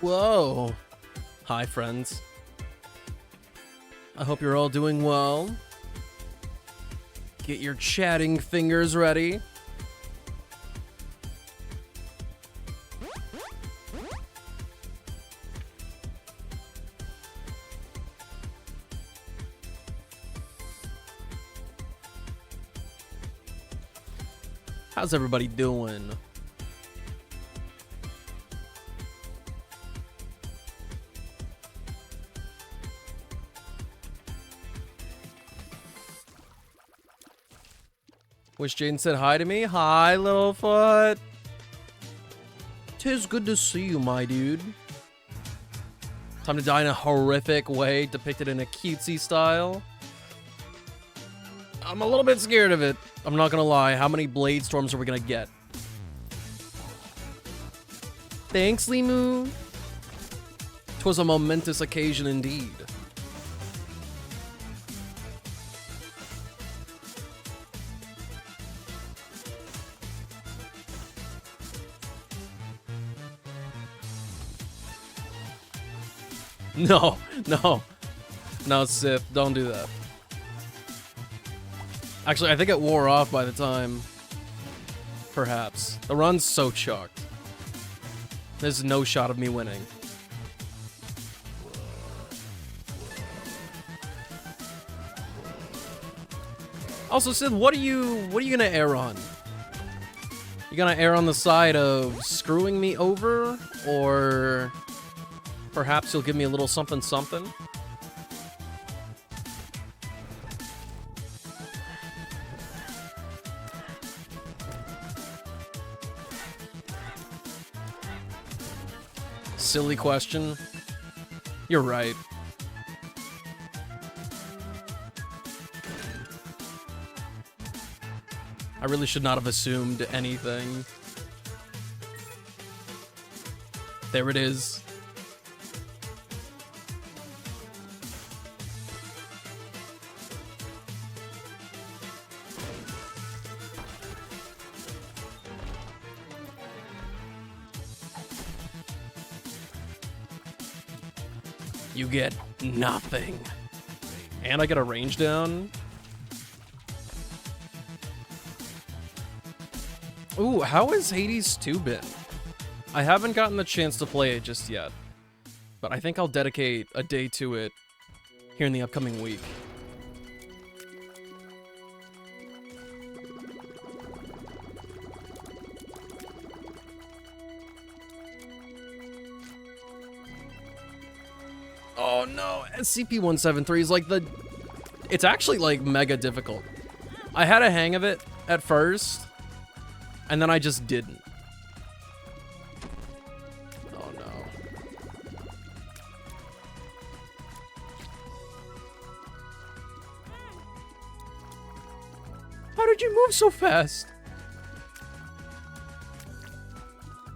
Whoa. Hi, friends. I hope you're all doing well. Get your chatting fingers ready. How's everybody doing? Wish Jaden said hi to me. Hi, Littlefoot. 'Tis good to see you, my dude. Time to die in a horrific way, depicted in a cutesy style. I'm a little bit scared of it. I'm not gonna lie. How many blade storms are we gonna get? Thanks, Limu. 'Twas a momentous occasion indeed. No, no. No, Sith, don't do that. Actually, I think it wore off by the time. Perhaps. The run's so chucked. There's no shot of me winning. Also, Sith, what are you gonna err on? You gonna err on the side of screwing me over, or perhaps you'll give me a little something something? Silly question. You're right. I really should not have assumed anything. There it is. You get nothing. And I get a range down. Ooh, how has Hades 2 been? I haven't gotten the chance to play it just yet, but I think I'll dedicate a day to it here in the upcoming week. Oh no, SCP-173 is like it's actually like mega difficult. I had a hang of it at first, and then I just didn't. Oh no. How did you move so fast?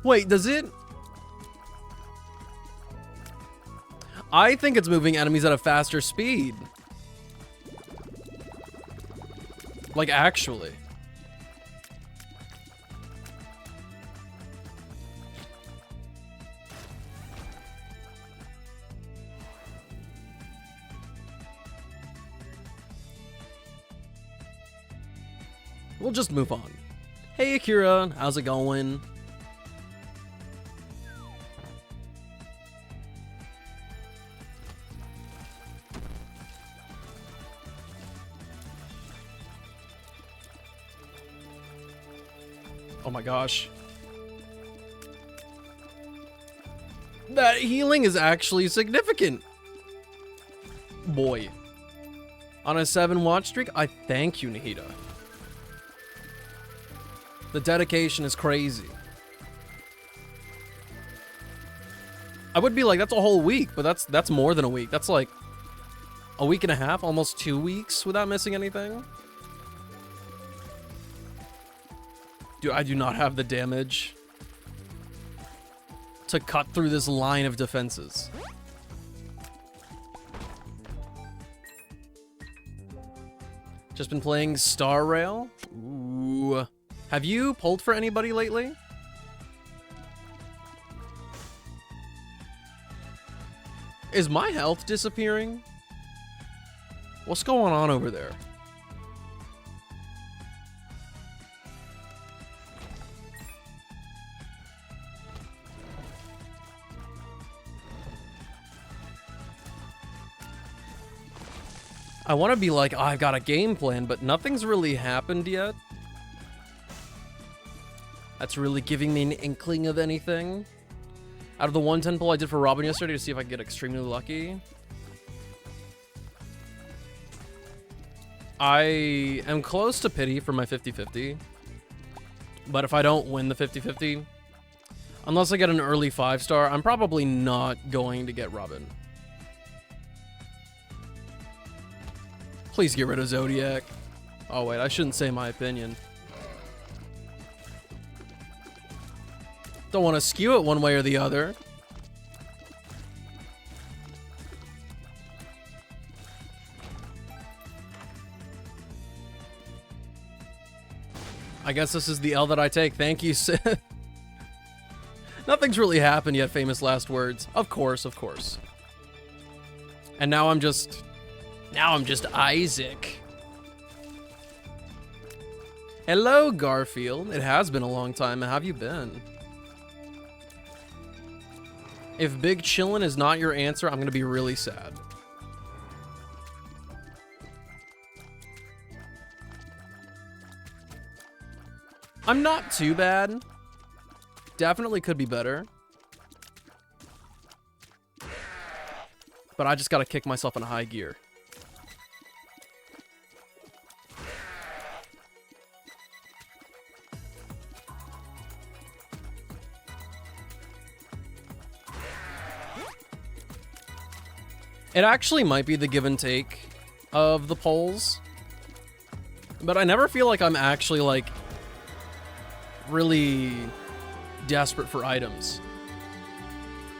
Wait, does it? I think it's moving enemies at a faster speed. Like, actually. We'll just move on. Hey, Akira, how's it going? Oh my gosh. That healing is actually significant. Boy. On a 7-watch streak, I thank you, Nahida. The dedication is crazy. I would be like, that's a whole week, but that's more than a week. That's like a week and a half, almost 2 weeks without missing anything. Dude, I do not have the damage to cut through this line of defenses. Just been playing Star Rail. Ooh. Have you pulled for anybody lately? Is my health disappearing? What's going on over there? I want to be like, oh, I've got a game plan, but nothing's really happened yet. That's really giving me an inkling of anything. Out of the 110 pull I did for Robin yesterday to see if I could get extremely lucky, I am close to pity for my 50-50. But if I don't win the 50-50, unless I get an early 5-star, I'm probably not going to get Robin. Please get rid of Zodiac. Oh wait, I shouldn't say my opinion. Don't want to skew it one way or the other. I guess this is the L that I take. Thank you, Sid. Nothing's really happened yet, famous last words. Of course, of course. And now I'm just Isaac. Hello, Garfield. It has been a long time. How have you been? If Big Chillin' is not your answer, I'm gonna be really sad. I'm not too bad. Definitely could be better. But I just gotta kick myself in high gear. It actually might be the give and take of the polls, but I never feel like I'm actually like really desperate for items.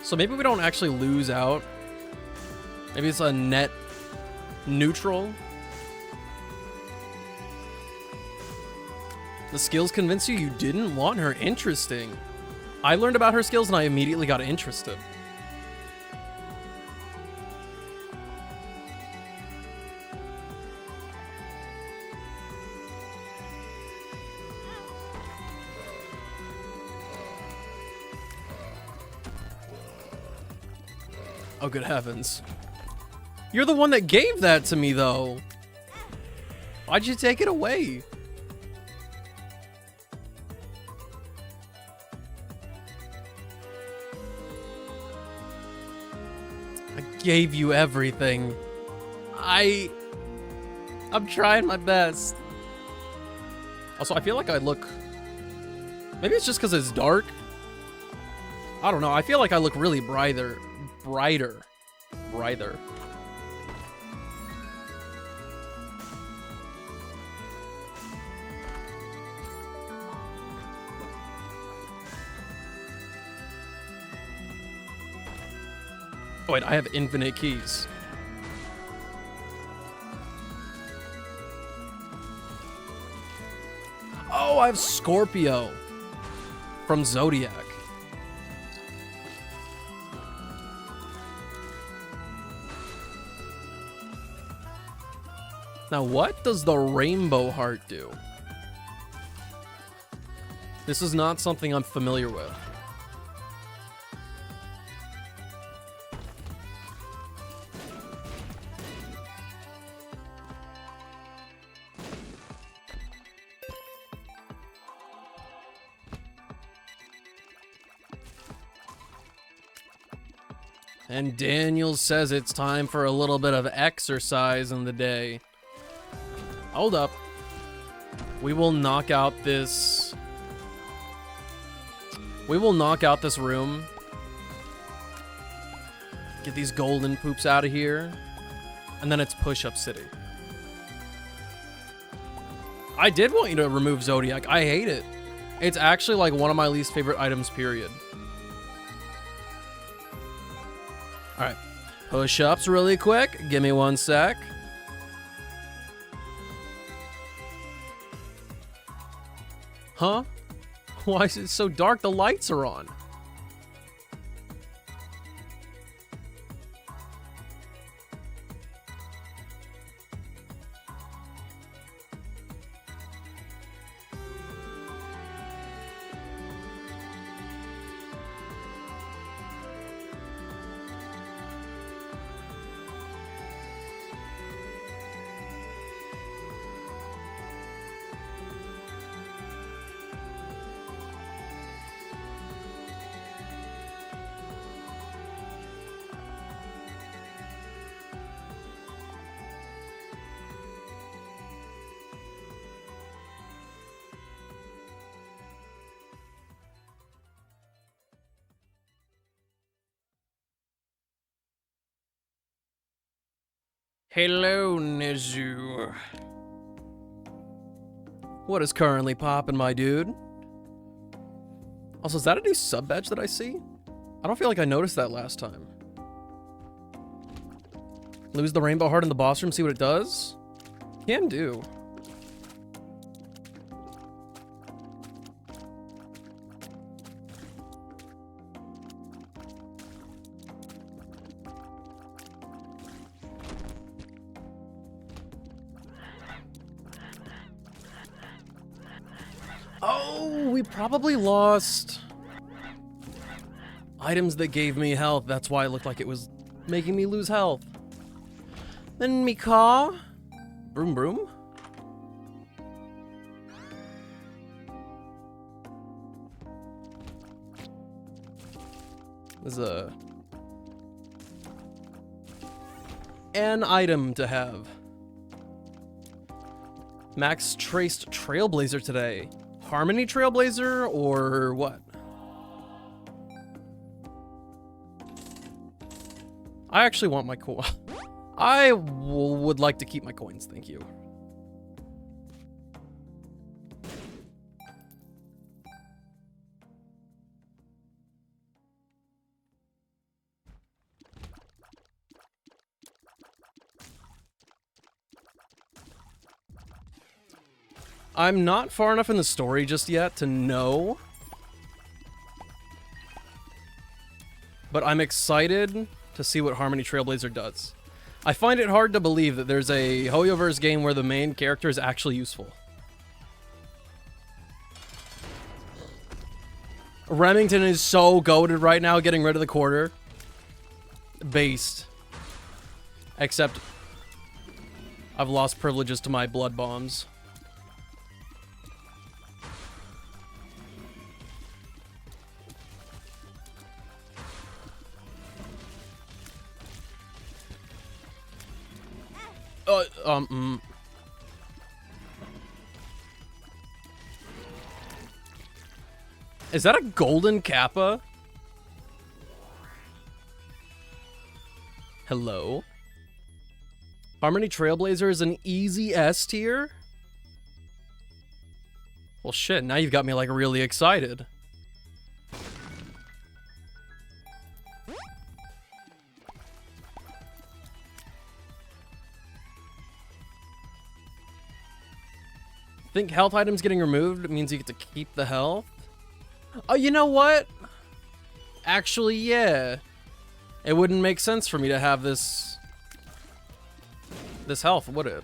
So maybe we don't actually lose out. Maybe it's a net neutral. The skills convince you didn't want her. Interesting. I learned about her skills and I immediately got interested. Oh, good heavens. You're the one that gave that to me, though. Why'd you take it away? I gave you everything. I'm trying my best. Also, I feel like I look... Maybe it's just because it's dark. I don't know. I feel like I look really brighter. Brighter. Oh, wait, I have infinite keys. Oh, I have Scorpio from Zodiac. Now, what does the rainbow heart do? This is not something I'm familiar with. And Daniel says it's time for a little bit of exercise in the day. Hold up. We will knock out this... We will knock out this room. Get these golden poops out of here. And then it's push-up city. I did want you to remove Zodiac. I hate it. It's actually like one of my least favorite items, period. Alright. Push-ups really quick. Give me 1 sec. Huh? Why is it so dark? The lights are on. Hello, Nizu. What is currently poppin', my dude? Also, is that a new sub badge that I see? I don't feel like I noticed that last time. Lose the rainbow heart in the boss room, see what it does? Can do. Oh, we probably lost items that gave me health. That's why it looked like it was making me lose health. Then Mika. Broom broom. There's an item to have. Max traced Trailblazer today. Harmony Trailblazer or what? I actually want my coin. I would like to keep my coins, thank you. I'm not far enough in the story just yet to know. But I'm excited to see what Harmony Trailblazer does. I find it hard to believe that there's a Hoyoverse game where the main character is actually useful. Remington is so goated right now, getting rid of the quarter. Based. Except, I've lost privileges to my blood bombs. Is that a golden kappa? Hello? Harmony Trailblazer is an easy S tier? Well shit, now you've got me like really excited. Think health items getting removed means you get to keep the health? Oh, you know what? Actually, yeah. It wouldn't make sense for me to have this health, would it?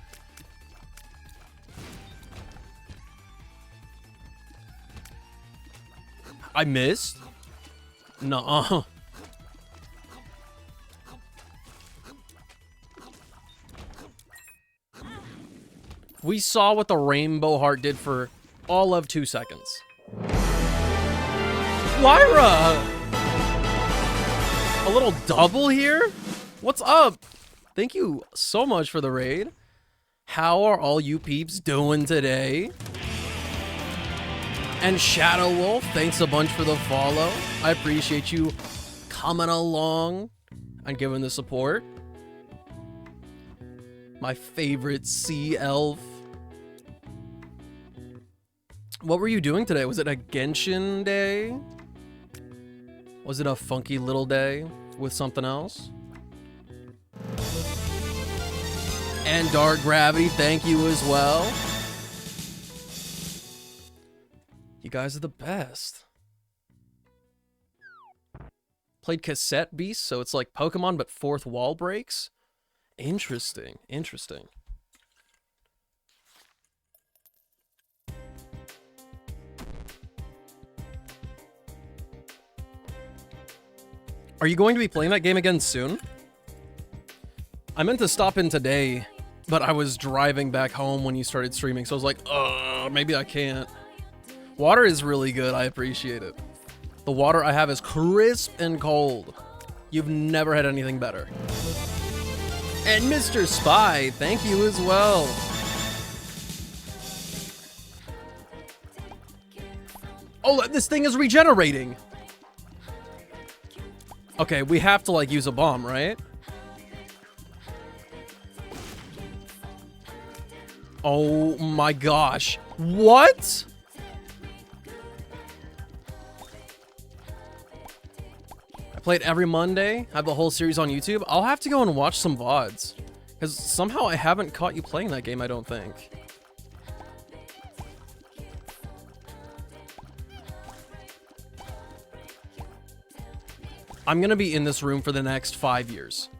I missed? Nuh-uh. We saw what the rainbow heart did for all of 2 seconds. Lyra! A little double here? What's up? Thank you so much for the raid. How are all you peeps doing today? And Shadow Wolf, thanks a bunch for the follow. I appreciate you coming along and giving the support. My favorite sea elf. What were you doing today? Was it a Genshin day? Was it a funky little day with something else? And Dark Gravity, thank you as well. You guys are the best. Played Cassette Beast, so it's like Pokemon but fourth wall breaks. Interesting, interesting. Are you going to be playing that game again soon? I meant to stop in today, but I was driving back home when you started streaming, so I was like, maybe I can't. Water is really good, I appreciate it. The water I have is crisp and cold. You've never had anything better. And Mr. Spy, thank you as well. Oh, this thing is regenerating. Okay, we have to like use a bomb, right? Oh my gosh. What? I played every Monday, have the whole series on YouTube. I'll have to go and watch some VODs. Because somehow I haven't caught you playing that game, I don't think. I'm gonna be in this room for the next 5 years.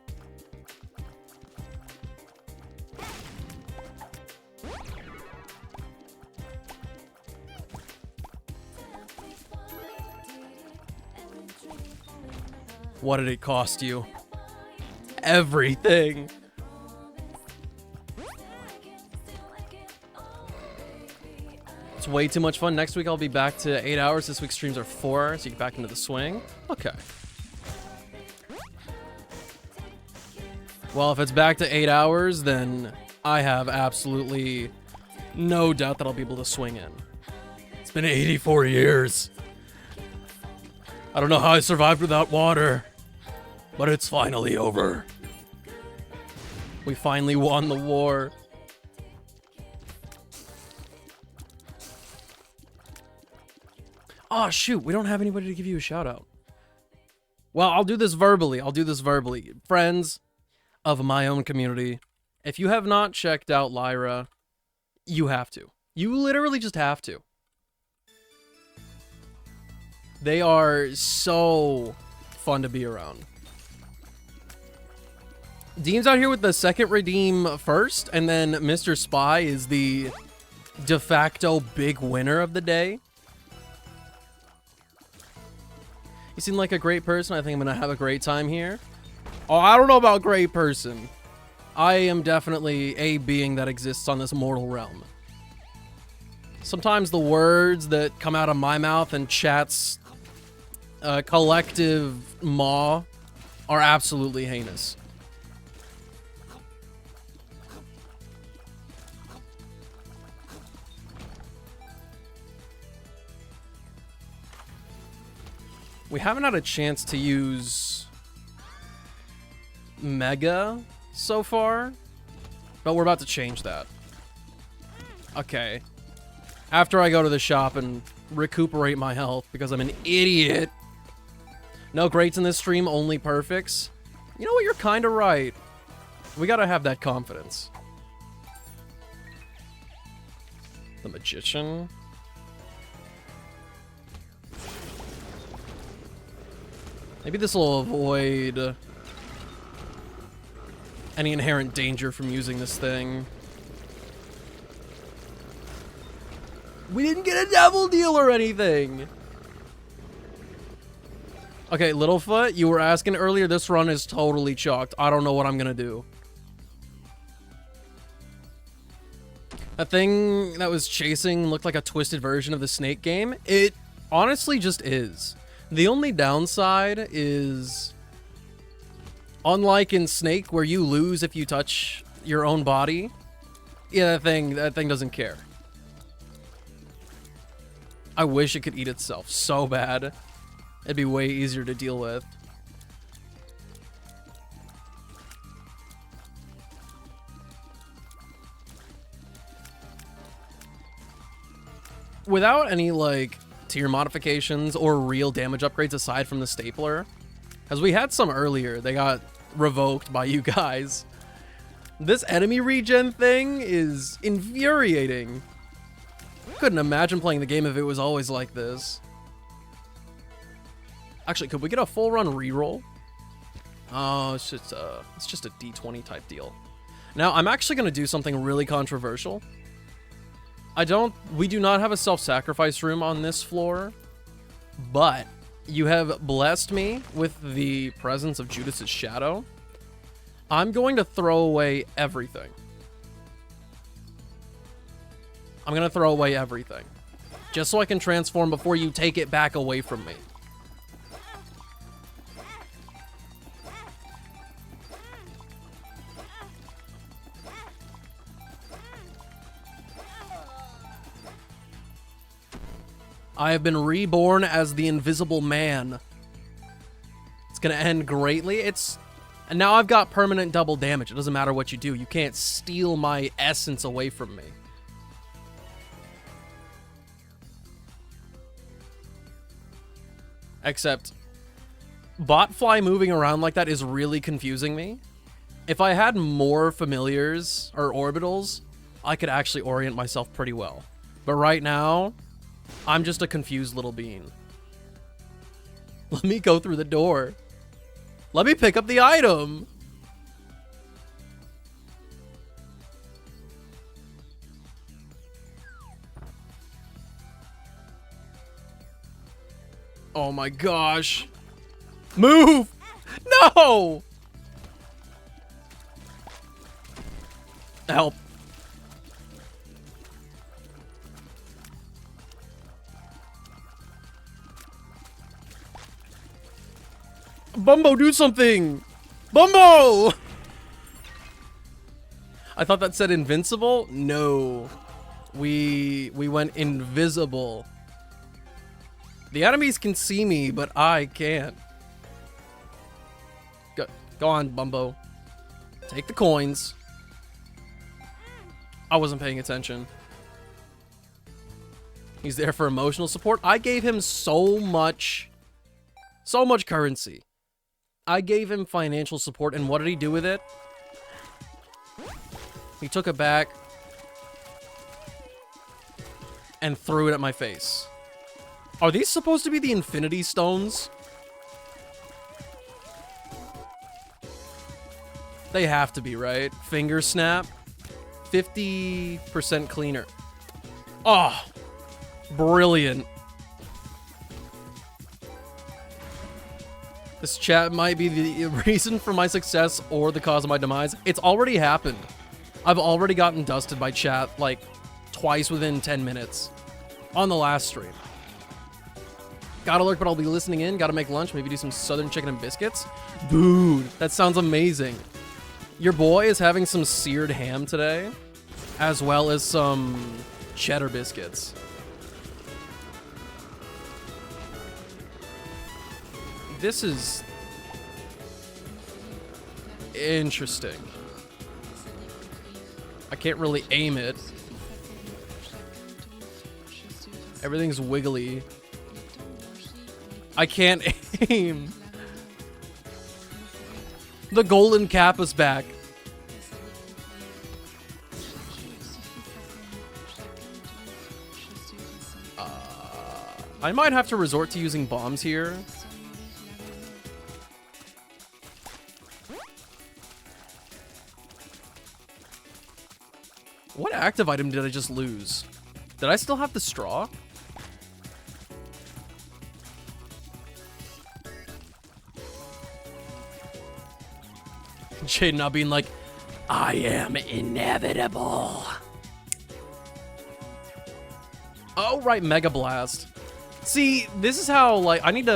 What did it cost you? Everything. It's way too much fun. Next week I'll be back to 8 hours. This week's streams are 4 hours, so you get back into the swing. Okay. Well, if it's back to 8 hours, then I have absolutely no doubt that I'll be able to swing in. It's been 84 years. I don't know how I survived without water, but it's finally over. We finally won the war. Oh, shoot. We don't have anybody to give you a shout out. Well, I'll do this verbally. Friends of my own community, if you have not checked out Lyra, you have to. You literally just have to. They are so fun to be around. Dean's out here with the second redeem first, and then Mr. Spy is the de facto big winner of the day. You seem like a great person. I think I'm gonna have a great time here. Oh, I don't know about great person. I am definitely a being that exists on this mortal realm. Sometimes the words that come out of my mouth and chat's collective maw are absolutely heinous. We haven't had a chance to use Mega so far, but we're about to change that. Okay. After I go to the shop and recuperate my health because I'm an idiot. No greats in this stream, only perfects. You know what? You're kind of right. We gotta have that confidence. The Magician. Maybe this will avoid any inherent danger from using this thing. We didn't get a devil deal or anything. Okay, Littlefoot, you were asking earlier, this run is totally chalked. I don't know what I'm gonna do. That thing that was chasing looked like a twisted version of the Snake game. It honestly just is. The only downside is, unlike in Snake where you lose if you touch your own body, yeah, that thing doesn't care. I wish it could eat itself so bad. It'd be way easier to deal with. Without any, like, tier modifications or real damage upgrades aside from the stapler, because we had some earlier, they got revoked by you guys. This enemy regen thing is infuriating. Couldn't imagine playing the game if it was always like this. Actually, could we get a full run reroll? Oh, it's just a D20 type deal. Now, I'm actually going to do something really controversial. We do not have a self-sacrifice room on this floor, but you have blessed me with the presence of Judas's shadow. I'm going to throw away everything. I'm going to throw away everything. Just so I can transform before you take it back away from me. I have been reborn as the Invisible Man. It's gonna end greatly. It's And now I've got permanent double damage. It doesn't matter what you do. You can't steal my essence away from me. Except, Botfly moving around like that is really confusing me. If I had more familiars or orbitals, I could actually orient myself pretty well. But right now, I'm just a confused little bean. Let me go through the door. Let me pick up the item. Oh my gosh. Move! No! Help. Bumbo, do something! Bumbo! I thought that said invincible? No. We went invisible. The enemies can see me, but I can't. Go on, Bumbo. Take the coins. I wasn't paying attention. He's there for emotional support. I gave him so much currency. I gave him financial support, and what did he do with it? He took it back and threw it at my face. Are these supposed to be the Infinity Stones? They have to be, right? Finger snap. 50% cleaner. Oh, brilliant. This chat might be the reason for my success or the cause of my demise. It's already happened. I've already gotten dusted by chat like twice within 10 minutes on the last stream. Gotta lurk, but I'll be listening in. Gotta make lunch. Maybe do some southern chicken and biscuits. Dude, that sounds amazing. Your boy is having some seared ham today, as well as some cheddar biscuits. This is interesting. I can't really aim it. Everything's wiggly. I can't aim. The golden cap is back. I might have to resort to using bombs here. What active item did I just lose? Did I still have the straw? Jade not being like, I am inevitable. Oh, right, Mega Blast. See, this is how, like, I need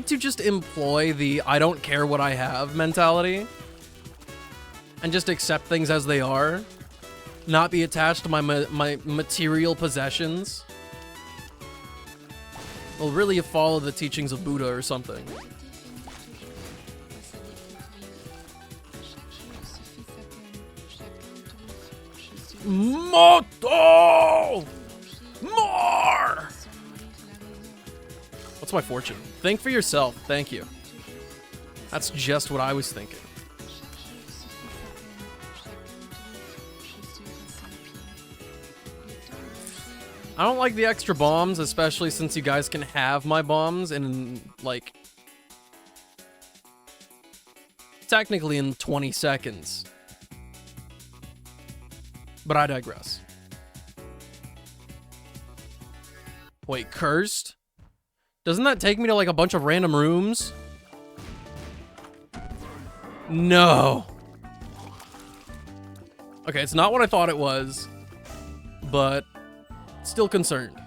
to just employ the I don't care what I have mentality. And just accept things as they are. Not be attached to my material possessions. Well, really follow the teachings of Buddha or something. Moto! More! What's my fortune? Think for yourself. Thank you. That's just what I was thinking. I don't like the extra bombs, especially since you guys can have my bombs in, like, technically in 20 seconds. But I digress. Wait, cursed? Doesn't that take me to, like, a bunch of random rooms? No. Okay, it's not what I thought it was, but still concerned.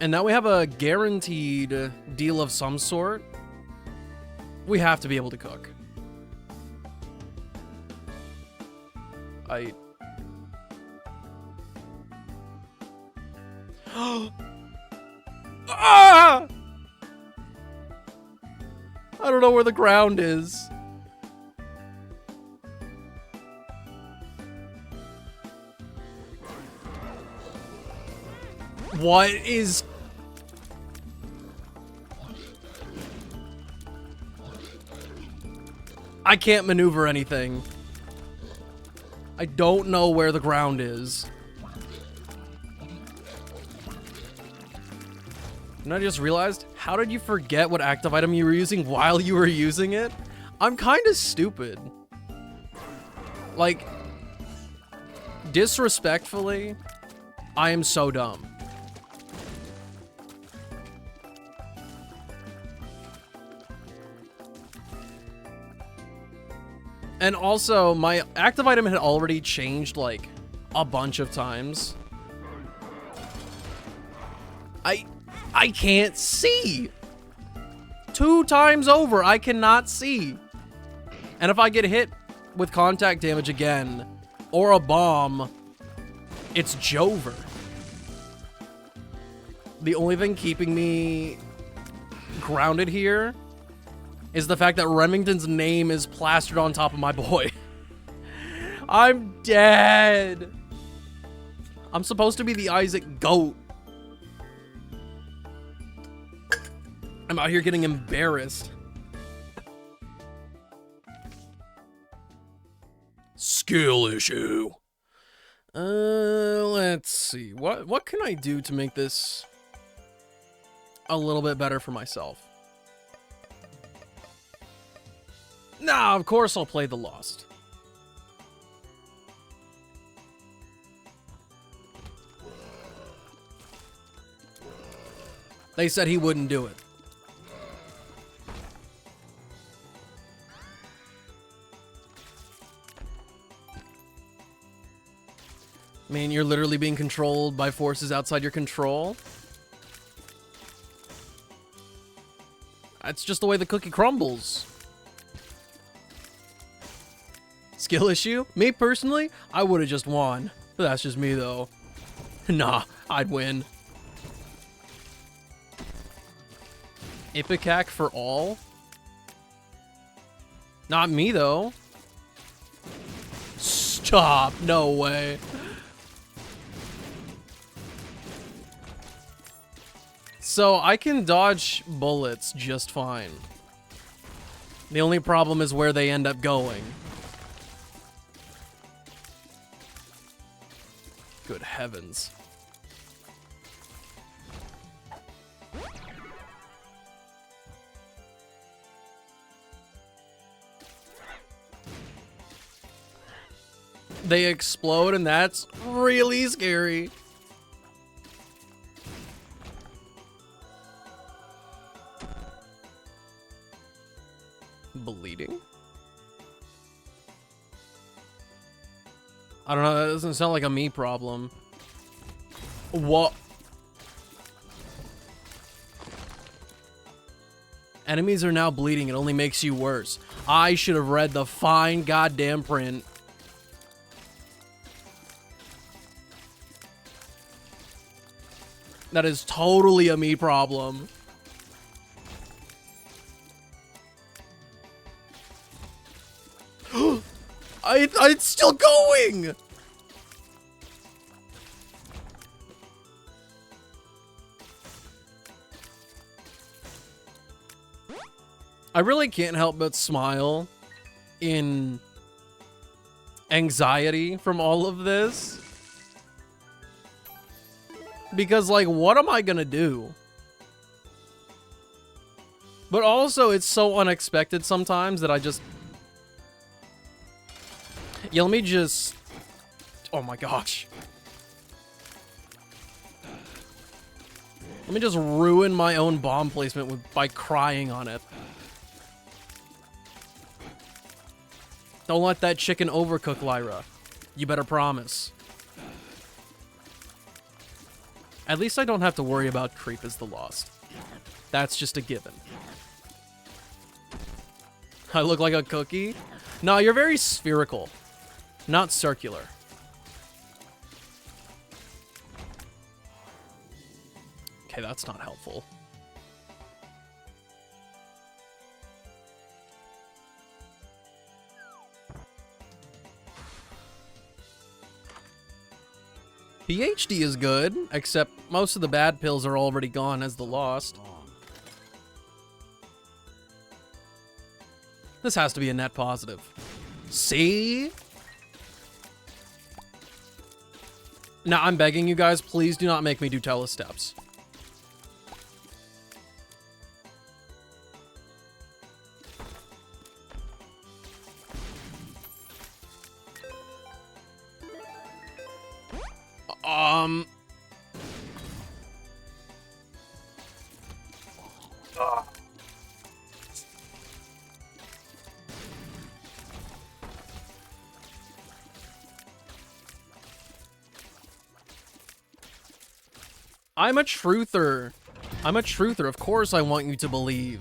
And now we have a guaranteed deal of some sort. We have to be able to cook. Ah! I don't know where the ground is. What is... I can't maneuver anything. I don't know where the ground is. And I just realized, how did you forget what active item you were using while you were using it? I'm kind of stupid. Like, disrespectfully, I am so dumb. And also, my active item had already changed, like, a bunch of times. I can't see! 2 times over, I cannot see. And if I get hit with contact damage again, or a bomb, it's Jover. The only thing keeping me grounded here is the fact that Remington's name is plastered on top of my boy. I'm dead. I'm supposed to be the Isaac Goat. I'm out here getting embarrassed. Skill issue. Let's see. What can I do to make this a little bit better for myself? Nah, of course I'll play the Lost. They said he wouldn't do it. Man, you're literally being controlled by forces outside your control. That's just the way the cookie crumbles. Skill issue? Me personally, I would have just won. But that's just me though. Nah, I'd win. Ipecac for all? Not me though. Stop, no way. So I can dodge bullets just fine. The only problem is where they end up going. Good heavens. They explode and that's really scary. Bleeding? I don't know, that doesn't sound like a me problem. What? Enemies are now bleeding, it only makes you worse. I should have read the fine goddamn print. That is totally a me problem. It's still going! I really can't help but smile in anxiety from all of this. Because, like, what am I gonna do? But also, it's so unexpected sometimes that I just... Yeah, let me just... Oh my gosh. Let me just ruin my own bomb placement by crying on it. Don't let that chicken overcook, Lyra. You better promise. At least I don't have to worry about creep as the Lost. That's just a given. I look like a cookie? No, you're very spherical. Not circular. Okay, that's not helpful. PhD is good, except most of the bad pills are already gone as the lost. This has to be a net positive. See? Now, I'm begging you guys, please do not make me do telesteps. I'm a truther. I'm a truther. Of course I want you to believe.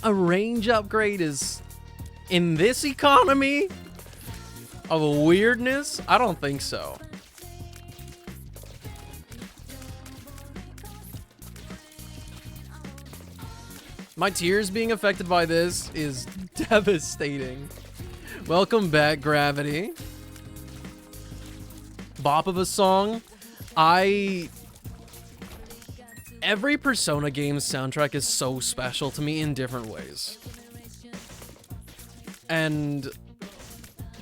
A range upgrade is... in this economy of weirdness? I don't think so. My tears being affected by this is devastating. Welcome back, Gravity. Bop of a song. Every Persona game's soundtrack is so special to me in different ways. And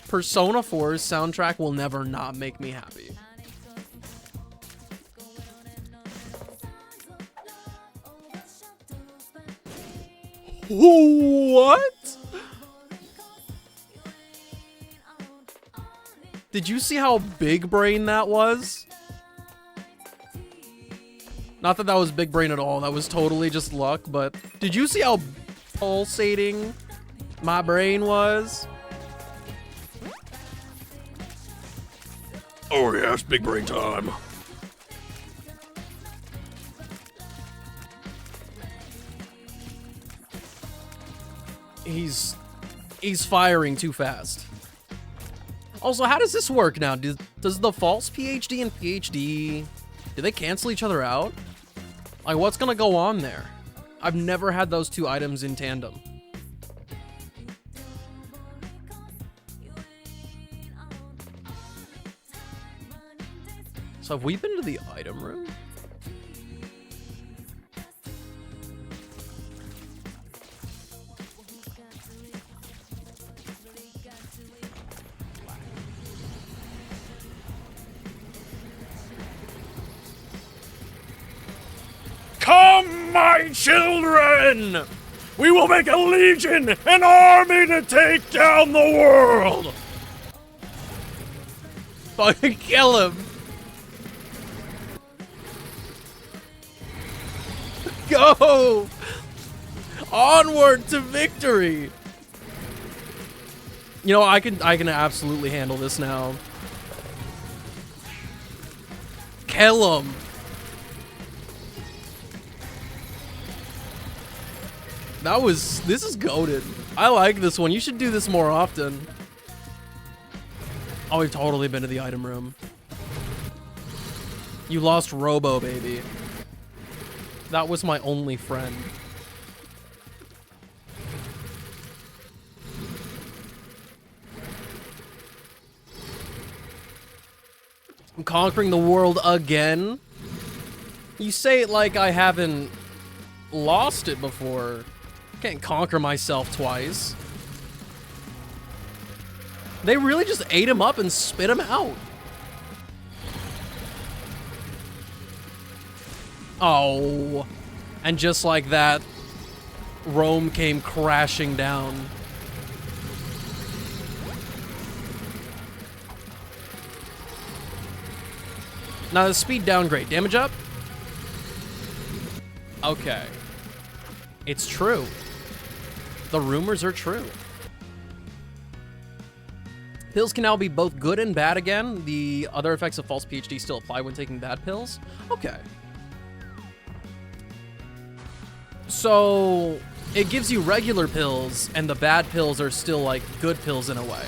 Persona 4's soundtrack will never not make me happy. What? Did you see how big brain that was? Not that that was big brain at all. That was totally just luck, but did you see how pulsating my brain was? Oh yes, big brain time. He's firing too fast. Also, how does this work now? Does the false PhD and PhD, do they cancel each other out? Like, what's gonna go on there? I've never had those two items in tandem. So have we been to the item room? Come, my children! We will make a legion, an army to take down the world! Fucking kill him! Go! Onward to victory! You know, I can absolutely handle this now. Kill him! This is goated. I like this one. You should do this more often. Oh, we've totally been to the item room. You lost Robo, baby. That was my only friend. I'm conquering the world again? You say it like I haven't lost it before. Can't conquer myself twice. They really just ate him up and spit him out. Oh. And just like that, Rome came crashing down. Now the speed downgrade. Damage up? Okay. It's true. The rumors are true. Pills can now be both good and bad again. The other effects of false PhD still apply when taking bad pills. Okay. So it gives you regular pills, and the bad pills are still like good pills in a way.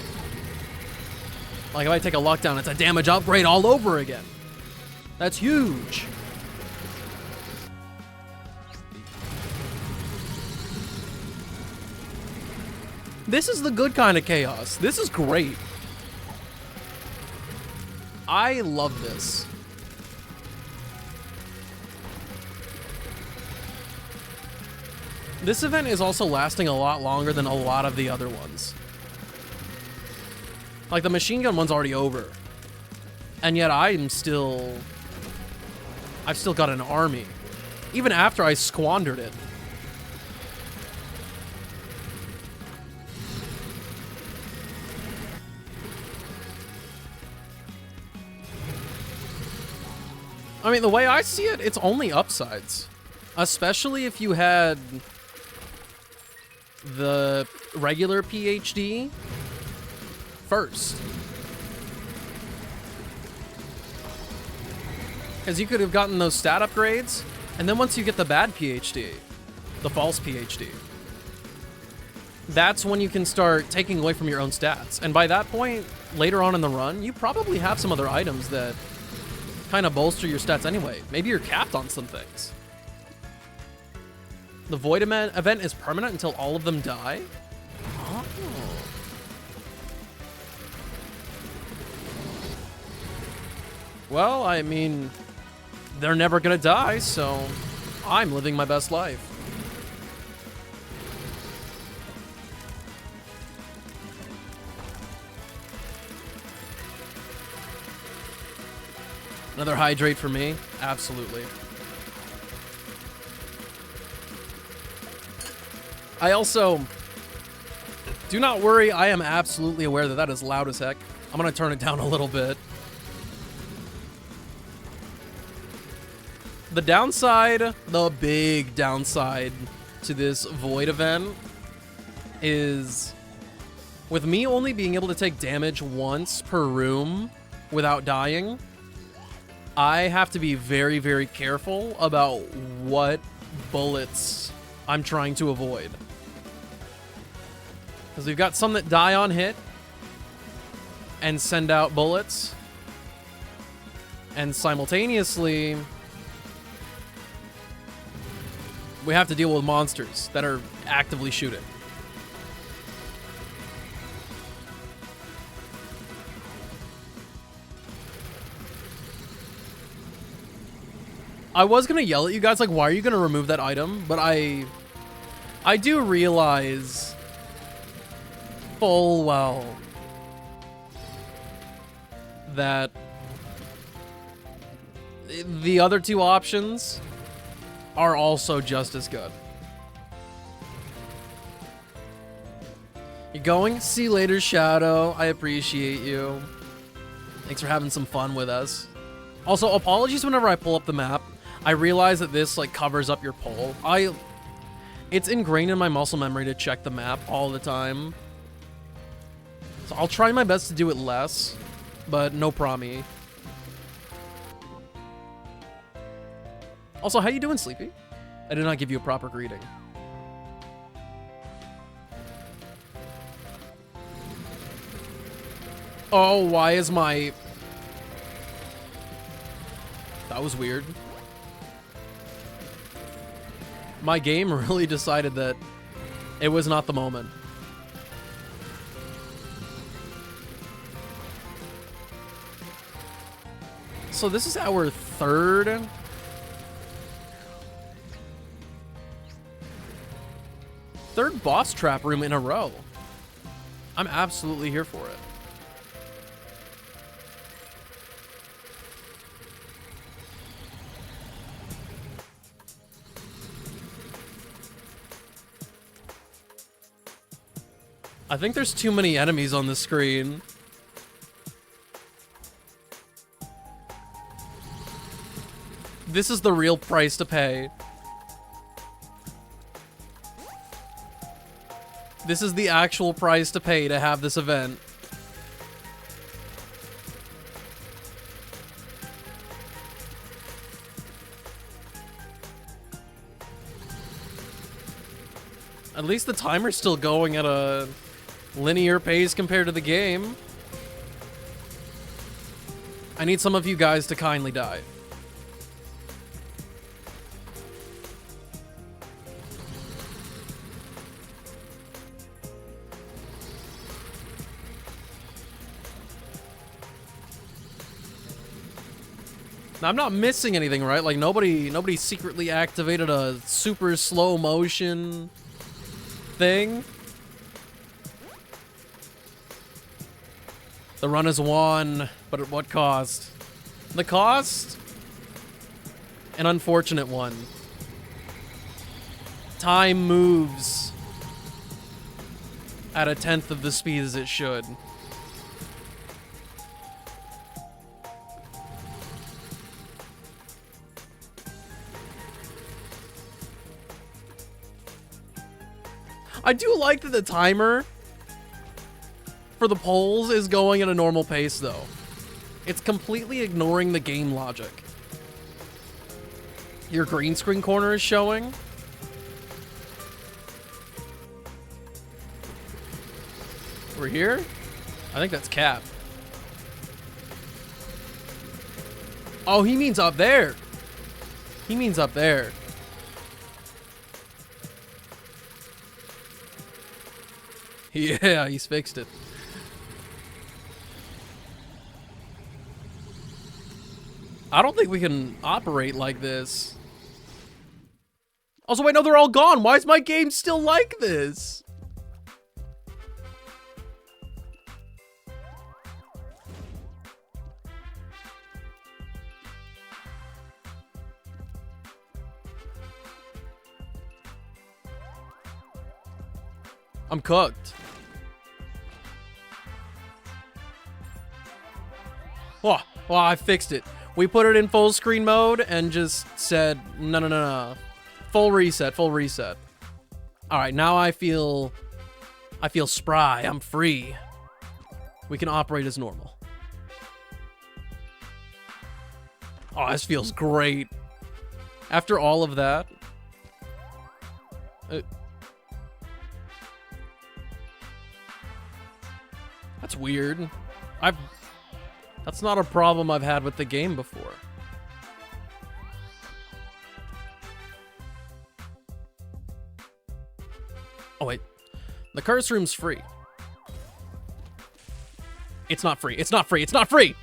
Like if I take a lockdown, it's a damage upgrade all over again. That's huge. This is the good kind of chaos. This is great. I love this. This event is also lasting a lot longer than a lot of the other ones. Like, the machine gun one's already over. And yet I've still got an army. Even after I squandered it. I mean, the way I see it, it's only upsides. Especially if you had the regular PhD first. Because you could have gotten those stat upgrades, and then once you get the bad PhD, the false PhD, that's when you can start taking away from your own stats. And by that point, later on in the run, you probably have some other items that kind of bolster your stats anyway. Maybe you're capped on some things. The Void event is permanent until all of them die? Oh. Well, I mean, they're never gonna die, so I'm living my best life. Another hydrate for me? Absolutely. I also... Do not worry, I am absolutely aware that that is loud as heck. I'm gonna turn it down a little bit. The downside, the big downside to this Void event is with me only being able to take damage once per room without dying, I have to be very, very careful about what bullets I'm trying to avoid. Because we've got some that die on hit and send out bullets. And simultaneously, we have to deal with monsters that are actively shooting. I was gonna yell at you guys, like, why are you gonna remove that item? But I do realize full well that the other two options are also just as good. You're going? See you later, Shadow. I appreciate you. Thanks for having some fun with us. Also, apologies whenever I pull up the map. I realize that this, like, covers up your pole. It's ingrained in my muscle memory to check the map all the time. So I'll try my best to do it less, but no promi. Also, how you doing, Sleepy? I did not give you a proper greeting. Oh, why is my... That was weird. My game really decided that it was not the moment. So this is our third boss trap room in a row. I'm absolutely here for it. I think there's too many enemies on the screen. This is the real price to pay. This is the actual price to pay to have this event. At least the timer's still going at a linear pace compared to the game. I need some of you guys to kindly die. Now, I'm not missing anything, right? Like, nobody secretly activated a super slow motion thing. The run is won, but at what cost? The cost? An unfortunate one. Time moves at 1/10 of the speed as it should. I do like that the timer for the polls is going at a normal pace, though. It's completely ignoring the game logic. Your green screen corner is showing. We're here? I think that's Cap. Oh, he means up there. He means up there. Yeah, he's fixed it. I don't think we can operate like this. Also, wait, no, they're all gone. Why is my game still like this? I'm cooked. Oh, I fixed it. We put it in full screen mode and just said, no. Full reset, full reset. All right, now I feel spry. I'm free. We can operate as normal. Oh, this feels great. After all of that. That's weird. That's not a problem I've had with the game before. Oh, wait. The curse room's free. It's not free. It's not free. It's not free!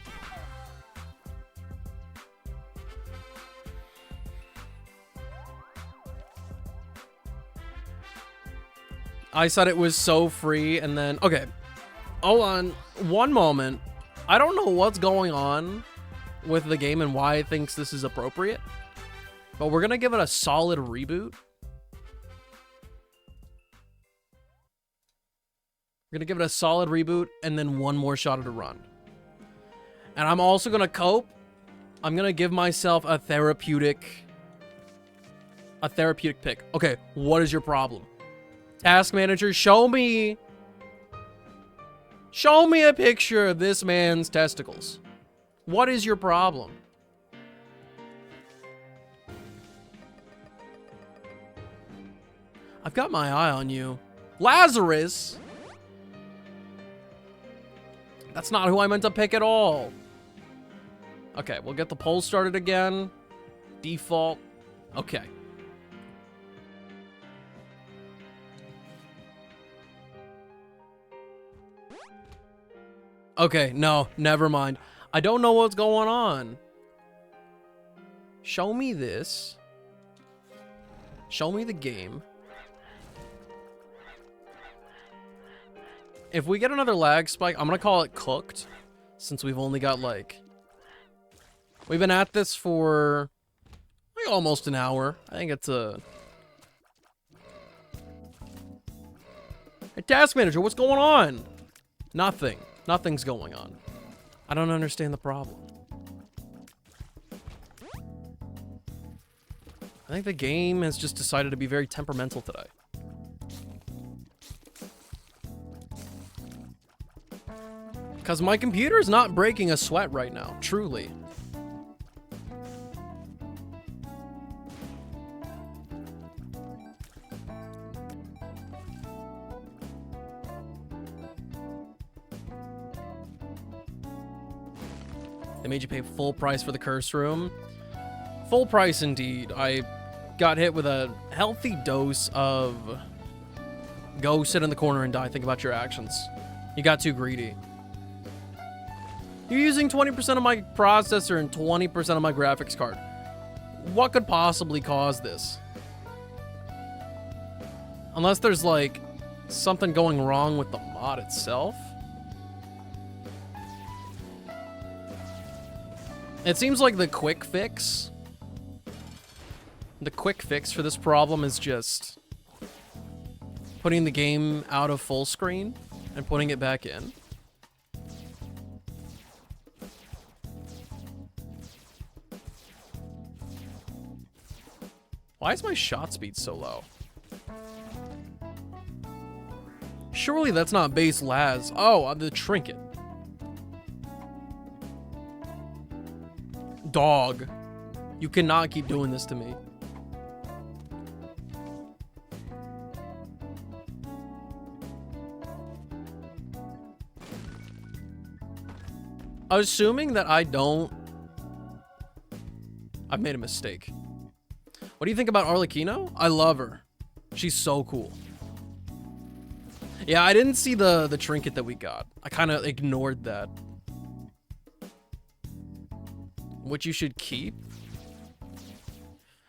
I said it was so free, and then... Okay. Hold on. One moment. I don't know what's going on with the game and why it thinks this is appropriate, but we're gonna give it a solid reboot. We're gonna give it a solid reboot and then one more shot at a run. And I'm also gonna cope. I'm gonna give myself a therapeutic pick. Okay, what is your problem? Task manager, show me a picture of this man's testicles. What is your problem? I've got my eye on you. Lazarus? That's not who I meant to pick at all. Okay, we'll get the poll started again. Default. Okay. Okay, no, never mind. I don't know what's going on. Show me this. Show me the game. If we get another lag spike, I'm gonna call it cooked, since we've only got like... We've been at this for like almost an hour. I think it's a... Hey, task manager, what's going on? Nothing. Nothing's going on. I don't understand the problem. I think the game has just decided to be very temperamental today. Because my computer is not breaking a sweat right now, truly. They made you pay full price for the curse room. Full price indeed. I got hit with a healthy dose of go sit in the corner and die. Think about your actions. You got too greedy. You're using 20% of my processor and 20% of my graphics card. What could possibly cause this? Unless there's like something going wrong with the mod itself. It seems like the quick fix for this problem is just putting the game out of full screen and putting it back in. Why is my shot speed so low? Surely that's not base las. Oh, the trinket. Dog. You cannot keep doing this to me. Assuming that I don't... I've made a mistake. What do you think about Arlecchino? I love her. She's so cool. Yeah, I didn't see the trinket that we got. I kind of ignored that. Which you should keep.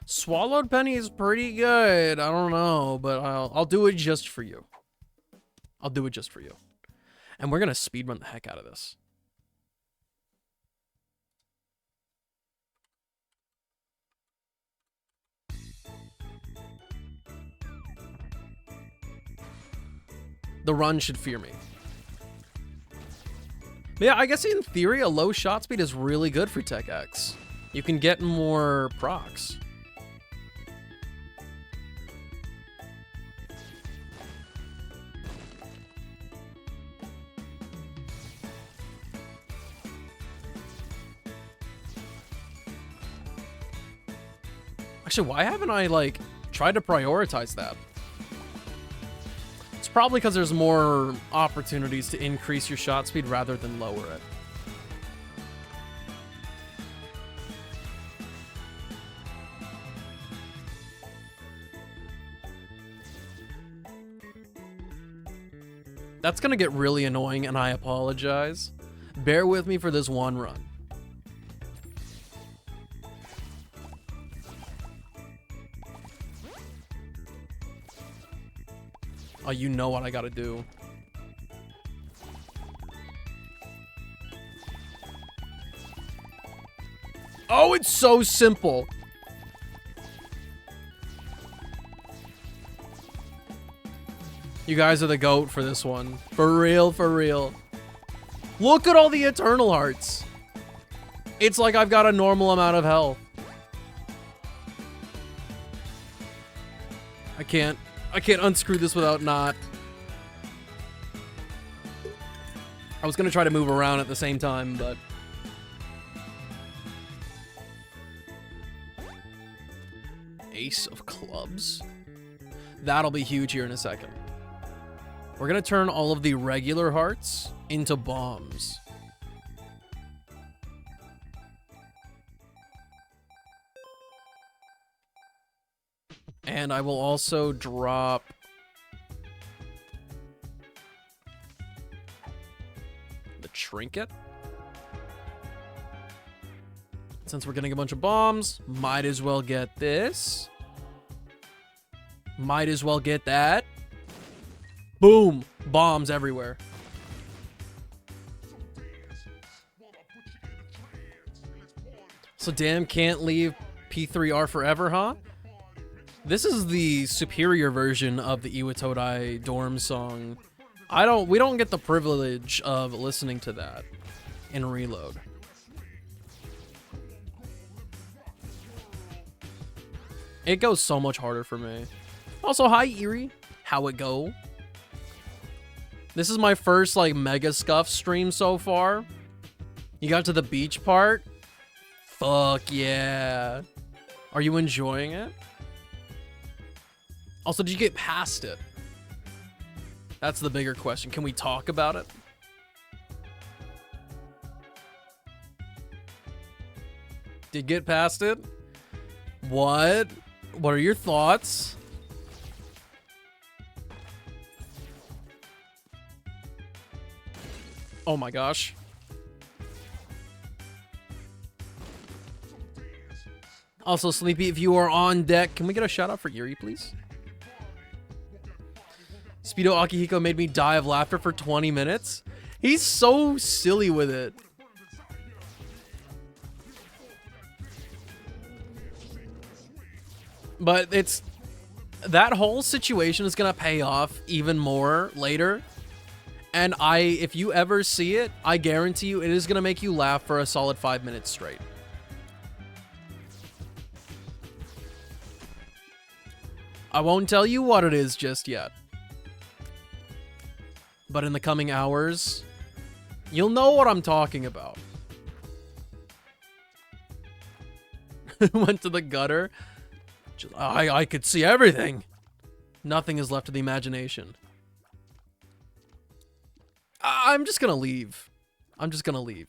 Swallowed Penny is pretty good. I don't know, but I'll do it just for you. I'll do it just for you. And we're gonna speedrun the heck out of this. The run should fear me. But yeah, I guess in theory, a low shot speed is really good for Tech X. You can get more procs. Actually, why haven't I, like, tried to prioritize that? It's probably because there's more opportunities to increase your shot speed rather than lower it. That's gonna get really annoying, and I apologize. Bear with me for this one run. Oh, you know what I gotta do. Oh, it's so simple. You guys are the GOAT for this one. For real, for real. Look at all the Eternal Hearts. It's like I've got a normal amount of health. I can't unscrew this without not. I was gonna try to move around at the same time, but... Ace of Clubs? That'll be huge here in a second. We're gonna turn all of the regular hearts into bombs. And I will also drop the trinket. Since we're getting a bunch of bombs, might as well get this. Might as well get that. Boom! Bombs everywhere. So damn, can't leave P3R forever, huh? This is the superior version of the Iwatodai dorm song. We don't get the privilege of listening to that in Reload. It goes so much harder for me. Also, hi Eerie. How it go? This is my first like Mega Scuff stream so far. You got to the beach part? Fuck yeah. Are you enjoying it? Also, did you get past it? That's the bigger question. Can we talk about it? Did you get past it? What? What are your thoughts? Oh my gosh. Also, Sleepy, if you are on deck, can we get a shout out for Yuri, please? Speedo Akihiko made me die of laughter for 20 minutes. He's so silly with it. But it's... that whole situation is gonna pay off even more later. And if you ever see it, I guarantee you it is gonna make you laugh for a solid 5 minutes straight. I won't tell you what it is just yet. But in the coming hours, you'll know what I'm talking about. Went to the gutter. I could see everything. Nothing is left to the imagination. I'm just gonna leave. I'm just gonna leave.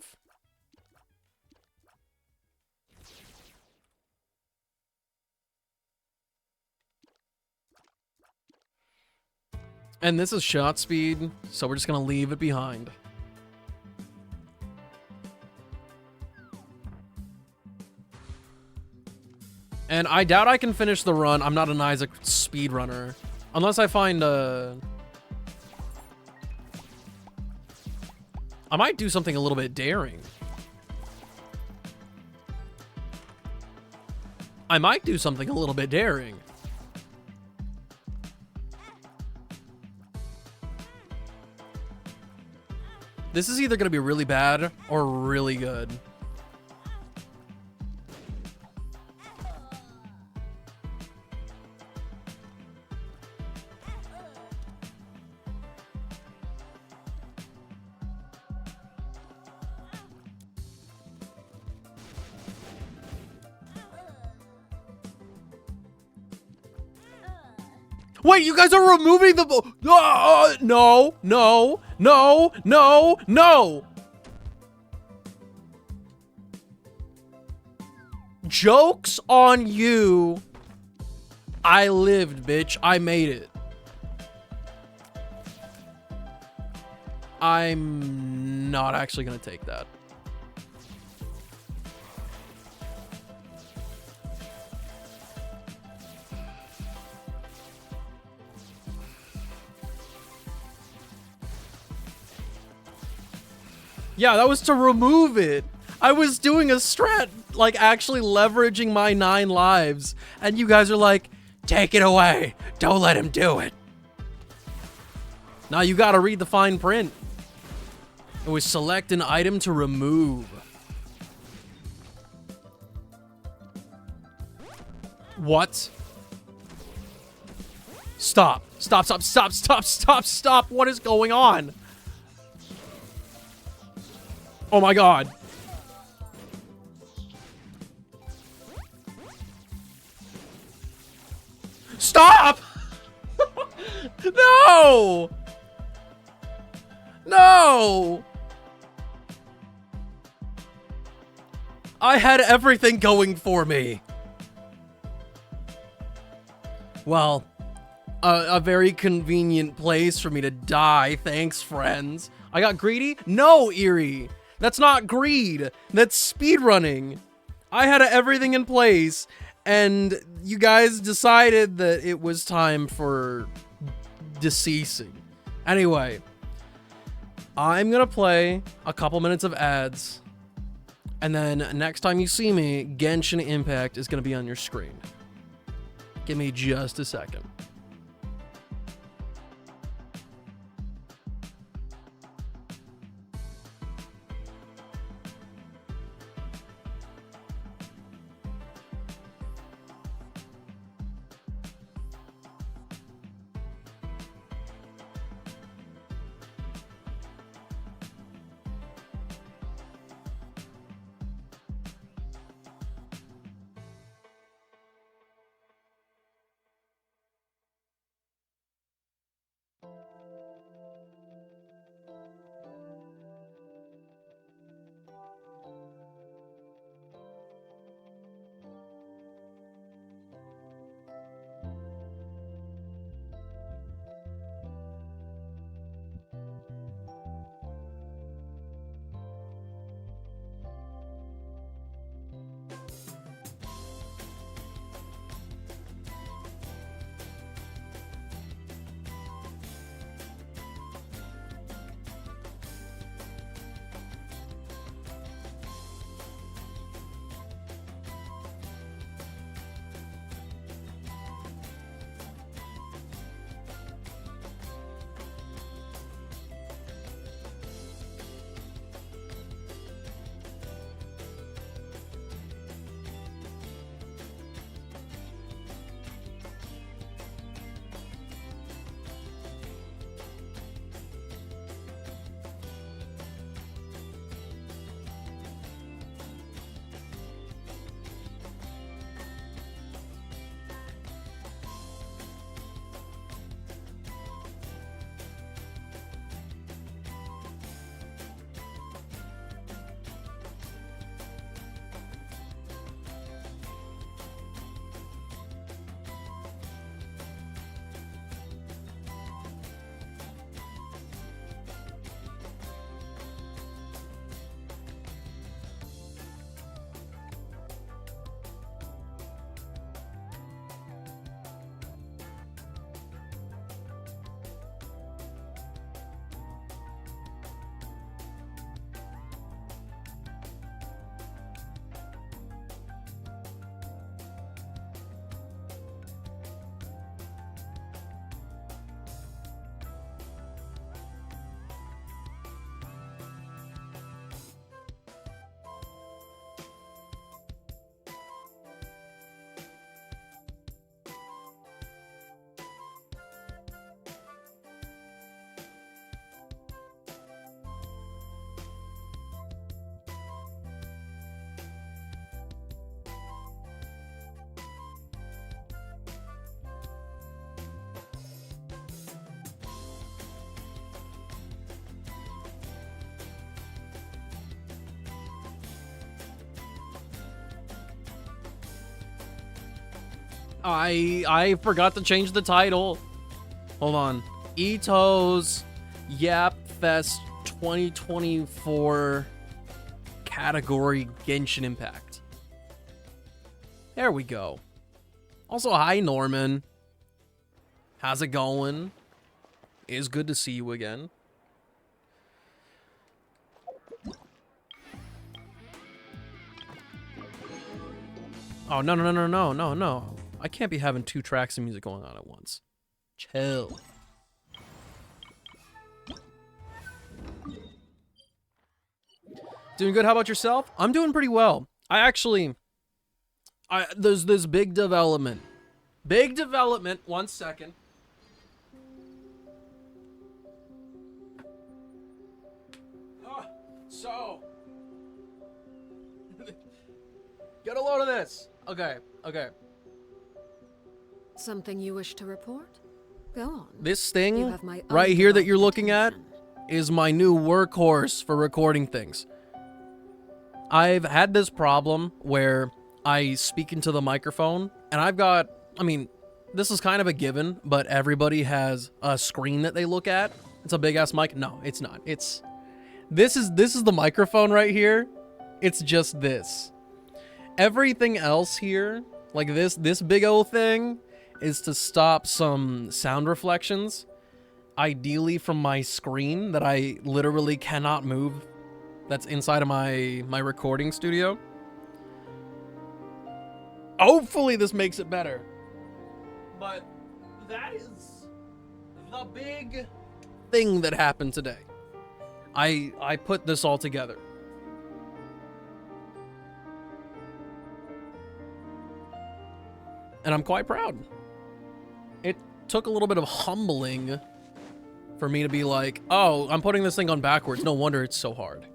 And this is shot speed, so we're just gonna leave it behind. And I doubt I can finish the run. I'm not an Isaac speedrunner. Unless I find I might do something a little bit daring. I might do something a little bit daring. This is either going to be really bad or really good. Wait, you guys are removing the... no, no, no, no, no. Joke's on you. I lived, bitch. I made it. I'm not actually gonna take that. Yeah, that was to remove it. I was doing a strat, like actually leveraging my 9 lives. And you guys are like, take it away. Don't let him do it. Now you gotta read the fine print. It was select an item to remove. What? Stop. Stop, stop, stop, stop, stop, stop. What is going on? Oh my god. Stop! No! No! I had everything going for me. Well, a very convenient place for me to die. Thanks, friends. I got greedy? No, Eerie. That's not greed. That's speedrunning. I had everything in place, and you guys decided that it was time for deceasing. Anyway, I'm gonna play a couple minutes of ads, and then next time you see me, Genshin Impact is gonna be on your screen. Give me just a second. I forgot to change the title. Hold on. Ito's Yap Fest 2024 category Genshin Impact. There we go. Also, hi Norman. How's it going? It's good to see you again. Oh, no. I can't be having 2 tracks of music going on at once. Chill. Doing good. How about yourself? I'm doing pretty well. There's this big development. Big development. 1 second. So. Get a load of this. Okay. Something you wish to report? Go on. This You thing have my right here that you're undivided looking at attention. is my new workhorse for recording things. I've had this problem where I speak into the microphone, and this is kind of a given, but everybody has a screen that they look at. It's a big ass mic. No, it's not. This is the microphone right here. It's just this. Everything else here, like this big old thing, is to stop some sound reflections, ideally from my screen that I literally cannot move, that's inside of my recording studio. Hopefully this makes it better. But that is the big thing that happened today. I put this all together. And I'm quite proud. It took a little bit of humbling for me to be like, oh, I'm putting this thing on backwards. No wonder it's so hard.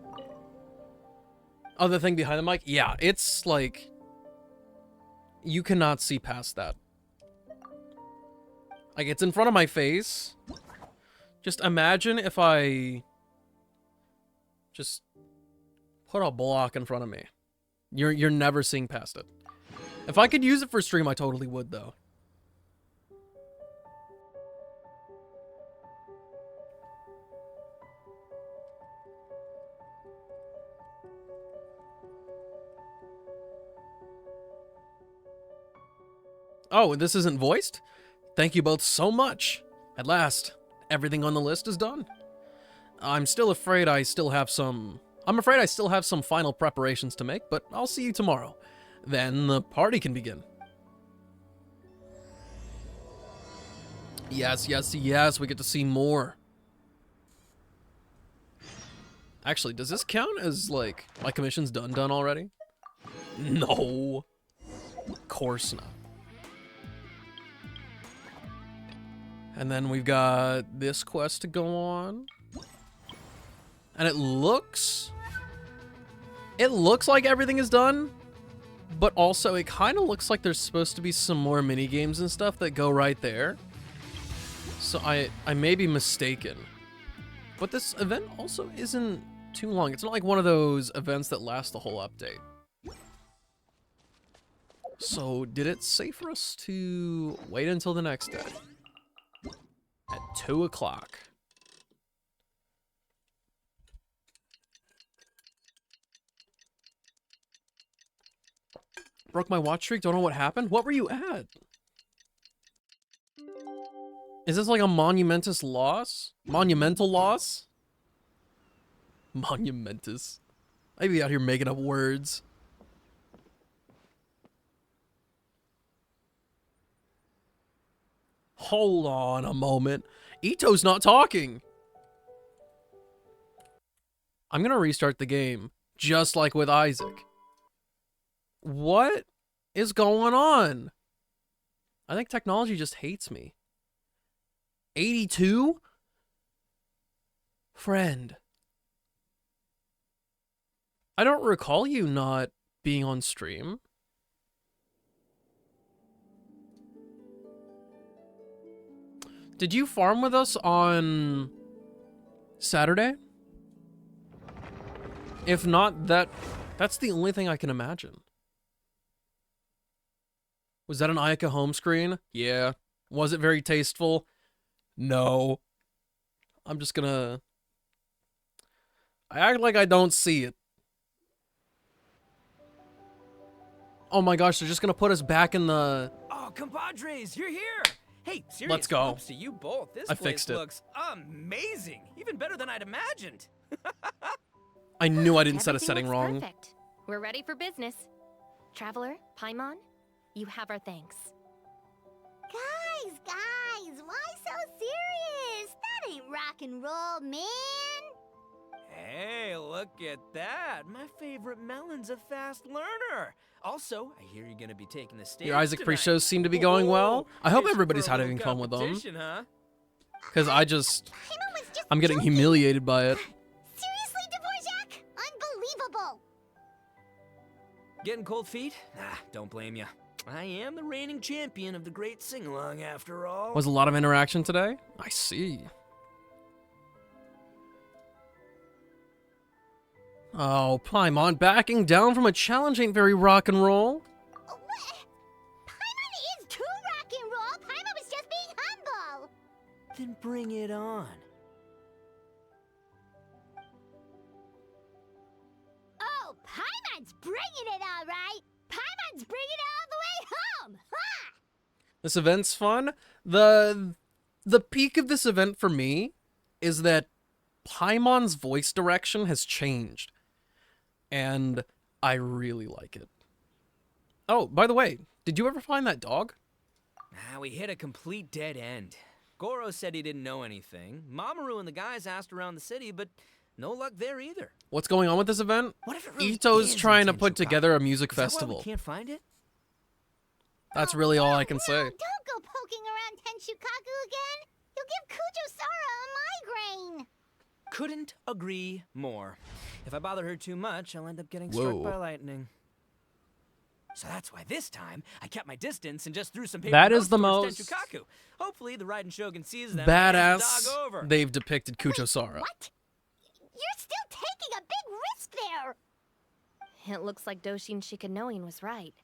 Other thing behind the mic, yeah, it's like, you cannot see past that. Like, it's in front of my face. Just imagine if I just put a block in front of me. You're never seeing past it. If I could use it for stream, I totally would, though. Oh, this isn't voiced? Thank you both so much. At last, everything on the list is done. I'm afraid I still have some final preparations to make, but I'll see you tomorrow. Then the party can begin. Yes, we get to see more. Actually, does this count as, like, my commission's done already? No. Of course not. And then we've got this quest to go on. And it looks like everything is done, but also it kind of looks like there's supposed to be some more mini games and stuff that go right there. So I may be mistaken. But this event also isn't too long. It's not like one of those events that last the whole update. So did it say for us to wait until the next day? At 2 o'clock. Broke my watch streak, don't know what happened. What were you at? Is this like a monumentous loss? Monumental loss? Monumentous. I'd be out here making up words. Hold on a moment. Ito's not talking. I'm gonna restart the game, just like with Isaac. What is going on? I think technology just hates me. 82? Friend. I don't recall you not being on stream. Did you farm with us on Saturday? If not, that's the only thing I can imagine. Was that an Ayaka home screen? Yeah. Was it very tasteful? No. I'm just gonna... I act like I don't see it. Oh my gosh, they're just gonna put us back in the... Oh, compadres, you're here! Hey, serious Let's go. props to you both. This I place fixed it. looks amazing. Even better than I'd imagined. I knew I didn't set a Everything setting looks wrong. Perfect. We're ready for business. Traveler, Paimon, you have our thanks. Guys, why so serious? That ain't rock and roll, man. Hey, look at that. My favorite melon's a fast learner. Also, I hear you're gonna be taking the stage Your Isaac tonight. pre-shows seem to be going well. I hope Itching everybody's for a having little fun with them. competition, Huh? Because Paimon was just I'm getting joking. humiliated by it. Seriously, Dvorak? Unbelievable. Getting cold feet? Nah, don't blame ya. I am the reigning champion of the great sing-along after all. Was a lot of interaction today? I see. Oh, Paimon, backing down from a challenge ain't very rock and roll. What? Paimon is too rock and roll. Paimon was just being humble. Then bring it on. Oh, Paimon's bringing it all right. Paimon's bringing it all the way home. Ha! This event's fun. The peak of this event for me is that Paimon's voice direction has changed. And I really like it. Oh, by the way, did you ever find that dog? We hit a complete dead end. Goro said he didn't know anything. Mamoru and the guys asked around the city, but no luck there either. What's going on with this event? What if it really Ito's is trying to in put Tenchukaku? together a music Is that why festival. we can't find it? That's really all I can say. Don't go poking around Tenchukaku again. You'll give Kujo-Sara a migraine. Couldn't agree more. If I bother her too much, I'll end up getting Whoa. struck by lightning. So that's why this time I kept my distance and just threw some paper That notes is the towards most Tenchukaku. Hopefully the Raiden Shogun sees them and hands the Badass dog over. they've depicted Kujo-Sara. What? You're still taking a big risk there. It looks like Doshin Shikanoin was right.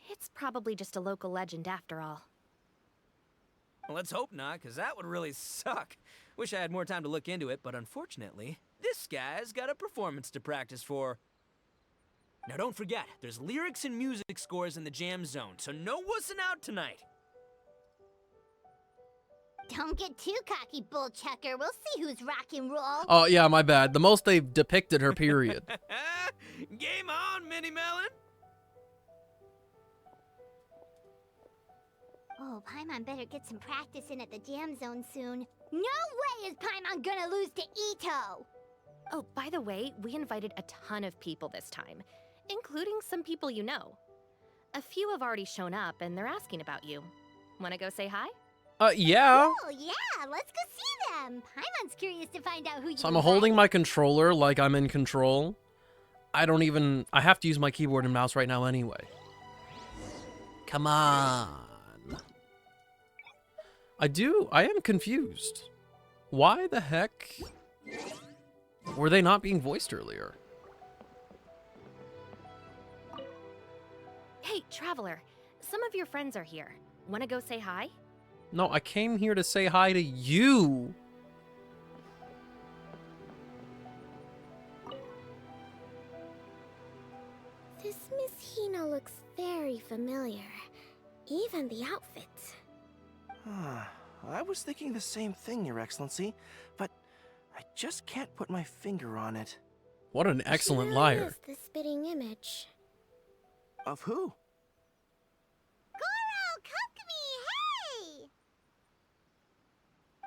It's probably just a local legend after all. Let's hope not, because that would really suck. Wish I had more time to look into it, but unfortunately, this guy's got a performance to practice for. Now don't forget, there's lyrics and music scores in the jam zone, so no wussing out tonight. Don't get too cocky, bullchucker. We'll see who's rock and roll. Oh, yeah, my bad. The most they've depicted her, period. Game on, Mini Melon! Oh, Paimon better get some practice in at the jam zone soon. No way is Paimon gonna lose to Ito! Oh, by the way, we invited a ton of people this time, including some people you know. A few have already shown up, and they're asking about you. Wanna go say hi? Yeah. Oh, yeah, let's go see them. Paimon's curious to find out who you So I'm holding my controller like I'm in control. I have to use my keyboard and mouse right now anyway. Come on. I am confused. Why the heck were they not being voiced earlier? Hey, Traveler, some of your friends are here. Wanna go say hi? No, I came here to say hi to you. This Miss Hina looks very familiar. Even the outfit. I was thinking the same thing, Your Excellency, but I just can't put my finger on it. What an excellent She really liar. is the spitting image. Of who? Goro, Kokumi, hey!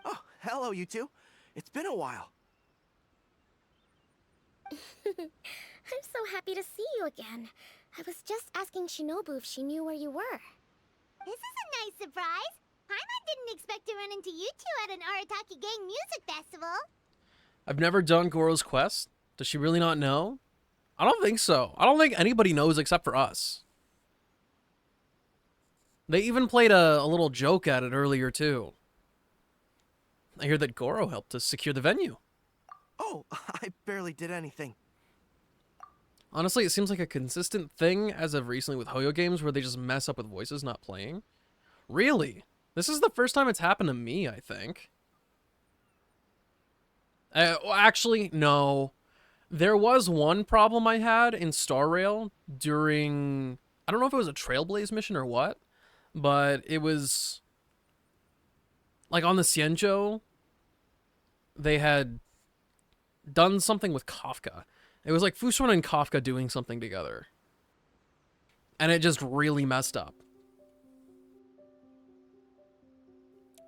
Oh, hello, you two. It's been a while. I'm so happy to see you again. I was just asking Shinobu if she knew where you were. This is a nice surprise. Paimon didn't expect to run into you two at an Arataki Gang music festival. I've never done Goro's quest. Does she really not know? I don't think so. I don't think anybody knows except for us. They even played a little joke at it earlier, too. I hear that Goro helped us secure the venue. Oh, I barely did anything. Honestly, it seems like a consistent thing as of recently with Hoyo games where they just mess up with voices not playing. Really? This is the first time it's happened to me, I think. Well, actually, no. There was one problem I had in Star Rail during... I don't know if it was a Trailblaze mission or what, but it was... Like, on the Xianzhou, they had done something with Kafka. It was like Fushun and Kafka doing something together. And it just really messed up.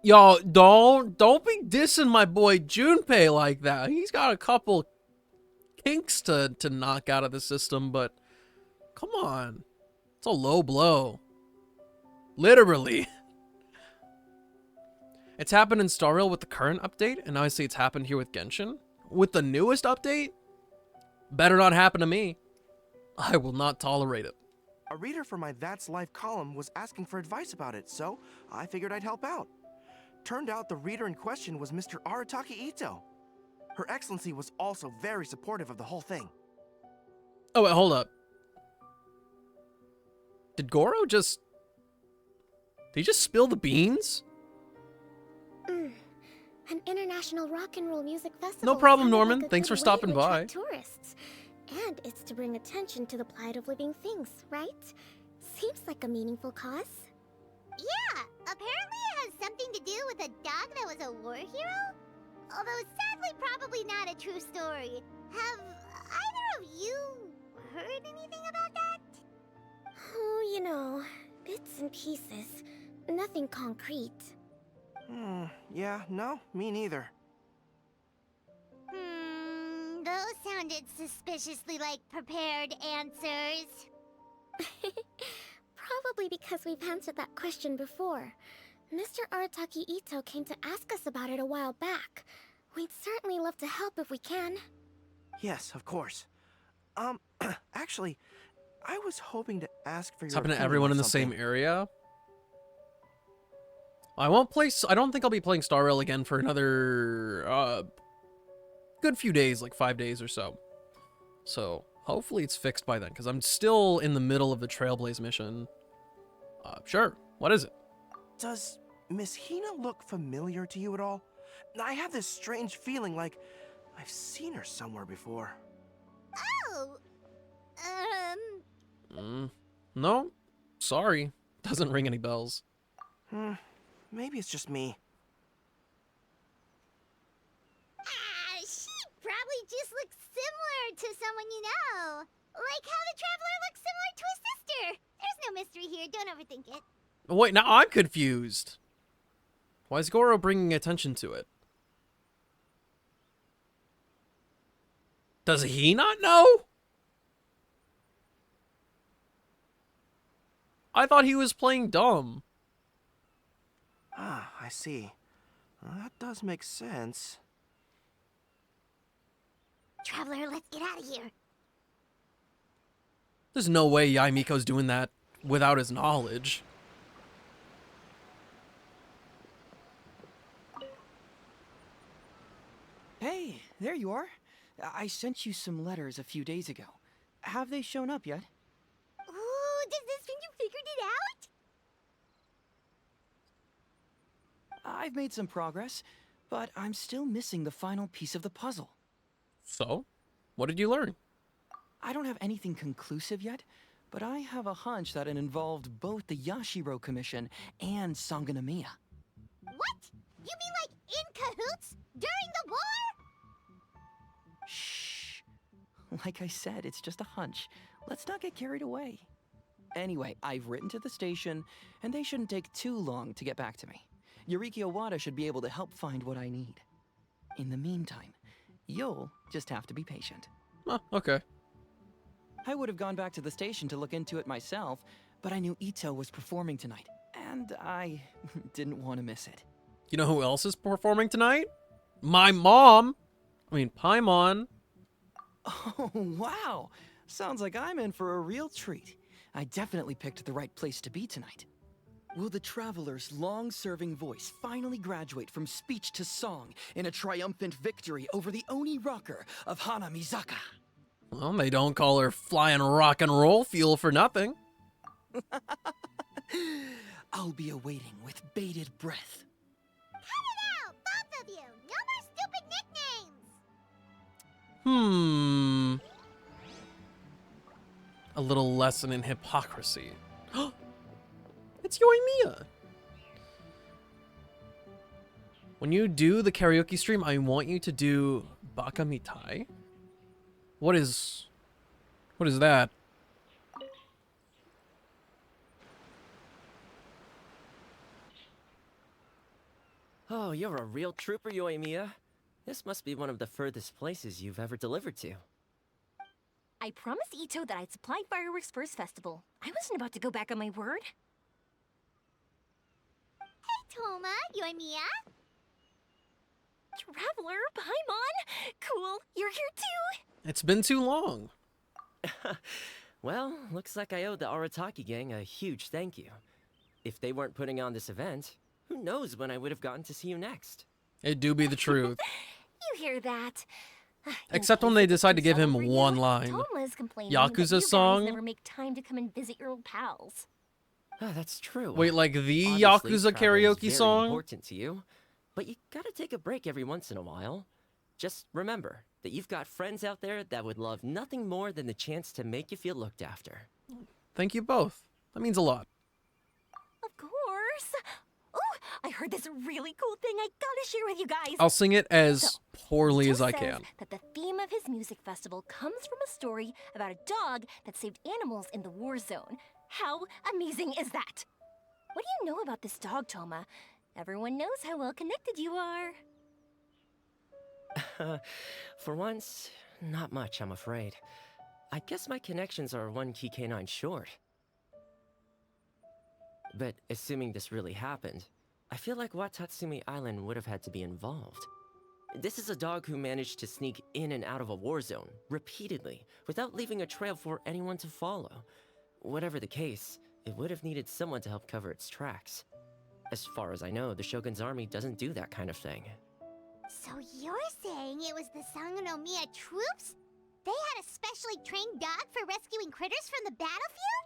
Yo, don't be dissing my boy Junpei like that. He's got a couple kinks to knock out of the system, but come on. It's a low blow. Literally. It's happened in Star Rail with the current update, and now I see it's happened here with Genshin. With the newest update, better not happen to me. I will not tolerate it. A reader for my That's Life column was asking for advice about it, so I figured I'd help out. Turned out the reader in question was Mr. Arataki Ito. Her Excellency was also very supportive of the whole thing. Oh, wait, hold up. Did Goro just... Did he just spill the beans? An international rock and roll music festival. No problem, sounded Norman. like a Thanks good for way to stopping by. attract tourists. And it's to bring attention to the plight of living things, right? Seems like a meaningful cause. Yeah, apparently it has something to do with a dog that was a war hero? Although sadly probably not a true story. Have either of you heard anything about that? Oh, you know, bits and pieces. Nothing concrete. Yeah, no, me neither. Those sounded suspiciously like prepared answers. Probably because we've answered that question before. Mr. Arataki Ito came to ask us about it a while back. We'd certainly love to help if we can. Yes, of course. Actually, I was hoping to ask for your It's happening to opinion everyone on in the something. same area. I won't play... I don't think I'll be playing Star Rail again for another... good few days, like 5 days or so. So, hopefully it's fixed by then, because I'm still in the middle of the Trailblaze mission. Sure. What is it? Does Miss Hina look familiar to you at all? I have this strange feeling like I've seen her somewhere before. Oh, No. Sorry. Doesn't ring any bells. Maybe it's just me. she probably just looks similar to someone you know. Like how the Traveler looks similar to his sister. There's no mystery here, don't overthink it. Wait, now I'm confused. Why is Goro bringing attention to it? Does he not know? I thought he was playing dumb. Ah, I see. Well, that does make sense. Traveler, let's get out of here. There's no way Yaimiko's doing that without his knowledge. Hey, there you are. I sent you some letters a few days ago. Have they shown up yet? Ooh, does this mean you figured it out? I've made some progress, but I'm still missing the final piece of the puzzle. So, what did you learn? I don't have anything conclusive yet, but I have a hunch that it involved both the Yashiro Commission and Sanganamiya. What? You mean like in cahoots? During the war? Shh. Like I said, it's just a hunch. Let's not get carried away. Anyway, I've written to the station, and they shouldn't take too long to get back to me. Yuriki Owada should be able to help find what I need. In the meantime, you'll just have to be patient. Oh, okay. I would have gone back to the station to look into it myself, but I knew Ito was performing tonight, and I didn't want to miss it. You know who else is performing tonight? My mom! Paimon. Oh, wow! Sounds like I'm in for a real treat. I definitely picked the right place to be tonight. Will the Traveler's long-serving voice finally graduate from speech to song in a triumphant victory over the Oni rocker of Hanamizaka? Well, they don't call her flying rock and roll fuel for nothing. I'll be awaiting with bated breath. Cut it out, both of you! No more stupid nicknames! A little lesson in hypocrisy. It's Yoimiya. When you do the karaoke stream, I want you to do Baka Mitai. What is that? Oh, you're a real trooper, Yoimiya. This must be one of the furthest places you've ever delivered to. I promised Ito that I'd supply fireworks for his festival. I wasn't about to go back on my word. Hey, Toma, Yoimiya. Traveler, Paimon! Cool, you're here too! It's been too long. Well, looks like I owe the Arataki gang a huge thank you. If they weren't putting on this event, who knows when I would have gotten to see you next. It do be the truth. You hear that? Except when they decide to give him one line. Toma's complaining Yakuza that you guys song? never make time to come and visit your old pals. Ah, that's true. Wait, like the Obviously, Yakuza travel is karaoke very song? important to you, but you gotta take a break every once in a while. Just remember that you've got friends out there that would love nothing more than the chance to make you feel looked after. Thank you both. That means a lot. Of course! Oh, I heard this really cool thing I gotta share with you guys! I'll sing it as So, poorly Ito as I says can. that the theme of his music festival comes from a story about a dog that saved animals in the war zone. How amazing is that? What do you know about this dog, Toma? Everyone knows how well connected you are. For once, not much, I'm afraid. I guess my connections are one key canine short. But assuming this really happened, I feel like Watatsumi Island would have had to be involved. This is a dog who managed to sneak in and out of a war zone, repeatedly, without leaving a trail for anyone to follow. Whatever the case, it would have needed someone to help cover its tracks. As far as I know, the Shogun's army doesn't do that kind of thing. So you're saying it was the Sangonomiya troops? They had a specially trained dog for rescuing critters from the battlefield?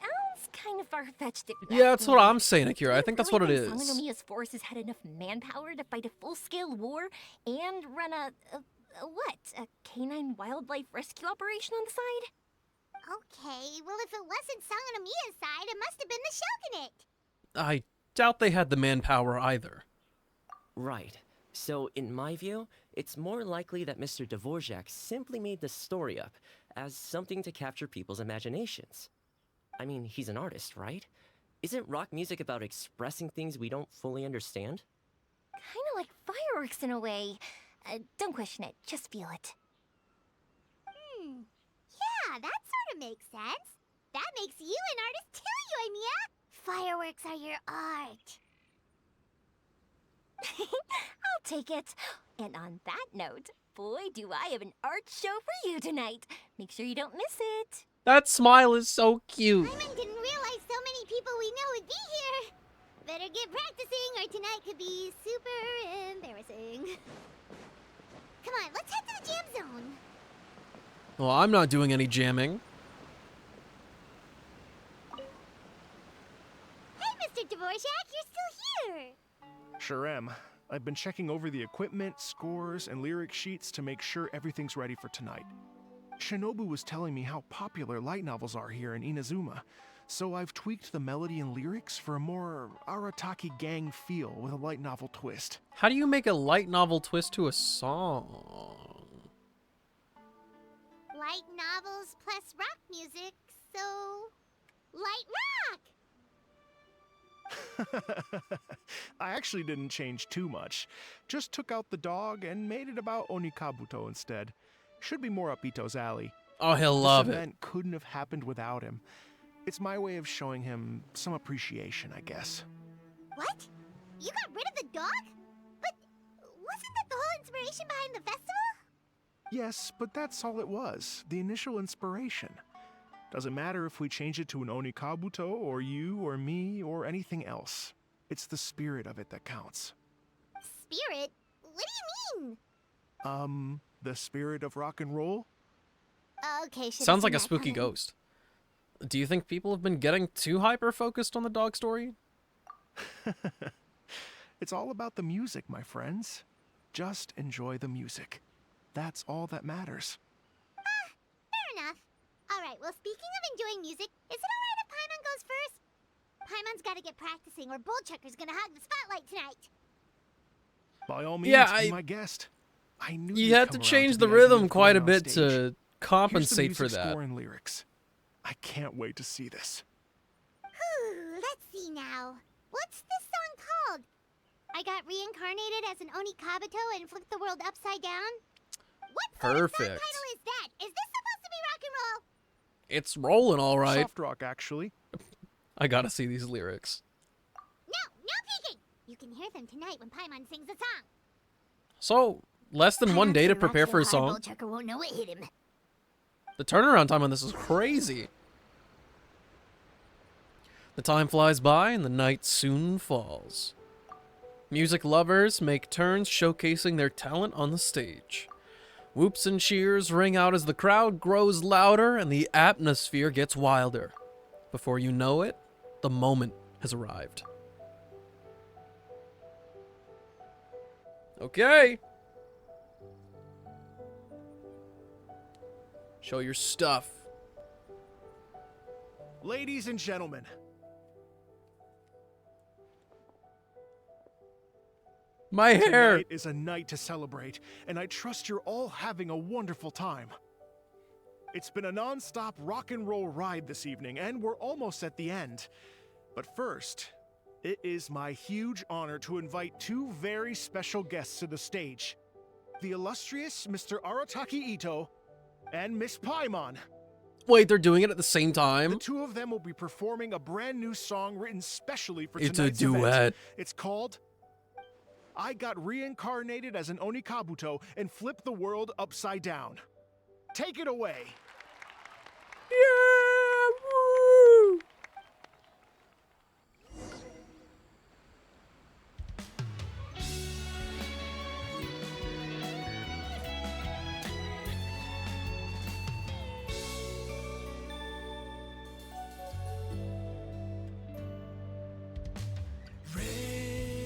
Sounds kind of far-fetched. Yeah, that's what I'm saying, Akira. I think that's what it is. Sangonomiya's forces had enough manpower to fight a full-scale war and run a canine wildlife rescue operation on the side? Okay, well if it wasn't Sangonomiya's side, it must have been the Shogunate. I doubt they had the manpower either. Right. So, in my view, it's more likely that Mr. Dvorak simply made the story up as something to capture people's imaginations. I mean, he's an artist, right? Isn't rock music about expressing things we don't fully understand? Kinda like fireworks in a way. Don't question it, just feel it. Yeah, that sort of makes sense. That makes you an artist too, Yoimiya. Fireworks are your art. I'll take it. And on that note, boy, do I have an art show for you tonight. Make sure you don't miss it. That smile is so cute. Paimon didn't realize so many people we know would be here. Better get practicing or tonight could be super embarrassing. Come on, let's head to the jam zone. Well, I'm not doing any jamming. Hey, Mr. Dvorak, you're still here. Sure am. I've been checking over the equipment, scores, and lyric sheets to make sure everything's ready for tonight. Shinobu was telling me how popular light novels are here in Inazuma, so I've tweaked the melody and lyrics for a more Arataki gang feel with a light novel twist. How do you make a light novel twist to a song? Light novels plus rock music, so... light rock! I actually didn't change too much. Just took out the dog and made it about Onikabuto instead. Should be more up Ito's alley. Oh, he'll love this it. event couldn't have happened without him. It's my way of showing him some appreciation, I guess. What? You got rid of the dog? But wasn't that the whole inspiration behind the festival? Yes, but that's all it was. The initial inspiration. Doesn't matter if we change it to an Onikabuto, or you, or me, or anything else. It's the spirit of it that counts. Spirit? What do you mean? The spirit of rock and roll? Okay, should've Sounds seen like a that spooky coming. ghost. Do you think people have been getting too hyper-focused on the dog story? It's all about the music, my friends. Just enjoy the music. That's all that matters. Fair enough. Alright, well, speaking of enjoying music, is it alright if Paimon goes first? Paimon's gotta get practicing or Bullchucker's gonna hog the spotlight tonight. By all means, Yeah, be my guest. I knew You you'd had to come around change the the idea rhythm of quite a going on bit stage. to Here's the compensate for music that. score and lyrics. I can't wait to see this. Whew, let's see now. What's this song called? I got reincarnated as an Oni Kabuto and flipped the world upside down? What sort of song Perfect. title is that? Is this supposed to be rock and roll? It's rolling all right. Soft rock, actually. I gotta see these lyrics. No peeking! You can hear them tonight when Paimon sings a song. So, less than one Paimon's day to gonna rock prepare so for a hard, song? Bullchucker won't know it hit him. The turnaround time on this is crazy. The time flies by and the night soon falls. Music lovers make turns showcasing their talent on the stage. Whoops and cheers ring out as the crowd grows louder and the atmosphere gets wilder. Before you know it, the moment has arrived. Okay. Show your stuff. Ladies and gentlemen, My hair. tonight is a night to celebrate, and I trust you're all having a wonderful time. It's been a non-stop rock and roll ride this evening, and we're almost at the end. But first, it is my huge honor to invite two very special guests to the stage. The illustrious Mr. Arataki Ito and Miss Paimon. Wait, they're doing it at the same time? The two of them will be performing a brand new song written specially for It's a tonight's duet. event. It's called I Got Reincarnated as an Oni Kabuto and Flipped the World Upside Down. Take it away. Yeah! Woo!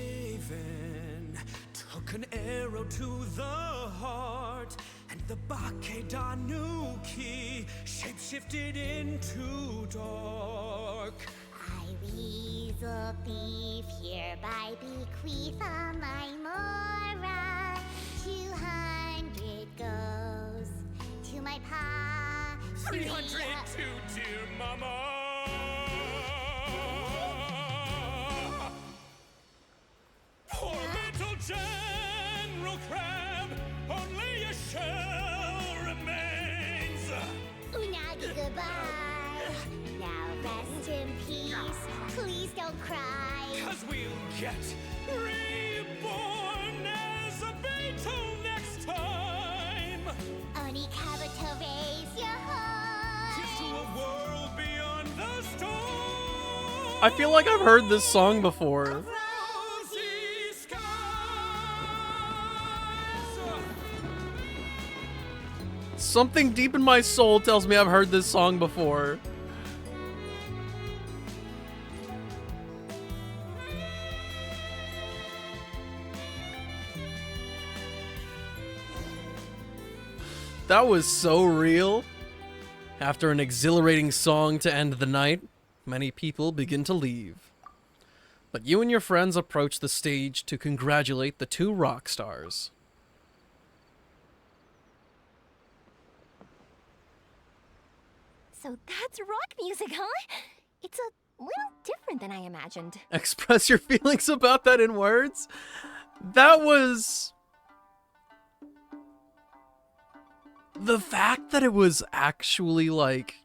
Raven took an arrow to the heart, and the Bakedanuki shapeshifted into dark. I, Weasel Thief, hereby bequeath all my mora. 200 goes to my pa. 300 to dear mama. Poor little General Crab, only a shell remains. Unagi, goodbye. Now rest in peace. Please don't cry. 'Cause we'll get reborn as a beetle next time. Oni Kabuto, raise your heart. Here's to a world beyond the storm. I feel like I've heard this song before. Rosy skies. Something deep in my soul tells me I've heard this song before. That was so real. After an exhilarating song to end the night, many people begin to leave. But you and your friends approach the stage to congratulate the two rock stars. So that's rock music, huh? It's a little different than I imagined. Express your feelings about that in words? That was... The fact that it was actually, like,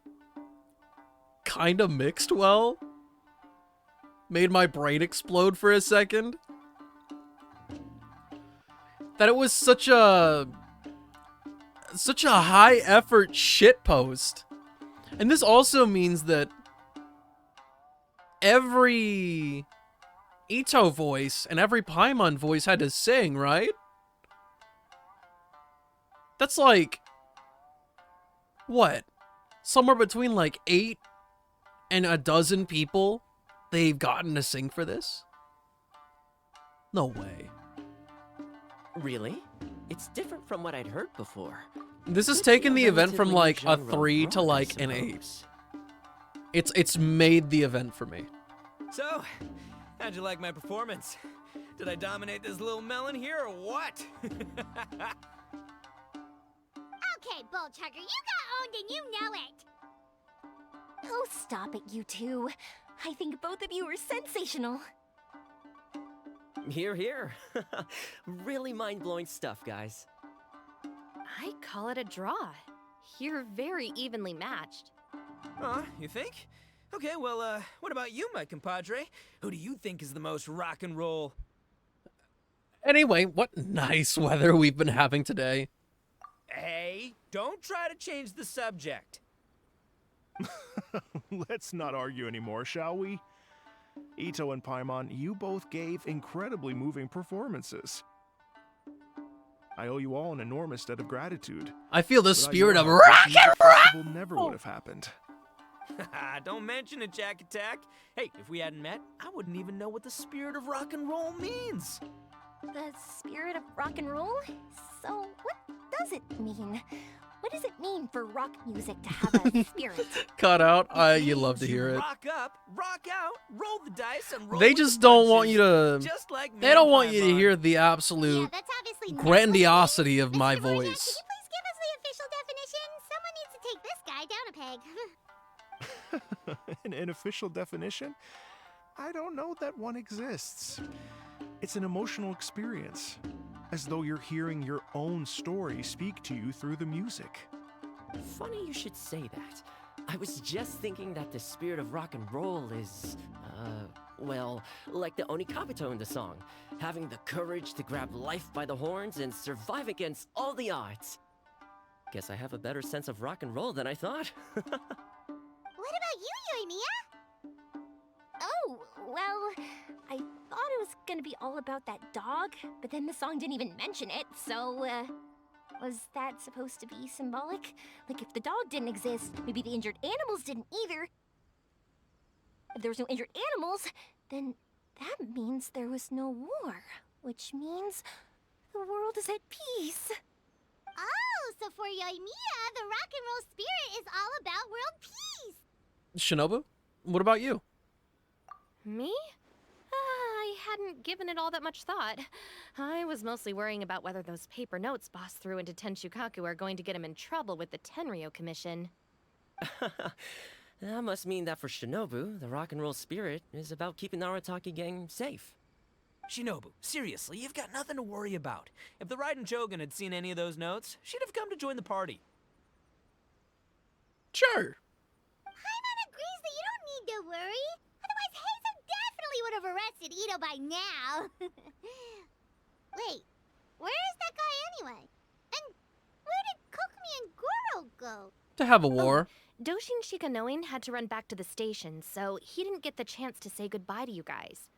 kind of mixed well made my brain explode for a second. That it was such a high effort shitpost. And this also means that every Ito voice and every Paimon voice had to sing, right? That's like... what? Somewhere between like 8 and a dozen people they've gotten to sing for this? No way. Really? It's different from what I'd heard before. This is Could be taking a the event from relatively like new a genre of 3 to rock, I like an 8. suppose. It's made the event for me. So, how'd you like my performance? Did I dominate this little melon here or what? Okay, Bullchugger, you got owned and you know it. Oh, stop it, you two. I think both of you are sensational. Here, here. Really mind-blowing stuff, guys. I call it a draw. You're very evenly matched. You think? Okay, well, what about you, my compadre? Who do you think is the most rock and roll? Anyway, what nice weather we've been having today. Hey, don't try to change the subject. Let's not argue anymore, shall we? Ito and Paimon, you both gave incredibly moving performances. I owe you all an enormous debt of gratitude. I feel the Without spirit your of help, rock this and music roll. festival never would have happened. Don't mention it, Jack Attack. Hey, if we hadn't met, I wouldn't even know what the spirit of rock and roll means. The spirit of rock and roll? So, what does it mean? What does it mean for rock music to have a spirit? Cut out. You love to hear it. Rock up, rock out, roll the dice, and roll They with just the don't want punches, you to. Just like me They don't and want you to Paimon. hear the Yeah, absolute that's obviously not grandiosity of my Mr. Vorjak, voice. Could you please give us the official definition? Someone needs to take this guy down a peg. An official definition? I don't know that one exists. It's an emotional experience, as though you're hearing your own story speak to you through the music. Funny you should say that. I was just thinking that the spirit of rock and roll is, well, like the Onikabito in the song. Having the courage to grab life by the horns and survive against all the odds. Guess I have a better sense of rock and roll than I thought. What about you, Yoimiya? Oh, well, I thought it was gonna be all about that dog, but then the song didn't even mention it, so, was that supposed to be symbolic? Like, if the dog didn't exist, maybe the injured animals didn't either. If there was no injured animals, then that means there was no war, which means the world is at peace. Oh, so for Yoimiya, the rock and roll spirit is all about world peace. Shinobu, what about you? Me? I hadn't given it all that much thought. I was mostly worrying about whether those paper notes Boss threw into Tenshukaku are going to get him in trouble with the Tenryo Commission. That must mean that for Shinobu, the rock and roll spirit is about keeping the Arataki gang safe. Shinobu, seriously, you've got nothing to worry about. If the Raiden Shogun had seen any of those notes, she'd have come to join the party. Sure. Paimon agrees that you don't need to worry. Otherwise, Heizo definitely would have arrested Ito by now. Wait, where is that guy anyway? And where did Kokomi and Goro go? To have a war. Doshin Shikanoin had to run back to the station, so he didn't get the chance to say goodbye to you guys.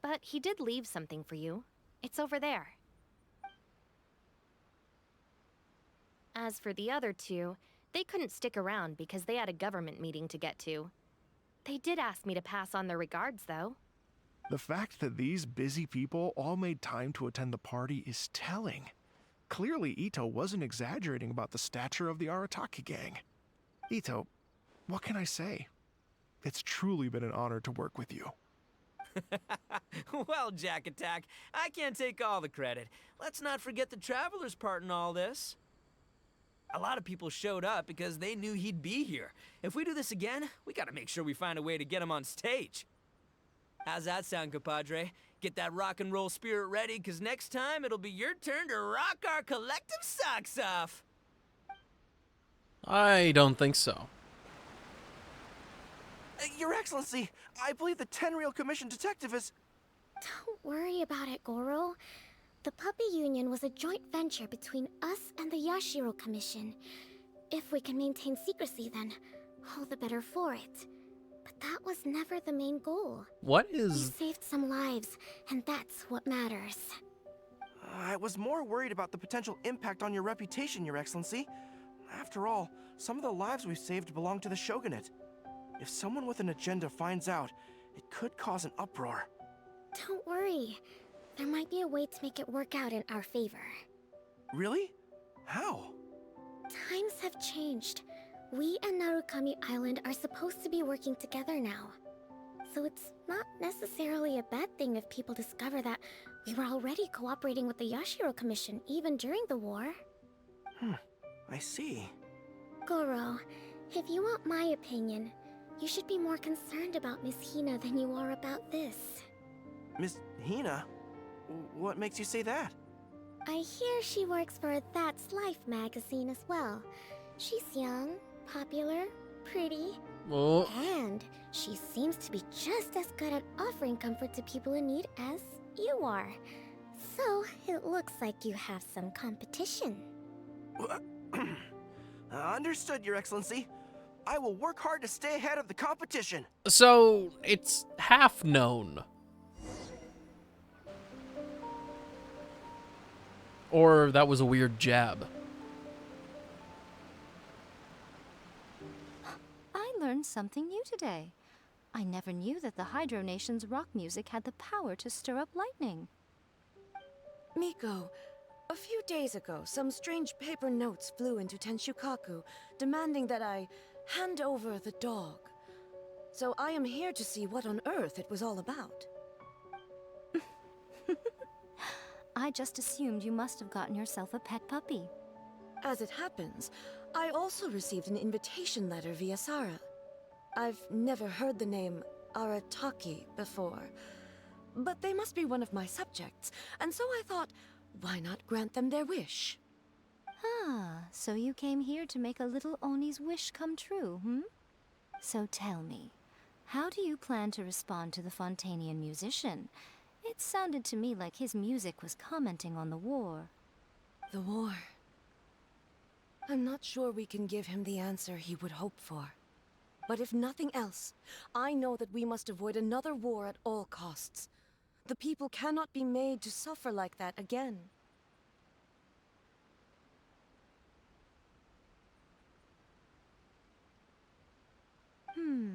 But he did leave something for you. It's over there. As for the other two, they couldn't stick around because they had a government meeting to get to. They did ask me to pass on their regards, though. The fact that these busy people all made time to attend the party is telling. Clearly, Ito wasn't exaggerating about the stature of the Arataki gang. Ito, what can I say? It's truly been an honor to work with you. Well, Jack Attack, I can't take all the credit. Let's not forget the Traveler's part in all this. A lot of people showed up because they knew he'd be here. If we do this again, we gotta make sure we find a way to get him on stage. How's that sound, compadre? Get that rock and roll spirit ready, because next time it'll be your turn to rock our collective socks off. I don't think so. Your Excellency, I believe the Tenryo Commission detective is... Don't worry about it, Goro. The Puppy Union was a joint venture between us and the Yashiro Commission. If we can maintain secrecy, then all the better for it. But that was never the main goal. What We is... saved some lives, and that's what matters. I was more worried about the potential impact on your reputation, Your Excellency. After all, some of the lives we've saved belong to the Shogunate. If someone with an agenda finds out, it could cause an uproar. Don't worry. There might be a way to make it work out in our favor. Really? How? Times have changed. We and Narukami Island are supposed to be working together now. So it's not necessarily a bad thing if people discover that we were already cooperating with the Yashiro Commission even during the war. I see. Goro, if you want my opinion, you should be more concerned about Miss Hina than you are about this. Miss Hina? What makes you say that? I hear she works for That's Life magazine as well. She's young, popular, pretty, Oh. and she seems to be just as good at offering comfort to people in need as you are. So, it looks like you have some competition. Understood, Your Excellency. I will work hard to stay ahead of the competition. So, it's half known. Or that was a weird jab. I learned something new today. I never knew that the Hydro Nation's rock music had the power to stir up lightning. Miko, a few days ago, some strange paper notes flew into Tenshukaku, demanding that I hand over the dog. So I am here to see what on earth it was all about. I just assumed you must have gotten yourself a pet puppy. As it happens, I also received an invitation letter via Sara. I've never heard the name Arataki before, but they must be one of my subjects, and so I thought, why not grant them their wish? Ah, so you came here to make a little Oni's wish come true, So tell me, how do you plan to respond to the Fontanian musician? It sounded to me like his music was commenting on the war. The war. I'm not sure we can give him the answer he would hope for. But if nothing else, I know that we must avoid another war at all costs. The people cannot be made to suffer like that again.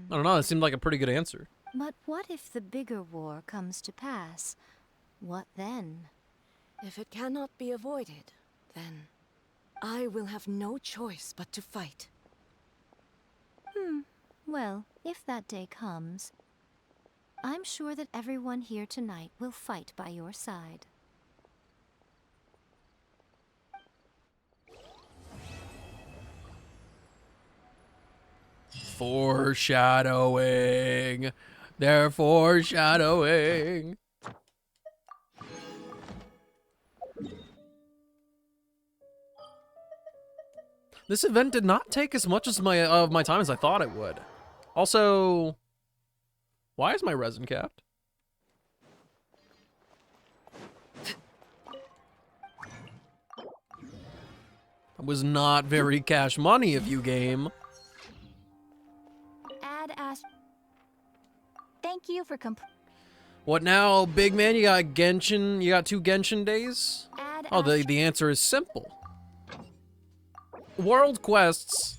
I don't know, it seemed like a pretty good answer. But what if the bigger war comes to pass? What then? If it cannot be avoided, then I will have no choice but to fight. Well, if that day comes, I'm sure that everyone here tonight will fight by your side. Foreshadowing. They're foreshadowing. This event did not take as much as my time as I thought it would. Also, why is my resin capped? That was not very cash money of you, game. Add Thank you for What now, big man? You got Genshin? You got 2 Genshin days? Oh, the answer is simple. World quests,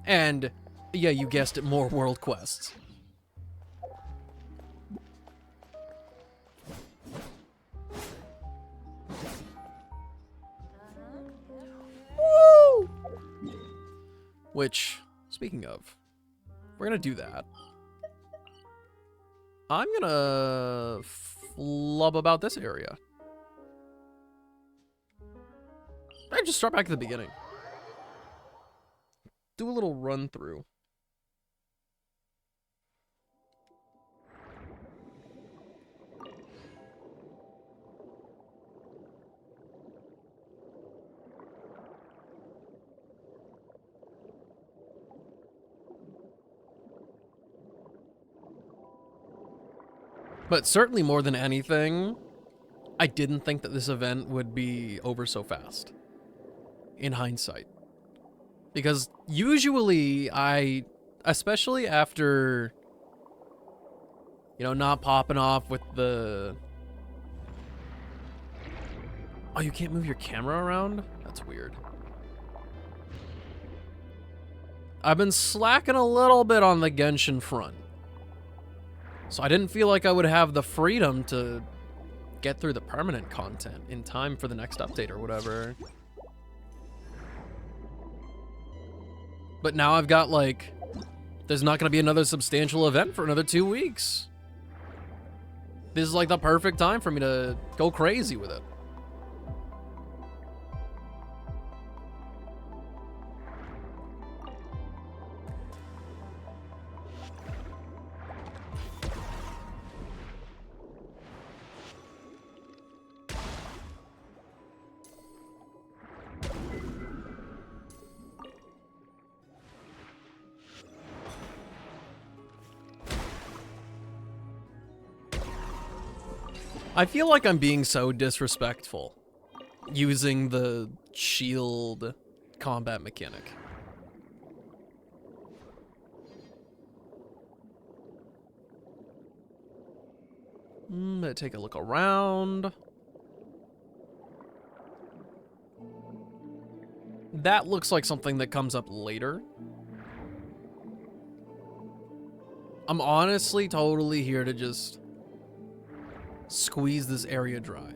and yeah, you guessed it, more world quests. Woo! Which, speaking of, we're gonna do that. I'm gonna flub about this area. I just start back at the beginning. Do a little run through. But certainly more than anything, I didn't think that this event would be over so fast. In hindsight. Because usually especially after, you know, not popping off with the... Oh, you can't move your camera around? That's weird. I've been slacking a little bit on the Genshin front. So I didn't feel like I would have the freedom to get through the permanent content in time for the next update or whatever. But now I've got, like, there's not going to be another substantial event for another 2 weeks. This is like the perfect time for me to go crazy with it. I feel like I'm being so disrespectful using the shield combat mechanic. Take a look around. That looks like something that comes up later. I'm honestly totally here to just squeeze this area dry.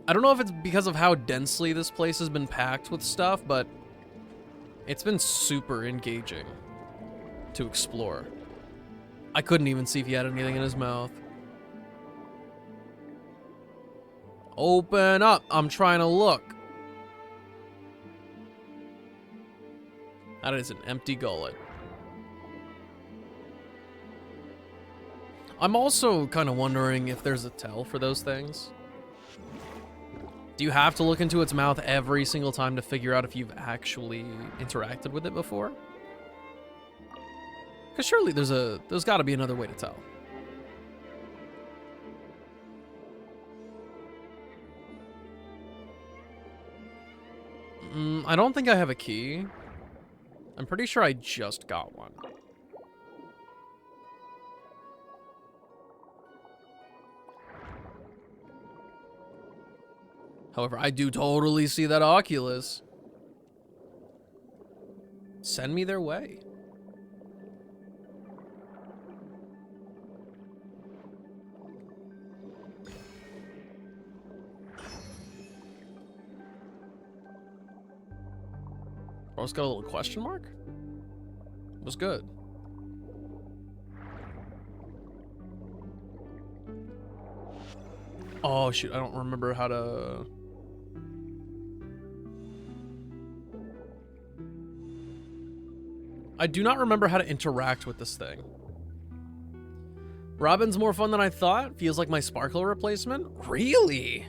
I don't know if it's because of how densely this place has been packed with stuff, but it's been super engaging to explore. I couldn't even see if he had anything in his mouth. Open up! I'm trying to look. That is an empty gullet. I'm also kind of wondering if there's a tell for those things. Do you have to look into its mouth every single time to figure out if you've actually interacted with it before? Because surely there's got to be another way to tell. I don't think I have a key. I'm pretty sure I just got one. However, I do totally see that Oculus. Send me their way. Oh, it's got a little question mark? It was good. Oh, shoot. I don't remember how to... I do not remember how to interact with this thing. Robin's more fun than I thought. Feels like my sparkler replacement. Really?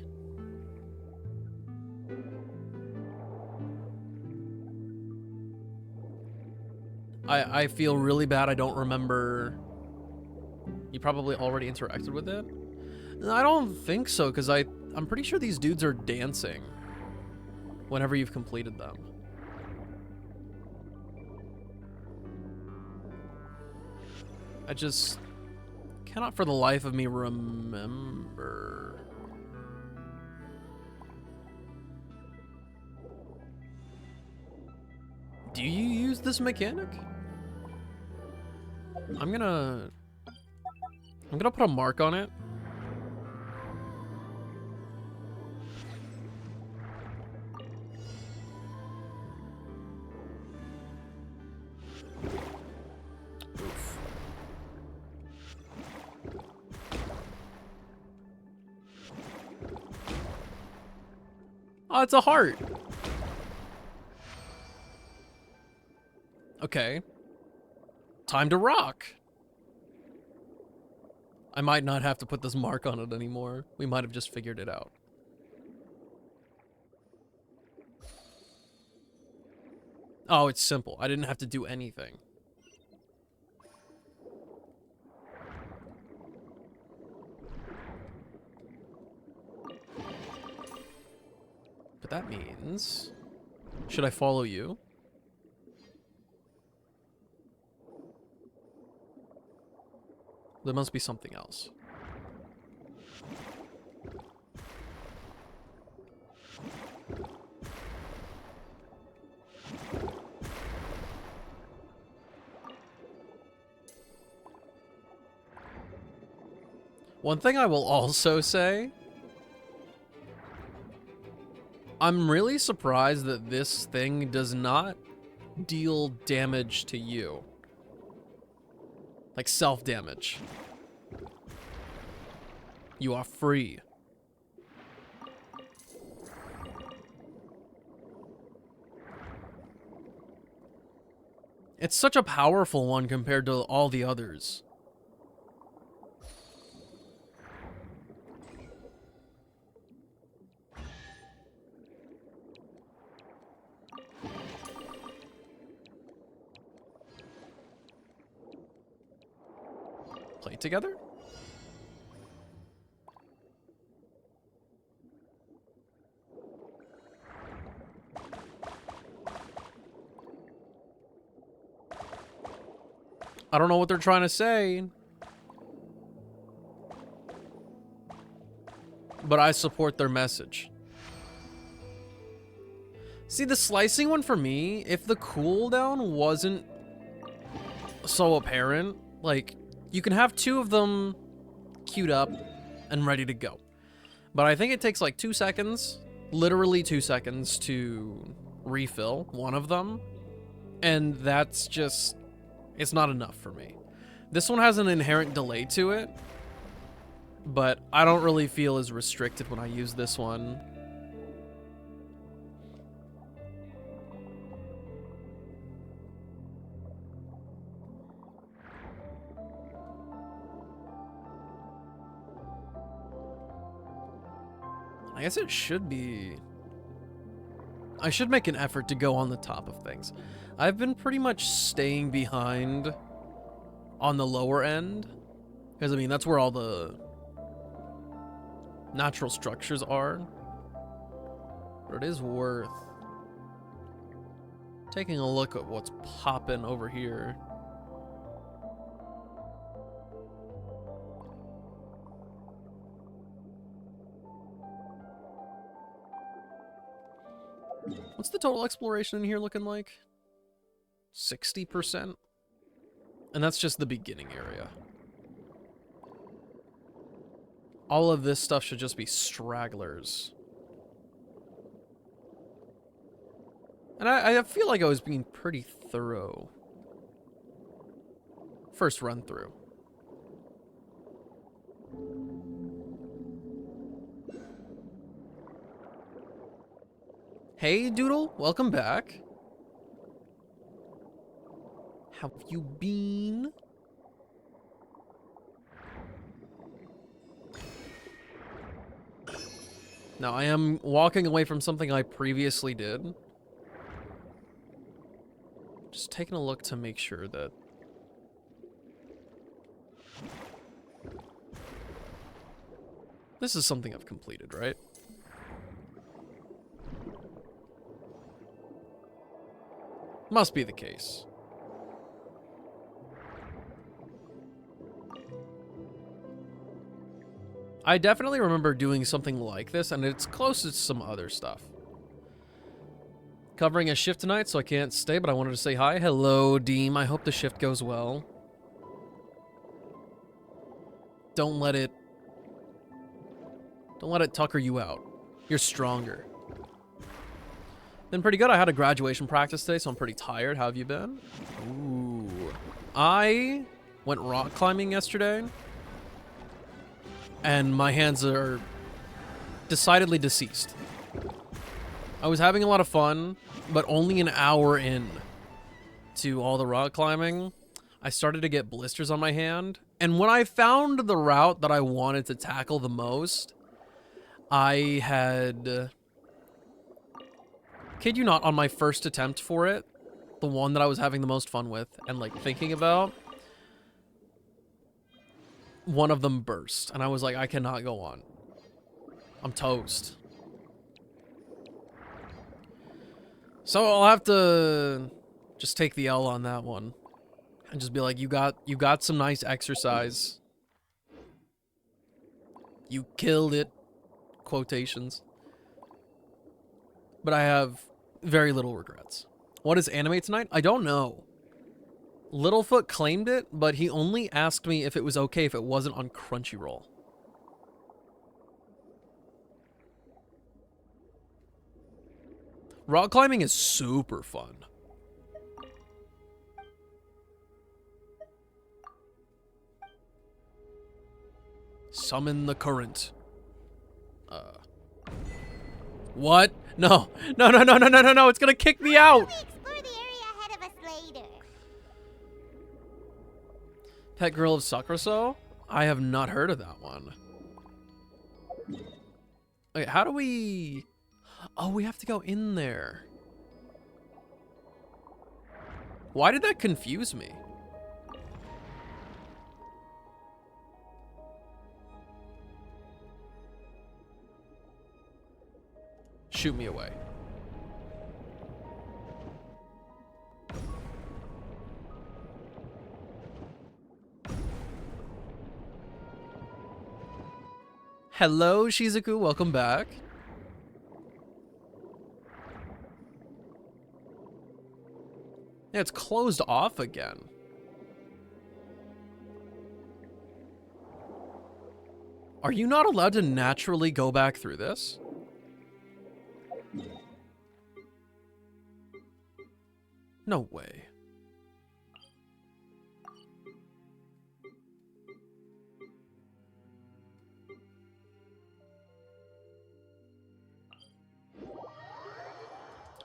I feel really bad I don't remember. You probably already interacted with it? I don't think so, because I'm pretty sure these dudes are dancing whenever you've completed them. I just cannot for the life of me remember. Do you use this mechanic? I'm gonna put a mark on it. Oof. Oh, it's a heart. Okay. Time to rock. I might not have to put this mark on it anymore. We might have just figured it out. Oh, it's simple. I didn't have to do anything. But that means... Should I follow you? There must be something else. One thing I will also say, I'm really surprised that this thing does not deal damage to you. Like self-damage. You are free. It's such a powerful one compared to all the others. Play together? I don't know what they're trying to say. But I support their message. See, the slicing one for me, if the cooldown wasn't so apparent, like, you can have 2 of them queued up and ready to go. But I think it takes like 2 seconds, literally 2 seconds to refill one of them. And that's just, it's not enough for me. This one has an inherent delay to it, but I don't really feel as restricted when I use this one. I guess it should be... I should make an effort to go on the top of things. I've been pretty much staying behind on the lower end. Because, I mean, that's where all the natural structures are. But it is worth taking a look at what's popping over here. What's the total exploration in here looking like? 60%? And that's just the beginning area. All of this stuff should just be stragglers. And I feel like I was being pretty thorough. First run through. Hey, Doodle, welcome back. How have you been? Now, I am walking away from something I previously did. Just taking a look to make sure that... This is something I've completed, right? Must be the case. I definitely remember doing something like this, and it's close to some other stuff. Covering a shift tonight, so I can't stay, but I wanted to say hi. Hello, Deem. I hope the shift goes well. Don't let it tucker you out. You're stronger. Been pretty good. I had a graduation practice today, so I'm pretty tired. How have you been? Ooh. I went rock climbing yesterday, and my hands are decidedly deceased. I was having a lot of fun, but only an hour in to all the rock climbing, I started to get blisters on my hand. And when I found the route that I wanted to tackle the most, I had... Kid you not, on my first attempt for it, the one that I was having the most fun with and like thinking about, one of them burst, and I was like, I cannot go on. I'm toast. So I'll have to just take the L on that one and just be like, you got some nice exercise. You killed it. Quotations. But I have very little regrets. What is anime tonight? I don't know. Littlefoot claimed it, but he only asked me if it was okay if it wasn't on Crunchyroll. Rock climbing is super fun. Summon the current. What? No. No, no, no, no, no, no, no. It's gonna kick me out. Explore the area ahead of us later. Pet Girl of Sakuroso? I have not heard of that one. Okay, how do we... Oh, we have to go in there. Why did that confuse me? Shoot me away. Hello, Shizuku. Welcome back. Yeah, it's closed off again. Are you not allowed to naturally go back through this? No way.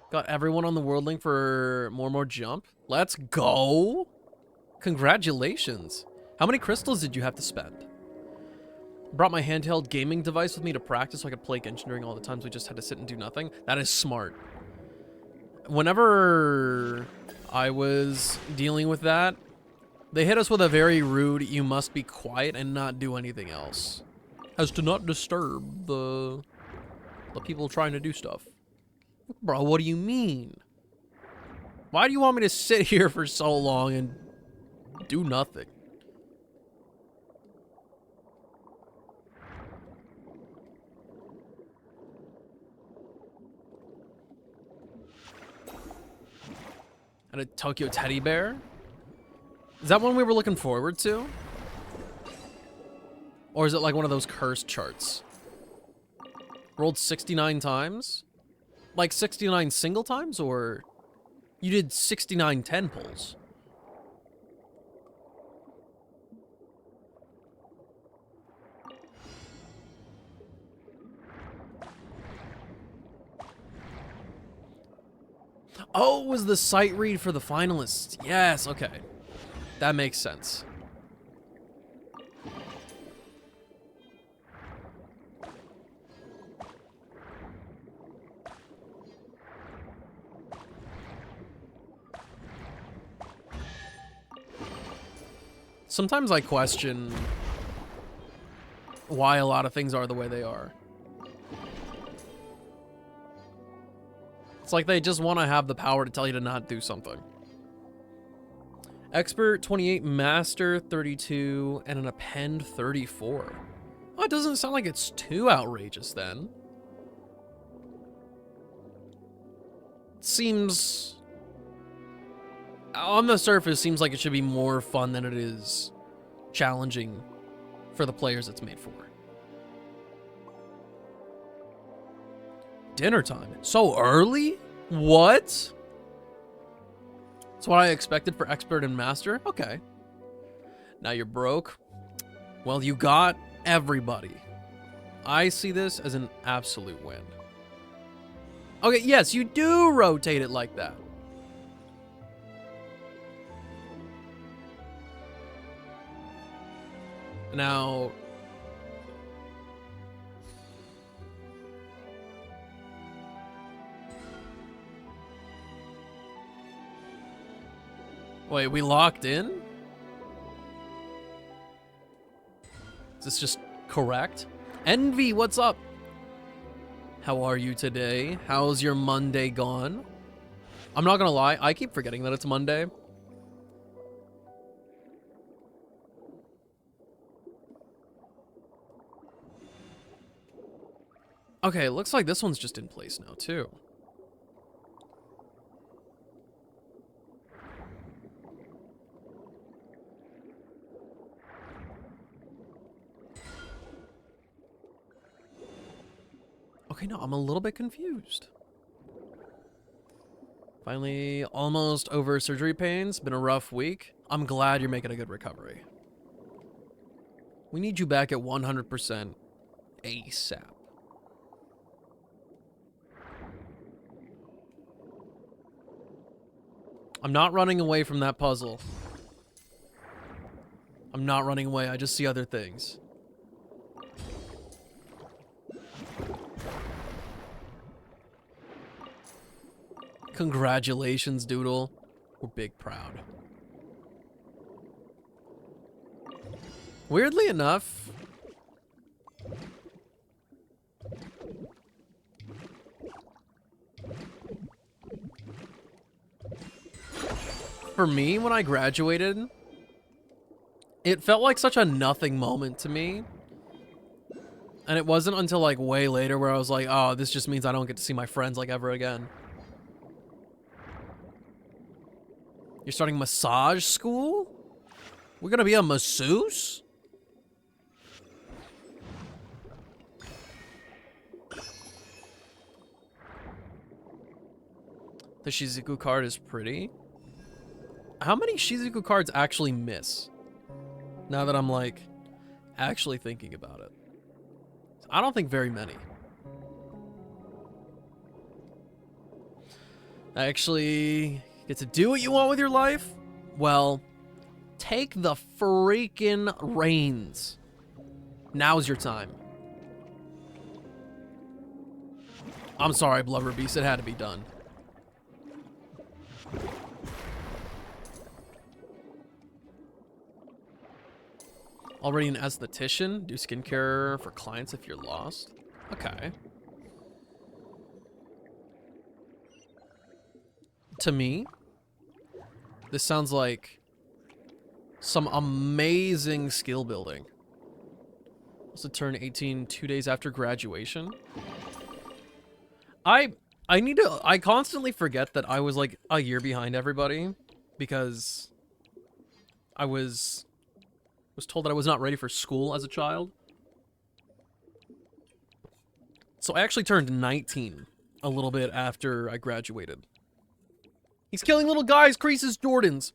Got everyone on the world link for more jump. Let's go. Congratulations. How many crystals did you have to spend? Brought my handheld gaming device with me to practice so I could play Genshin during all the times we just had to sit and do nothing. That is smart. Whenever I was dealing with that, they hit us with a very rude, you must be quiet and not do anything else. As to not disturb the people trying to do stuff. Bro, what do you mean? Why do you want me to sit here for so long and do nothing? And a Tokyo teddy bear? Is that one we were looking forward to? Or is it like one of those cursed charts? Rolled 69 times? Like 69 single times, or you did 69 10 pulls? Oh, it was the sight read for the finalists. Yes, okay. That makes sense. Sometimes I question why a lot of things are the way they are. It's like they just want to have the power to tell you to not do something. Expert 28, Master 32, and an Append 34. Oh, it doesn't sound like it's too outrageous then. Seems... On the surface, seems like it should be more fun than it is challenging for the players it's made for. Dinner time. So early? What? That's what I expected for Expert and Master? Okay. Now you're broke. Well, you got everybody. I see this as an absolute win. Okay, yes, you do rotate it like that. Now... Wait, we locked in? Is this just correct? Envy, what's up? How are you today? How's your Monday gone? I'm not gonna lie, I keep forgetting that it's Monday. Okay, looks like this one's just in place now, too. Okay, no, I'm a little bit confused. Finally, almost over surgery pains. Been a rough week. I'm glad you're making a good recovery. We need you back at 100% ASAP. I'm not running away from that puzzle. I'm not running away. I just see other things. Congratulations, Doodle. We're big proud. Weirdly enough, for me, when I graduated, it felt like such a nothing moment to me. And it wasn't until like way later where I was like, oh, this just means I don't get to see my friends like ever again. You're starting massage school? We're gonna be a masseuse? The Shizuku card is pretty. How many Shizuku cards actually miss? Now that I'm like actually thinking about it. I don't think very many. Actually get to do what you want with your life? Well, take the freaking reins. Now's your time. I'm sorry, Blubber Beast. It had to be done. Already an esthetician? Do skincare for clients if you're lost? Okay. To me, this sounds like some amazing skill building. Also turn 18 2 days after graduation. I constantly forget that I was like a year behind everybody because I was told that I was not ready for school as a child. So I actually turned 19 a little bit after I graduated. He's killing little guys, creases, Jordans.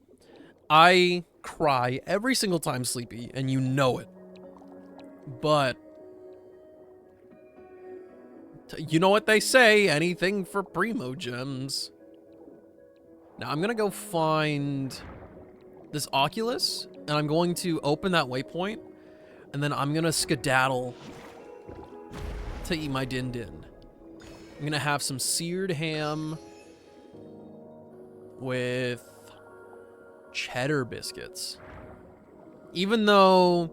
I cry every single time, Sleepy, and you know it. But you know what they say, anything for primo gems. Now I'm gonna go find this Oculus, and I'm going to open that waypoint, and then I'm gonna skedaddle to eat my din din. I'm gonna have some seared ham with cheddar biscuits. Even though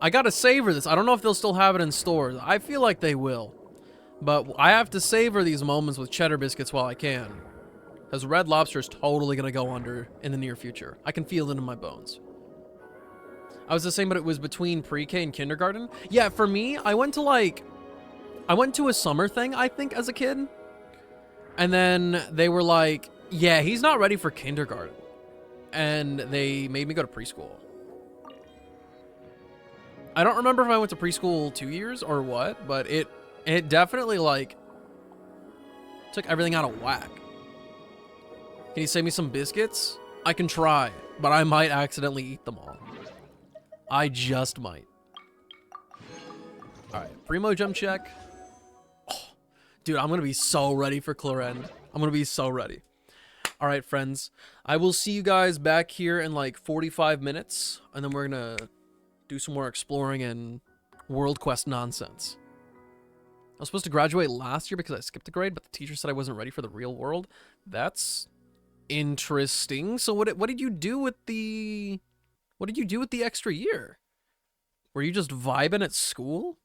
I gotta savor this. I don't know if they'll still have it in stores. I feel like they will. But I have to savor these moments with cheddar biscuits while I can. Because Red Lobster is totally gonna go under in the near future. I can feel it in my bones. I was the same, but it was between pre-K and kindergarten. Yeah, for me, I went to a summer thing, I think, as a kid. And then they were like, yeah, he's not ready for kindergarten. And they made me go to preschool. I don't remember if I went to preschool 2 years or what, but it definitely, like, took everything out of whack. Can you save me some biscuits? I can try, but I might accidentally eat them all. I just might. Alright, primo gem check. Oh, dude, I'm gonna be so ready for Clorend. I'm gonna be so ready. Alright, friends. I will see you guys back here in like 45 minutes, and then we're gonna do some more exploring and World Quest nonsense. I was supposed to graduate last year because I skipped a grade, but the teacher said I wasn't ready for the real world. That's interesting. So what did you do with the extra year? Were you just vibing at school?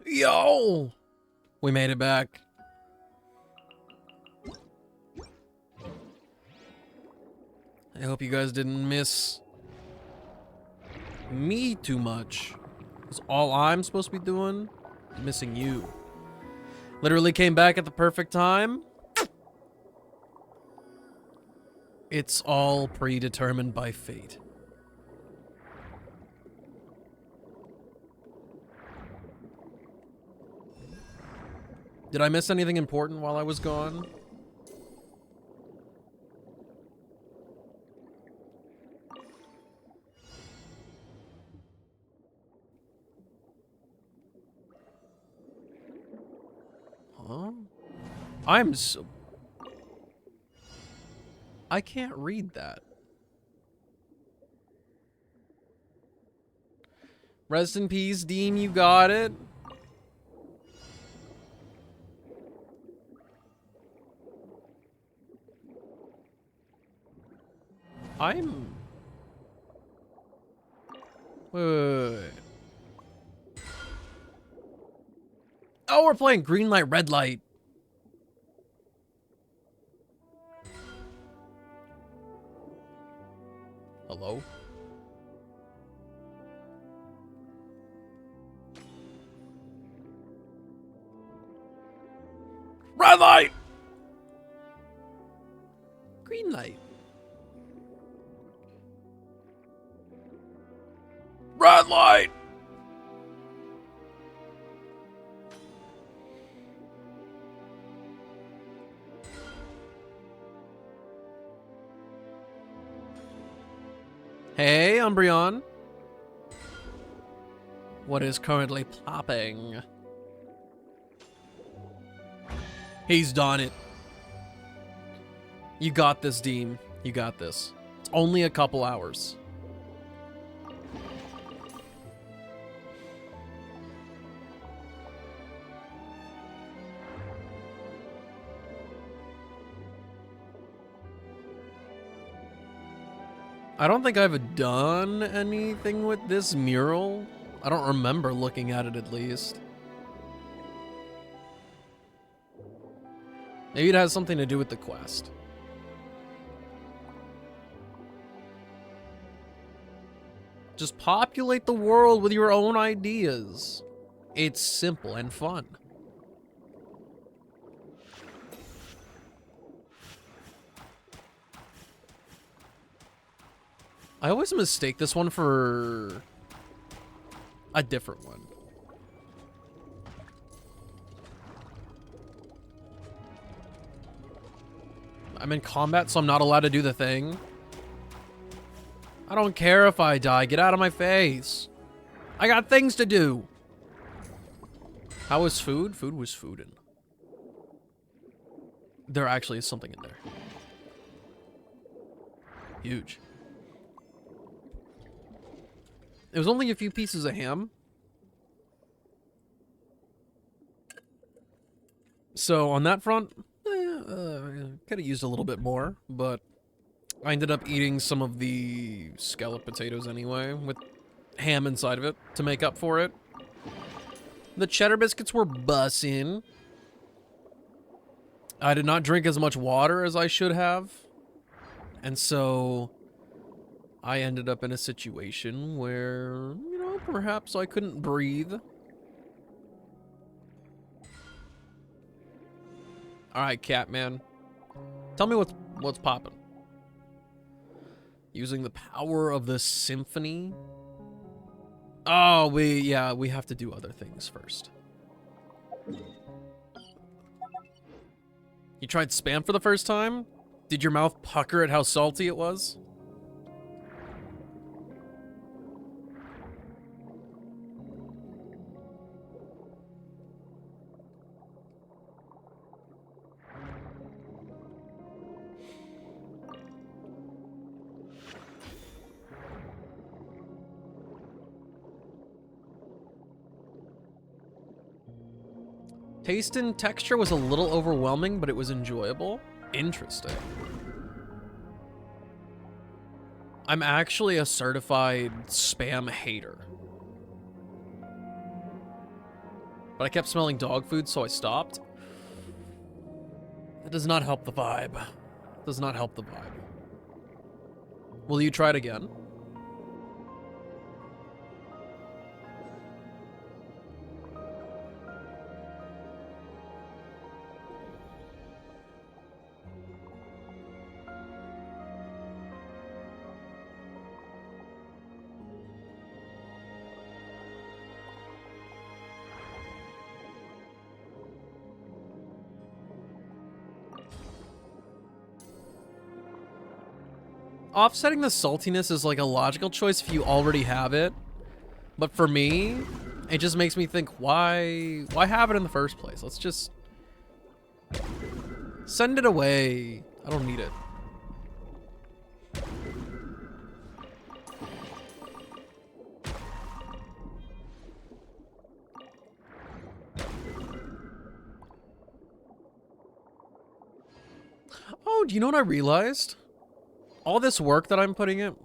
Yo! We made it back. I hope you guys didn't miss me too much. Because all I'm supposed to be doing is missing you. Literally came back at the perfect time. It's all predetermined by fate. Did I miss anything important while I was gone? Huh? I'm so... I can't read that. Rest in peace, Dean, you got it. I'm... Wait. Oh, we're playing green light, red light. Hello? Red light! Green light. Red light! Hey, Umbreon. What is currently popping? He's done it. You got this, Dean. You got this. It's only a couple hours. I don't think I've done anything with this mural. I don't remember looking at it, at least. Maybe it has something to do with the quest. Just populate the world with your own ideas. It's simple and fun. I always mistake this one for a different one. I'm in combat, so I'm not allowed to do the thing. I don't care if I die. Get out of my face. I got things to do. How was food? Food was foodin'. There actually is something in there. Huge. It was only a few pieces of ham. So on that front, could have used a little bit more, but I ended up eating some of the scallop potatoes anyway, with ham inside of it to make up for it. The cheddar biscuits were bussin'. I did not drink as much water as I should have, and so I ended up in a situation where, you know, perhaps I couldn't breathe. All right, Catman. Tell me what's poppin'. Using the power of the symphony. Oh, we have to do other things first. You tried spam for the first time? Did your mouth pucker at how salty it was? Taste and texture was a little overwhelming, but it was enjoyable. Interesting. I'm actually a certified spam hater. But I kept smelling dog food, so I stopped. That does not help the vibe. Does not help the vibe. Will you try it again? Offsetting the saltiness is like a logical choice if you already have it. But for me, it just makes me think, why have it in the first place? Let's just send it away. I don't need it. Oh, do you know what I realized? All this work that I'm putting in...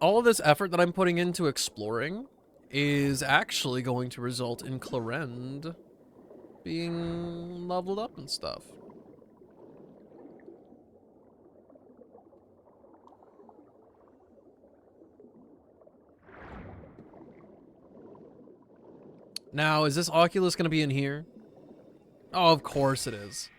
All this effort that I'm putting into exploring is actually going to result in Clarend being leveled up and stuff. Now, is this Oculus going to be in here? Oh, of course it is.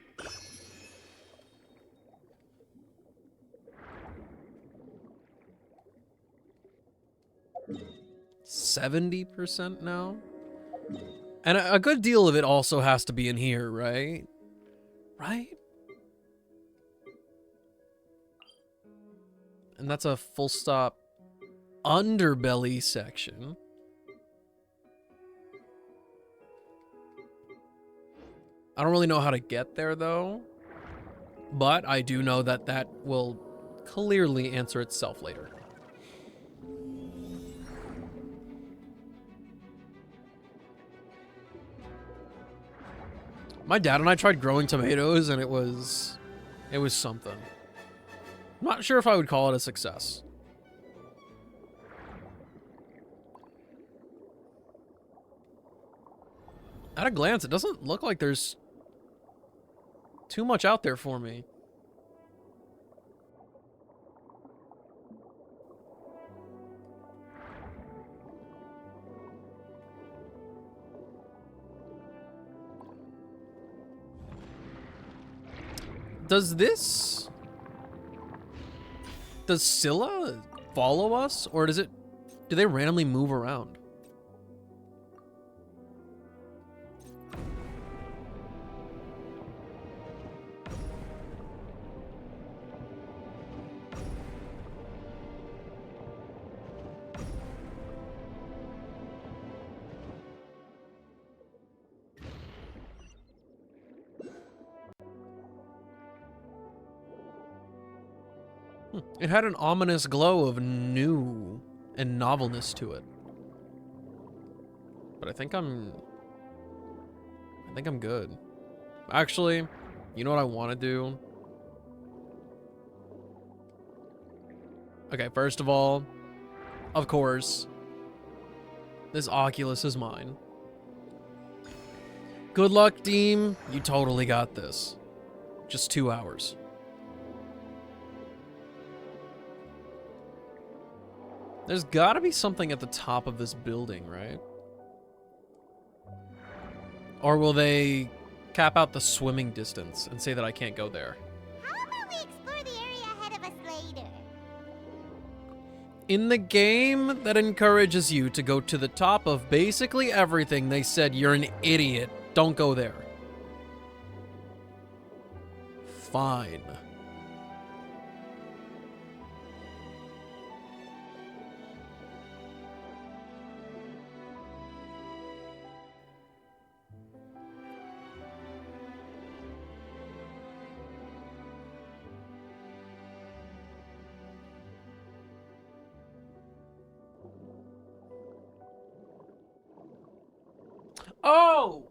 70% now? And a good deal of it also has to be in here, right? Right? And that's a full stop underbelly section. I don't really know how to get there, though. But I do know that that will clearly answer itself later. My dad and I tried growing tomatoes, and it was something. I'm not sure if I would call it a success. At a glance, it doesn't look like there's too much out there for me. Does Scylla follow us, or do they randomly move around? It had an ominous glow of new and novelness to it. But I think I'm good. Actually, you know what I want to do? Okay, first of all, of course, this Oculus is mine. Good luck, Deem. You totally got this. Just 2 hours. There's gotta be something at the top of this building, right? Or will they cap out the swimming distance and say that I can't go there? How about we explore the area ahead of us later? In the game that encourages you to go to the top of basically everything, they said you're an idiot. Don't go there. Fine. Oh!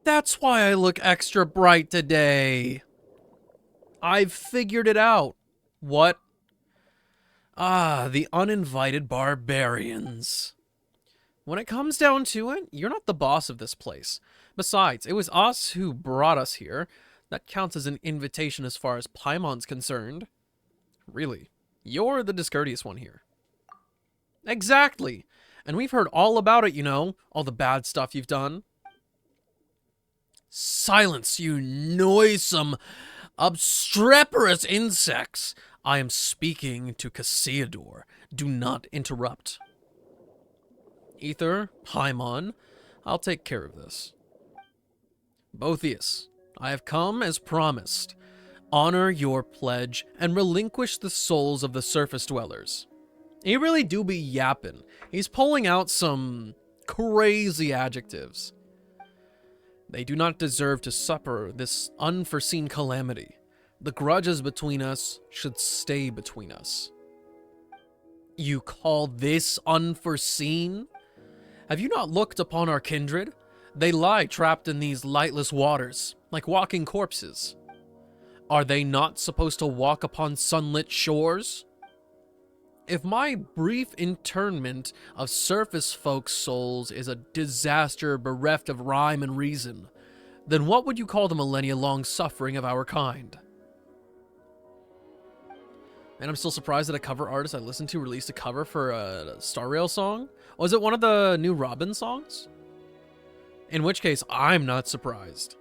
That's why I look extra bright today. I've figured it out. What? Ah, the uninvited barbarians. When it comes down to it, you're not the boss of this place. Besides, it was us who brought us here. That counts as an invitation as far as Paimon's concerned. Really, you're the discourteous one here. Exactly. And we've heard all about it, you know, all the bad stuff you've done. Silence, you noisome, obstreperous insects. I am speaking to Cassiodor. Do not interrupt. Ether, Paimon, I'll take care of this. Boethius, I have come as promised. Honor your pledge and relinquish the souls of the surface dwellers. He really do be yapping. He's pulling out some crazy adjectives. They do not deserve to suffer this unforeseen calamity. The grudges between us should stay between us. You call this unforeseen? Have you not looked upon our kindred? They lie trapped in these lightless waters, like walking corpses. Are they not supposed to walk upon sunlit shores? If my brief internment of surface folks' souls is a disaster bereft of rhyme and reason, then what would you call the millennia-long suffering of our kind? And I'm still surprised that a cover artist I listened to released a cover for a Star Rail song. Was it one of the new Robin songs? In which case, I'm not surprised.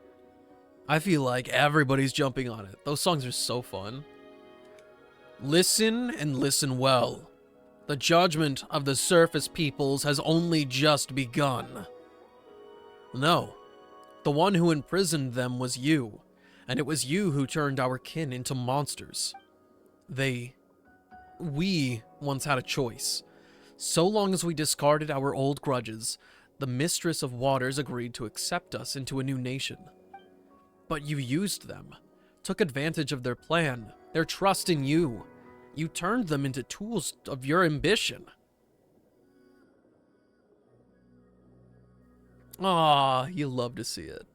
I feel like everybody's jumping on it. Those songs are so fun. Listen and listen well. The judgment of the surface peoples has only just begun. No, the one who imprisoned them was you, and it was you who turned our kin into monsters. We once had a choice. So long as we discarded our old grudges, the Mistress of Waters agreed to accept us into a new nation. But you used them, took advantage of their plan, their trust in you. You turned them into tools of your ambition. Ah, you love to see it.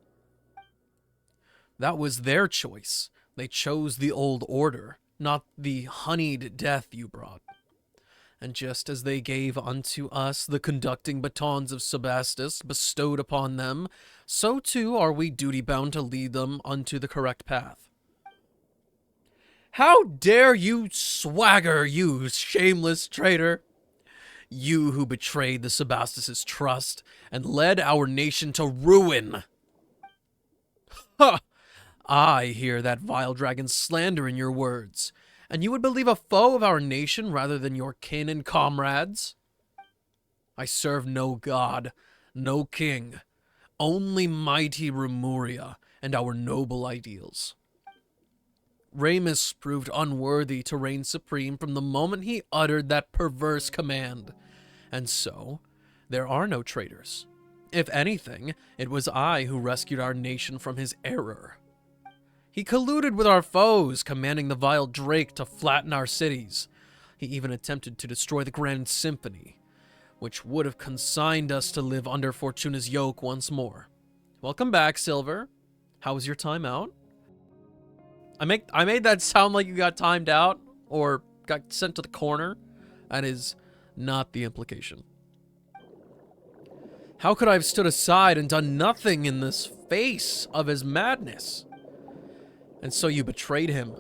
That was their choice. They chose the old order, not the honeyed death you brought. And just as they gave unto us the conducting batons of Sebastus bestowed upon them, so too are we duty-bound to lead them unto the correct path. How dare you swagger, you shameless traitor! You who betrayed the Sebastus' trust and led our nation to ruin! Ha! I hear that vile dragon's slander in your words, and you would believe a foe of our nation rather than your kin and comrades? I serve no god, no king, only mighty Remuria and our noble ideals. Ramus proved unworthy to reign supreme from the moment he uttered that perverse command, and so there are no traitors. If anything, it was I who rescued our nation from his error. He colluded with our foes, commanding the vile Drake to flatten our cities. He even attempted to destroy the Grand Symphony, which would have consigned us to live under Fortuna's yoke once more. Welcome back, Silver. How was your time out? I made that sound like you got timed out or got sent to the corner. That is not the implication. How could I have stood aside and done nothing in this face of his madness? And so you betrayed him.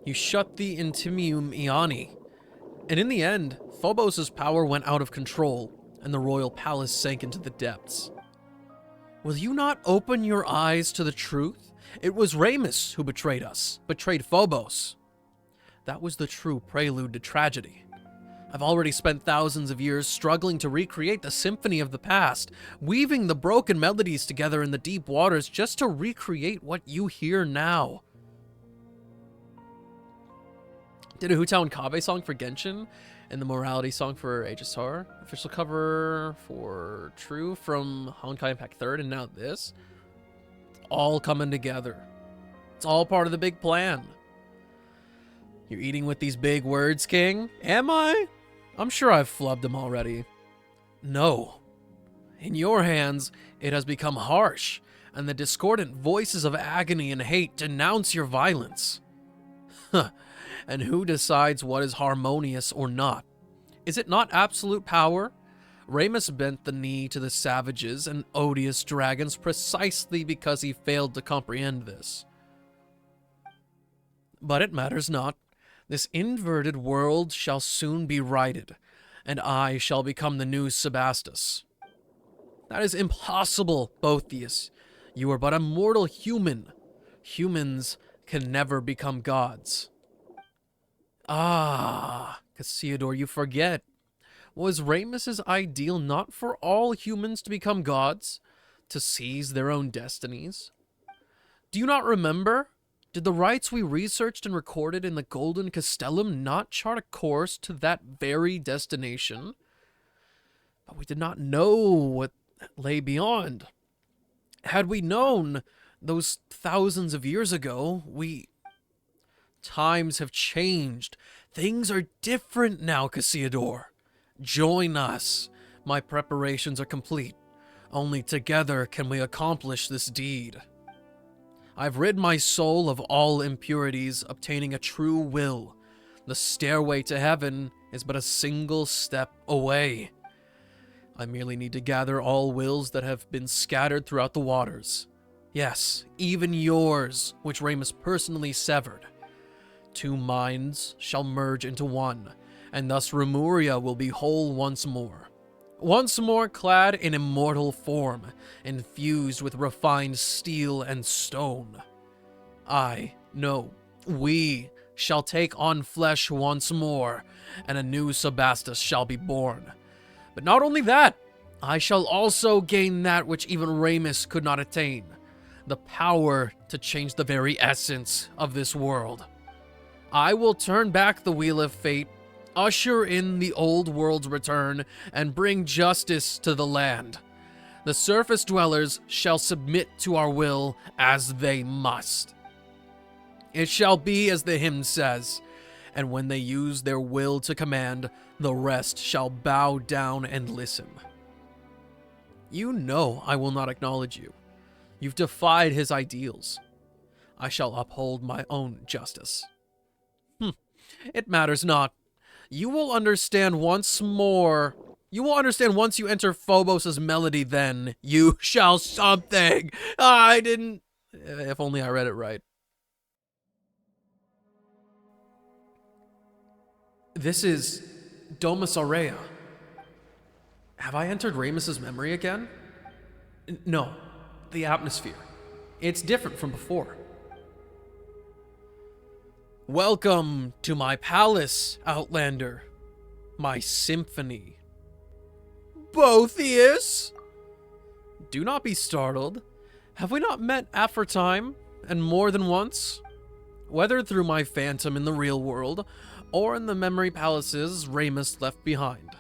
You shut the Intimium Iani. And in the end, Phobos' power went out of control, and the royal palace sank into the depths. Will you not open your eyes to the truth? It was Ramus who betrayed us, betrayed Phobos. That was the true prelude to tragedy. I've already spent thousands of years struggling to recreate the symphony of the past, weaving the broken melodies together in the deep waters just to recreate what you hear now. Did a Hutao and Kabe song for Genshin, and the Morality song for HSR. Official cover for True from Honkai Impact 3rd, and now this. All coming together. It's all part of the big plan. You're eating with these big words, King? Am I? I'm sure I've flubbed them already. No. In your hands, it has become harsh, and the discordant voices of agony and hate denounce your violence. Huh. And who decides what is harmonious or not? Is it not absolute power? Ramus bent the knee to the savages and odious dragons precisely because he failed to comprehend this. But it matters not. This inverted world shall soon be righted, and I shall become the new Sebastus. That is impossible, Boethius. You are but a mortal human. Humans can never become gods. Ah, Cassiodor, you forget. Was Ramus's ideal not for all humans to become gods, to seize their own destinies? Do you not remember? Did the rites we researched and recorded in the Golden Castellum not chart a course to that very destination? But we did not know what lay beyond. Had we known those thousands of years ago, Times have changed. Things are different now, Cassiodor. Join us. My preparations are complete. Only together can we accomplish this deed. I've rid my soul of all impurities, obtaining a true will. The stairway to heaven is but a single step away. I merely need to gather all wills that have been scattered throughout the waters. Yes, even yours, which Ramus personally severed. 2 minds shall merge into one, and thus Remuria will be whole once more. Once more clad in immortal form, infused with refined steel and stone. We shall take on flesh once more, and a new Sebastus shall be born. But not only that, I shall also gain that which even Ramus could not attain, the power to change the very essence of this world. I will turn back the wheel of fate, usher in the old world's return, and bring justice to the land. The surface dwellers shall submit to our will as they must. It shall be as the hymn says, and when they use their will to command, the rest shall bow down and listen. You know I will not acknowledge you. You've defied his ideals. I shall uphold my own justice. It matters not. You will understand once more. You will understand once you enter Phobos' melody then. You shall something. I didn't... If only I read it right. This is Domus Aurea. Have I entered Ramus's memory again? No, the atmosphere. It's different from before. Welcome to my palace, Outlander. My symphony. Boethius? Do not be startled. Have we not met aforetime, and more than once? Whether through my phantom in the real world, or in the memory palaces Ramus left behind.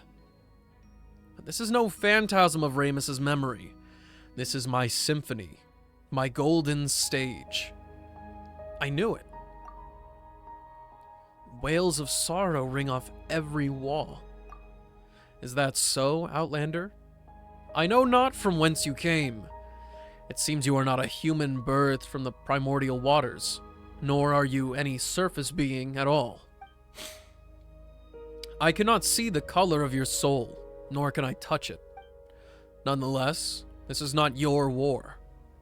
But this is no phantasm of Ramus's memory. This is my symphony, my golden stage. I knew it. Wails of sorrow ring off every wall. Is that so, Outlander? I know not from whence you came. It seems you are not a human birth from the primordial waters, nor are you any surface being at all. I cannot see the color of your soul, nor can I touch it. Nonetheless, this is not your war.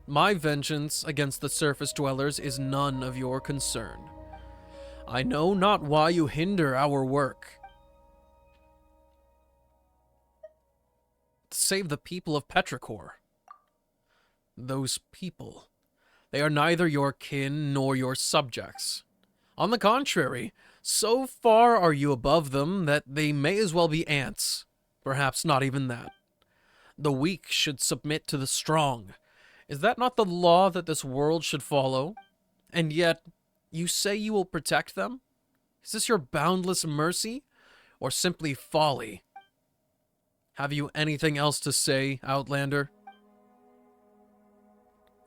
My vengeance against the surface dwellers is none of your concern. I know not why you hinder our work. To save the people of Petrichor. Those people. They are neither your kin nor your subjects. On the contrary, so far are you above them that they may as well be ants. Perhaps not even that. The weak should submit to the strong. Is that not the law that this world should follow? And yet, you say you will protect them? Is this your boundless mercy, or simply folly? Have you anything else to say, Outlander?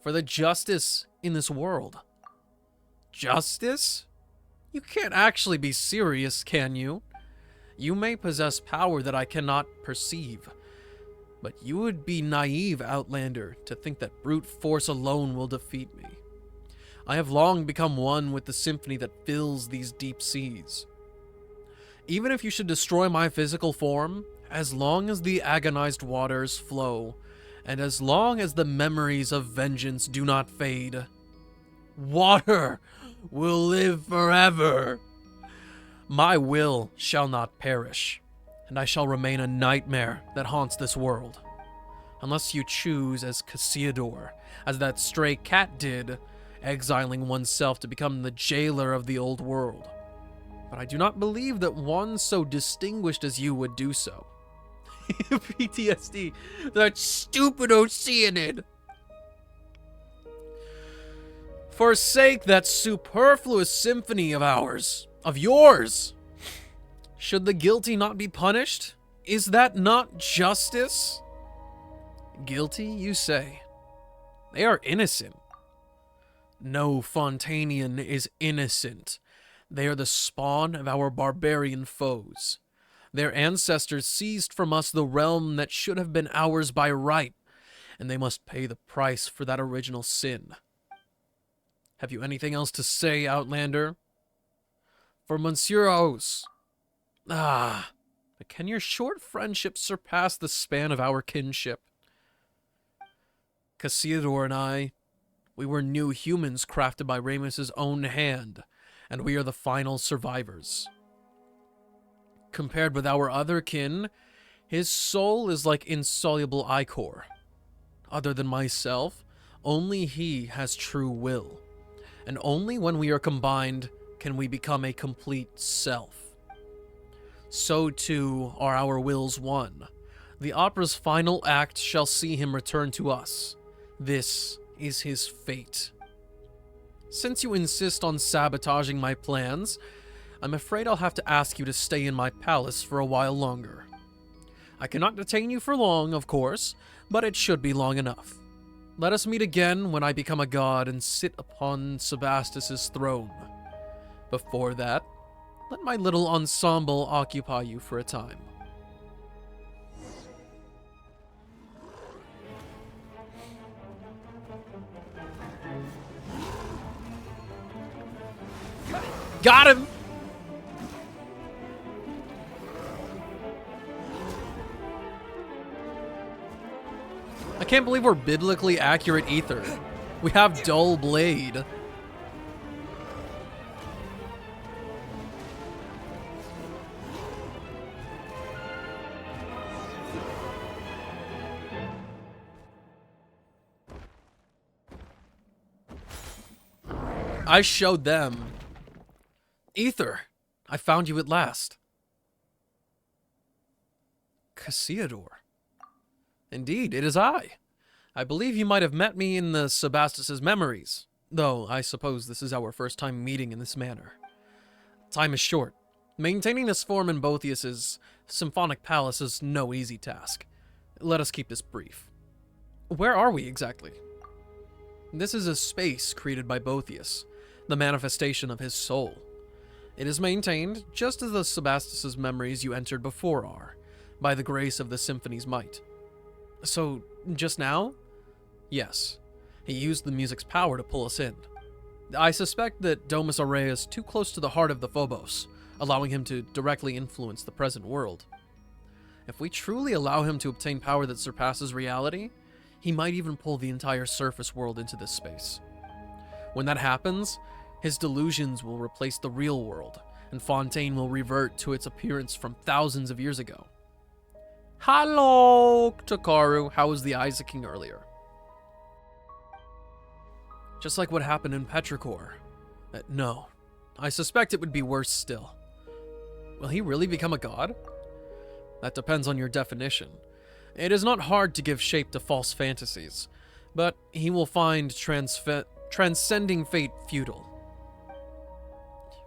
For the justice in this world. Justice? You can't actually be serious, can you? You may possess power that I cannot perceive, but you would be naive, Outlander, to think that brute force alone will defeat me. I have long become one with the symphony that fills these deep seas. Even if you should destroy my physical form, As long as the agonized waters flow, and as long as the memories of vengeance do not fade, water will live forever. My will shall not perish, and I shall remain a nightmare that haunts this world. Unless you choose as Cassiodor, as that stray cat did, exiling oneself to become the jailer of the old world. But I do not believe that one so distinguished as you would do so. PTSD, that stupid Oceanid! Forsake that superfluous symphony of ours, of yours! Should the guilty not be punished? Is that not justice? Guilty, you say? They are innocent. No Fontanian is innocent. They are the spawn of our barbarian foes. Their ancestors seized from us the realm that should have been ours by right, and they must pay the price for that original sin. Have you anything else to say, Outlander? For Monsieur Aus. But can your short friendship surpass the span of our kinship? Cassiodor and I, we were new humans crafted by Ramus's own hand, and we are the final survivors. Compared with our other kin, his soul is like insoluble ichor. Other than myself, only he has true will, and only when we are combined can we become a complete self. So too are our wills one. The opera's final act shall see him return to us. This is his fate. Since you insist on sabotaging my plans, I'm afraid I'll have to ask you to stay in my palace for a while longer. I cannot detain you for long, of course, but it should be long enough. Let us meet again when I become a god and sit upon Sebastus's throne. Before that, let my little ensemble occupy you for a time. Got him! I can't believe we're biblically accurate Ether. We have dull blade. I showed them. Ether, I found you at last. Cassiodor. Indeed, it is I. I believe you might have met me in the Sebastus's memories, though I suppose this is our first time meeting in this manner. Time is short. Maintaining this form in Boethius's symphonic palace is no easy task. Let us keep this brief. Where are we exactly? This is a space created by Boethius, the manifestation of his soul. It is maintained, just as the Sebastus's memories you entered before are, by the grace of the symphony's might. So, just now? Yes. He used the music's power to pull us in. I suspect that Domus Aurea is too close to the heart of the Phobos, allowing him to directly influence the present world. If we truly allow him to obtain power that surpasses reality, he might even pull the entire surface world into this space. When that happens, his delusions will replace the real world, and Fontaine will revert to its appearance from thousands of years ago. Hello, Takaru. How was the Isaacing earlier? Just like what happened in Petrichor. No, I suspect it would be worse still. Will he really become a god? That depends on your definition. It is not hard to give shape to false fantasies, but he will find transcending fate futile.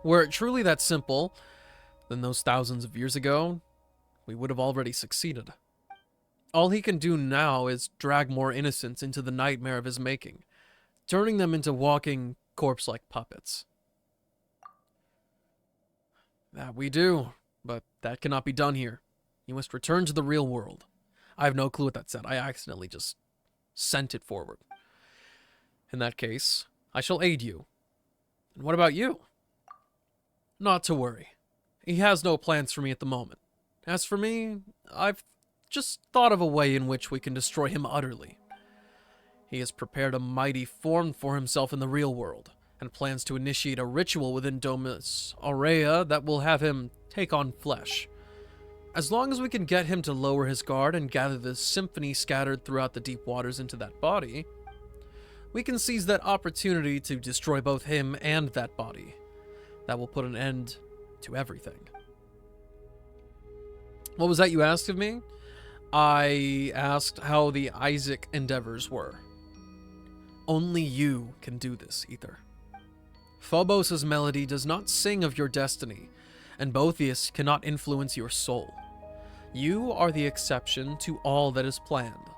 Were it truly that simple, then those thousands of years ago, we would have already succeeded. All he can do now is drag more innocents into the nightmare of his making, turning them into walking, corpse-like puppets. That we do, but that cannot be done here. You must return to the real world. I have no clue what that said. I accidentally just sent it forward. In that case, I shall aid you. And what about you? Not to worry. He has no plans for me at the moment. As for me, I've just thought of a way in which we can destroy him utterly. He has prepared a mighty form for himself in the real world, and plans to initiate a ritual within Domus Aurea that will have him take on flesh. As long as we can get him to lower his guard and gather the symphony scattered throughout the deep waters into that body, we can seize that opportunity to destroy both him and that body. That will put an end to everything. What was that you asked of me? I asked how the Isaac endeavors were. Only you can do this, Ether. Phobos' melody does not sing of your destiny, and Boethius cannot influence your soul. You are the exception to all that is planned.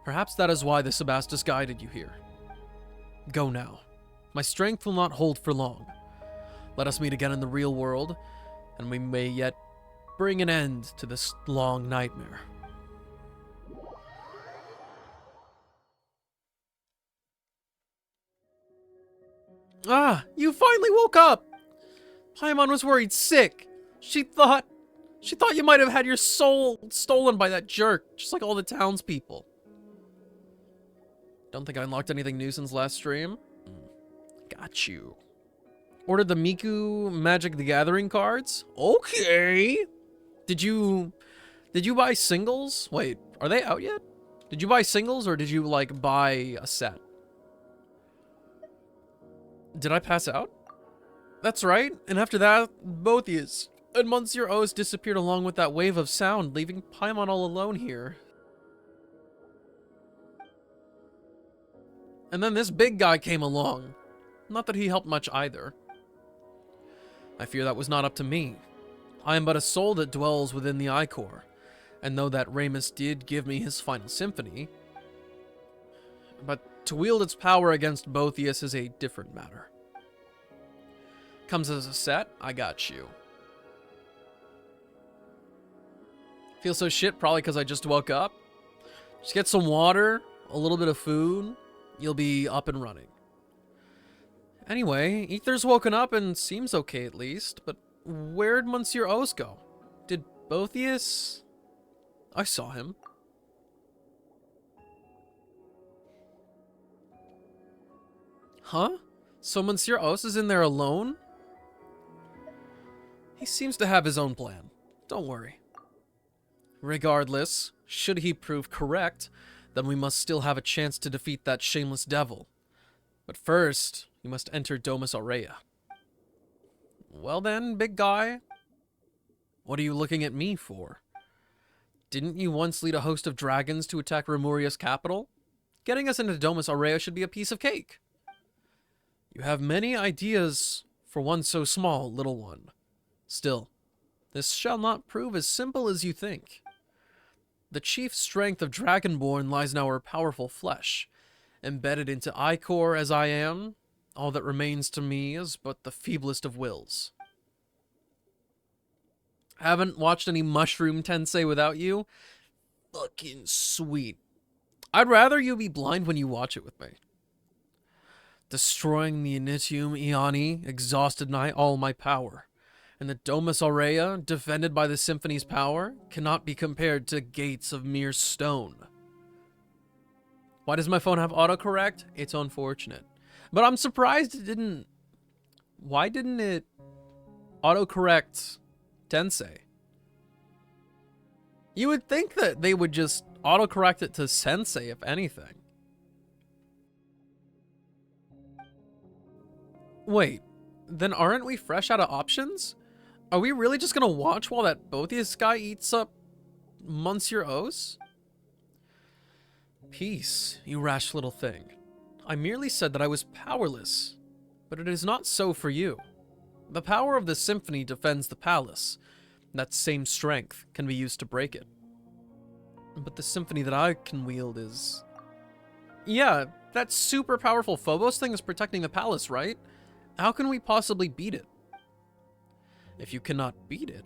Perhaps that is why the Sebastus guided you here. Go now. My strength will not hold for long. Let us meet again in the real world, and we may yet bring an end to this long nightmare. Ah, you finally woke up! Paimon was worried sick. She thought you might have had your soul stolen by that jerk, just like all the townspeople. Don't think I unlocked anything new since last stream. Got you. Ordered the Miku Magic the Gathering cards? Okay. Did you buy singles? Wait, are they out yet? Did you buy singles or did you like buy a set? Did I pass out? That's right. And after that, Boethius and Monsieur O's disappeared along with that wave of sound, leaving Paimon all alone here. And then this big guy came along. Not that he helped much either. I fear that was not up to me. I am but a soul that dwells within the Ichor, and though that Ramus did give me his final symphony, but to wield its power against Boethius is a different matter. Comes as a set, I got you. Feel so shit probably because I just woke up. Just get some water, a little bit of food, you'll be up and running. Anyway, Ether's woken up and seems okay at least, but where'd Monsieur O's go? Did Boethius... I saw him. Huh? So Monsieur Os is in there alone? He seems to have his own plan. Don't worry. Regardless, should he prove correct, then we must still have a chance to defeat that shameless devil. But first, you must enter Domus Aurea. Well then, big guy. What are you looking at me for? Didn't you once lead a host of dragons to attack Remuria's capital? Getting us into Domus Aurea should be a piece of cake. You have many ideas for one so small, little one. Still, this shall not prove as simple as you think. The chief strength of Dragonborn lies in our powerful flesh. Embedded into Ichor as I am, all that remains to me is but the feeblest of wills. Haven't watched any Mushroom Tensei without you? Fucking sweet. I'd rather you be blind when you watch it with me. Destroying the Initium Ioni exhausted all my power, and the Domus Aurea, defended by the Symphony's power, cannot be compared to gates of mere stone. Why does my phone have autocorrect? It's unfortunate. But I'm surprised it didn't... Why didn't it autocorrect Tensei? You would think that they would just autocorrect it to Sensei, if anything. Wait, then aren't we fresh out of options? Are we really just gonna watch while that Boethius guy eats up Monsieur Os? Peace, you rash little thing. I merely said that I was powerless, but it is not so for you. The power of the symphony defends the palace. That same strength can be used to break it. But the symphony that I can wield is... Yeah, that super powerful Phobos thing is protecting the palace, right? How can we possibly beat it? If you cannot beat it,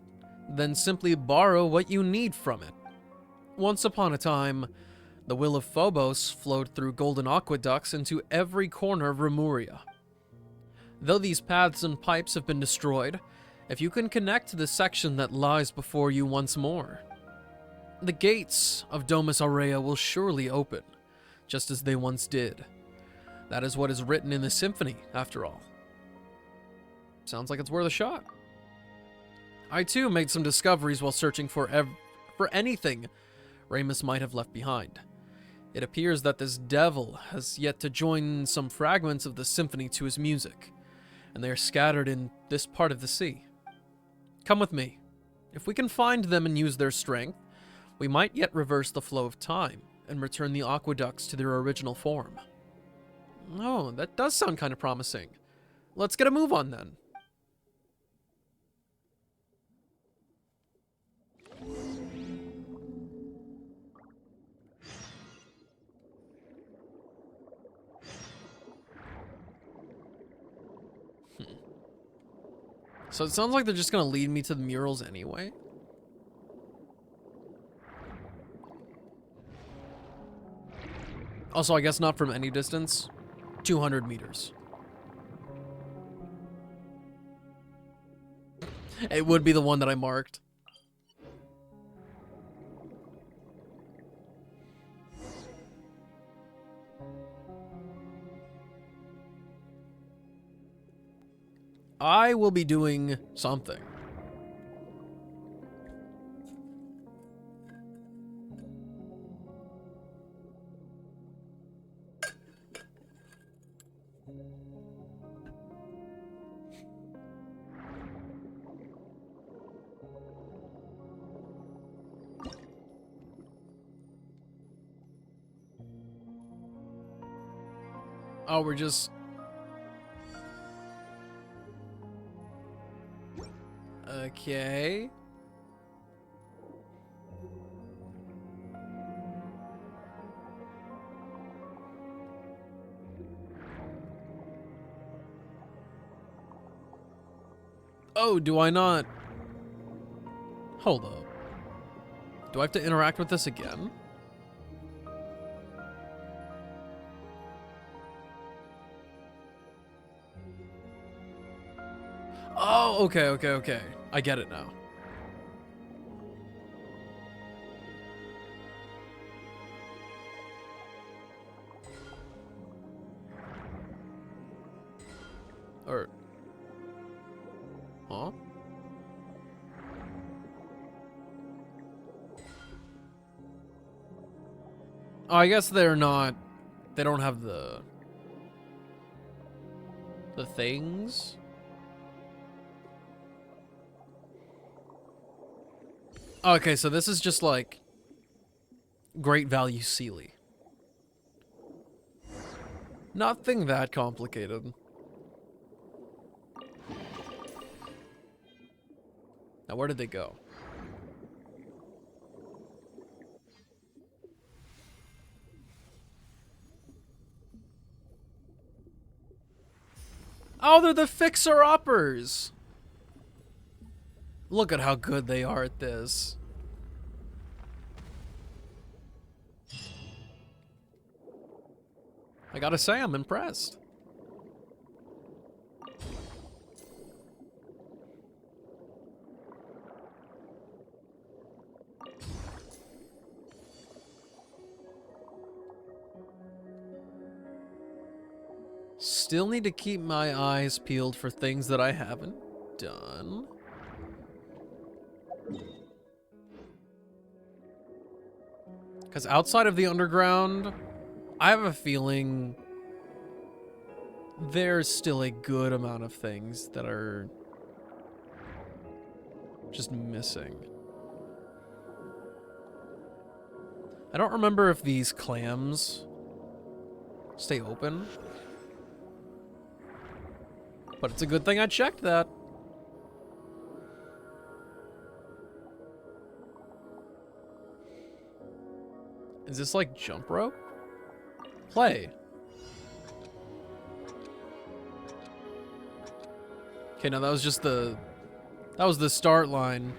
then simply borrow what you need from it. Once upon a time, the will of Phobos flowed through golden aqueducts into every corner of Remuria. Though these paths and pipes have been destroyed, if you can connect to the section that lies before you once more, the gates of Domus Aurea will surely open, just as they once did. That is what is written in the symphony, after all. Sounds like it's worth a shot. I too made some discoveries while searching for anything Ramus might have left behind. It appears that this devil has yet to join some fragments of the symphony to his music, and they are scattered in this part of the sea. Come with me. If we can find them and use their strength, we might yet reverse the flow of time and return the aqueducts to their original form. Oh, that does sound kind of promising. Let's get a move on then. So it sounds like they're just going to lead me to the murals anyway. Also, I guess not from any distance. 200 meters. It would be the one that I marked. I will be doing something. Oh, we're just... Okay. Oh, do I not? Hold up. Do I have to interact with this again? Oh, okay. I get it now. Or... Huh? Oh, I guess they're not... They don't have the things? Okay, so this is just like great value Sealy. Nothing that complicated. Now, where did they go? Oh, they're the fixer-uppers! Look at how good they are at this. I gotta say, I'm impressed. Still need to keep my eyes peeled for things that I haven't done. Because outside of the underground, I have a feeling there's still a good amount of things that are just missing. I don't remember if these clams stay open, but it's a good thing I checked that. Is this like jump rope? Play. Okay, now that was just the... That was the start line.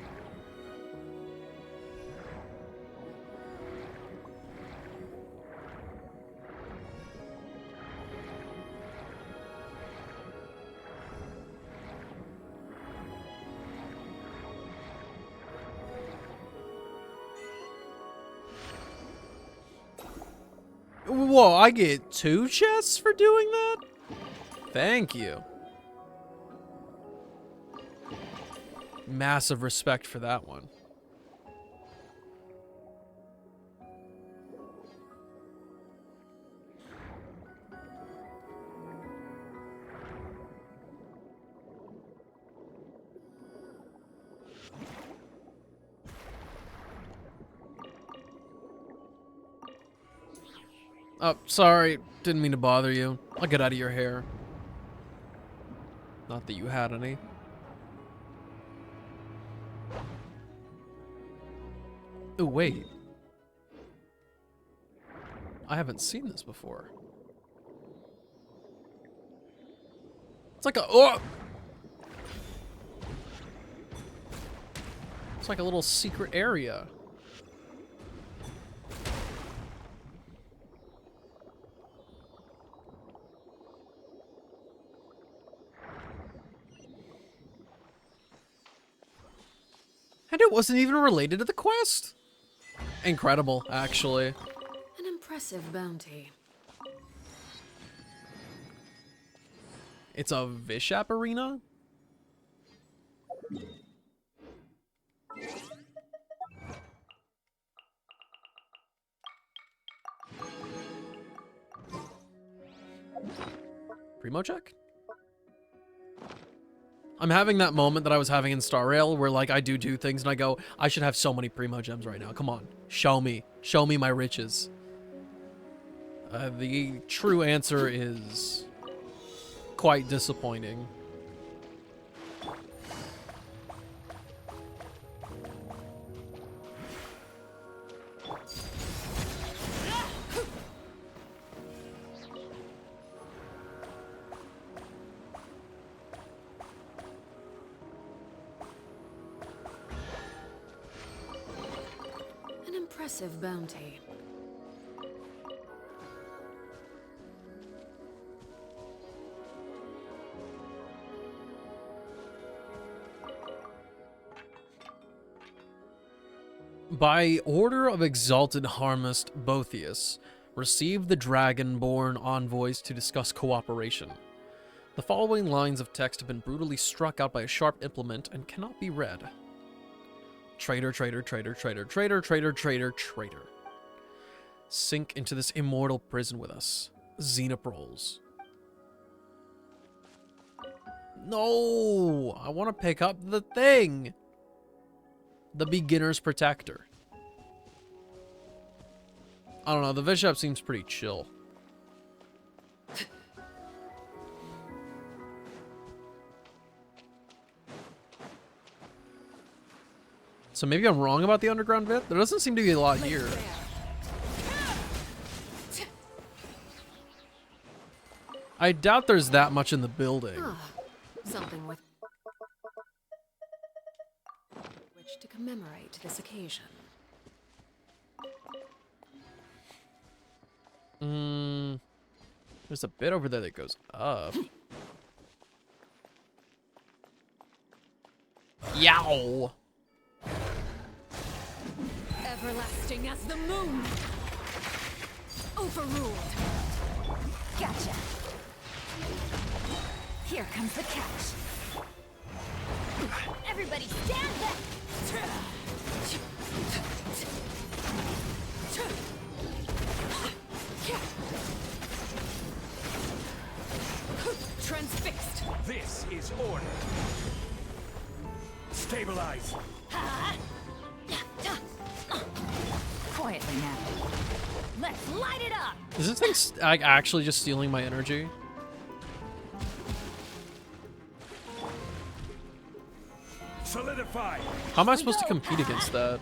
Whoa, I get 2 chests for doing that? Thank you. Massive respect for that one. Oh, sorry. Didn't mean to bother you. I'll get out of your hair. Not that you had any. Oh, wait. I haven't seen this before. It's like a... Oh! It's like a little secret area. And it wasn't even related to the quest. Incredible, actually. An impressive bounty. It's a Vishap arena? Primo check? I'm having that moment that I was having in Star Rail where, like, I do things and I go, I should have so many Primo gems right now. Come on. Show me. Show me my riches. The true answer is quite disappointing. Impressive bounty. By order of Exalted Harmist Botheus, receive the Dragonborn envoys to discuss cooperation. The following lines of text have been brutally struck out by a sharp implement and cannot be read. Traitor, traitor, traitor, traitor, traitor, traitor, traitor, traitor. Sink into this immortal prison with us. Xenoproles. No! I want to pick up the thing! The Beginner's Protector. I don't know, the Bishop seems pretty chill. So maybe I'm wrong about the underground bit? There doesn't seem to be a lot here. I doubt there's that much in the building. Something with which to commemorate this occasion. There's a bit over there that goes up. Yow! Everlasting as the moon. Overruled. Gotcha. Here comes the catch. Everybody stand back. Transfixed. This is order. Stabilize. Quietly now. Let's light it up. Is this thing actually just stealing my energy? Solidify. How am I supposed to compete against that?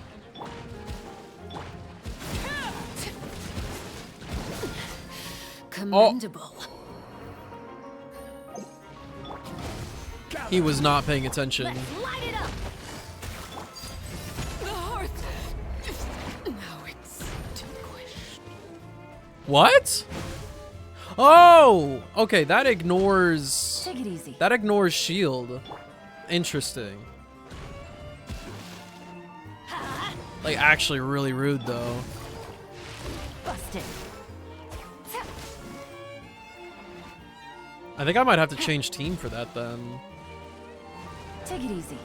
Commendable. He was not paying attention. Let's light it up. The heart. Now it's vanquished. What? Oh! Okay, that ignores... Take it easy. That ignores shield. Interesting. Like, actually really rude, though. Busted. I think I might have to change team for that then. Take it easy.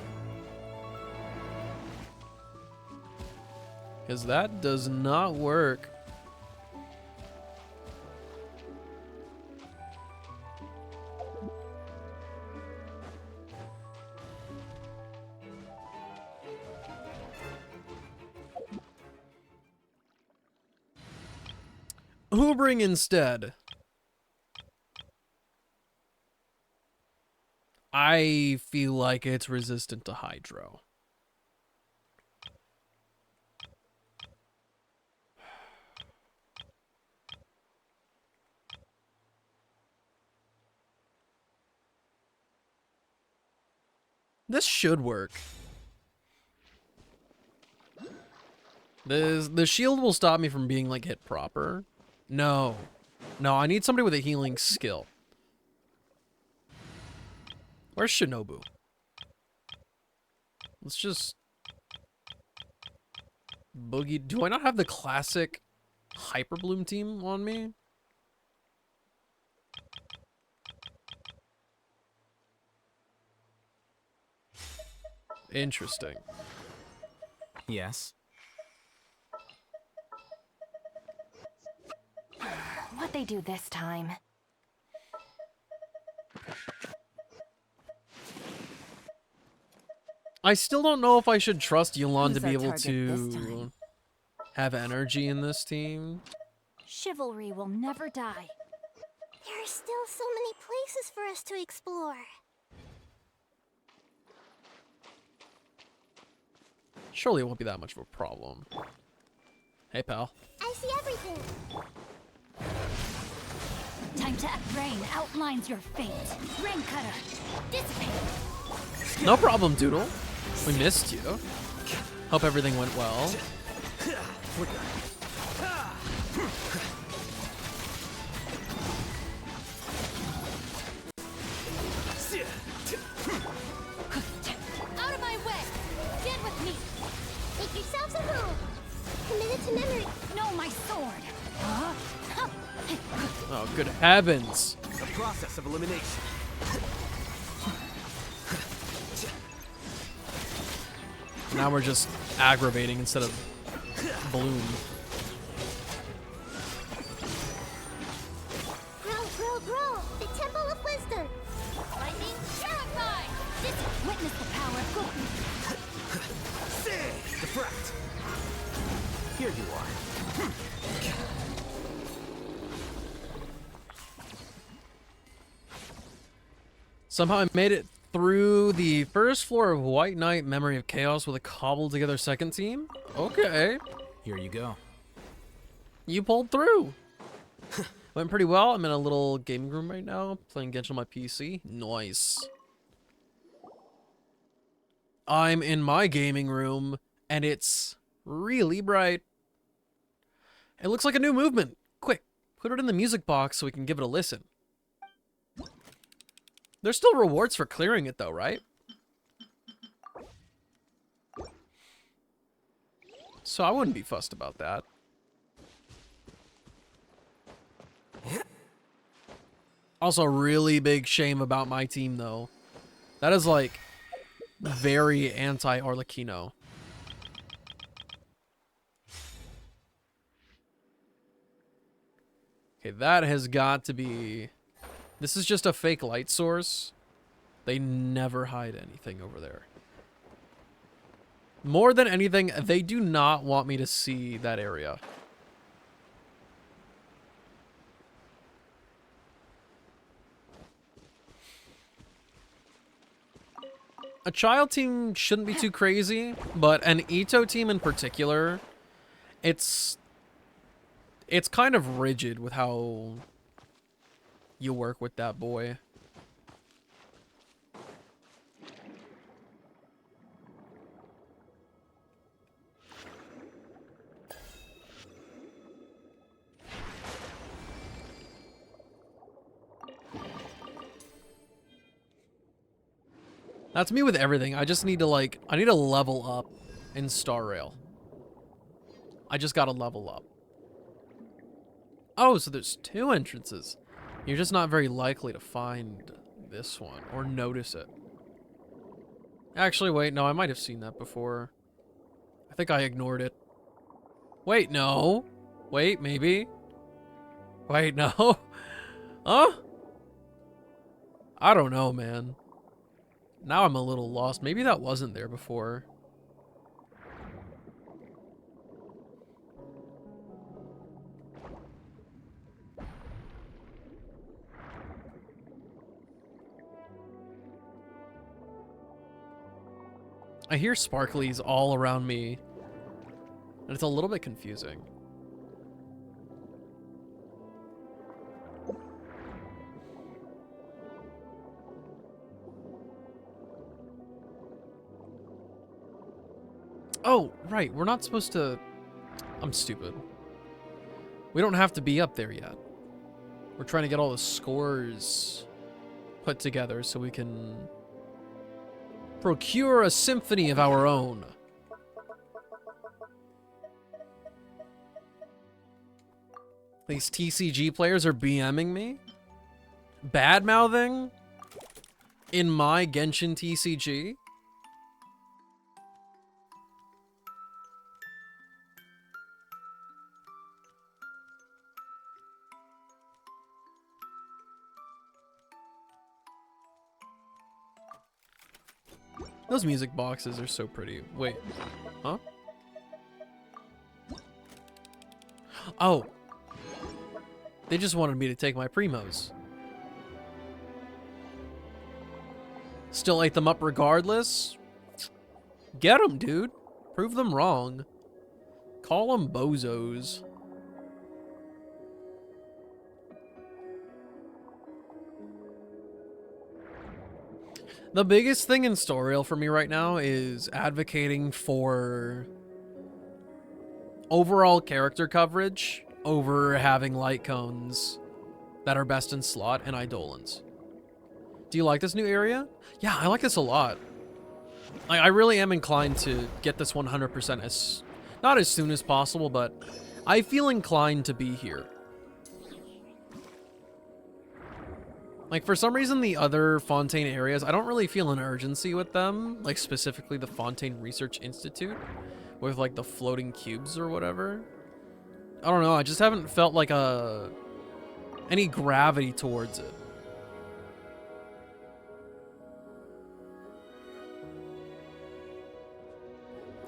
Because that does not work. Hoovering instead. I feel like it's resistant to Hydro. This should work. The shield will stop me from being like hit proper. No. No, I need somebody with a healing skill. Where's Shinobu? Let's just boogie. Do I not have the classic Hyper Bloom team on me? Interesting. Yes. What'd they do this time? I still don't know if I should trust Yulan Who's to be our able target this to time? have energy in this team. Chivalry will never die. There are still so many places for us to explore. Surely it won't be that much of a problem. Hey, pal. I see everything. Time to act. Rain outlines your fate. Rain cutter. Dissipate. No problem, Doodle. We missed you. Hope everything went well. Out of my way! Stand with me! Make yourselves at home! Committed to memory! No, my sword. Oh, good heavens. The process of elimination. Now we're just aggravating instead of bloom. Grow! The Temple of Wisdom! Lightning terrified. Witness the power of Goku. Diffract. Here you are. Somehow I made it through the first floor of White Knight Memory of Chaos with a cobbled together second team. Okay. Here you go. You pulled through. Went pretty well. I'm in a little gaming room right now, playing Genshin on my PC. Nice. I'm in my gaming room, and it's really bright. It looks like a new movement. Quick, put it in the music box so we can give it a listen. There's still rewards for clearing it, though, right? So I wouldn't be fussed about that. Also, really big shame about my team, though. That is, like, very anti-Arlecchino. Okay, that has got to be... This is just a fake light source. They never hide anything over there. More than anything, they do not want me to see that area. A child team shouldn't be too crazy, but an Ito team in particular, it's kind of rigid with how you work with that boy. That's me with everything. I just need to I need to level up in Star Rail. I just gotta level up. Oh, so there's two entrances. You're just not very likely to find this one or notice it. Actually, wait, no, I might have seen that before. I think I ignored it. Wait, no. Wait, maybe. Wait, no. Huh? I don't know, man. Now I'm a little lost. Maybe that wasn't there before. I hear sparklies all around me, and it's a little bit confusing. Oh, right, we're not supposed to... I'm stupid. We don't have to be up there yet. We're trying to get all the scores put together so we can procure a symphony of our own. These TCG players are BMing me? Bad-mouthing? In my Genshin TCG? Those music boxes are so pretty. Wait. Huh? Oh. They just wanted me to take my primos. Still ate them up regardless? Get them, dude. Prove them wrong. Call them bozos. The biggest thing in Storial for me right now is advocating for overall character coverage over having light cones that are best in slot and Eidolons. Do you like this new area? Yeah, I like this a lot. I really am inclined to get this 100% as, not as soon as possible, but I feel inclined to be here. Like, for some reason, the other Fontaine areas, I don't really feel an urgency with them. Like, specifically the Fontaine Research Institute with, like, the floating cubes or whatever. I don't know, I just haven't felt, like, any gravity towards it.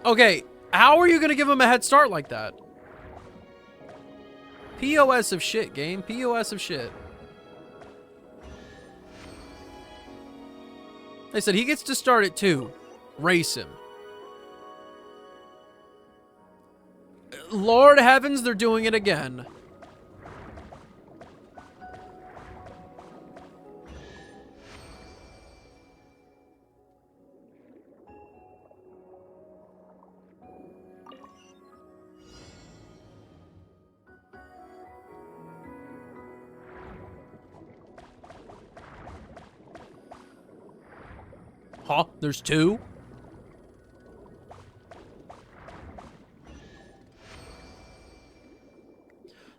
Okay, how are you gonna give him a head start like that? POS of shit, game. POS of shit. They said he gets to start at 2. Race him. Lord heavens, they're doing it again. Huh? There's 2?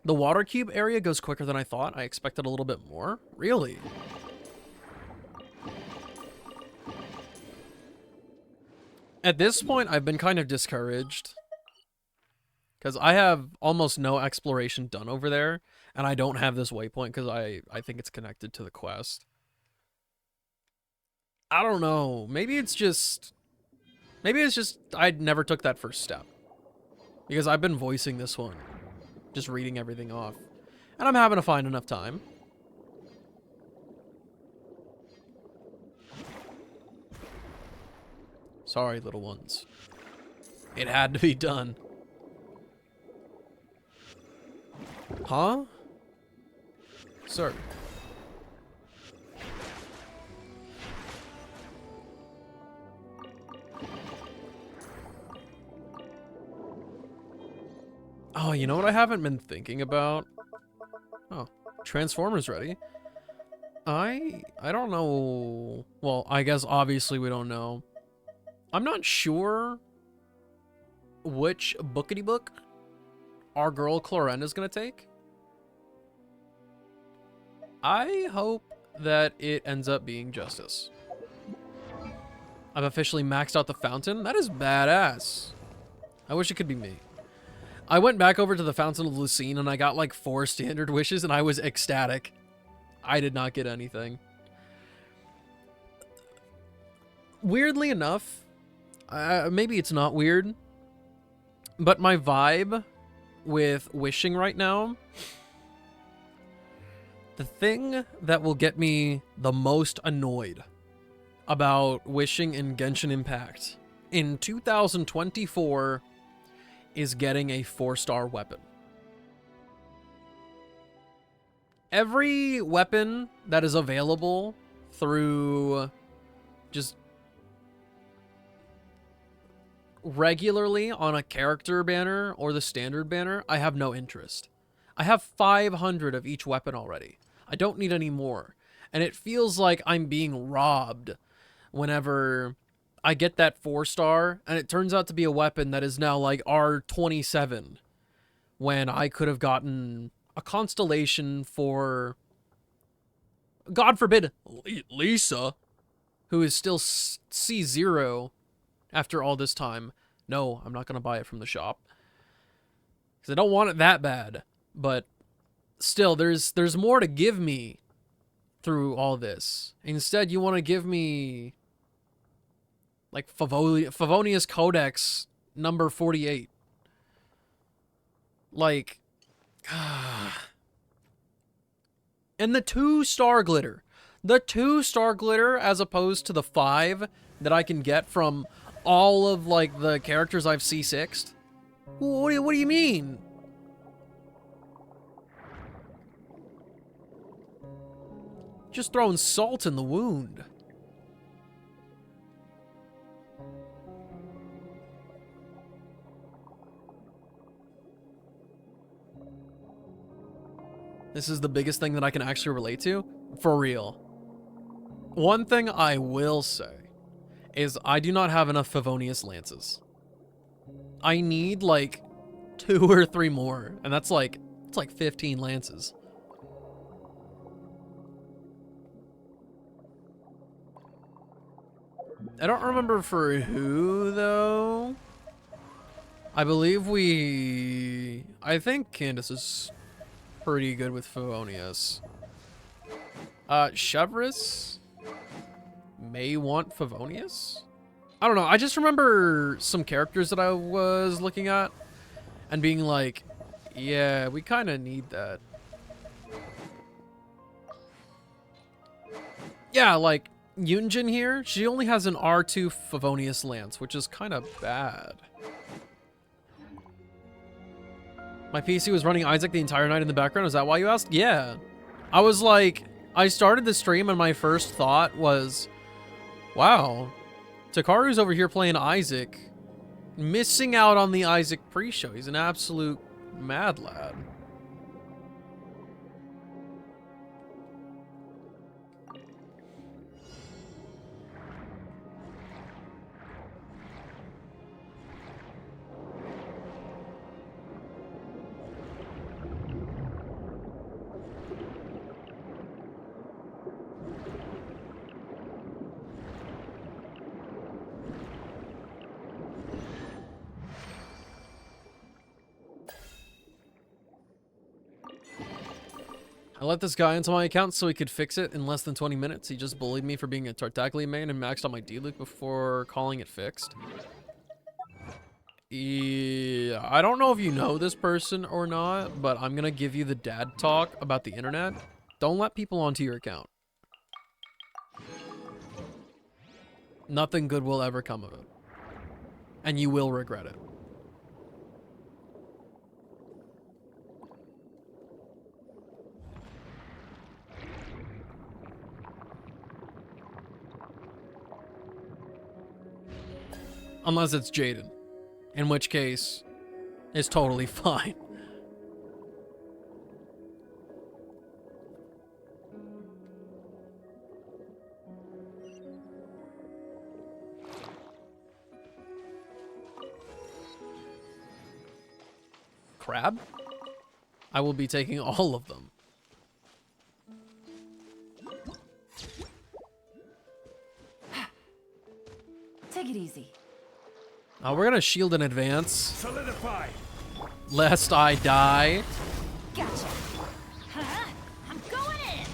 The water cube area goes quicker than I thought. I expected a little bit more. Really? At this point, I've been kind of discouraged. Because I have almost no exploration done over there. And I don't have this waypoint because I think it's connected to the quest. I don't know. Maybe it's just I never took that first step. Because I've been voicing this one. Just reading everything off. And I'm having to find enough time. Sorry, little ones. It had to be done. Huh? Sir. Oh, you know what I haven't been thinking about? Oh, Transformers ready. I don't know. Well, I guess obviously we don't know. I'm not sure which bookity book our girl Clorinda's gonna take. I hope that it ends up being justice. I've officially maxed out the fountain. That is badass. I wish it could be me. I went back over to the Fountain of Lucine and I got like 4 standard wishes and I was ecstatic. I did not get anything. Weirdly enough, maybe it's not weird, but my vibe with wishing right now, the thing that will get me the most annoyed about wishing in Genshin Impact in 2024 is getting a 4-star weapon. Every weapon that is available through just regularly on a character banner or the standard banner, I have no interest. I have 500 of each weapon already. I don't need any more. And it feels like I'm being robbed whenever I get that 4-star and it turns out to be a weapon that is now like R27 when I could have gotten a constellation for, God forbid, Lisa, who is still C0 after all this time. No, I'm not going to buy it from the shop because I don't want it that bad. But still, there's more to give me through all this. Instead, you want to give me like Favonius Codex number 48. Like, and the 2-star glitter. The 2-star glitter as opposed to the 5 that I can get from all of like the characters I've C6'd. What do you mean? Just throwing salt in the wound. This is the biggest thing that I can actually relate to? For real. One thing I will say is I do not have enough Favonius Lances. I need like 2 or 3 more, and it's like 15 lances. I don't remember for who, though. I believe I think Candace is pretty good with Favonius. Chevris may want Favonius? I don't know. I just remember some characters that I was looking at and being like, yeah, we kind of need that. Yeah, like Yunjin here, she only has an R2 Favonius Lance, which is kind of bad. My PC was running Isaac the entire night in the background. Is that why you asked? Yeah. I was like, I started the stream and my first thought was, wow, Takaru's over here playing Isaac, missing out on the Isaac pre-show. He's an absolute mad lad. I let this guy into my account so he could fix it in less than 20 minutes. He just bullied me for being a Tartaglia main and maxed out my D-Luke before calling it fixed. Yeah, I don't know if you know this person or not, but I'm gonna give you the dad talk about the internet. Don't let people onto your account. Nothing good will ever come of it. And you will regret it. Unless it's Jaden, in which case, it's totally fine. Crab? I will be taking all of them. Take it easy. We're gonna shield in advance. Solidify. Lest I die. Gotcha. Huh? I'm going in.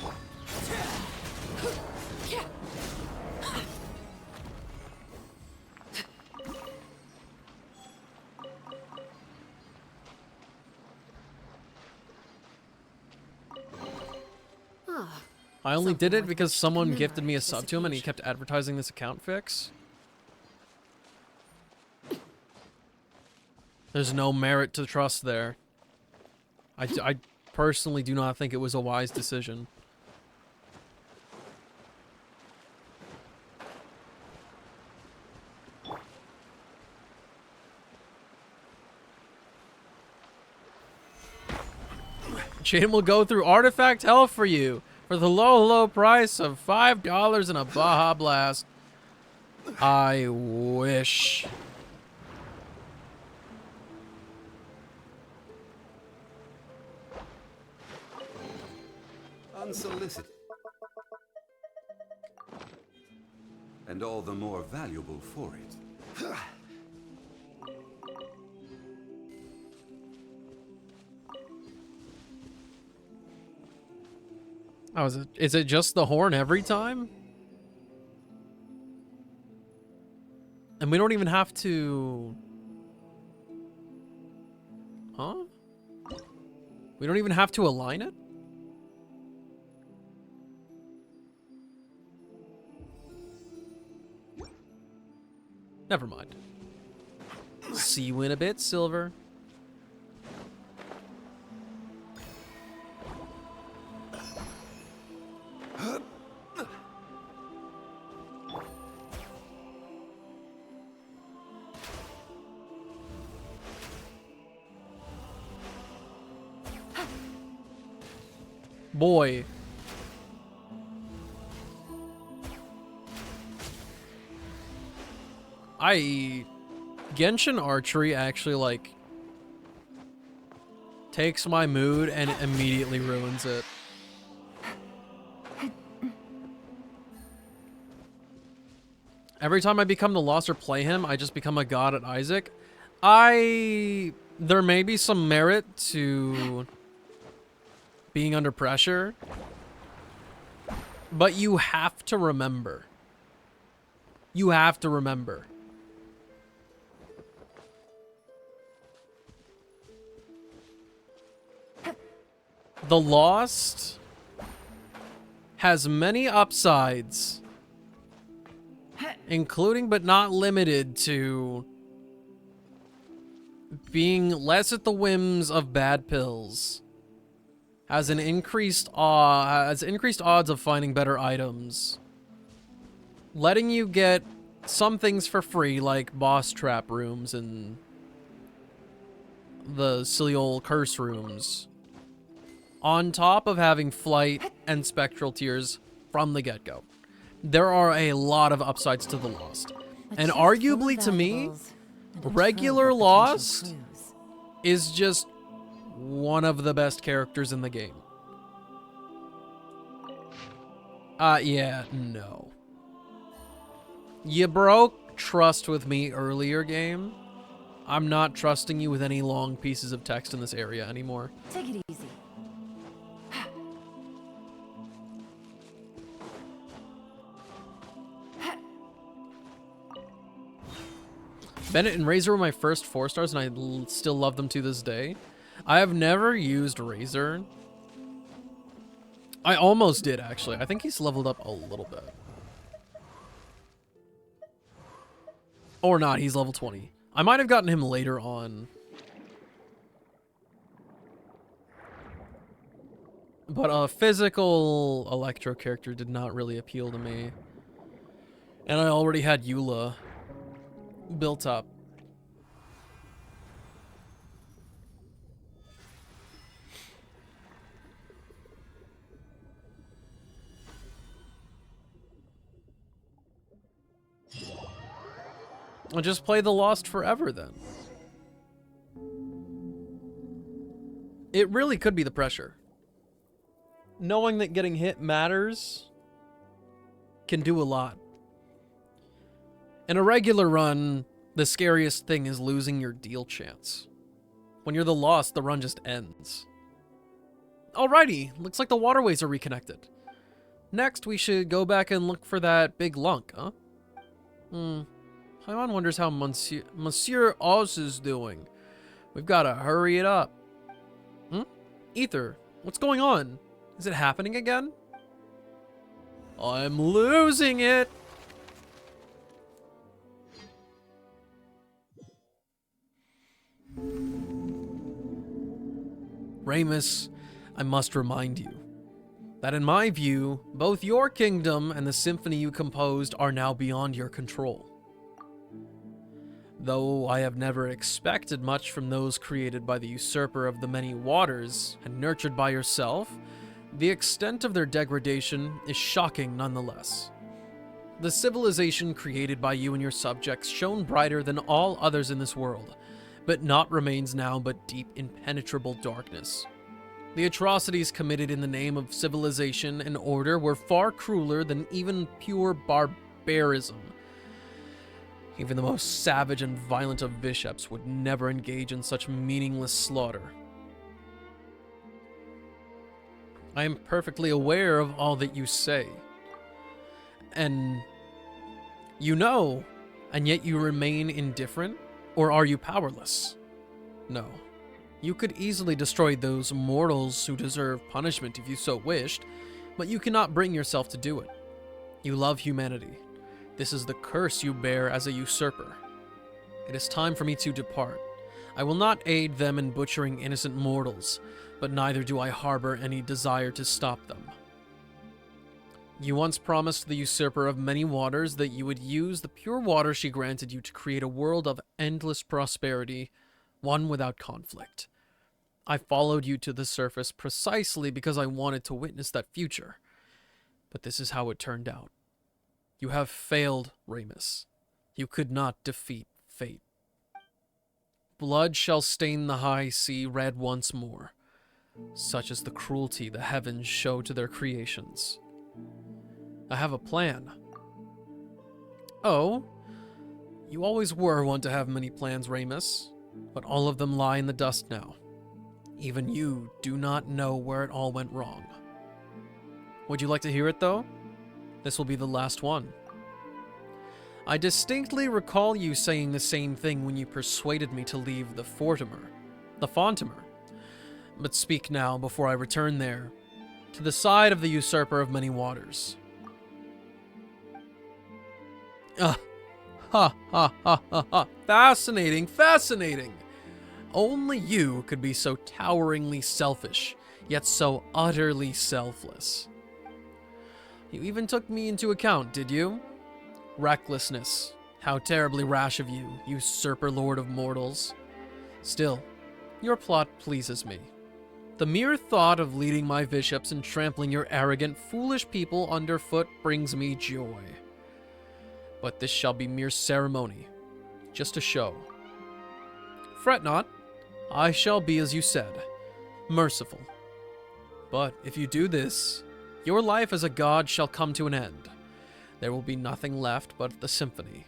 I only did it because someone gifted me a sub to him and he kept advertising this account fix. There's no merit to trust there. I personally do not think it was a wise decision. Jane will go through artifact hell for you for the low, low price of $5 and a Baja Blast. I wish. Unsolicited. And all the more valuable for it. Oh, is it just the horn every time? And we don't even have to... Huh? We don't even have to align it? Never mind. See you in a bit, Silver. Boy. Genshin Archery actually, like, takes my mood and immediately ruins it. Every time I become the Lost or play him, I just become a god at Isaac. There may be some merit to being under pressure, but you have to remember. You have to remember. The Lost has many upsides, including but not limited to being less at the whims of bad pills. Has increased odds of finding better items. Letting you get some things for free, like boss trap rooms and the silly old curse rooms. On top of having flight and spectral tiers from the get-go. There are a lot of upsides to the Lost. And arguably to me, regular Lost is just one of the best characters in the game. Yeah, no. You broke trust with me earlier, game. I'm not trusting you with any long pieces of text in this area anymore. Take it easy. Bennett and Razor were my first 4 stars, and I still love them to this day. I have never used Razor. I almost did, actually. I think he's leveled up a little bit. Or not, he's level 20. I might have gotten him later on. But a physical Electro character did not really appeal to me. And I already had Eula built up. I'll just play the Lost forever then. It really could be the pressure. Knowing that getting hit matters can do a lot. In a regular run, the scariest thing is losing your deal chance. When you're the lost, the run just ends. Alrighty, looks like the waterways are reconnected. Next, we should go back and look for that big lunk, huh? Paimon wonders how Monsieur Oz is doing. We've got to hurry it up. Ether, what's going on? Is it happening again? I'm losing it! Ramus, I must remind you that in my view, both your kingdom and the symphony you composed are now beyond your control. Though I have never expected much from those created by the usurper of the many waters and nurtured by yourself, the extent of their degradation is shocking nonetheless. The civilization created by you and your subjects shone brighter than all others in this world, but naught remains now but deep, impenetrable darkness. The atrocities committed in the name of civilization and order were far crueler than even pure barbarism. Even the most savage and violent of bishops would never engage in such meaningless slaughter. I am perfectly aware of all that you say. And you know, and yet you remain indifferent? Or are you powerless? No. You could easily destroy those mortals who deserve punishment if you so wished, but you cannot bring yourself to do it. You love humanity. This is the curse you bear as a usurper. It is time for me to depart. I will not aid them in butchering innocent mortals, but neither do I harbor any desire to stop them. You once promised the usurper of many waters that you would use the pure water she granted you to create a world of endless prosperity, one without conflict. I followed you to the surface precisely because I wanted to witness that future. But this is how it turned out. You have failed, Ramus. You could not defeat fate. Blood shall stain the high sea red once more. Such is the cruelty the heavens show to their creations. I have a plan. Oh, you always were one to have many plans, Ramus, but all of them lie in the dust now. Even you do not know where it all went wrong. Would you like to hear it, though? This will be the last one. I distinctly recall you saying the same thing when you persuaded me to leave the Fontimer. But speak now, before I return there, to the side of the usurper of many waters. Ha ha ha ha ha. Fascinating, fascinating. Only you could be so toweringly selfish, yet so utterly selfless. You even took me into account, did you? Recklessness. How terribly rash of you, usurper lord of mortals. Still, your plot pleases me. The mere thought of leading my bishops and trampling your arrogant, foolish people underfoot brings me joy. But this shall be mere ceremony, just a show. Fret not, I shall be as you said, merciful. But if you do this, your life as a god shall come to an end. There will be nothing left but the symphony.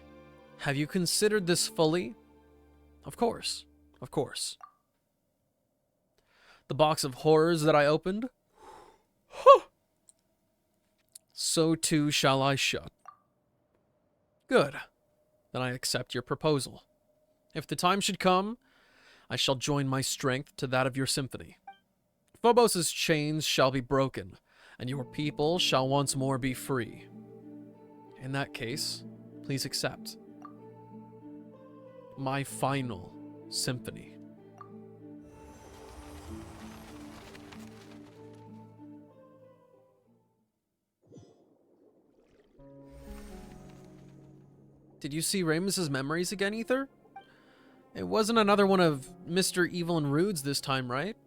Have you considered this fully? Of course, of course. The box of horrors that I opened? So too shall I shut. Good. Then I accept your proposal. If the time should come, I shall join my strength to that of your symphony. Phobos's chains shall be broken, and your people shall once more be free. In that case, please accept my final symphony. Did you see Ramus's memories again, Ether? It wasn't another one of Mr. Evil and Rude's this time, right?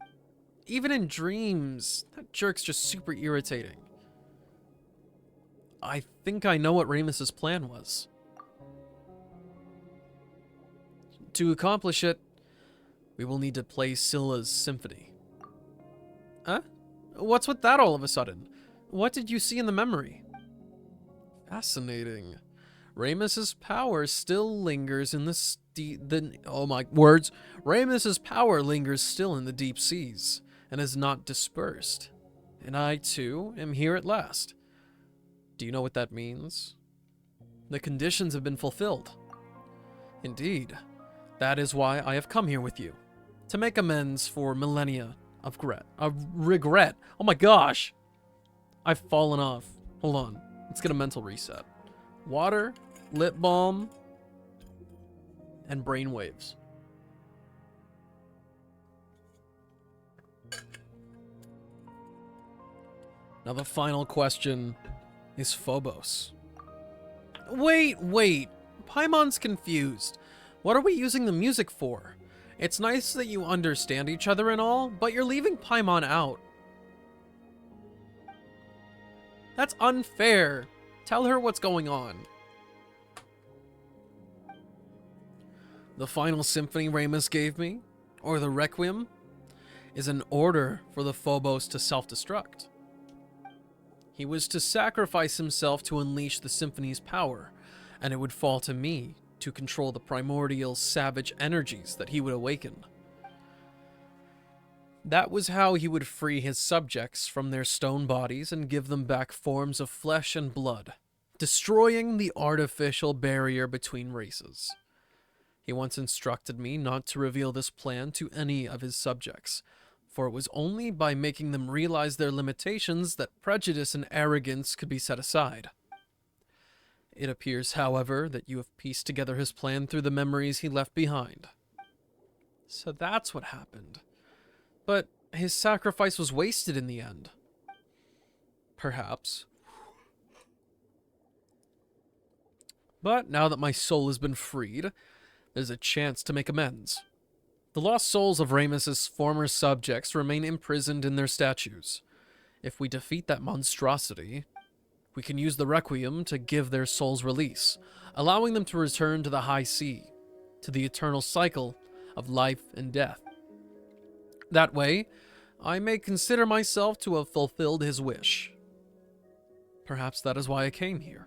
Even in dreams, that jerk's just super irritating. I think I know what Ramus's plan was. To accomplish it, we will need to play Scylla's symphony. Huh? What's with that all of a sudden? What did you see in the memory? Fascinating. Ramus's power still lingers in oh my words. Ramus's power lingers still in the deep seas and is not dispersed. And I too am here at last. Do you know what that means? The conditions have been fulfilled. Indeed, that is why I have come here with you, to make amends for millennia of regret. Oh my gosh! I've fallen off. Hold on, let's get a mental reset. Water, lip balm, and brainwaves. Now the final question is Phobos. Wait. Paimon's confused. What are we using the music for? It's nice that you understand each other and all, but you're leaving Paimon out. That's unfair. Tell her what's going on. The final symphony Ramus gave me, or the Requiem, is an order for the Phobos to self-destruct. He was to sacrifice himself to unleash the symphony's power, and it would fall to me to control the primordial savage energies that he would awaken. That was how he would free his subjects from their stone bodies and give them back forms of flesh and blood, destroying the artificial barrier between races. He once instructed me not to reveal this plan to any of his subjects, for it was only by making them realize their limitations that prejudice and arrogance could be set aside. It appears, however, that you have pieced together his plan through the memories he left behind. So that's what happened. But his sacrifice was wasted in the end. Perhaps. But now that my soul has been freed, there's a chance to make amends. The lost souls of Ramus's former subjects remain imprisoned in their statues. If we defeat that monstrosity, we can use the Requiem to give their souls release, allowing them to return to the high sea, to the eternal cycle of life and death. That way, I may consider myself to have fulfilled his wish. Perhaps that is why I came here.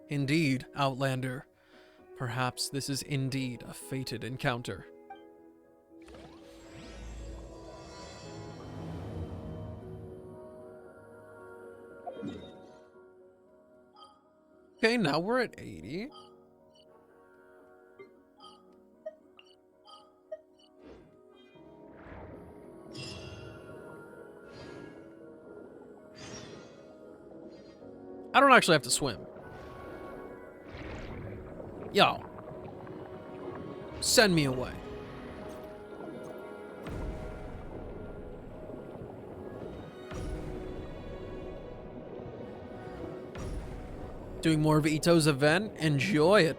Indeed, Outlander, perhaps this is indeed a fated encounter. Okay, now we're at 80. I don't actually have to swim. Yo. Send me away. Doing more of Ito's event? Enjoy it.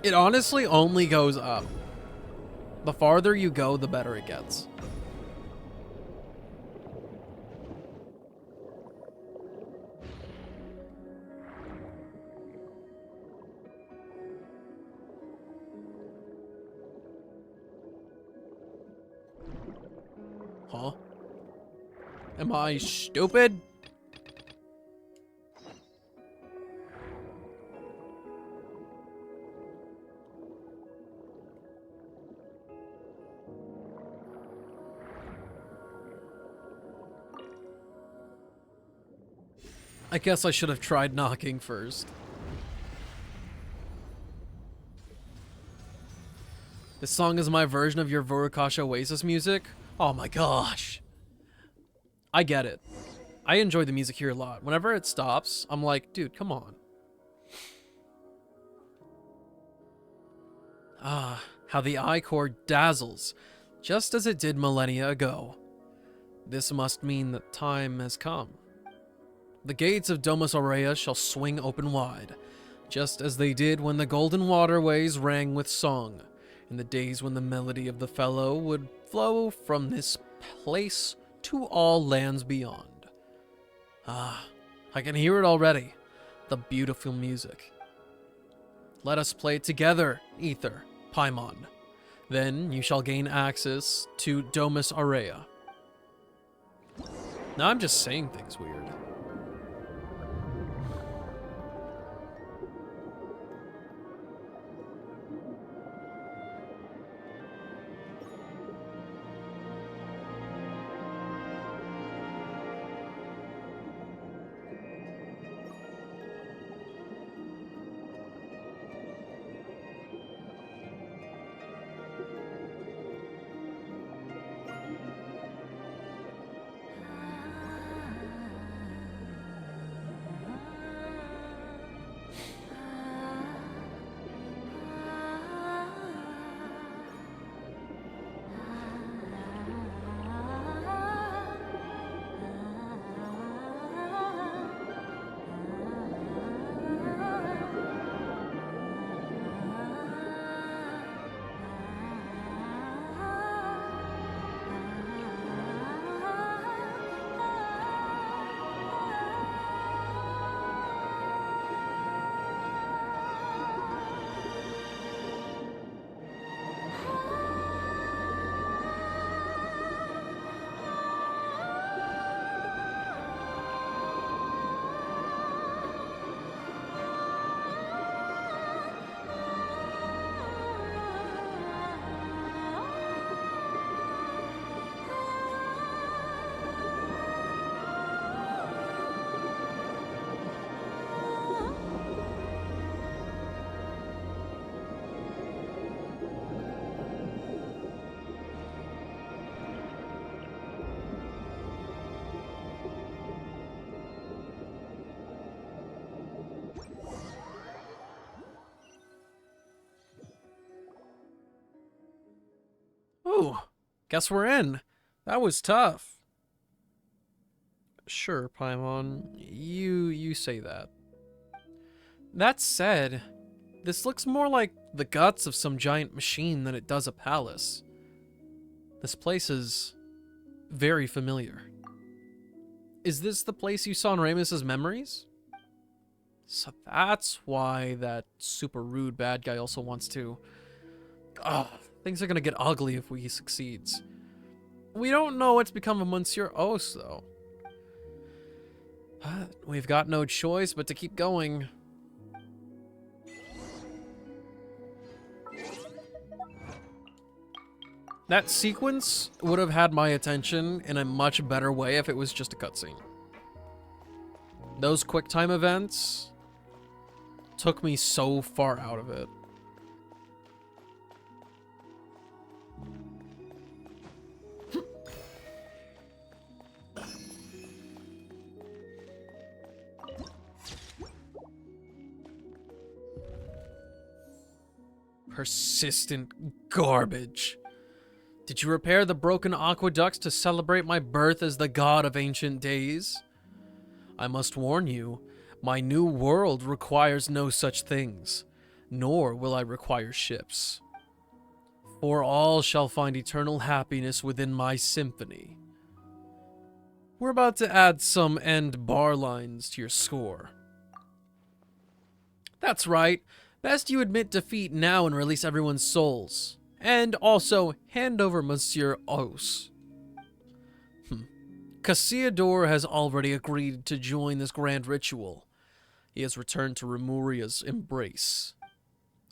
It honestly only goes up. The farther you go, the better it gets. Huh? Am I stupid? I guess I should have tried knocking first. This song is my version of your Vurakash Oasis music? Oh my gosh. I get it. I enjoy the music here a lot. Whenever it stops, I'm like, dude, come on. Ah, how the I-Core dazzles, just as it did millennia ago. This must mean that time has come. The gates of Domus Aurea shall swing open wide, just as they did when the golden waterways rang with song, in the days when the melody of the fellow would flow from this place to all lands beyond. Ah, I can hear it already, the beautiful music. Let us play it together, Ether, Paimon. Then you shall gain access to Domus Aurea. Now I'm just saying things weird. Whew. Guess we're in. That was tough. Sure, Paimon. You say that. That said, this looks more like the guts of some giant machine than it does a palace. This place is very familiar. Is this the place you saw in Ramus's memories? So that's why that super rude bad guy also wants to... Ugh, things are gonna get ugly if he succeeds. We don't know what's become of Monsieur Os, though. We've got no choice but to keep going. That sequence would have had my attention in a much better way if it was just a cutscene. Those QuickTime events took me so far out of it. Persistent garbage. Did you repair the broken aqueducts to celebrate my birth as the god of ancient days? I must warn you, my new world requires no such things, nor will I require ships. For all shall find eternal happiness within my symphony. We're about to add some end bar lines to your score. That's right. Best you admit defeat now and release everyone's souls. And also, hand over Monsieur Os. Cassiodor has already agreed to join this grand ritual. He has returned to Remuria's embrace.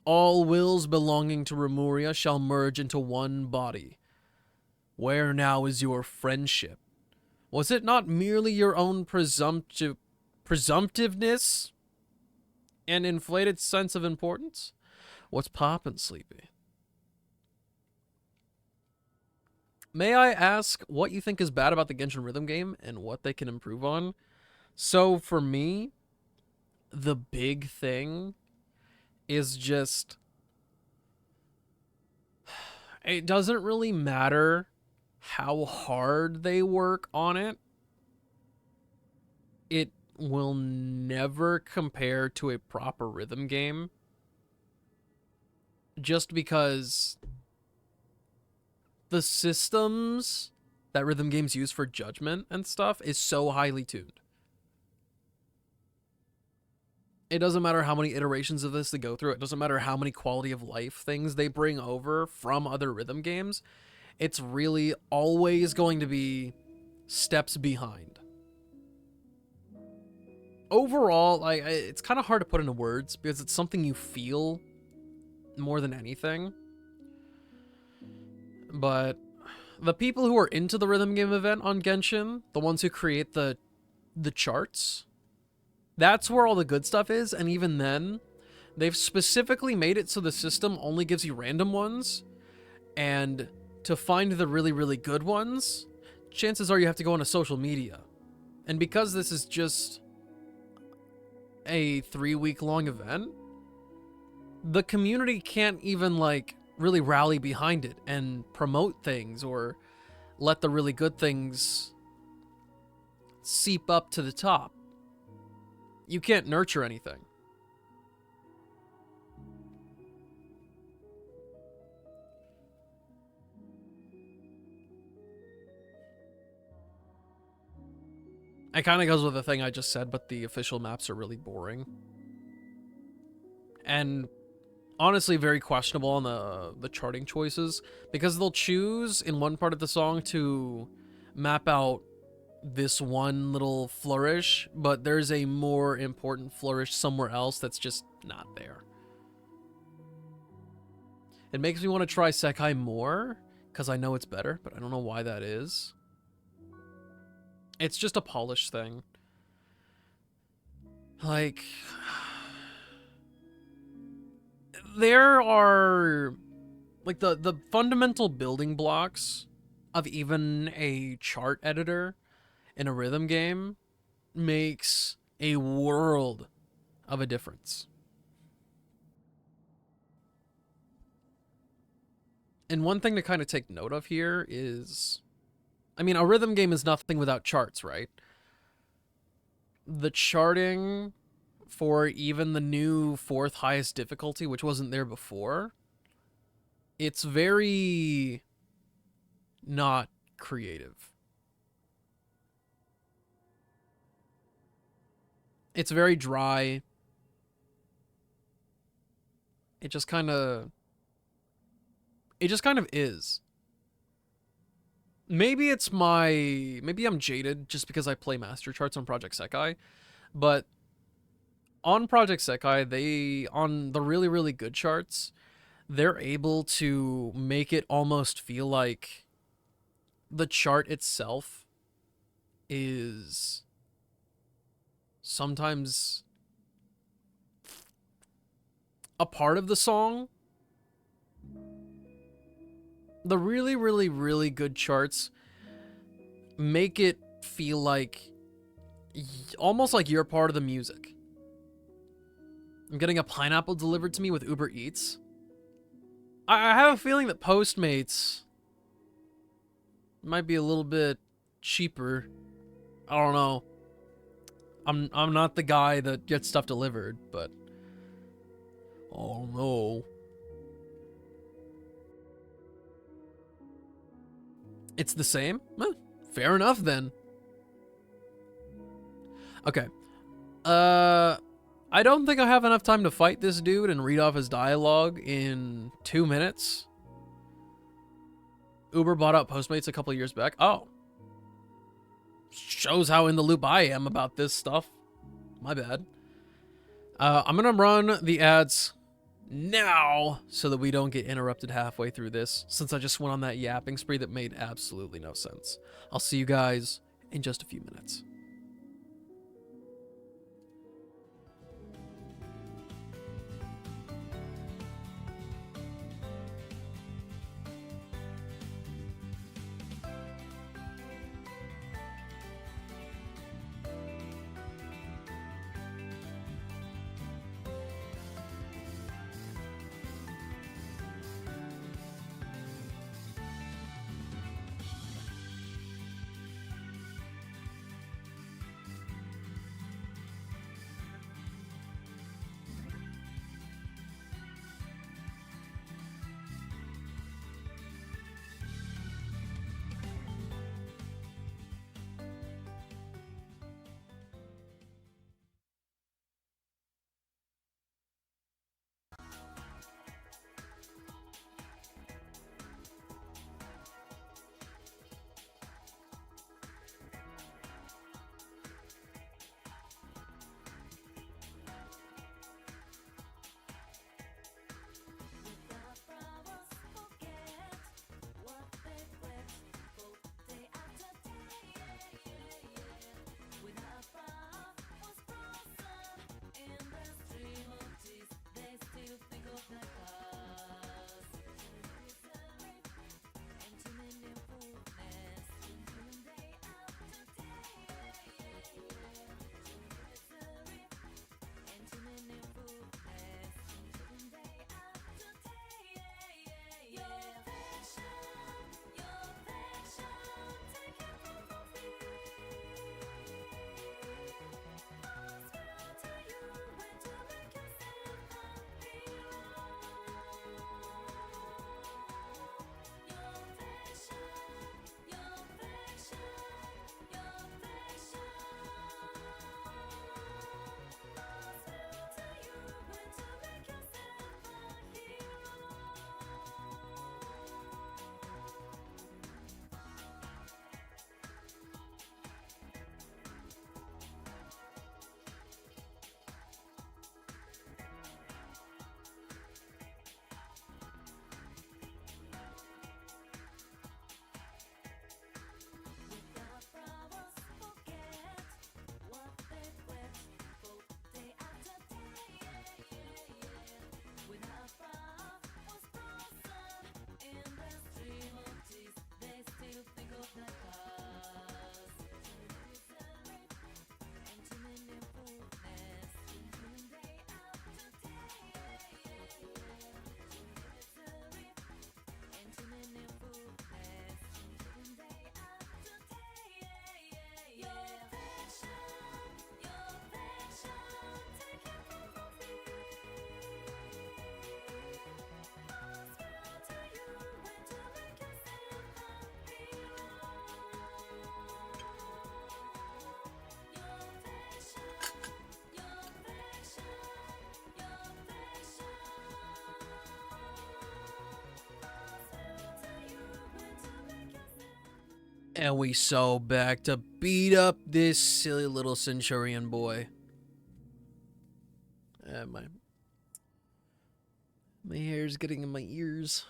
All wills belonging to Remuria shall merge into one body. Where now is your friendship? Was it not merely your own presumptiveness and inflated sense of importance? What's poppin', Sleepy? May I ask what you think is bad about the Genshin Rhythm game and what they can improve on? So for me, the big thing is just... it doesn't really matter how hard they work on it. It will never compare to a proper rhythm game. Just because the systems that rhythm games use for judgment and stuff is so highly tuned. It doesn't matter how many iterations of this they go through. It doesn't matter how many quality of life things they bring over from other rhythm games. It's really always going to be steps behind. Overall, it's kind of hard to put into words because it's something you feel more than anything. But the people who are into the rhythm game event on Genshin, the ones who create the charts, that's where all the good stuff is. And even then, they've specifically made it so the system only gives you random ones. And to find the really, really good ones, chances are you have to go on a social media. And because this is just a 3-week-long event, the community can't even, like, really rally behind it and promote things or let the really good things seep up to the top. You can't nurture anything. It kind of goes with the thing I just said, but the official maps are really boring. And honestly very questionable on the charting choices, because they'll choose in one part of the song to map out this one little flourish, but there's a more important flourish somewhere else that's just not there. It makes me want to try Sekai more, because I know it's better, but I don't know why that is. It's just a polish thing. Like, there are, like, the fundamental building blocks of even a chart editor in a rhythm game makes a world of a difference. And one thing to kind of take note of here is, I mean, a rhythm game is nothing without charts, right? The charting for even the new 4th highest difficulty, which wasn't there before, it's very not creative. It's very dry. It just kind of is. Maybe I'm jaded just because I play master charts on Project Sekai, but on Project Sekai, on the really, really good charts, they're able to make it almost feel like the chart itself is sometimes a part of the song. The really, really, really good charts make it feel like almost like you're part of the music. I'm getting a pineapple delivered to me with Uber Eats. I have a feeling that Postmates might be a little bit cheaper. I don't know. I'm not the guy that gets stuff delivered, but oh no. It's the same? Fair enough then. Okay. I don't think I have enough time to fight this dude and read off his dialogue in 2 minutes. Uber bought out Postmates a couple years back. Oh. Shows how in the loop I am about this stuff. My bad. I'm gonna run the ads now so that we don't get interrupted halfway through this, since I just went on that yapping spree that made absolutely no sense. I'll see you guys in just a few minutes. And we so back to beat up this silly little Centurion boy. My hair's getting in my ears.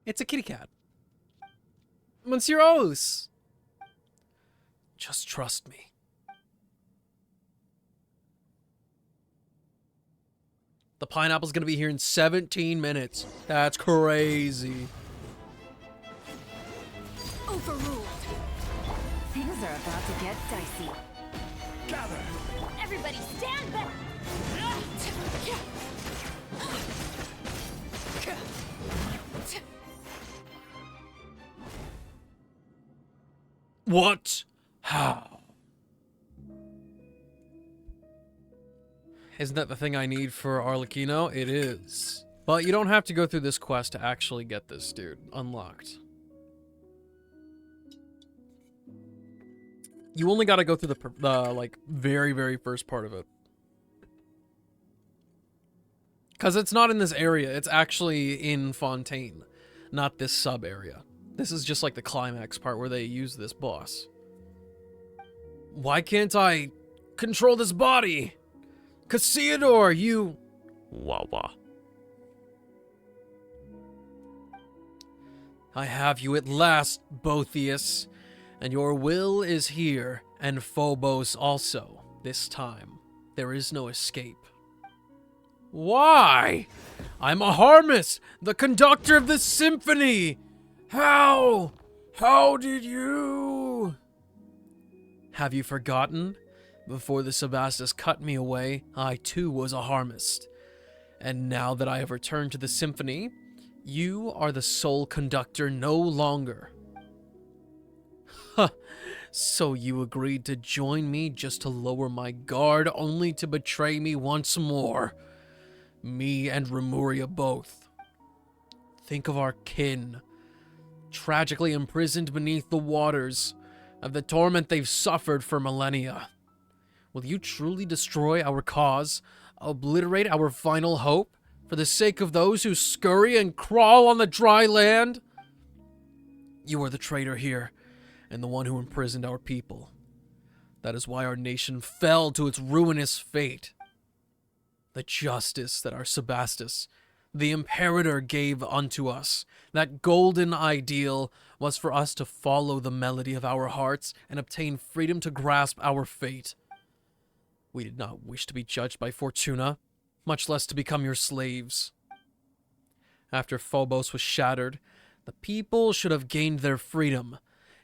It's a kitty cat. Monsieur Os! Just trust me. The pineapple's gonna be here in 17 minutes. That's crazy. Overruled. Things are about to get dicey. Gather. Everybody stand back! What? How? Isn't that the thing I need for Arlecchino? It is. But you don't have to go through this quest to actually get this dude unlocked. You only got to go through the like very, very first part of it. Because it's not in this area. It's actually in Fontaine, not this sub area. This is just like the climax part where they use this boss. Why can't I control this body? Cassiodor, you... Wawa. I have you at last, Botheus. And your will is here, and Phobos also, this time. There is no escape. Why? I'm a harmist, the conductor of the symphony! How? How did you? Have you forgotten? Before the Sebastus cut me away, I too was a harmist. And now that I have returned to the symphony, you are the sole conductor no longer. Huh. So you agreed to join me just to lower my guard, only to betray me once more. Me and Remuria both. Think of our kin. Tragically imprisoned beneath the waters, of the torment they've suffered for millennia. Will you truly destroy our cause, obliterate our final hope, for the sake of those who scurry and crawl on the dry land? You are the traitor here, and the one who imprisoned our people. That is why our nation fell to its ruinous fate. The justice that our Sebastus, the Imperator, gave unto us, that golden ideal, was for us to follow the melody of our hearts and obtain freedom to grasp our fate. We did not wish to be judged by Fortuna, much less to become your slaves. After Phobos was shattered, the people should have gained their freedom.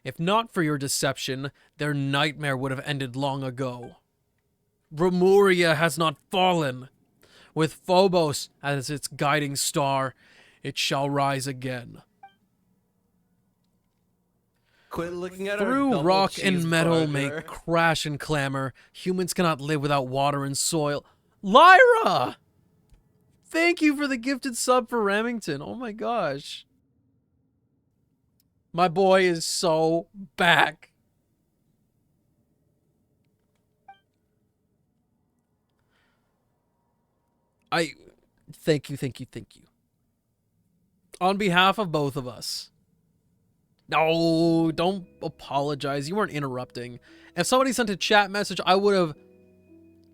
If not for your deception, their nightmare would have ended long ago. Remuria has not fallen. With Phobos as its guiding star, it shall rise again. Quit looking at Through our rock and metal cheeseburger. may crash and clamor. Humans cannot live without water and soil. Lyra! Thank you for the gifted sub for Remington. Oh my gosh. My boy is so back. Thank you. On behalf of both of us. No, don't apologize. You weren't interrupting. If somebody sent a chat message, I would have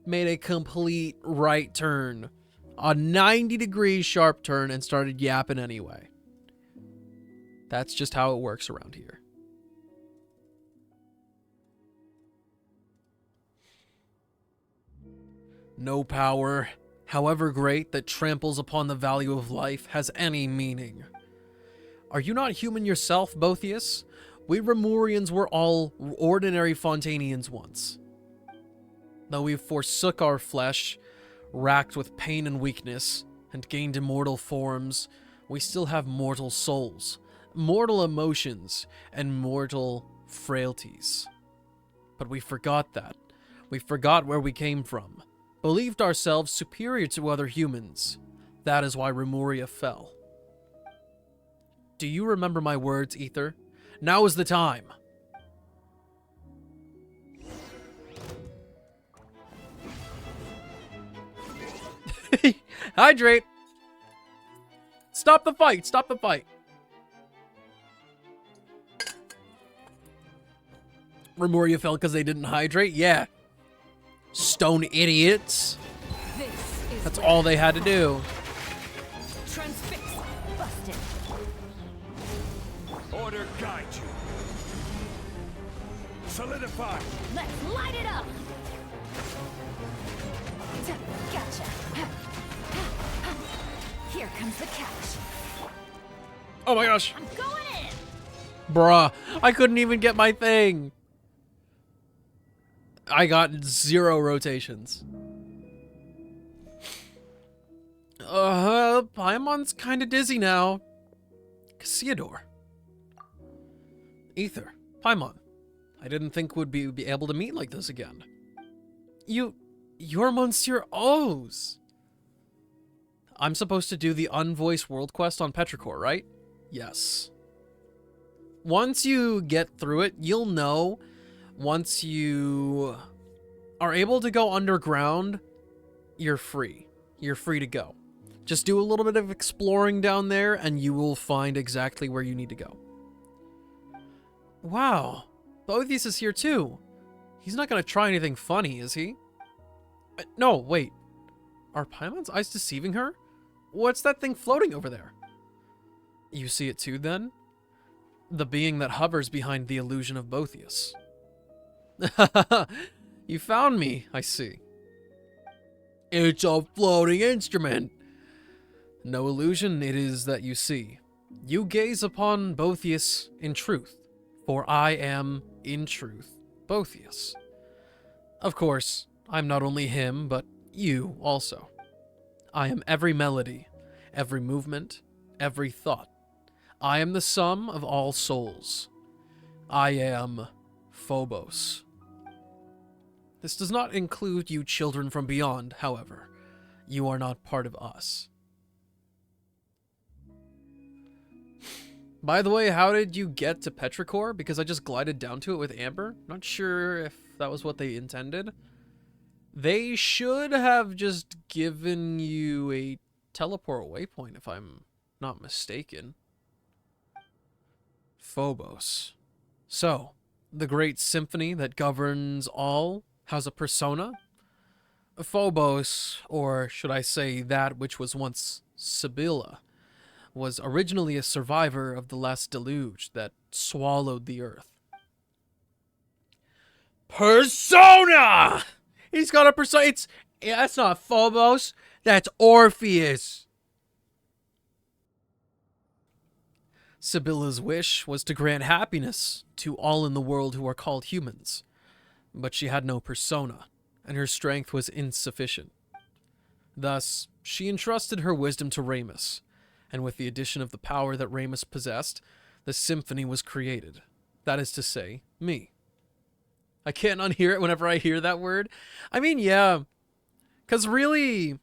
made a complete right turn. A 90-degree sharp turn and started yapping anyway. That's just how it works around here. No power, however great, that tramples upon the value of life has any meaning. Are you not human yourself, Botheus? We Remurians were all ordinary Fontanians once. Though we forsook our flesh, racked with pain and weakness, and gained immortal forms, we still have mortal souls, mortal emotions, and mortal frailties. But we forgot that. We forgot where we came from, believed ourselves superior to other humans. That is why Remuria fell. Do you remember my words, Ether? Now is the time. Hydrate. Stop the fight! Stop the fight! Remember you fell because they didn't hydrate? Yeah. Stone idiots. That's all they had to do. Transfix. Busted. Order guide you. Solidify. Let's light it up. Gotcha. Here comes the catch. Oh my gosh. I'm going in. Bruh, I couldn't even get my thing. I got 0 rotations. Paimon's kind of dizzy now. Cassiodor. Ether. Paimon. I didn't think we'd be able to meet like this again. You're Monsieur O's. I'm supposed to do the unvoiced world quest on Petrichor, right? Yes. Once you get through it, you'll know. Once you are able to go underground, you're free. You're free to go. Just do a little bit of exploring down there and you will find exactly where you need to go. Wow. Boethius is here too. He's not going to try anything funny, is he? No, wait. Are Paimon's eyes deceiving her? What's that thing floating over there? You see it too, then? The being that hovers behind the illusion of Boethius. You found me, I see. It's a floating instrument. No illusion it is that you see. You gaze upon Boethius in truth, for I am, in truth, Boethius. Of course, I'm not only him, but you also. I am every melody, every movement, every thought. I am the sum of all souls. I am Phobos. This does not include you children from beyond, however. You are not part of us. By the way, how did you get to Petrichor? Because I just glided down to it with Amber. Not sure if that was what they intended. They should have just given you a teleport waypoint, if I'm not mistaken. Phobos. So, the great symphony that governs all has a persona? Phobos, or should I say that which was once Sibylla, was originally a survivor of the last deluge that swallowed the earth. Persona! He's got a persona. That's not Phobos. That's Orpheus. Sibylla's wish was to grant happiness to all in the world who are called humans. But she had no persona, and her strength was insufficient. Thus, she entrusted her wisdom to Ramus, and with the addition of the power that Ramus possessed, the symphony was created. That is to say, me. I can't unhear it whenever I hear that word. I mean, yeah. Because really...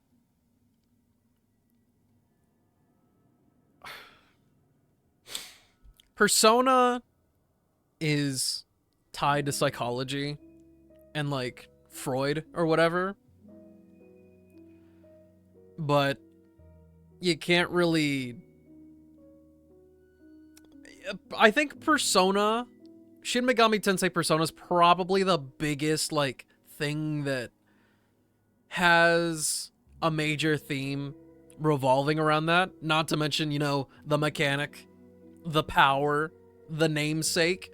Persona is tied to psychology and, like, Freud or whatever. But you can't really... I think Persona... Shin Megami Tensei Persona is probably the biggest, like, thing that has a major theme revolving around that. Not to mention, you know, the mechanic, the power, the namesake.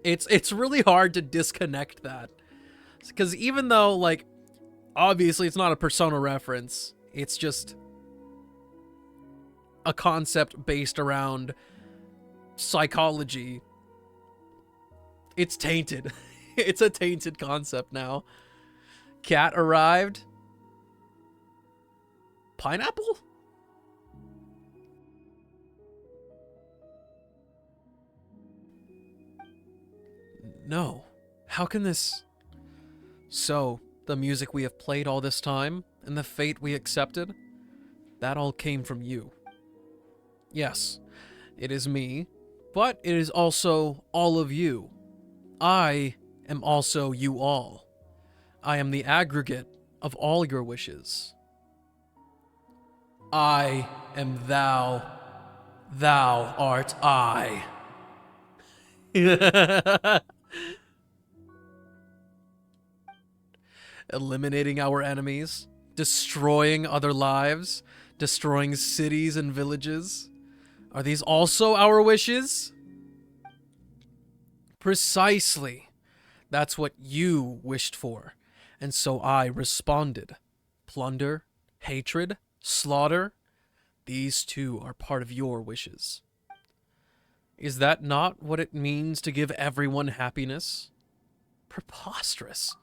It's really hard to disconnect that. Because even though, like, obviously it's not a Persona reference, it's just a concept based around psychology. It's tainted. It's a tainted concept now. Cat arrived. Pineapple? No. How can this... So, the music we have played all this time, and the fate we accepted, that all came from you. Yes, it is me, but it is also all of you. I am also you all. I am the aggregate of all your wishes. I am thou. Thou art I. Eliminating our enemies, destroying other lives, destroying cities and villages. Are these also our wishes? Precisely. That's what you wished for. And so I responded. Plunder, hatred, slaughter. These too are part of your wishes. Is that not what it means to give everyone happiness? Preposterous.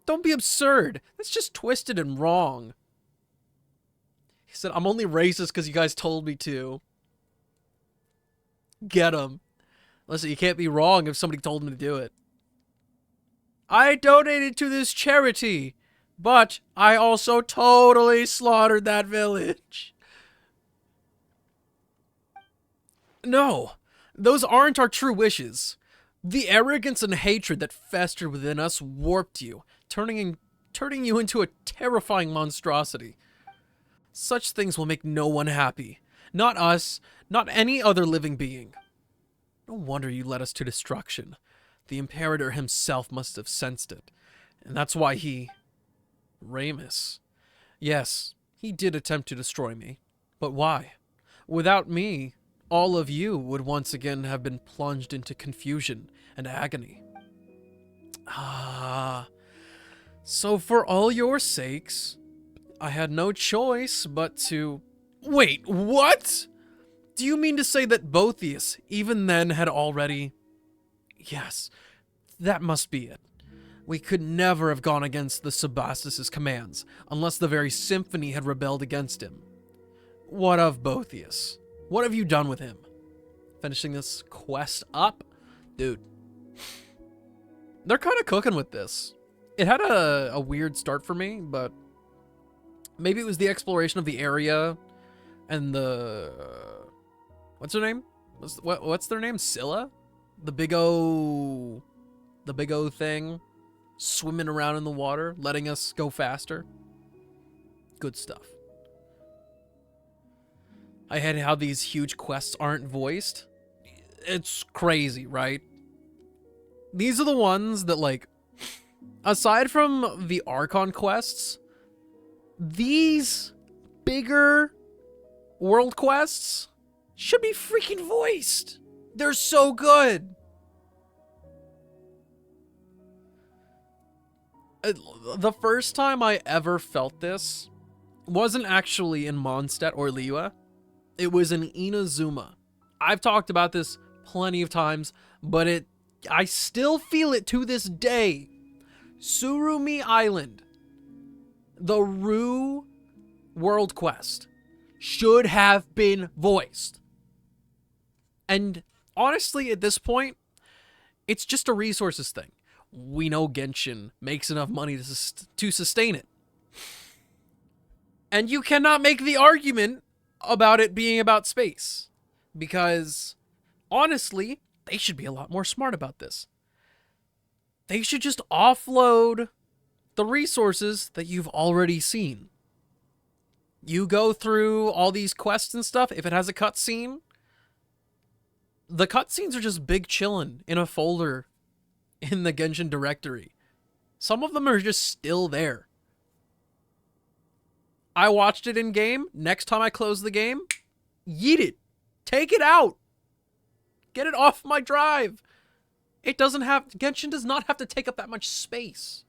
Don't be absurd. That's just twisted and wrong. He said, I'm only racist because you guys told me to. Get him. Listen, you can't be wrong if somebody told him to do it. I donated to this charity, but I also totally slaughtered that village. No, those aren't our true wishes. The arrogance and hatred that festered within us warped you, turning you into a terrifying monstrosity. Such things will make no one happy. Not us, not any other living being. No wonder you led us to destruction. The Imperator himself must have sensed it. And that's why he... Ramus. Yes, he did attempt to destroy me. But why? Without me, all of you would once again have been plunged into confusion and agony. Ah... So for all your sakes, I had no choice but to... Wait, what? Do you mean to say that Boethius, even then, had already... Yes, that must be it. We could never have gone against the Sebastus' commands, unless the very symphony had rebelled against him. What of Boethius? What have you done with him? Finishing this quest up? Dude. They're kind of cooking with this. It had a weird start for me, but maybe it was the exploration of the area and the... what's her name? What's their name? Scylla? The big O thing swimming around in the water, letting us go faster. Good stuff. I hate how these huge quests aren't voiced. It's crazy, right? These are the ones that, like, aside from the Archon quests, these bigger world quests should be freaking voiced. They're so good. The first time I ever felt this wasn't actually in Mondstadt or Liyue. It was in Inazuma. I've talked about this plenty of times, but I still feel it to this day. Surumi Island, the Rue World Quest, should have been voiced. And honestly, at this point, it's just a resources thing. We know Genshin makes enough money to sustain it. And you cannot make the argument about it being about space. Because, honestly, they should be a lot more smart about this. They should just offload the resources that you've already seen. You go through all these quests and stuff, if it has a cutscene, the cutscenes are just big chillin' in a folder in the Genshin directory. Some of them are just still there. I watched it in game. Next time I close the game, yeet it. Take it out. Get it off my drive. Genshin does not have to take up that much space.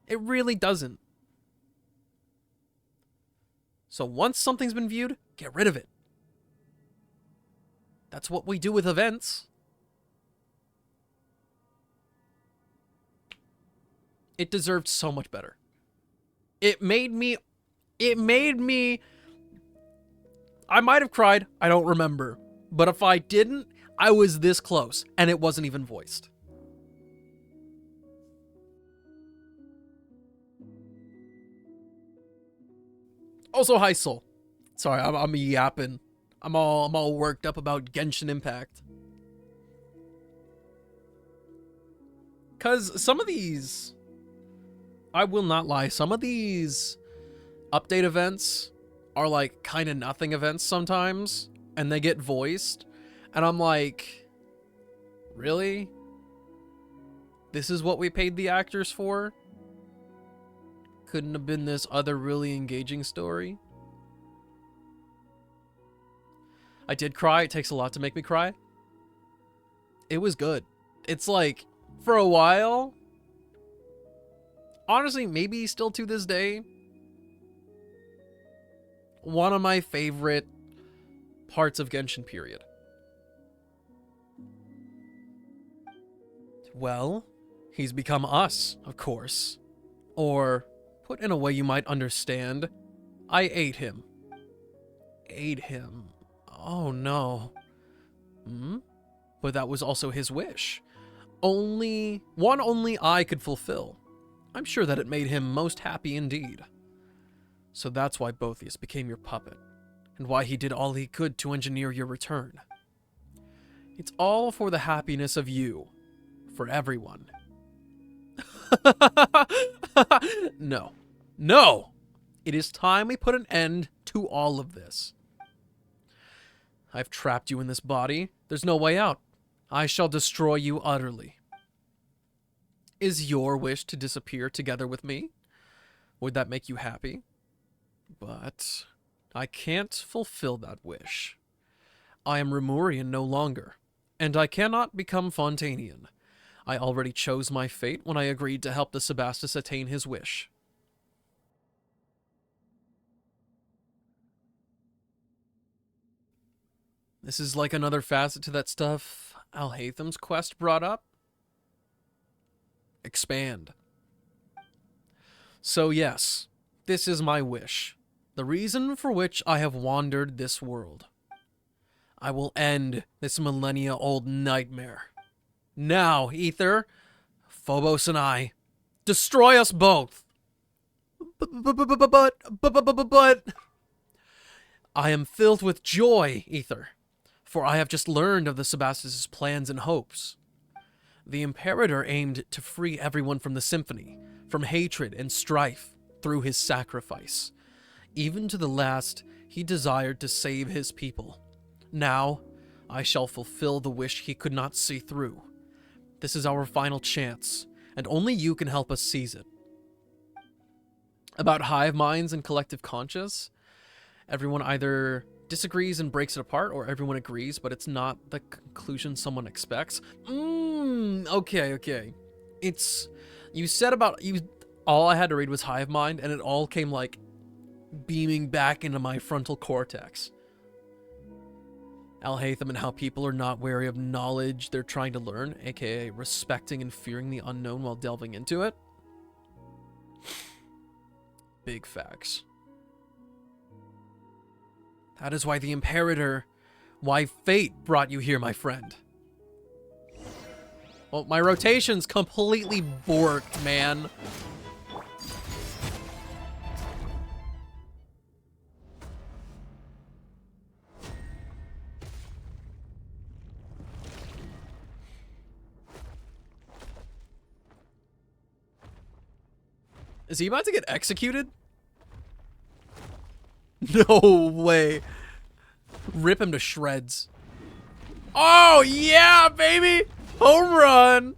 It really doesn't. So once something's been viewed, get rid of it. That's what we do with events. It deserved so much better. It made me, I might have cried, I don't remember. But if I didn't, I was this close, and it wasn't even voiced. Also, hi Soul. Sorry, I'm yapping. I'm all worked up about Genshin Impact. Cause some of these, I will not lie, some of these update events are like kind of nothing events sometimes, and they get voiced, and I'm like, really? This is what we paid the actors for? Couldn't have been this other really engaging story? I did cry. It takes a lot to make me cry. It was good. It's like, for a while, honestly, maybe still to this day, one of my favorite parts of Genshin period. Well, he's become us, of course. Or, put in a way you might understand, I ate him. Ate him. Oh no. But that was also his wish. Only I could fulfill. I'm sure that it made him most happy indeed. So that's why Botheus became your puppet, and why he did all he could to engineer your return. It's all for the happiness of you, for everyone. No. No! It is time we put an end to all of this. I've trapped you in this body. There's no way out. I shall destroy you utterly. Is your wish to disappear together with me? Would that make you happy? But I can't fulfill that wish. I am Remurian no longer, and I cannot become Fontanian. I already chose my fate when I agreed to help the Sebastus attain his wish. This is like another facet to that stuff Alhatham's quest brought up. Expand. So yes, this is my wish. The reason for which I have wandered this world. I will end this millennia-old nightmare. Now, Ether, Phobos and I, destroy us both. But I am filled with joy, Ether, for I have just learned of the Sebastus' plans and hopes. The Imperator aimed to free everyone from the Symphony, from hatred and strife, through his sacrifice. Even to the last, he desired to save his people. Now, I shall fulfill the wish he could not see through. This is our final chance, and only you can help us seize it. About hive minds and collective conscious, everyone either disagrees and breaks it apart, or everyone agrees, but it's not the conclusion someone expects. Okay. It's, you said about, all I had to read was hive mind, and it all came like beaming back into my frontal cortex. Alhatham and how people are not wary of knowledge they're trying to learn, aka respecting and fearing the unknown while delving into it. Big facts. That is why the Imperator, why fate brought you here, my friend. Well, my rotation's completely borked, man. Is he about to get executed? No way. Rip him to shreds. Oh, yeah, baby! Home run!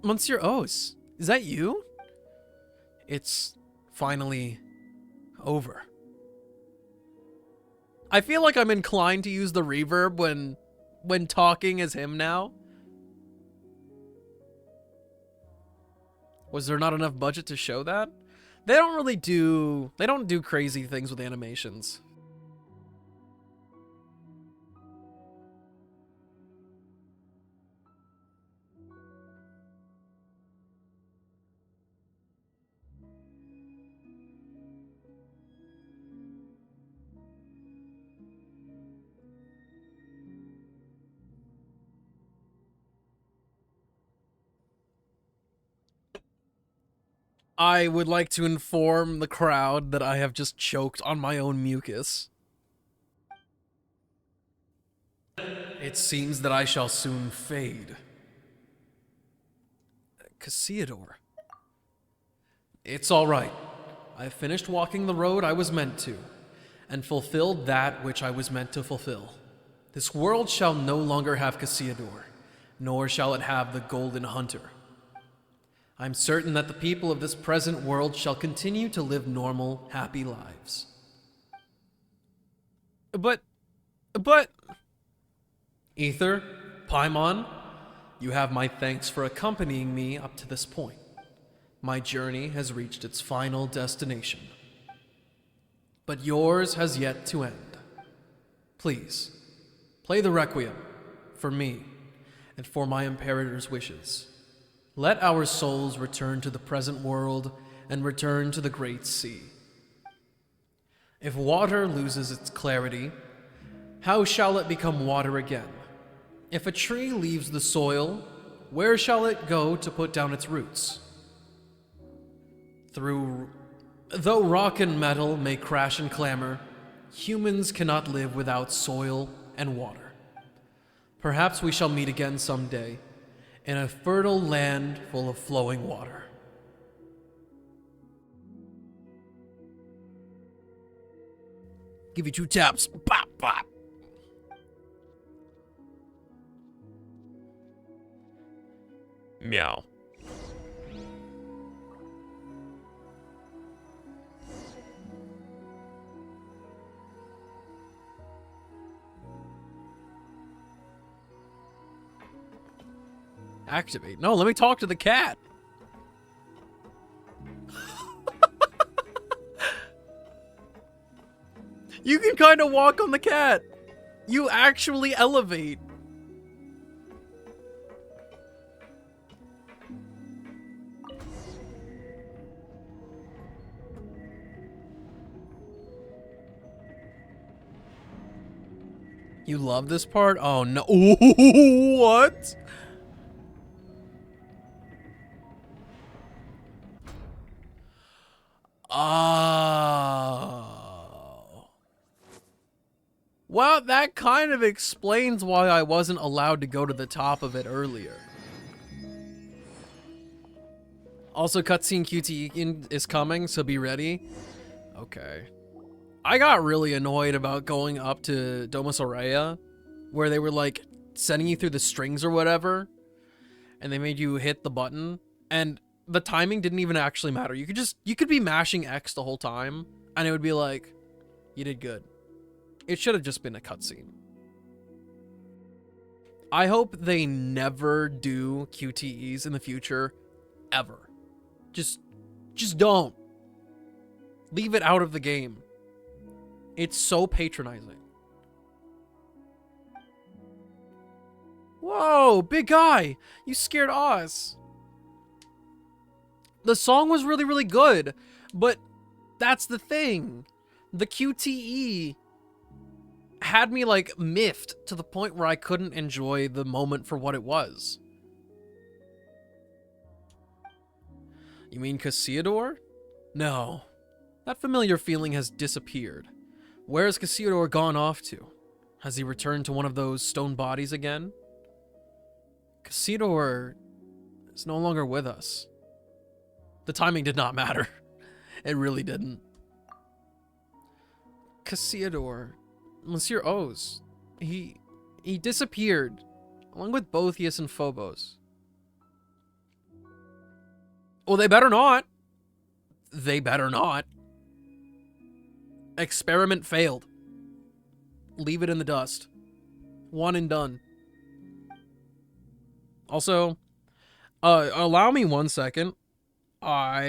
Monsieur Os, is that you? It's finally over. I feel like I'm inclined to use the reverb when talking as him now. Was there not enough budget to show that? They don't do crazy things with animations. I would like to inform the crowd that I have just choked on my own mucus. It seems that I shall soon fade. Cassiodor. It's all right. I have finished walking the road I was meant to, and fulfilled that which I was meant to fulfill. This world shall no longer have Cassiodor, nor shall it have the Golden Hunter. I'm certain that the people of this present world shall continue to live normal, happy lives. But... Ether, Paimon, you have my thanks for accompanying me up to this point. My journey has reached its final destination. But yours has yet to end. Please, play the Requiem, for me, and for my Imperator's wishes. Let our souls return to the present world and return to the Great Sea. If water loses its clarity, how shall it become water again? If a tree leaves the soil, where shall it go to put down its roots? Though rock and metal may crash and clamor, humans cannot live without soil and water. Perhaps we shall meet again someday, in a fertile land full of flowing water. Give you 2 taps. Bop, bop. Meow. Activate. No, let me talk to the cat. You can kind of walk on the cat. You actually elevate. You love this part? Oh no. Ooh, what? Oh. Well, that kind of explains why I wasn't allowed to go to the top of it earlier. Also, cutscene QTE is coming, so be ready. Okay. I got really annoyed about going up to Domus Aurea, where they were like sending you through the strings or whatever, and they made you hit the button, and the timing didn't even actually matter. You could be mashing X the whole time, and it would be like, you did good. It should have just been a cutscene. I hope they never do QTEs in the future, ever. Just don't. Leave it out of the game. It's so patronizing. Whoa, big guy! You scared us. The song was really, really good, but that's the thing. The QTE had me like miffed to the point where I couldn't enjoy the moment for what it was. You mean Cassiodor? No. That familiar feeling has disappeared. Where has Cassiodor gone off to? Has he returned to one of those stone bodies again? Cassiodor is no longer with us. The timing did not matter. It really didn't. Cassiodor, Monsieur Oz, he disappeared, along with Boethius and Phobos. Well, they better not. They better not. Experiment failed. Leave it in the dust. One and done. Also, allow me 1 second. I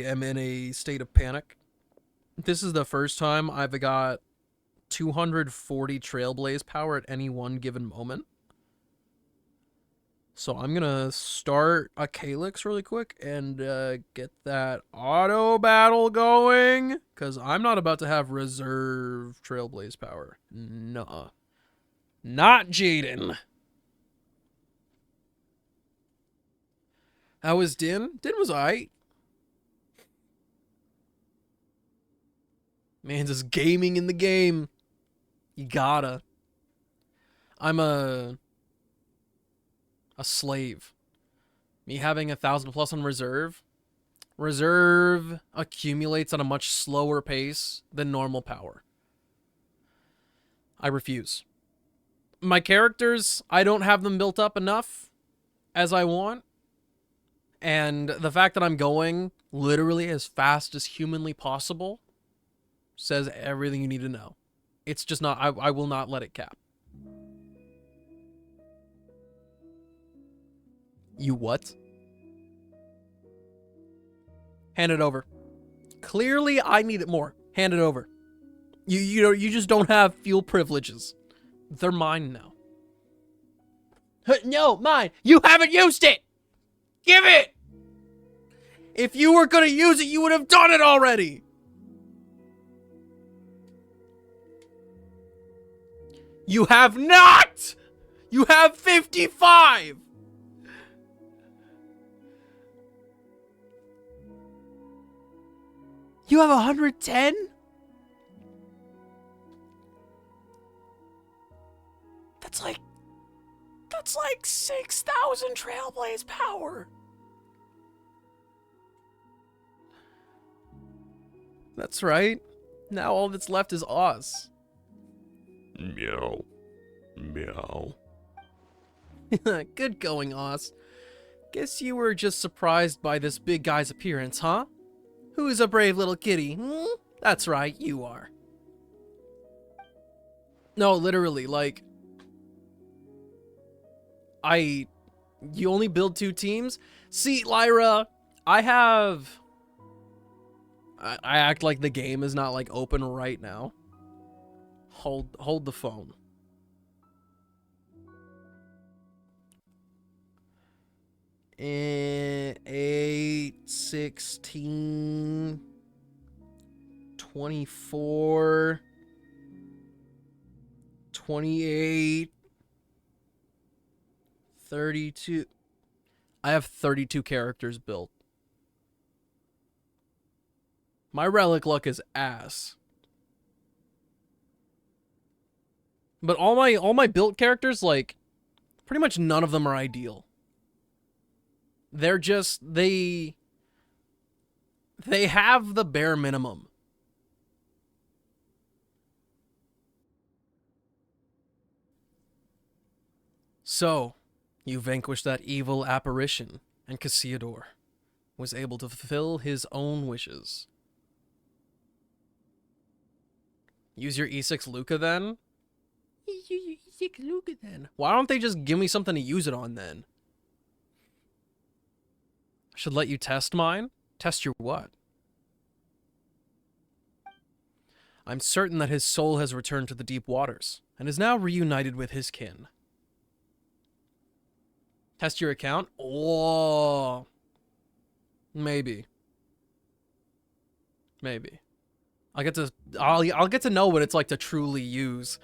am in a state of panic. This is the first time I've got 240 Trailblaze power at any one given moment. So I'm gonna start a Calyx really quick and get that auto battle going, because I'm not about to have reserve Trailblaze power. Nuh-uh. Not Jaden. How was Din? Din was aight. Man, just gaming in the game. You gotta. I'm a slave. Me having 1,000+ on reserve, Reserve accumulates at a much slower pace than normal power. I refuse. My characters, I don't have them built up enough as I want. And the fact that I'm going literally as fast as humanly possible says everything you need to know. It's just not, I will not let it cap. You what? Hand it over. Clearly, I need it more. Hand it over. You just don't have fuel privileges. They're mine now. No, mine. You haven't used it. Give it. If you were gonna use it, you would have done it already. You have not. You have 55. You have 110? That's like 6,000 Trailblaze power. That's right. Now all that's left is Oz. Meow. Meow. Good going, Oz. Guess you were just surprised by this big guy's appearance, huh? Who's a brave little kitty? That's right, you are. No, literally, like... You only build 2 teams? See, Lyra, I act like the game is not, like, open right now. Hold the phone. And 8, 16, 24, 28, 32. I have 32 characters built. My relic luck is ass. But all my built characters, like, pretty much none of them are ideal. They're just, they have the bare minimum. So, you vanquished that evil apparition, and Cassiodor was able to fulfill his own wishes. Use your E6 Luca then? Use your E6 Luca then. Why don't they just give me something to use it on then? Should let you test mine? Test your what? I'm certain that his soul has returned to the deep waters, and is now reunited with his kin. Test your account? Oh. Maybe. Maybe. I'll get to know what it's like to truly use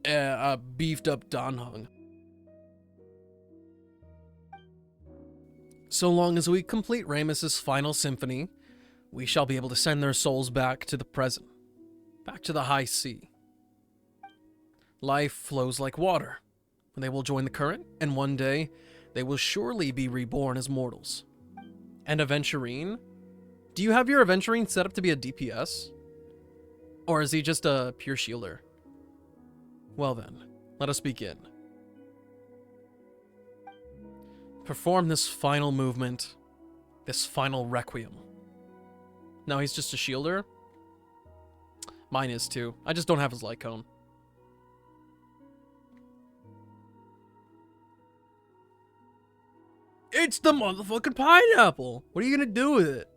a beefed up Danheng. So long as we complete Ramus's final symphony, we shall be able to send their souls back to the present, back to the high sea. Life flows like water. They will join the current, and one day, they will surely be reborn as mortals. And Aventurine? Do you have your Aventurine set up to be a DPS? Or is he just a pure shielder? Well then, let us begin. Perform this final movement, this final requiem. No, he's just a shielder? Mine is too. I just don't have his light cone. It's the motherfucking pineapple! What are you gonna do with it?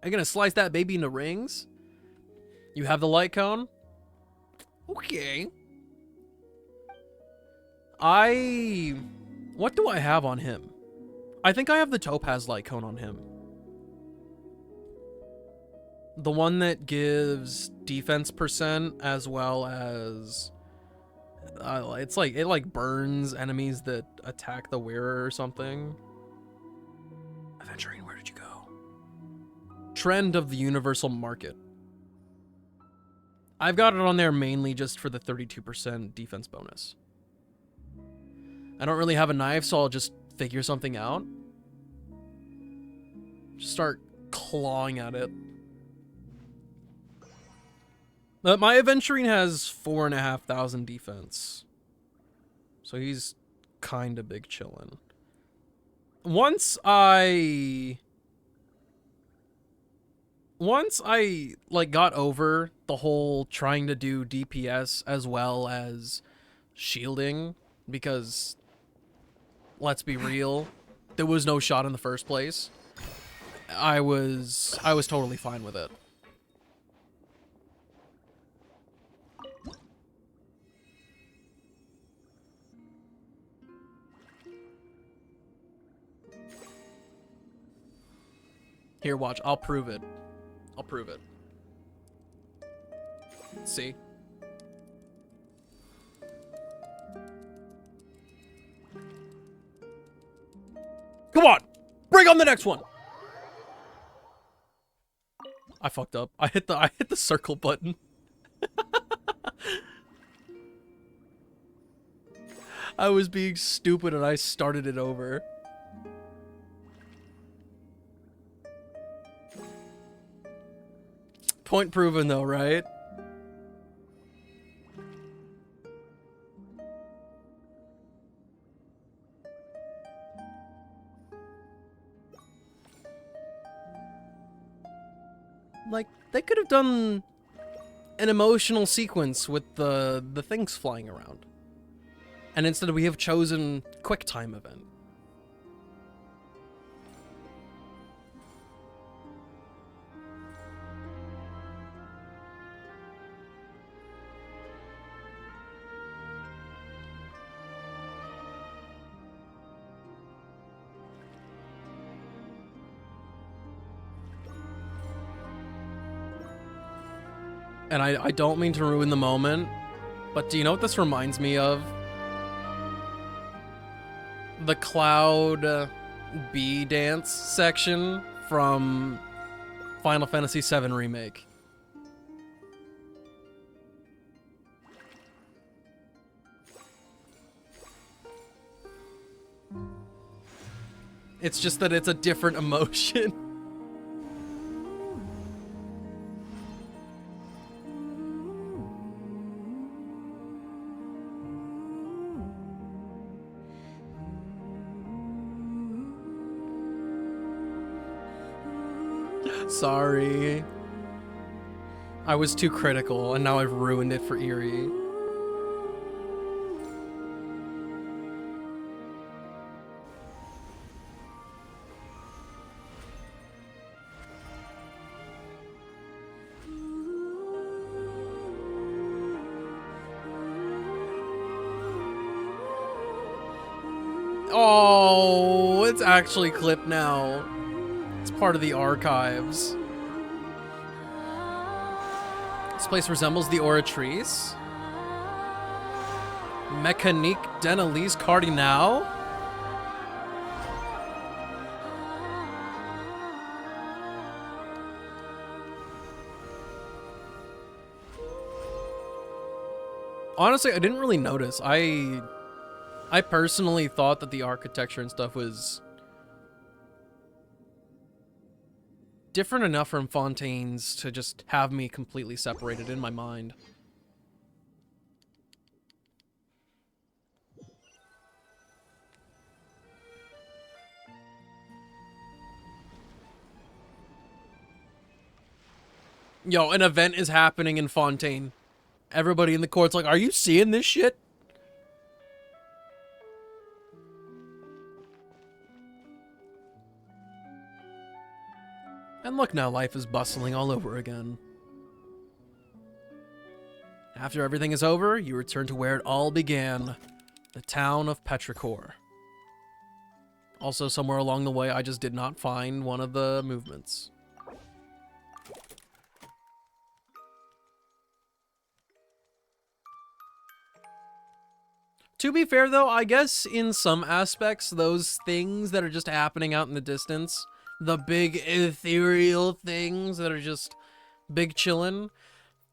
Are you gonna slice that baby into rings? You have the light cone? Okay. What do I have on him? I think I have the Topaz light cone on him. The one that gives defense percent as well as... it's like, it like burns enemies that attack the wearer or something. Aventurine, where did you go? Trend of the universal market. I've got it on there mainly just for the 32% defense bonus. I don't really have a knife, so I'll just figure something out. Just start clawing at it. My Aventurine has 4,500 defense. So he's kind of big chillin'. Once I like got over the whole trying to do DPS as well as shielding, because let's be real, there was no shot in the first place. I was totally fine with it. Here, watch. I'll prove it. I'll prove it. See? Come on! Bring on the next one! I fucked up. I hit the circle button. I was being stupid and I started it over. Point proven though, right? Like, they could have done an emotional sequence with the things flying around. And instead we have chosen quick time event. And I don't mean to ruin the moment, but do you know what this reminds me of? The Cloud bee dance section from Final Fantasy VII Remake. It's just that it's a different emotion. Sorry. I was too critical, and now I've ruined it for Eerie. Oh, it's actually clipped now. It's part of the archives. This place resembles the Oratrice. Mécanique d'Annelise Cardinal? Honestly, I didn't really notice. I personally thought that the architecture and stuff was different enough from Fontaine's to just have me completely separated in my mind. Yo, an event is happening in Fontaine. Everybody in the court's like, are you seeing this shit? And look now, life is bustling all over again. After everything is over, you return to where it all began, the town of Petrichor. Also, somewhere along the way, I just did not find one of the movements. To be fair, though, I guess in some aspects, those things that are just happening out in the distance, the big ethereal things that are just big chillin',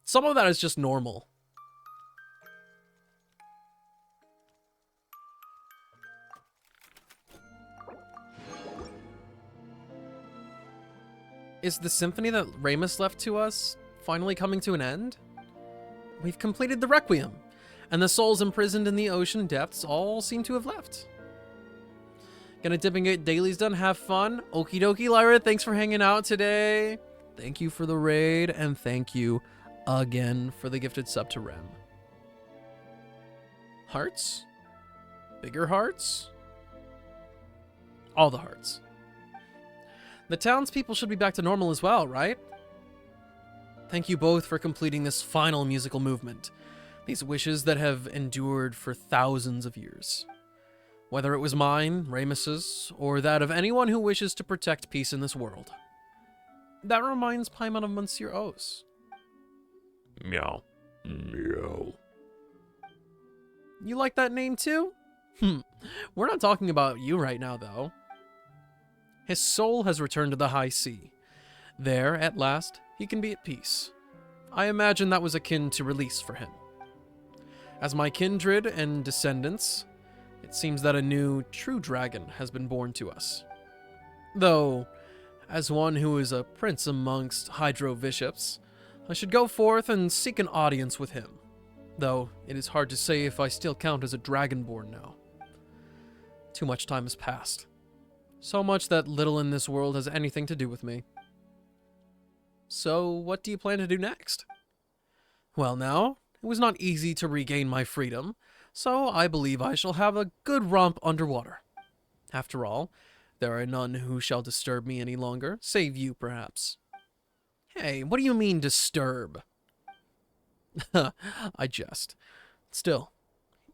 some of that is just normal. Is the symphony that Ramus left to us finally coming to an end? We've completed the Requiem, and the souls imprisoned in the ocean depths all seem to have left. Gonna dip and get dailies done, have fun. Okie dokie, Lyra, thanks for hanging out today. Thank you for the raid, and thank you again for the gifted sub to Rem. Hearts? Bigger hearts? All the hearts. The townspeople should be back to normal as well, right? Thank you both for completing this final musical movement. These wishes that have endured for thousands of years. Whether it was mine, Ramus's, or that of anyone who wishes to protect peace in this world. That reminds Paimon of Monsieur Os. Meow. Meow. You like that name too? We're not talking about you right now, though. His soul has returned to the high sea. There, at last, he can be at peace. I imagine that was akin to release for him. As my kindred and descendants, it seems that a new, true dragon has been born to us. Though, as one who is a prince amongst Hydro Bishops, I should go forth and seek an audience with him. Though, it is hard to say if I still count as a dragonborn now. Too much time has passed. So much that little in this world has anything to do with me. So, what do you plan to do next? Well now, it was not easy to regain my freedom, so I believe I shall have a good romp underwater. After all, there are none who shall disturb me any longer, save you perhaps. Hey, what do you mean disturb? I jest. Still,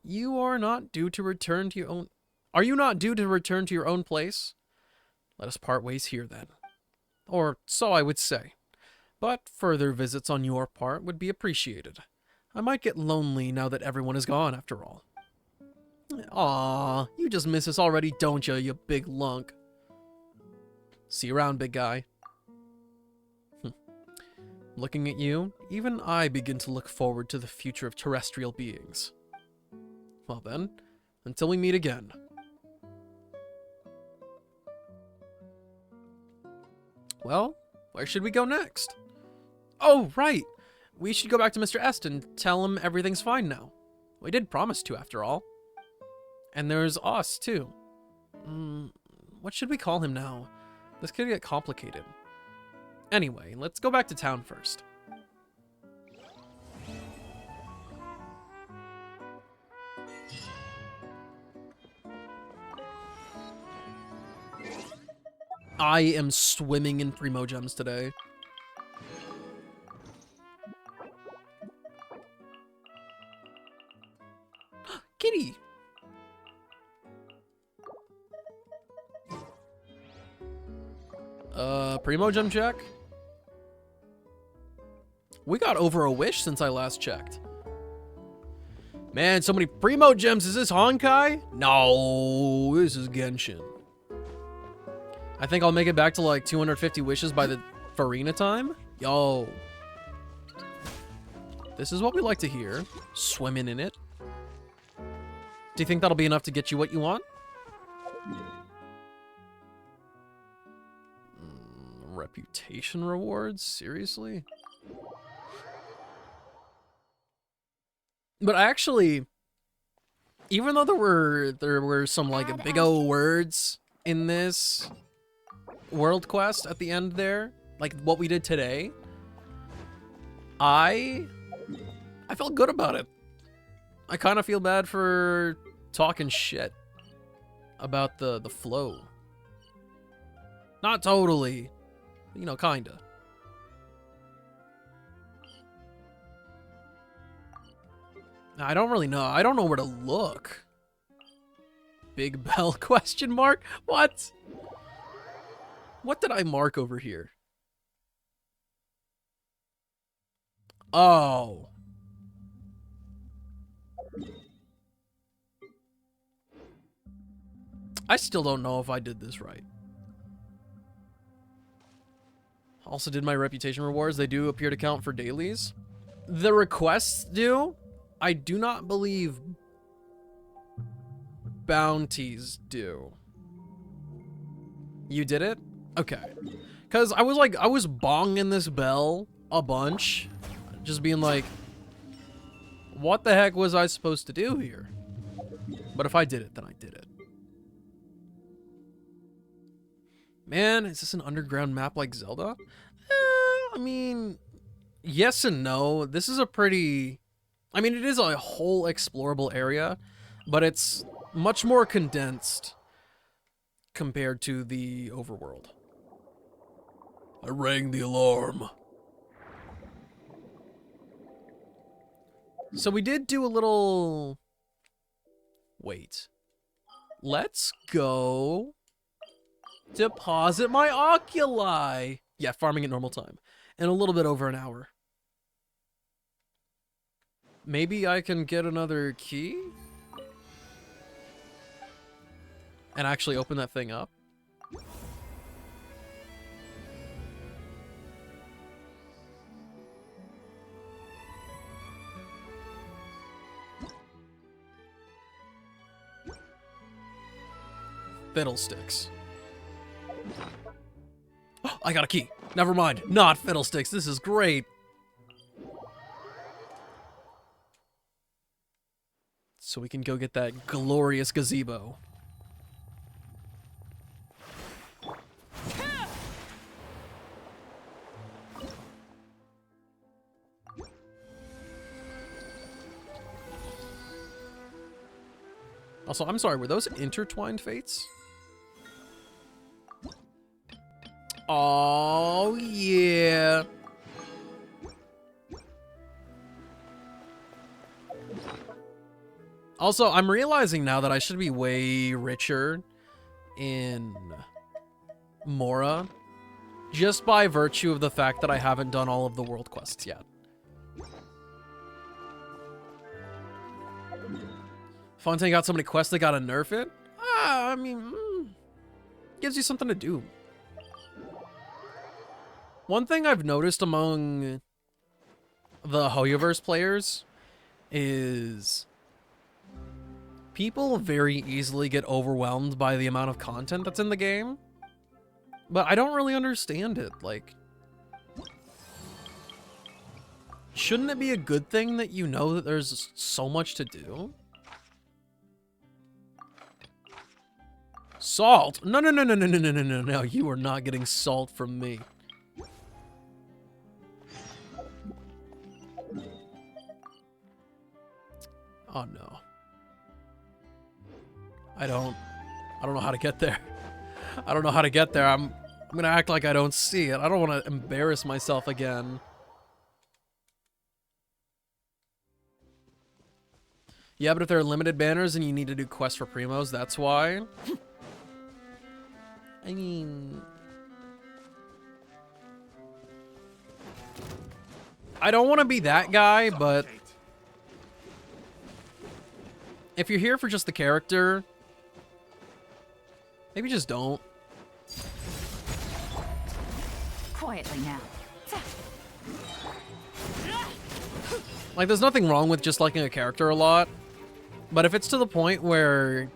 you are not due to return to your own... Are you not due to return to your own place? Let us part ways here then. Or so I would say. But further visits on your part would be appreciated. I might get lonely now that everyone is gone, after all. Aw, you just miss us already, don't you big lunk? See you around, big guy. Looking at you, even I begin to look forward to the future of terrestrial beings. Well then, until we meet again. Well, where should we go next? Oh, right! We should go back to Mr. Est and tell him everything's fine now. We did promise to, after all. And there's us, too. What should we call him now? This could get complicated. Anyway, let's go back to town first. I am swimming in Primogems today. Kitty! Primogem check? We got over a wish since I last checked. Man, so many Primogems. Is this Honkai? No, this is Genshin. I think I'll make it back to like 250 wishes by the Farina time. Yo. This is what we like to hear. Swimming in it. Do you think that'll be enough to get you what you want? Reputation rewards? Seriously? But actually, even though there were some like big old words in this world quest at the end there, like what we did today, I felt good about it. I kind of feel bad for talking shit about the flow. Not totally, you know, kinda. I don't really know. I don't know where to look. Big Bell question mark? What? What did I mark over here? Oh. I still don't know if I did this right. Also did my reputation rewards. They do appear to count for dailies. The requests do. I do not believe bounties do. You did it? Okay. Because I was bonging this bell a bunch. Just being like, what the heck was I supposed to do here? But if I did it, then I did it. Man, is this an underground map like Zelda? I mean, yes and no. This is a pretty... I mean, it is a whole explorable area, but it's much more condensed compared to the overworld. I rang the alarm. So we did do a little... Wait. Let's go deposit my oculi. Yeah, farming at normal time. In a little bit over an hour. Maybe I can get another key? And actually open that thing up? Fiddlesticks. Oh, I got a key. Never mind. Not fiddlesticks. This is great. So we can go get that glorious gazebo. Also, I'm sorry, were those intertwined fates? Oh, yeah. Also, I'm realizing now that I should be way richer in Mora, just by virtue of the fact that I haven't done all of the world quests yet. Fontaine got so many quests they gotta nerf it? I mean, gives you something to do. One thing I've noticed among the Hoyoverse players is people very easily get overwhelmed by the amount of content that's in the game. But I don't really understand it. Like, shouldn't it be a good thing that you know that there's so much to do? Salt? No, no, no, no, no, no, no, no, no, no. You are not getting salt from me. Oh, no. I don't know how to get there. I don't know how to get there. I'm gonna act like I don't see it. I don't want to embarrass myself again. Yeah, but if there are limited banners and you need to do quests for primos, that's why. I mean, I don't want to be that guy, but if you're here for just the character, maybe just don't. Quietly now. Like, there's nothing wrong with just liking a character a lot, but if it's to the point where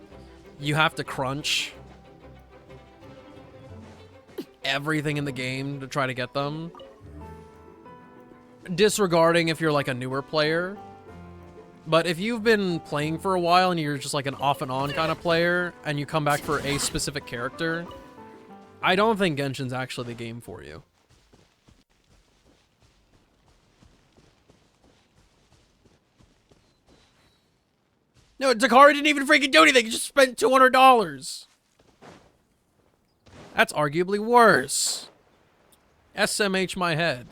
you have to crunch everything in the game to try to get them, disregarding if you're like a newer player, but if you've been playing for a while and you're just like an off and on kind of player and you come back for a specific character, I don't think Genshin's actually the game for you. No, Dakari didn't even freaking do anything. He just spent $200. That's arguably worse. SMH my head.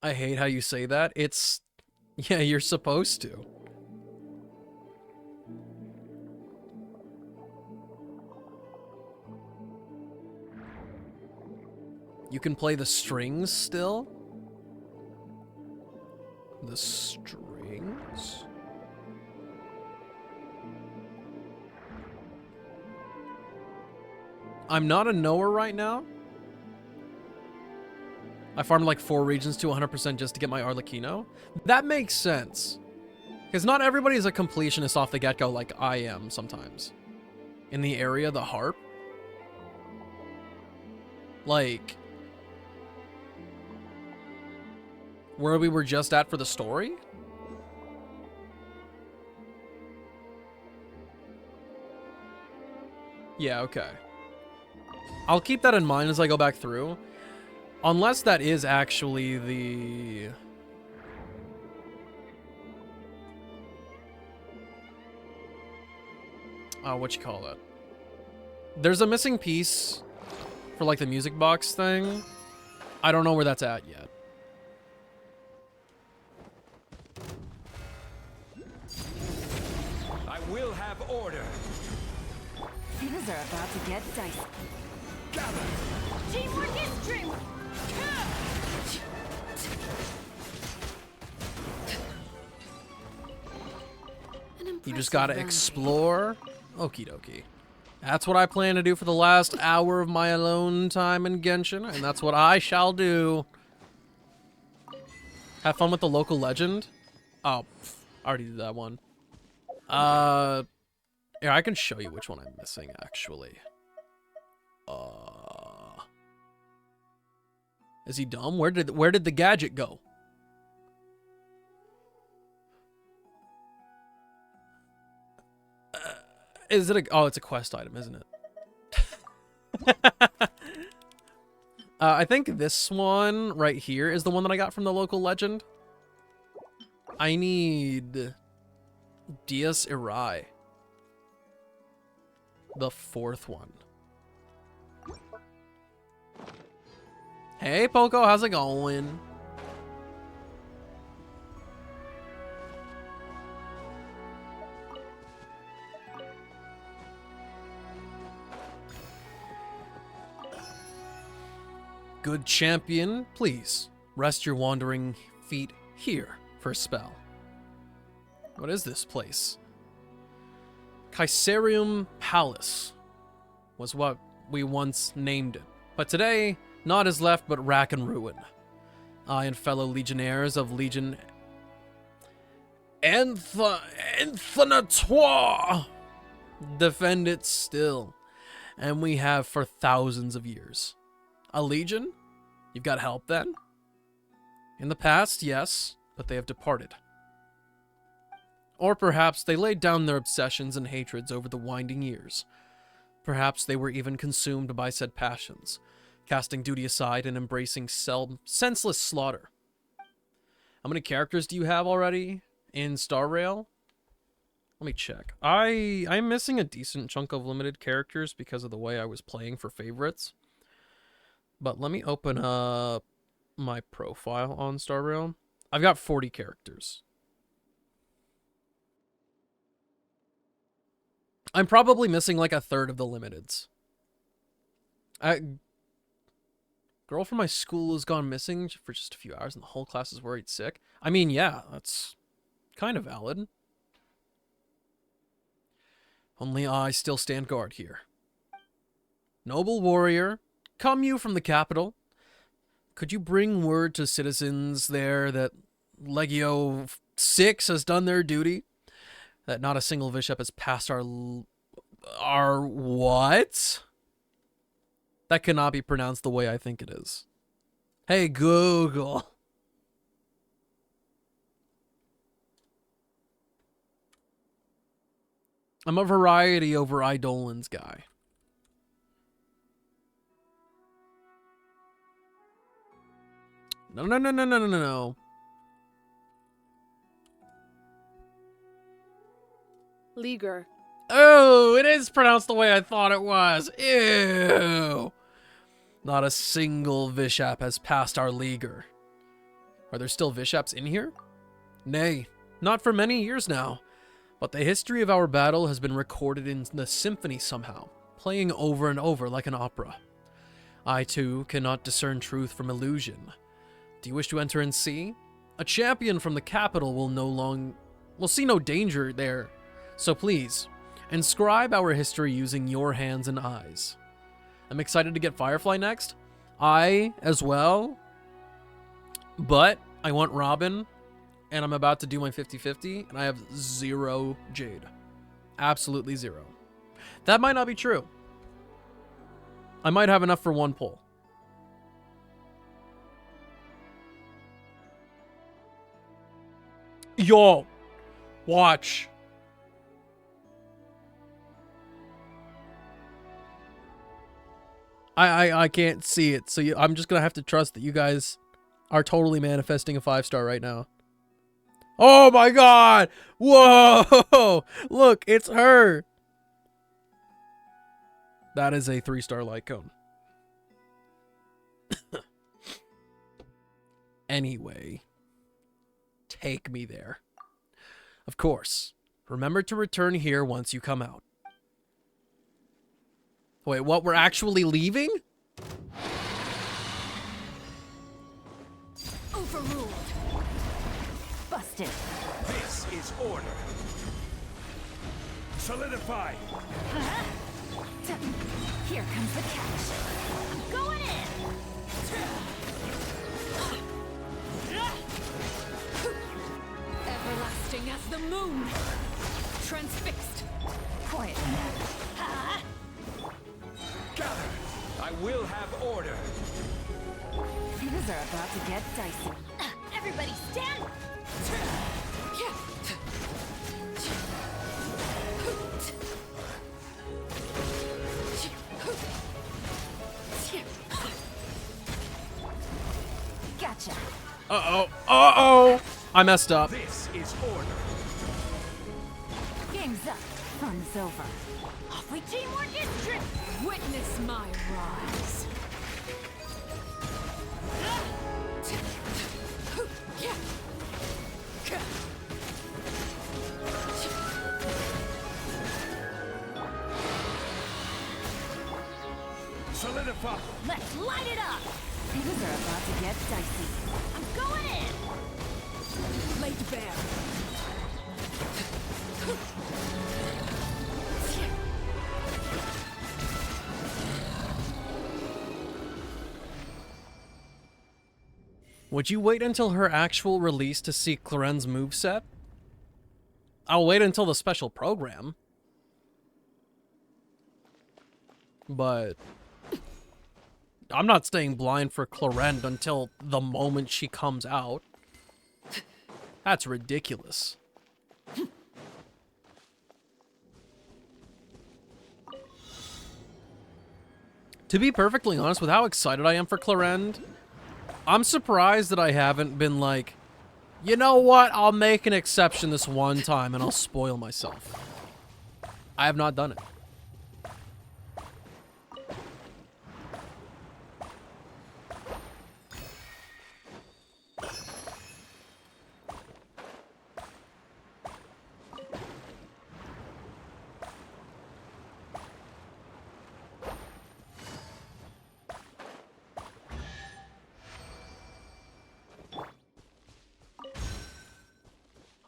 I hate how you say that. It's... yeah, you're supposed to. You can play the strings still? The strings? I'm not a knower right now, I farmed like 4 regions to 100% just to get my Arlecchino. That makes sense. Because not everybody is a completionist off the get-go like I am sometimes. In the area, the harp. Like, where we were just at for the story? Yeah, okay. I'll keep that in mind as I go back through. Unless that is actually the... what you call it? There's a missing piece for like the music box thing. I don't know where that's at yet. I will have order. Things are about to get dicey. Gather. Teamwork is dreamwork. You just gotta explore. Okie dokie. That's what I plan to do for the last hour of my alone time in Genshin, and that's what I shall do. Have fun with the local legend. Oh, I already did that one. Yeah, I can show you which one I'm missing, actually. Is he dumb? Where did the gadget go? Is it a... Oh, it's a quest item, isn't it? I think this one right here is the one that I got from the local legend. I need... Dias Irae. The 4th one. Hey, Poco, how's it going? Good champion, please rest your wandering feet here for a spell. What is this place? Caesarium Palace was what we once named it, but today, naught is left but rack and ruin. I and fellow legionnaires of Legion Infinitoire defend it still, and we have for thousands of years. A legion? You've got help then? In the past, yes, but they have departed. Or perhaps they laid down their obsessions and hatreds over the winding years. Perhaps they were even consumed by said passions, casting duty aside and embracing senseless slaughter. How many characters do you have already in Star Rail? Let me check. I'm missing a decent chunk of limited characters because of the way I was playing for favorites. But let me open up my profile on Star Rail. I've got 40 characters. I'm probably missing like a third of the limiteds. Girl from my school has gone missing for just a few hours and the whole class is worried sick. I mean, yeah, that's kind of valid. Only I still stand guard here. Noble warrior, come you from the capital. Could you bring word to citizens there that Legio 6 has done their duty? That not a single bishop has passed our what? That cannot be pronounced the way I think it is. Hey, Google. I'm a variety over Eidolon's guy. No. Leaguer. Oh, it is pronounced the way I thought it was. Ew. Not a single Vishap has passed our leaguer. Are there still Vishaps in here? Nay, not for many years now. But the history of our battle has been recorded in the symphony somehow, playing over and over like an opera. I, too, cannot discern truth from illusion. Do you wish to enter and see? A champion from the capital will see no danger there. So please, inscribe our history using your hands and eyes. I'm excited to get Firefly next. I, as well. But I want Robin, and I'm about to do my 50-50, and I have 0 Jade. Absolutely 0. That might not be true. I might have enough for 1 pull. Yo, watch. I can't see it, so I'm just gonna have to trust that you guys are totally manifesting a 5-star right now. Oh my god! Whoa! Look, it's her! That is a 3-star light cone. Anyway, take me there. Of course, remember to return here once you come out. Wait, what? We're actually leaving? Overruled. Busted. This is order. Solidify. Here comes the catch. I'm going in. Everlasting as the moon. Transfixed. Quiet. Gather. I will have order. Things are about to get dicey. Everybody stand! Gotcha. Uh-oh. Uh-oh. I messed up. This is order. Game's up. Fun's over. Awfully teamwork is true. Witness my rise. Solidify. Let's light it up. Things are about to get dicey. I'm going in. Laid bare. Would you wait until her actual release to see Cloren's moveset? I'll wait until the special program. But I'm not staying blind for Cloren until the moment she comes out. That's ridiculous. To be perfectly honest, with how excited I am for Cloren, I'm surprised that I haven't been like, you know what, I'll make an exception this one time and I'll spoil myself. I have not done it.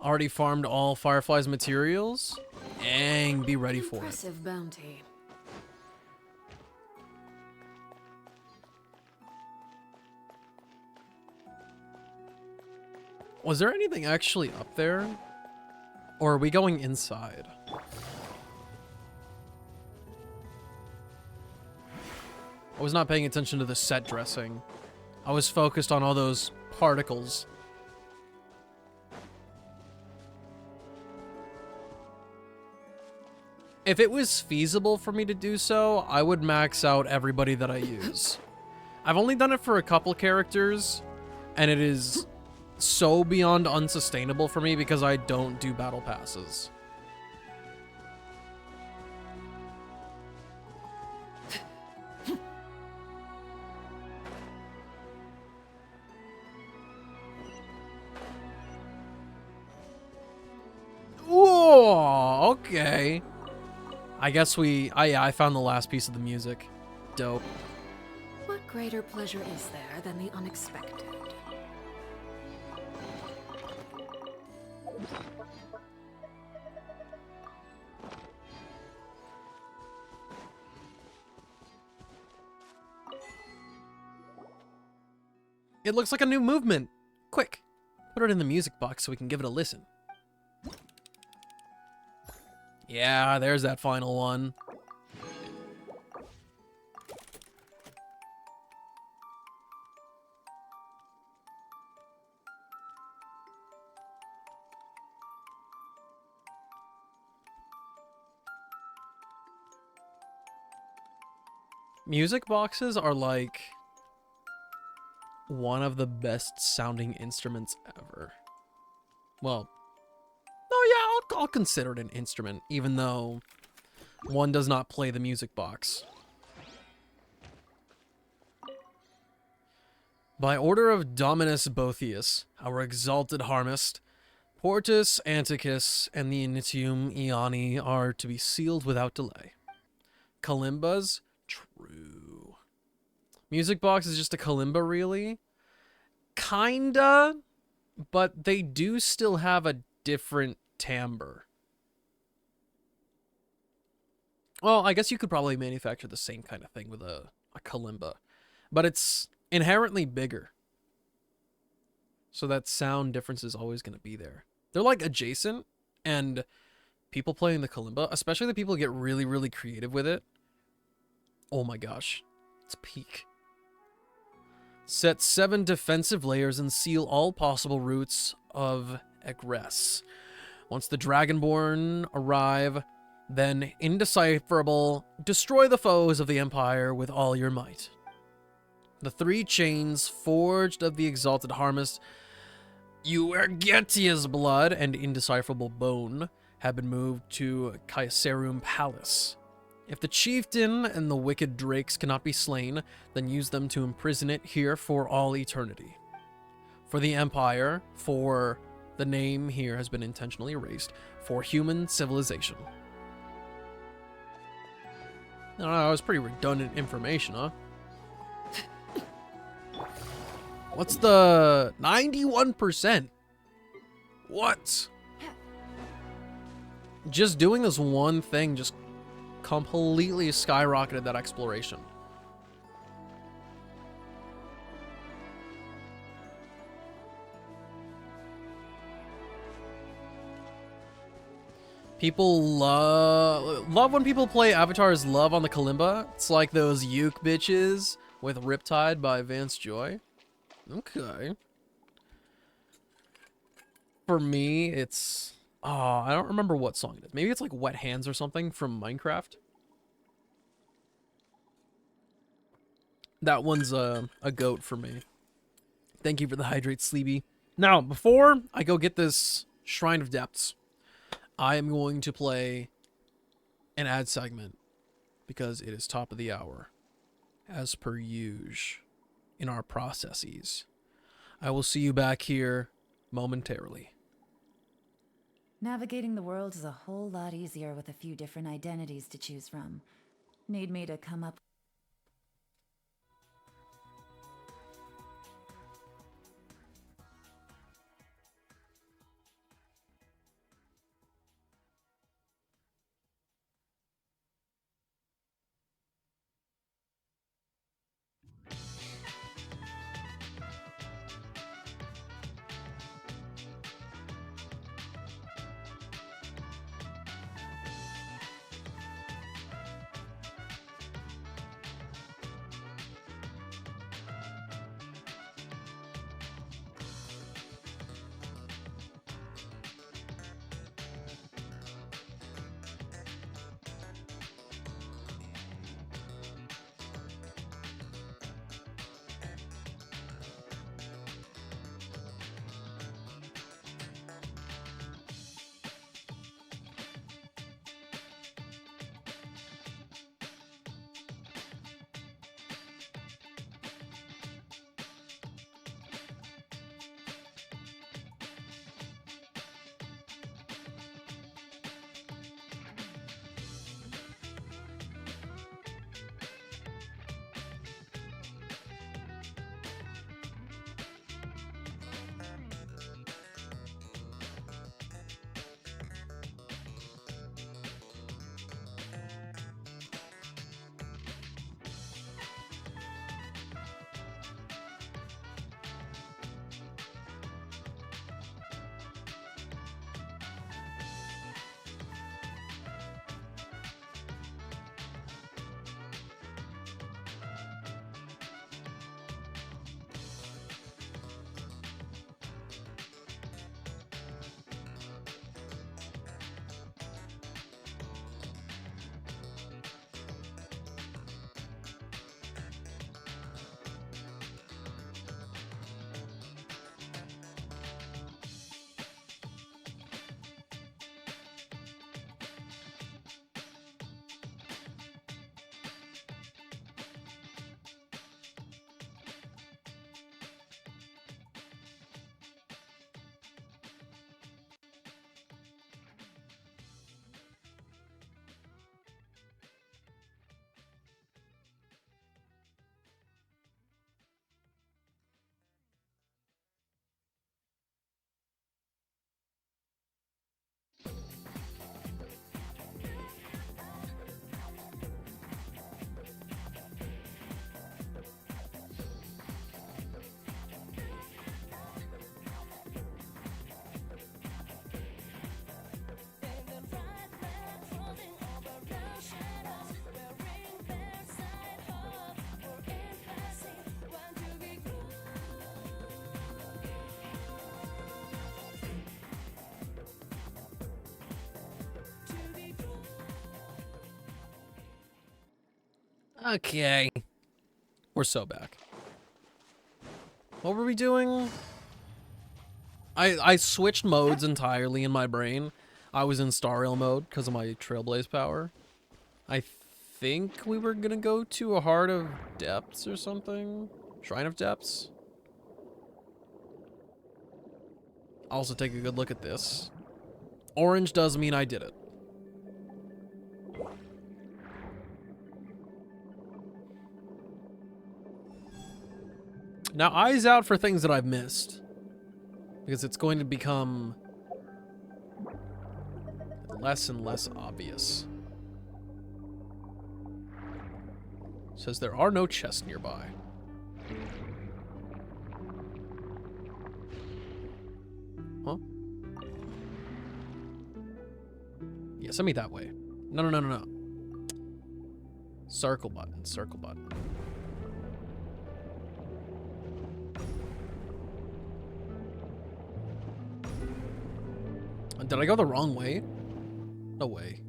Already farmed all Firefly's materials? Dang, be ready for it. Impressive bounty. Was there anything actually up there? Or are we going inside? I was not paying attention to the set dressing. I was focused on all those particles. If it was feasible for me to do so, I would max out everybody that I use. I've only done it for a couple characters, and it is so beyond unsustainable for me because I don't do battle passes. Whoa, okay. I guess I found the last piece of the music. Dope. What greater pleasure is there than the unexpected? It looks like a new movement. Quick, put it in the music box so we can give it a listen. Yeah, there's that final one. Music boxes are like one of the best sounding instruments ever. Well, oh yeah, I'll consider it an instrument, even though one does not play the music box. By order of Dominus Boethius, our exalted harmist, Portus Anticus and the Initium Iani are to be sealed without delay. Kalimbas? True. Music box is just a kalimba, really? Kinda, but they do still have a different timbre. Well, I guess you could probably manufacture the same kind of thing with a kalimba, but it's inherently bigger. So that sound difference is always going to be there. They're like adjacent, and people playing the kalimba, especially the people who get really, really creative with it, oh my gosh, it's peak. Set 7 defensive layers and seal all possible routes of egress. Once the Dragonborn arrive, then indecipherable, destroy the foes of the Empire with all your might. The 3 chains forged of the exalted harmist, Uergetia's blood and indecipherable bone, have been moved to Caesarum Palace. If the chieftain and the wicked drakes cannot be slain, then use them to imprison it here for all eternity. For the Empire, for the name here has been intentionally erased, for human civilization. I don't know, that was pretty redundant information, huh? What's the 91%? What? Just doing this one thing just completely skyrocketed that exploration. People love when people play Avatar's Love on the kalimba. It's like those uke bitches with Riptide by Vance Joy. Okay. For me, it's... oh, I don't remember what song it is. Maybe it's like Wet Hands or something from Minecraft. That one's a goat for me. Thank you for the hydrate, Sleepy. Now, before I go get this Shrine of Depths, I am going to play an ad segment because it is top of the hour, as per usual in our processes. I will see you back here momentarily. Navigating the world is a whole lot easier with a few different identities to choose from. Need me to come up? Okay. We're so back. What were we doing? I switched modes entirely in my brain. I was in Star Rail mode because of my Trailblaze power. I think we were gonna go to a Heart of Depths or something. Shrine of Depths. Also take a good look at this. Orange does mean I did it. Now, eyes out for things that I've missed. Because it's going to become less and less obvious. Says there are no chests nearby. Huh? Yeah, send me that way. No, no, no, no, no. Circle button, circle button. Did I go the wrong way? No way.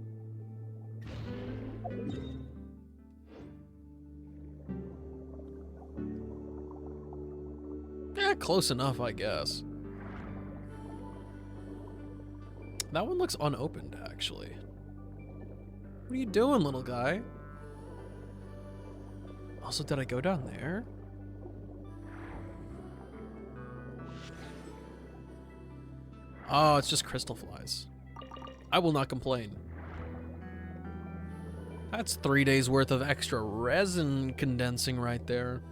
Eh, close enough, I guess. That one looks unopened, actually. What are you doing, little guy? Also, did I go down there? Oh, it's just crystal flies. I will not complain. That's 3 days worth of extra resin condensing right there.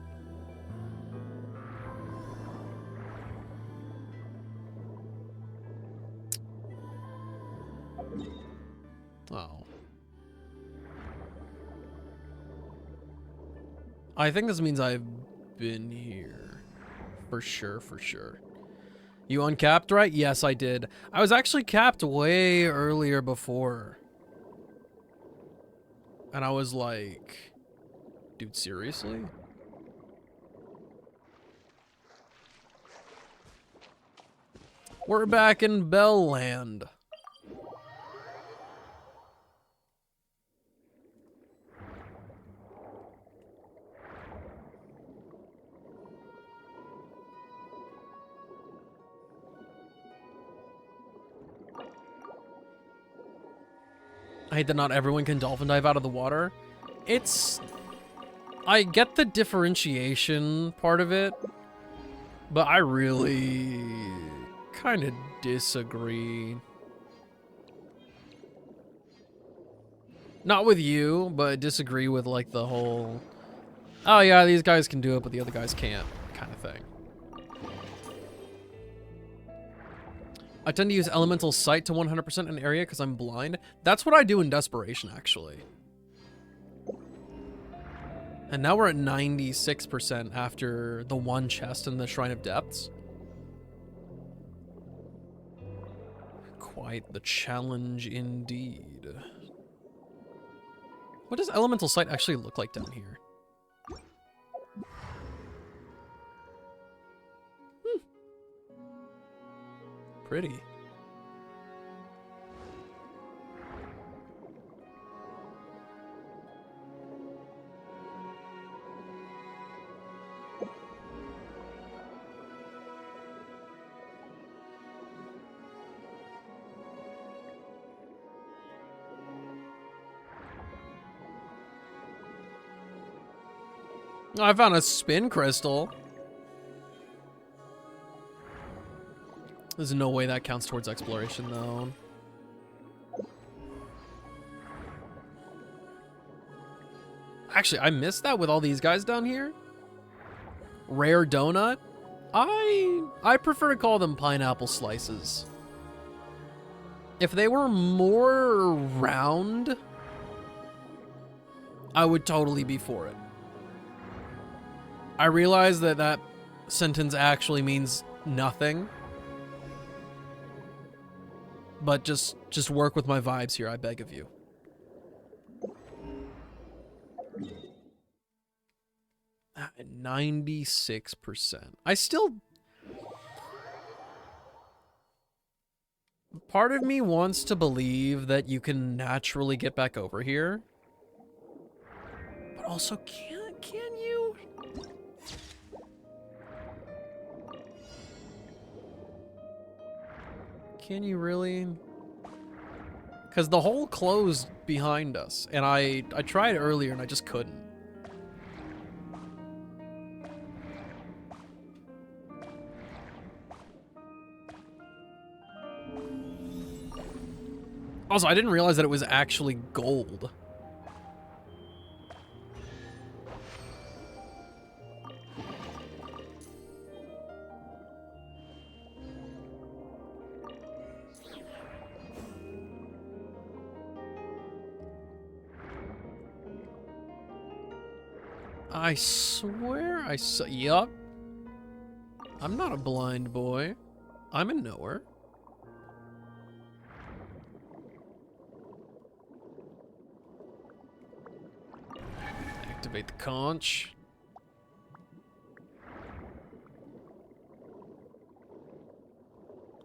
Oh. I think this means I've been here. For sure, for sure. You uncapped, right? Yes, I did. I was actually capped way earlier before. And I was like, dude, seriously? We're back in Bell Land. I hate that not everyone can dolphin dive out of the water. I get the differentiation part of it, but I really kind of disagree. Not with you, but disagree with like the whole, oh yeah, these guys can do it, but the other guys can't kind of thing. I tend to use elemental sight to 100% an area because I'm blind. That's what I do in desperation, actually. And now we're at 96% after the one chest in the Shrine of Depths. Quite the challenge indeed. What does elemental sight actually look like down here? Pretty. Oh, I found a spin crystal. There's no way that counts towards exploration, though. Actually, I missed that with all these guys down here. Rare donut. I prefer to call them pineapple slices. If they were more round, I would totally be for it. I realize that that sentence actually means nothing. But just work with my vibes here, I beg of you. At 96%. I still... Part of me wants to believe that you can naturally get back over here. But Also, can you? Can you really? Because the hole closed behind us, and I tried earlier and I just couldn't. Also, I didn't realize that it was actually gold. I swear I saw. Yup. I'm not a blind boy. I'm a knower. Activate the conch.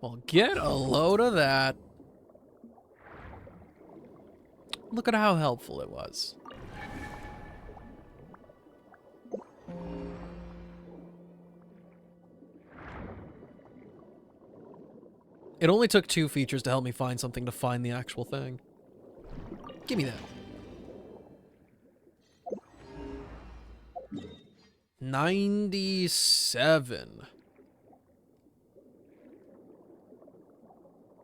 Well, get a load of that. Look at how helpful it was. It only took 2 features to help me find something to find the actual thing. Give me that. 97.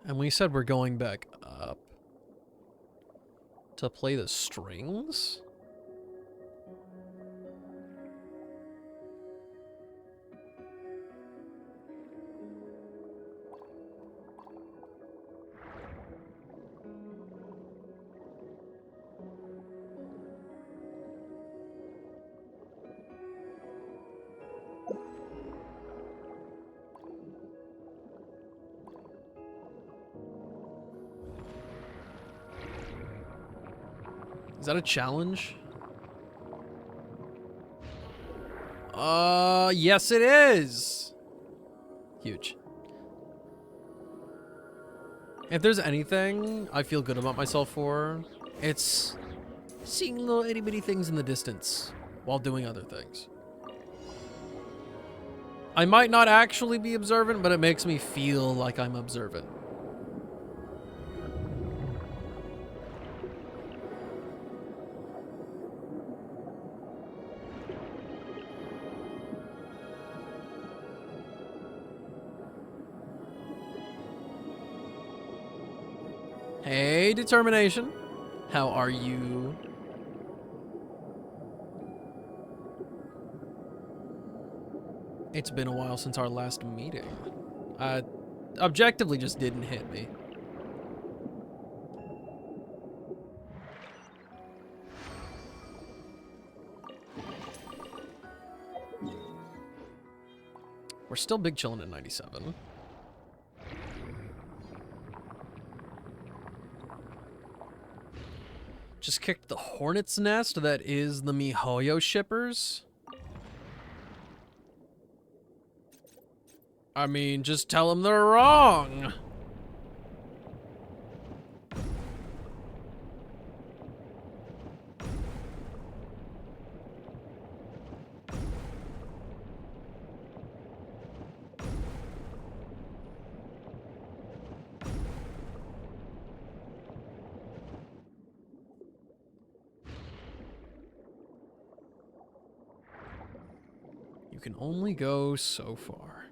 And we said we're going back up to play the strings? Is that a challenge? Yes it is! Huge. If there's anything I feel good about myself for, it's seeing little itty bitty things in the distance while doing other things. I might not actually be observant, but it makes me feel like I'm observant. Hey, Determination. How are you? It's been a while since our last meeting. Objectively just didn't hit me. We're still big chillin' at 97. Just kicked the hornet's nest that is the MiHoYo shippers. I mean, just tell them they're wrong. You can only go so far.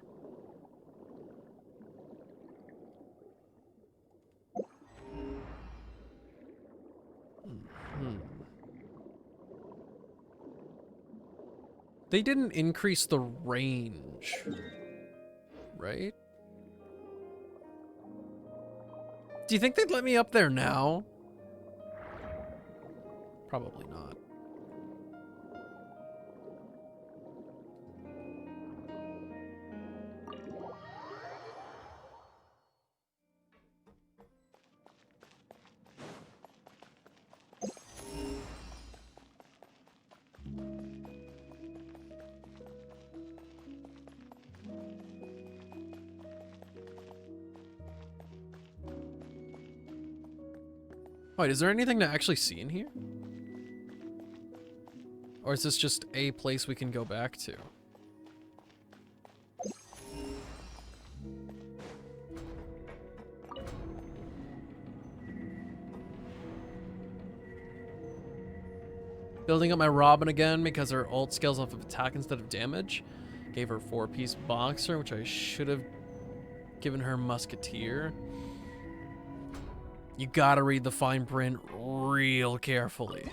They didn't increase the range, right? Do you think they'd let me up there now? Probably not. Wait, is there anything to actually see in here? Or is this just a place we can go back to? Building up my Robin again because her ult scales off of attack instead of damage. Gave her 4-piece boxer, which I should have given her musketeer. You gotta read the fine print real carefully.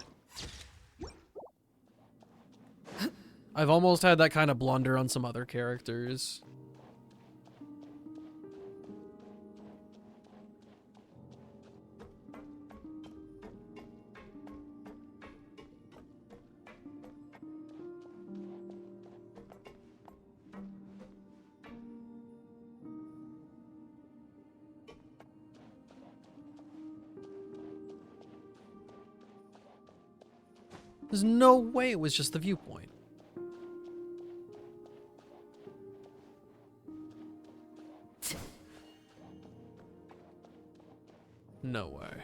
I've almost had that kind of blunder on some other characters. There's no way it was just the viewpoint. No way.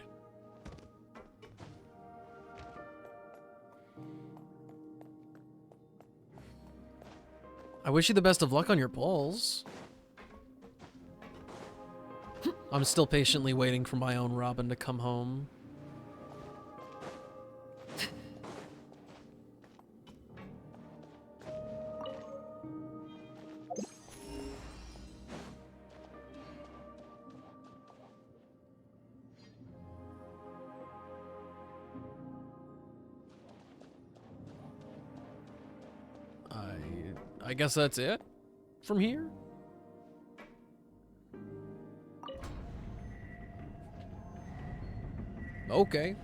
I wish you the best of luck on your polls. I'm still patiently waiting for my own Robin to come home. I guess that's it from here. Okay.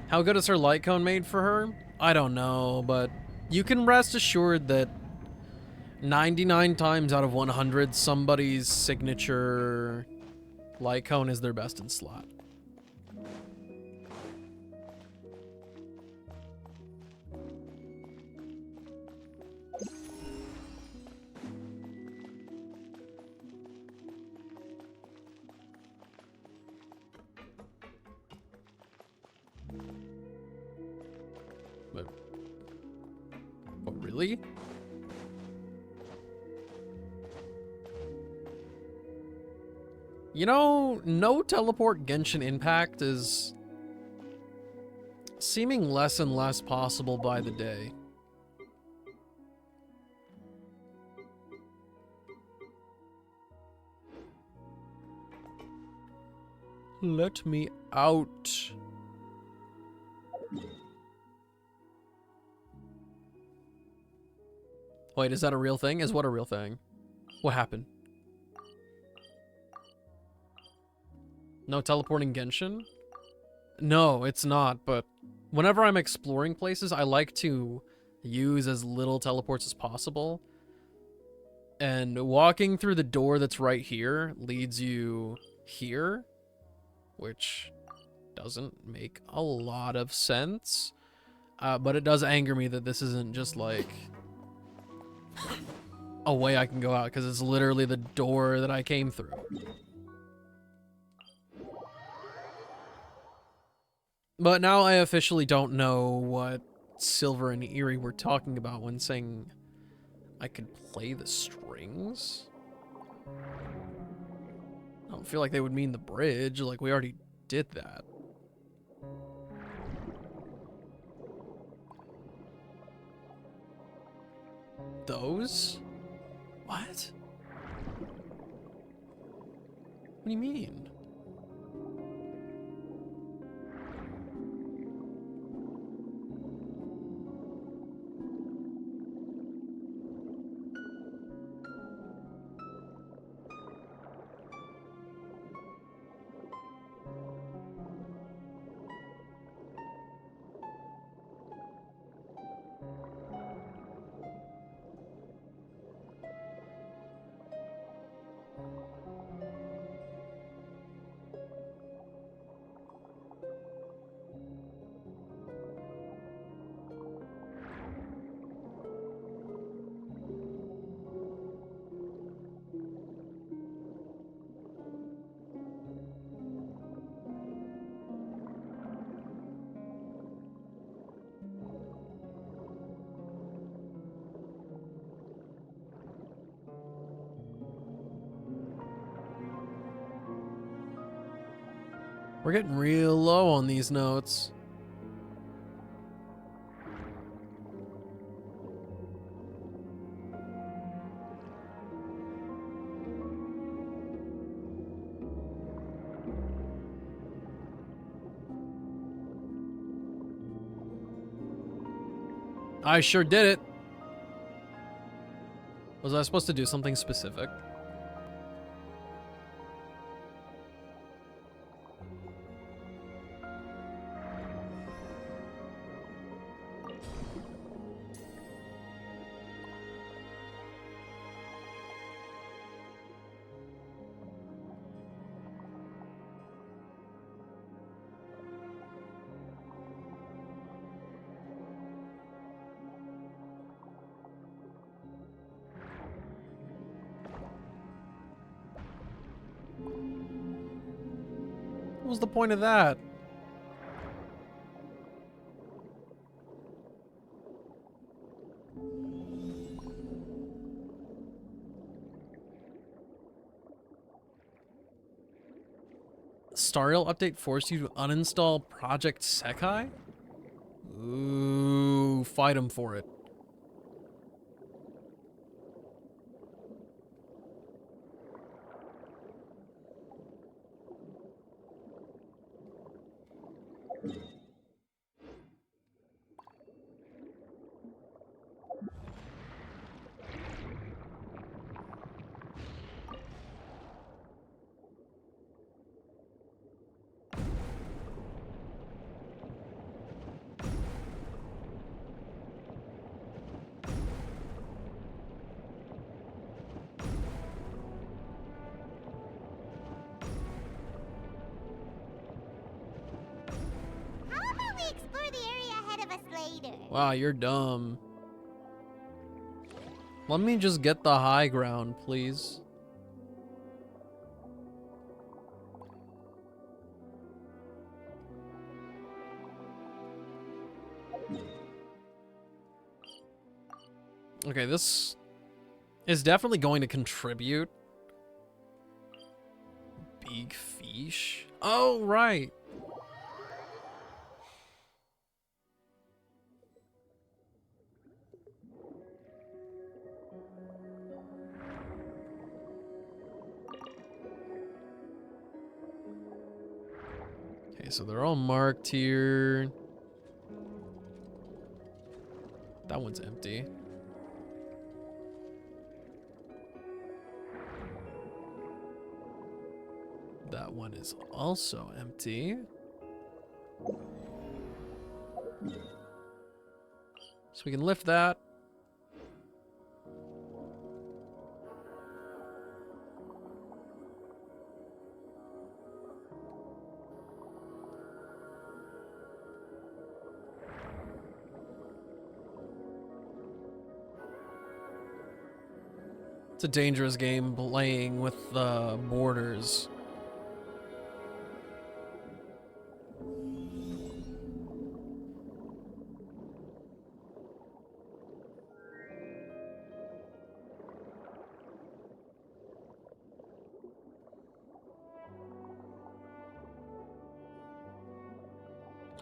How good is her light cone made for her? I don't know, but you can rest assured that 99 times out of 100, somebody's signature light cone is their best in slot. What, really? You know, no teleport Genshin Impact is seeming less and less possible by the day. Let me out. Wait, is that a real thing? Is what a real thing? What happened? No teleporting Genshin? No, it's not, but whenever I'm exploring places, I like to use as little teleports as possible. And walking through the door that's right here leads you here, which doesn't make a lot of sense. But it does anger me that this isn't just like a way I can go out, because it's literally the door that I came through. But now I officially don't know what Silver and Eerie were talking about when saying I could play the strings. I don't feel like they would mean the bridge, like we already did that. Those? What? What do you mean? We're getting real low on these notes. I sure did it. Was I supposed to do something specific? What was the point of that? Starial update forced you to uninstall Project Sekai? Ooh, fight him for it. How about we explore the area ahead of us later? Wow, you're dumb. Let me just get the high ground, please. Okay, this is definitely going to contribute. Big fish? Oh, right. Okay, so they're all marked here. That one's empty. That one is also empty. So we can lift that. It's a dangerous game playing with borders.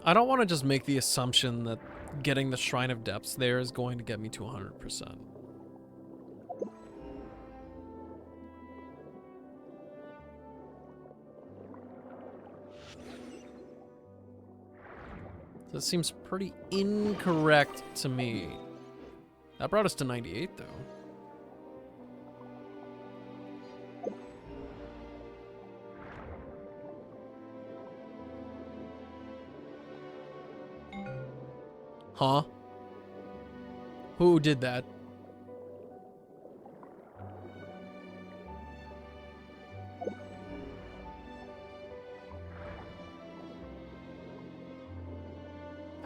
I don't want to just make the assumption that getting the Shrine of Depths there is going to get me to 100%. That seems pretty incorrect to me. That brought us to 98, though. Huh? Who did that?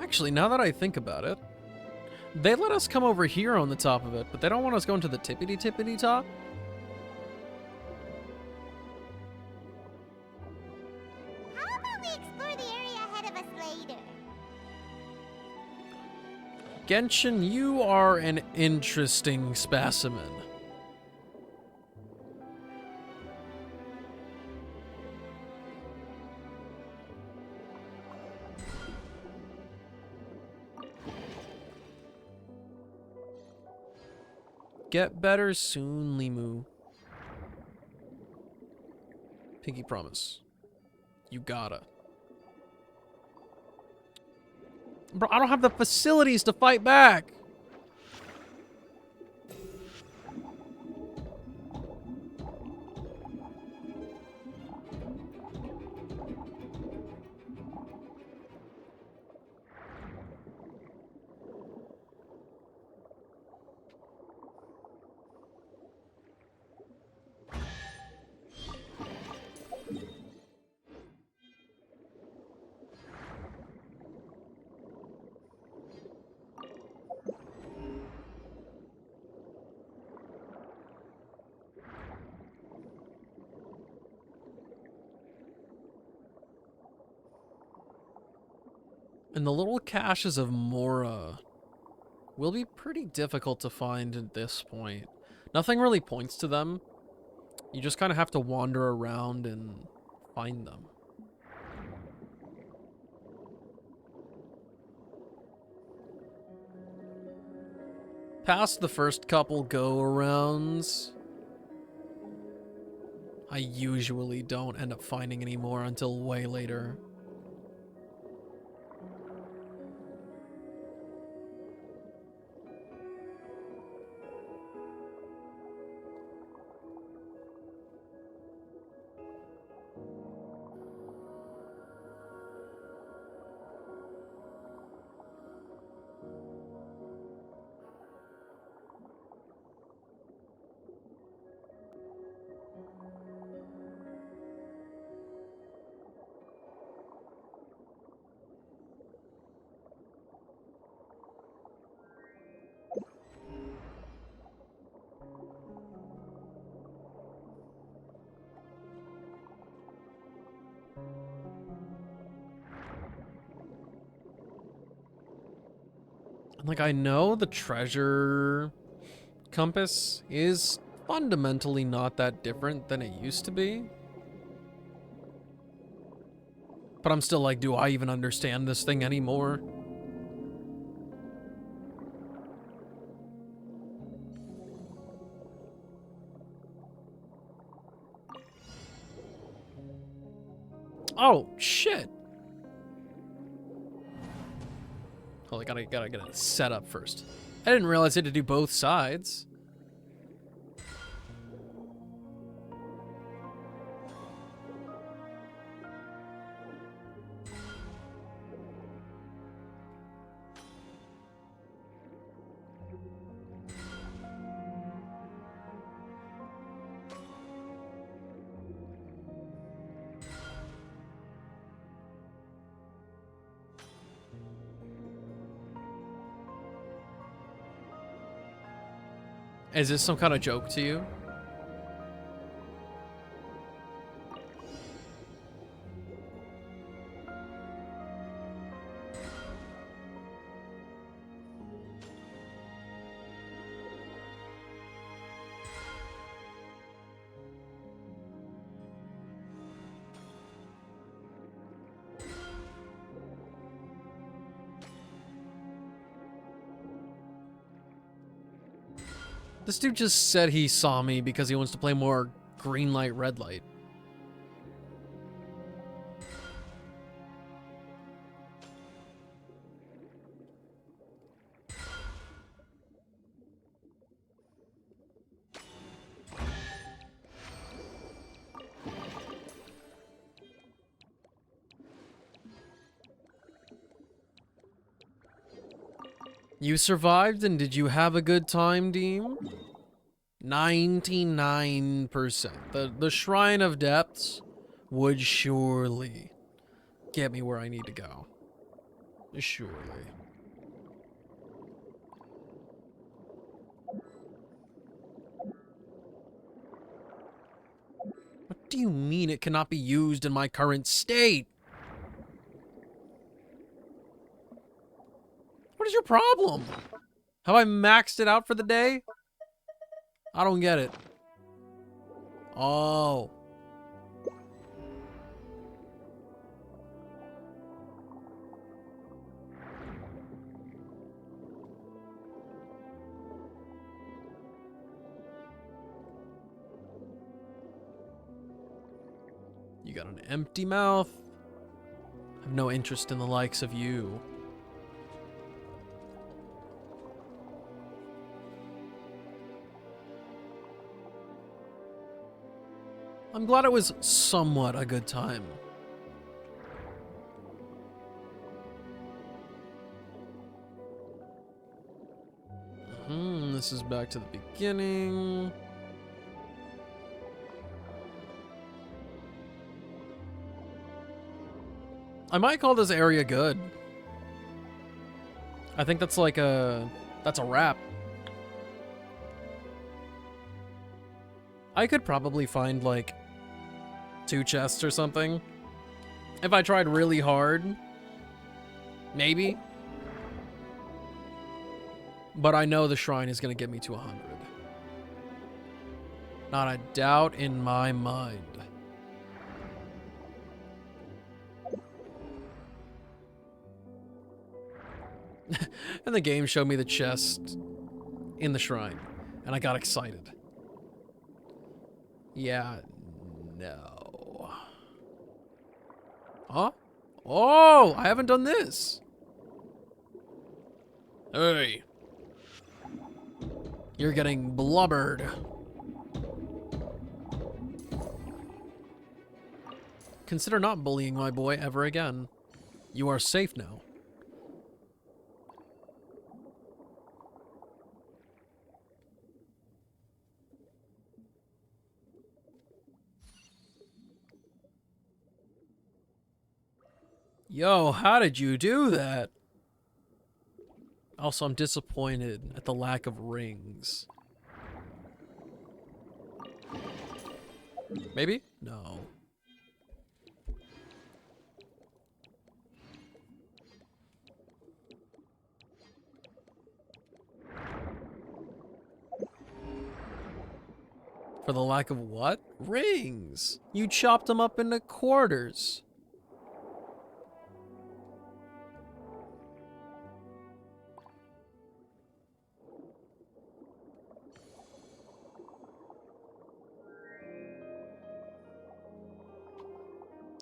Actually, now that I think about it, they let us come over here on the top of it, but they don't want us going to the tippity top? How about we explore the area ahead of us later? Genshin, you are an interesting specimen. Get better soon, Limu. Pinky promise. You gotta. Bro, I don't have the facilities to fight back. And the little caches of Mora will be pretty difficult to find at this point. Nothing really points to them. You just kind of have to wander around and find them. Past the first couple go-arounds, I usually don't end up finding any more until way later. Like, I know the treasure compass is fundamentally not that different than it used to be. But I'm still like, do I even understand this thing anymore? Oh, shit. Oh, I gotta get it set up first. I didn't realize I had to do both sides. Is this some kind of joke to you? This dude just said he saw me because he wants to play more green light, red light. You survived, and did you have a good time, Deem? 99%. The Shrine of Depths would surely get me where I need to go. Surely. What do you mean it cannot be used in my current state? What is your problem? Have I maxed it out for the day? I don't get it. Oh. got an empty mouth. Have no interest in the likes of you. I'm glad it was somewhat a good time. This is back to the beginning. I might call this area good. I think that's like that's a wrap. I could probably find like 2 chests or something. If I tried really hard. Maybe. But I know the shrine is going to get me to 100. Not a doubt in my mind. And the game showed me the chest in the shrine. And I got excited. Yeah, no. Huh? Oh, I haven't done this. Hey. You're getting blubbered. Consider not bullying my boy ever again. You are safe now. Yo, how did you do that? Also, I'm disappointed at the lack of rings. Maybe? No. For the lack of what? Rings! You chopped them up into quarters.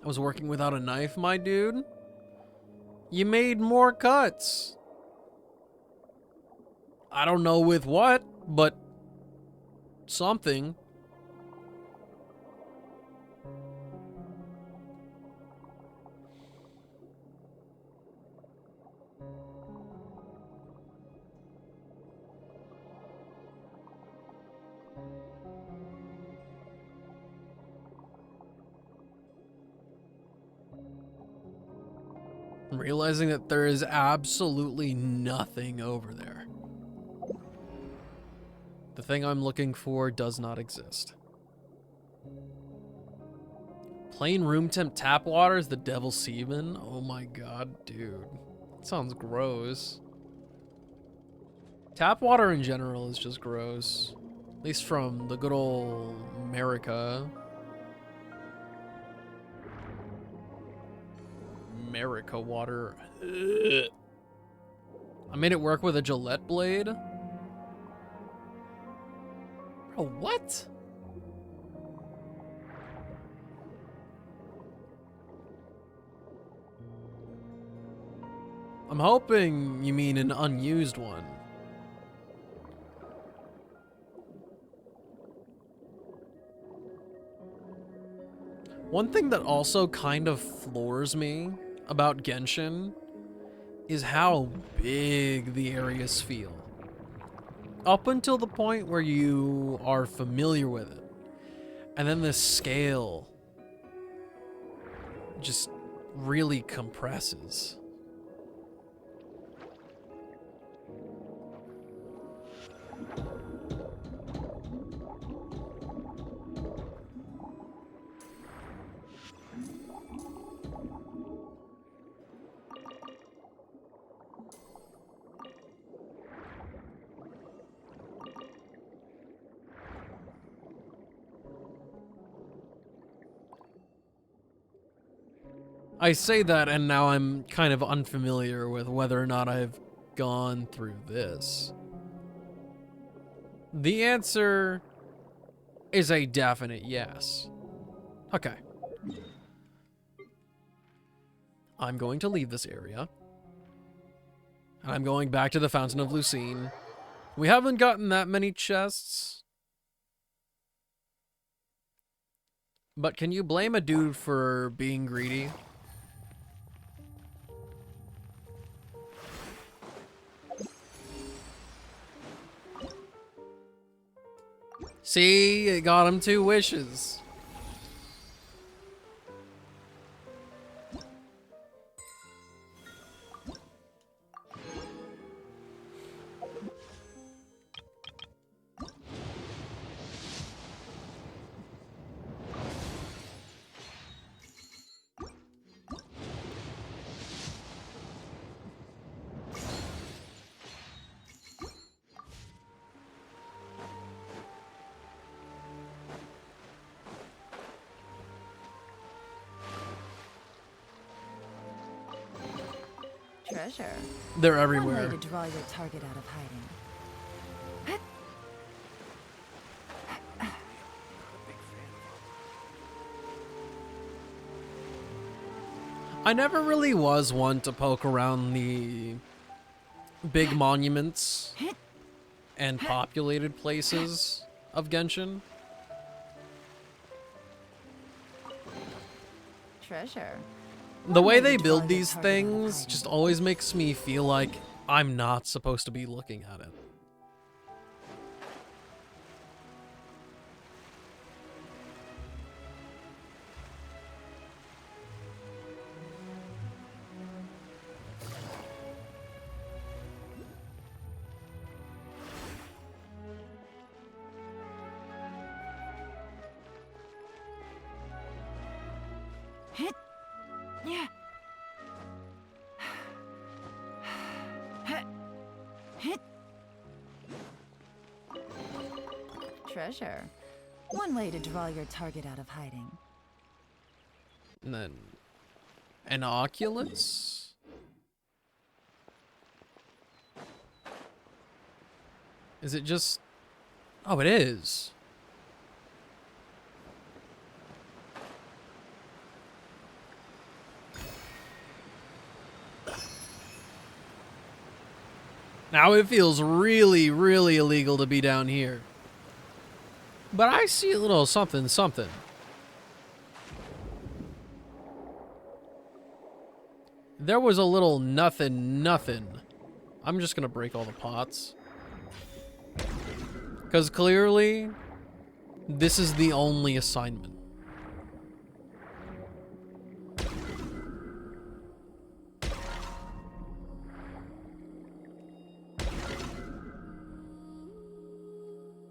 I was working without a knife, my dude. You made more cuts. I don't know with what, but something. I'm realizing that there is absolutely nothing over there. The thing I'm looking for does not exist. Plain room temp tap water is the devil's semen? Oh my god, dude. That sounds gross. Tap water in general is just gross. At least from the good old America. America water. Ugh. I made it work with a Gillette blade. Bro, what? I'm hoping you mean an unused one. One thing that also kind of floors me about Genshin is how big the areas feel. Up until the point where you are familiar with it. And then the scale just really compresses. I say that and now I'm kind of unfamiliar with whether or not I've gone through this. The answer is a definite yes. Okay. I'm going to leave this area. And I'm going back to the Fountain of Lucine. We haven't gotten that many chests. But can you blame a dude for being greedy? See, it got him 2 wishes. Treasure. They're One everywhere. way to draw your target out of hiding. I never really was one to poke around the big monuments and populated places of Genshin. Treasure. The way they build these things just always makes me feel like I'm not supposed to be looking at it. Yeah. Treasure. One way to draw your target out of hiding. And then an Oculus? Is it just... Oh, it is. Now it feels really, really illegal to be down here. But I see a little something, something. There was a little nothing, nothing. I'm just gonna break all the pots. Because clearly, this is the only assignment.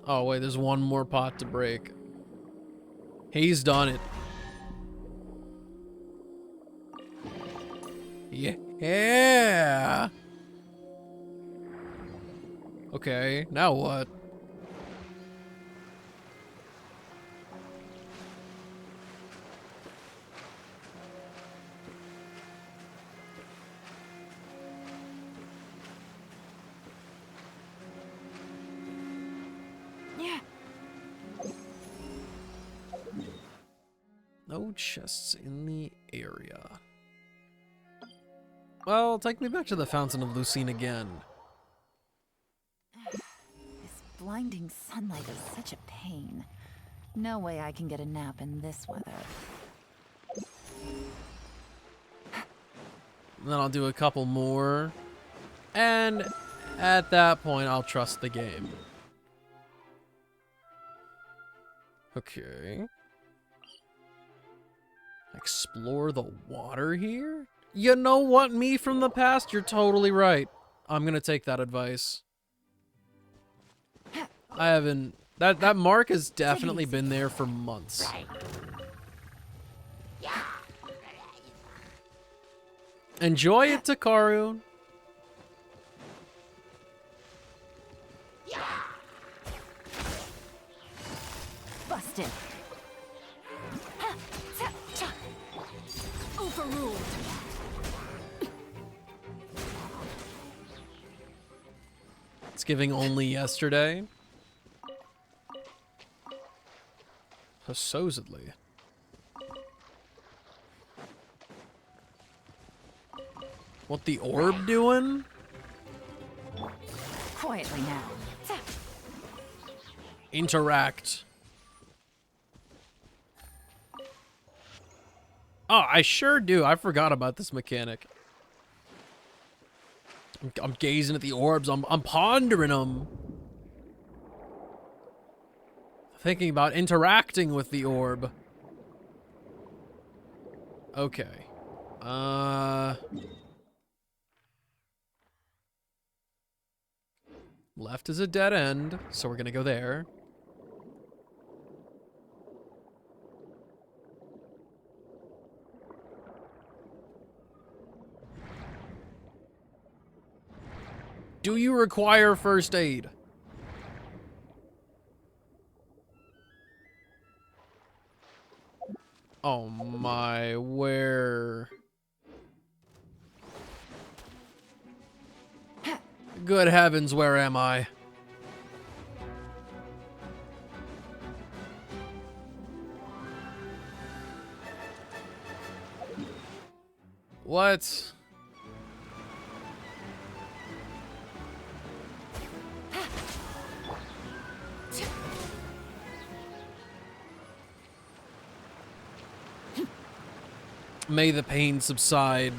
Oh, wait, there's one more pot to break. He's done it. Yeah. Okay, now what? Yeah. No chests in the area. Well, take me back to the Fountain of Lucine again. This blinding sunlight is such a pain. No way I can get a nap in this weather. And then I'll do a couple more. And at that point, I'll trust the game. Okay. Explore the water here? You know what, me from the past? You're totally right. I'm gonna take that advice. I haven't... That mark has definitely been there for months. Enjoy it, Takaru. Busted. Overruled. It's giving only yesterday. Supposedly. What the orb doing? Quietly now. Interact. Oh, I sure do. I forgot about this mechanic. I'm gazing at the orbs. I'm pondering them. Thinking about interacting with the orb. Okay. Left is a dead end, so we're gonna go there. Do you require first aid? Oh my, where? Good heavens, where am I? What? May the pain subside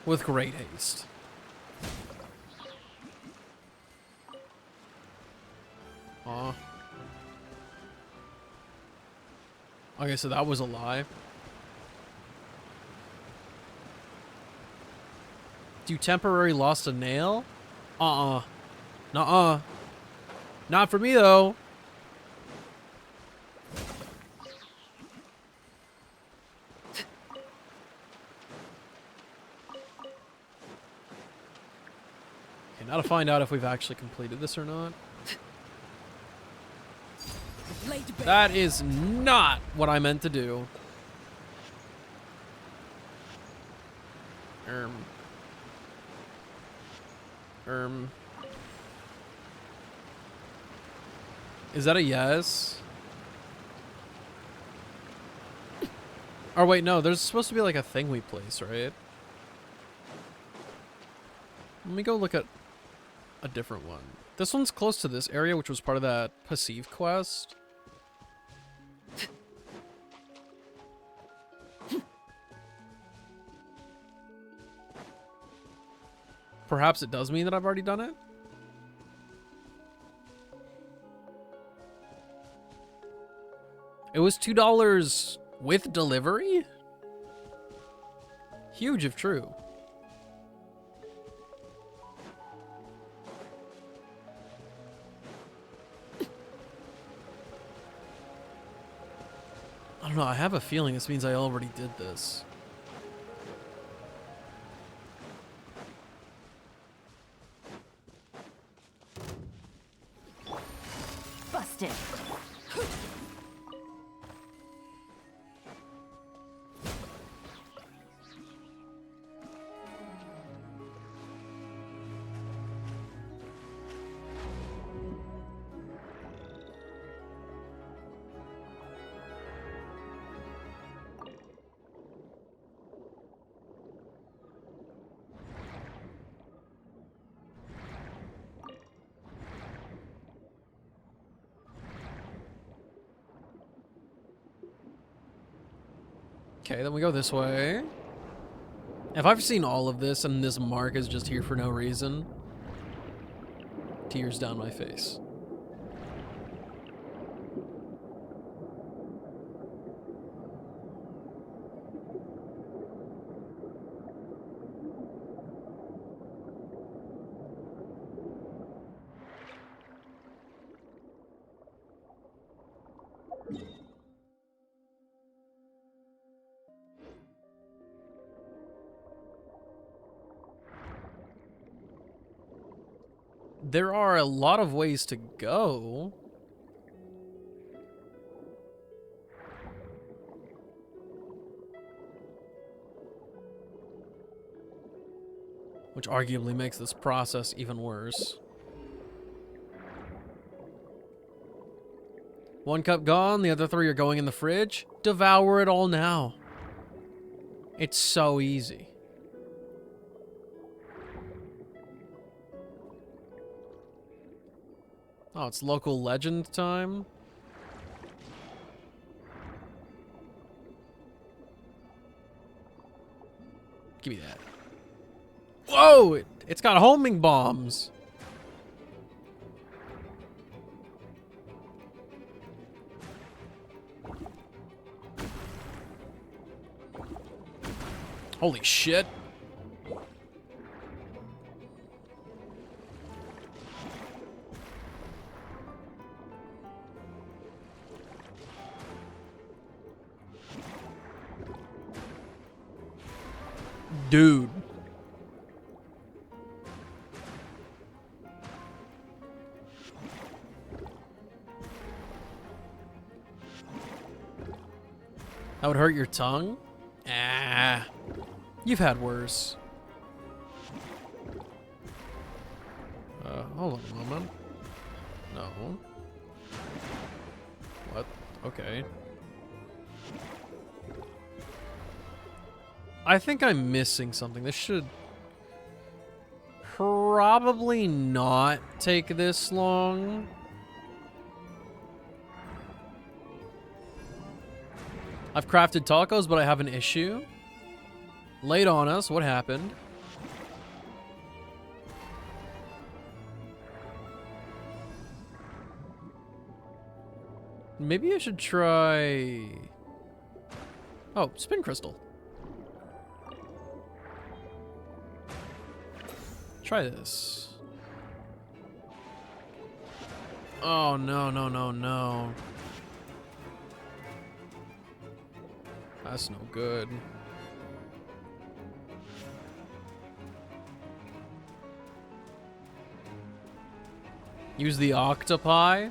with great haste. Aw. Okay, so that was a lie. You temporarily lost a nail? Uh-uh. Nuh-uh. Not for me, though. Okay, now to find out if we've actually completed this or not. That is not what I meant to do. Is that a yes? Or wait, no, there's supposed to be like a thing we place, right? Let me go look at a different one. This one's close to this area, which was part of that Passive quest. Perhaps it does mean that I've already done it? It was $2 with delivery? Huge if true. I don't know, I have a feeling this means I already did this. Busted. Okay, then we go this way. If I've seen all of this and this mark is just here for no reason, tears down my face. There are a lot of ways to go. Which arguably makes this process even worse. One cup gone, the other three are going in the fridge. Devour it all now. It's so easy. Oh, it's local legend time. Give me that. Whoa! It's got homing bombs. Holy shit. Dude. That would hurt your tongue? Ah. You've had worse. Hold on a moment. No. What? Okay. I think I'm missing something. This should probably not take this long. I've crafted tacos, but I have an issue. Laid on us. What happened? Maybe I should try... Oh, spin crystal. Try this. Oh, no, no, no, no. That's no good. Use the octopi.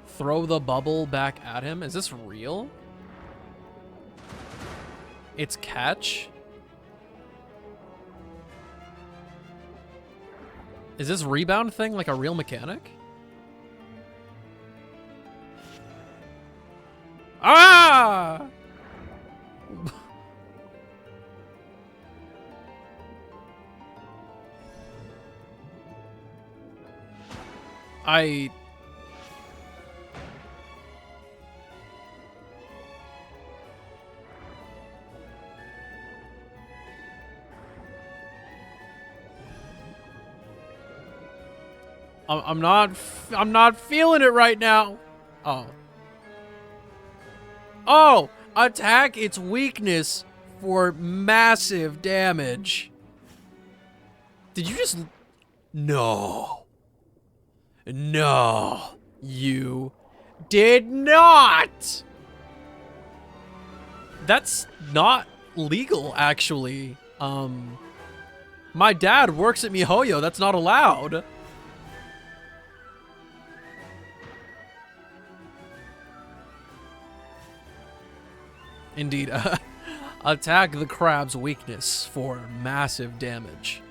Throw the bubble back at him. Is this real? It's catch? Is this rebound thing like a real mechanic? Ah! I'm not feeling it right now. Oh. Oh, attack its weakness for massive damage. Did you just... No. No. You did not. That's not legal, actually. My dad works at MiHoYo. That's not allowed. Indeed. Attack the crab's weakness for massive damage.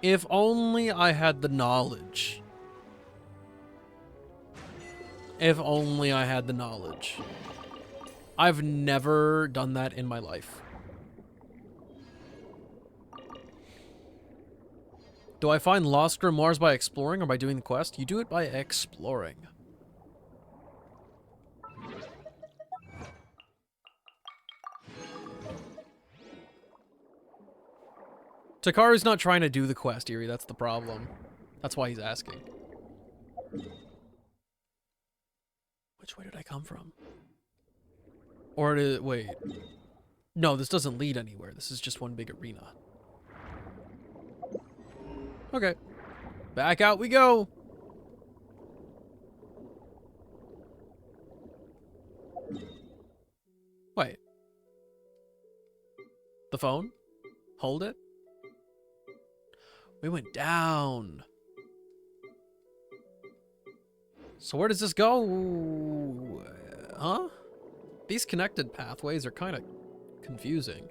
If only I had the knowledge. If only I had the knowledge. I've never done that in my life. Do I find lost grimoires by exploring or by doing the quest? You do it by exploring. Takaru's not trying to do the quest, Eerie. That's the problem. That's why he's asking. Which way did I come from? Or did... Wait. No, this doesn't lead anywhere. This is just one big arena. Okay. Back out we go! Wait. The phone? Hold it? We went down. So where does this go? Huh? These connected pathways are kind of confusing.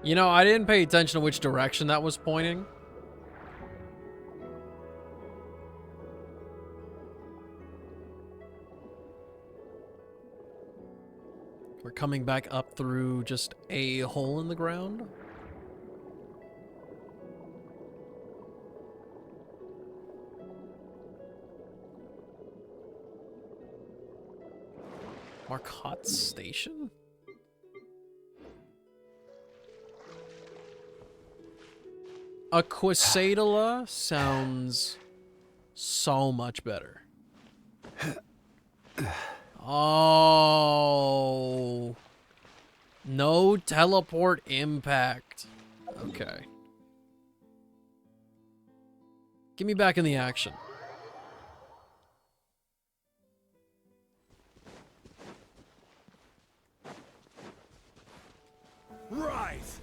You know, I didn't pay attention to which direction that was pointing. We're coming back up through just a hole in the ground. Marcotte Station? Aquasadula sounds so much better. Oh. No teleport impact. Okay. Get me back in the action. Rise!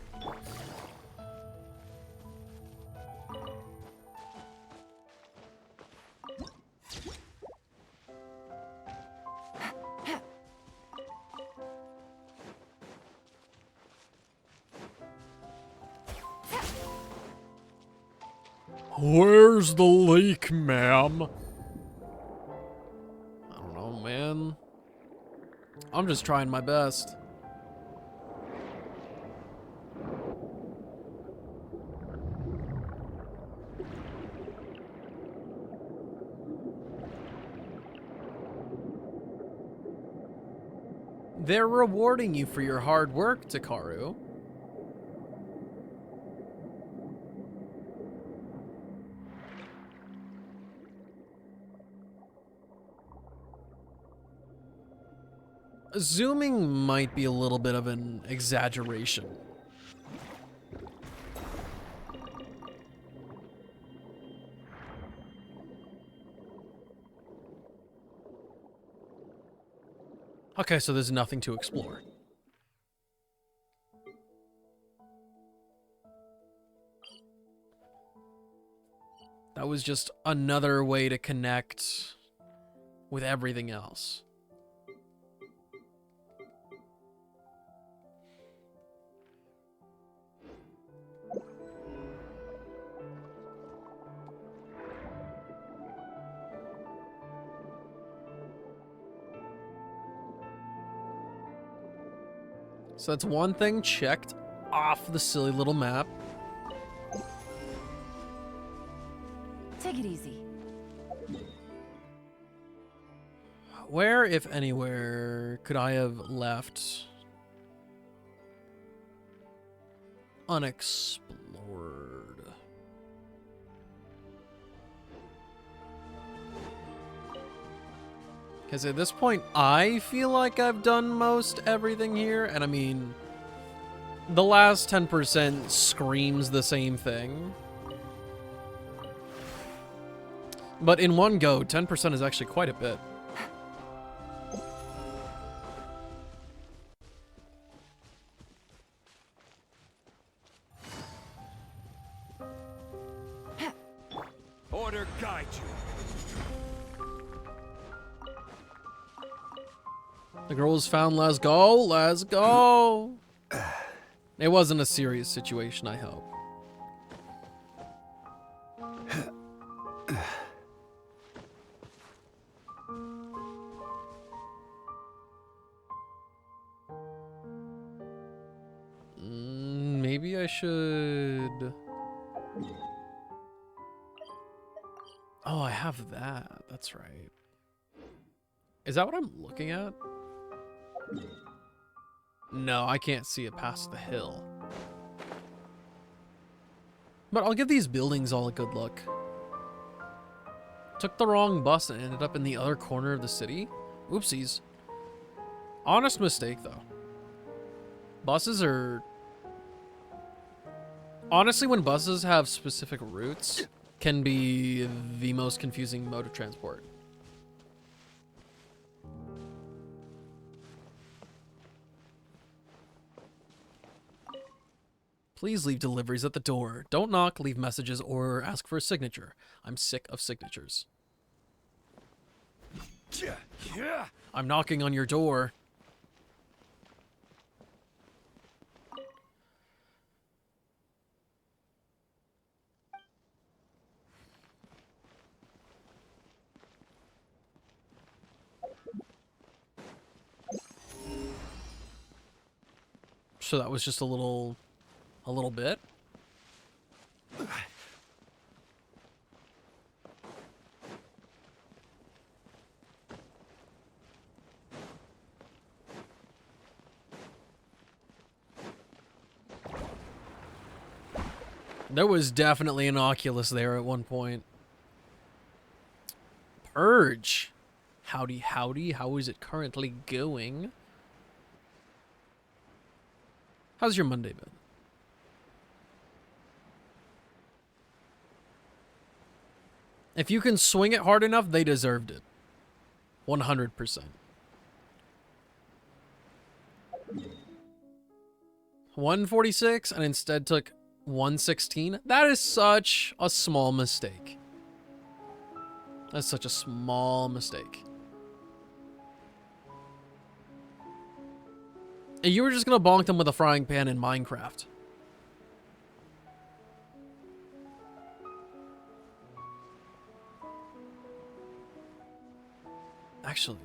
Where's the leak, ma'am? I don't know, man. I'm just trying my best. They're rewarding you for your hard work, Takaru. Zooming might be a little bit of an exaggeration. Okay, so there's nothing to explore. That was just another way to connect with everything else. So that's one thing checked off the silly little map. Take it easy. Where, if anywhere, could I have left unexplored? Because at this point, I feel like I've done most everything here. And I mean, the last 10% screams the same thing. But in one go, 10% is actually quite a bit. Order guide you. The girl was found. Let's go. Let's go. It wasn't a serious situation, I hope. Maybe I should... Oh, I have that. That's right. Is that what I'm looking at? No, I can't see it past the hill. But I'll give these buildings all a good look. Took the wrong bus and ended up in the other corner of the city. Oopsies. Honest mistake, though. Buses are... Honestly, when buses have specific routes, can be the most confusing mode of transport. Please leave deliveries at the door. Don't knock, leave messages, or ask for a signature. I'm sick of signatures. I'm knocking on your door. So that was just a little bit. There was definitely an Oculus there at one point. Purge. Howdy, howdy. How is it currently going? How's your Monday been? If you can swing it hard enough, they deserved it. 100%. 146 and instead took 116. That is such a small mistake. That's such a small mistake. You were just gonna bonk them with a frying pan in Minecraft. Actually,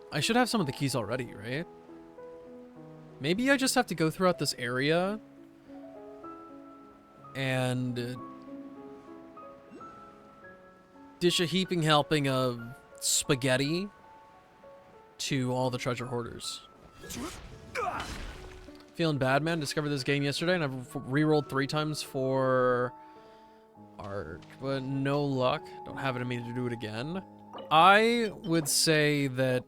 I should have some of the keys already, right? Maybe I just have to go throughout this area and dish a heaping helping of spaghetti to all the treasure hoarders. Feeling bad, man. Discovered this game yesterday and I've re-rolled 3 times for art, but no luck. Don't have it in me to do it again. I would say that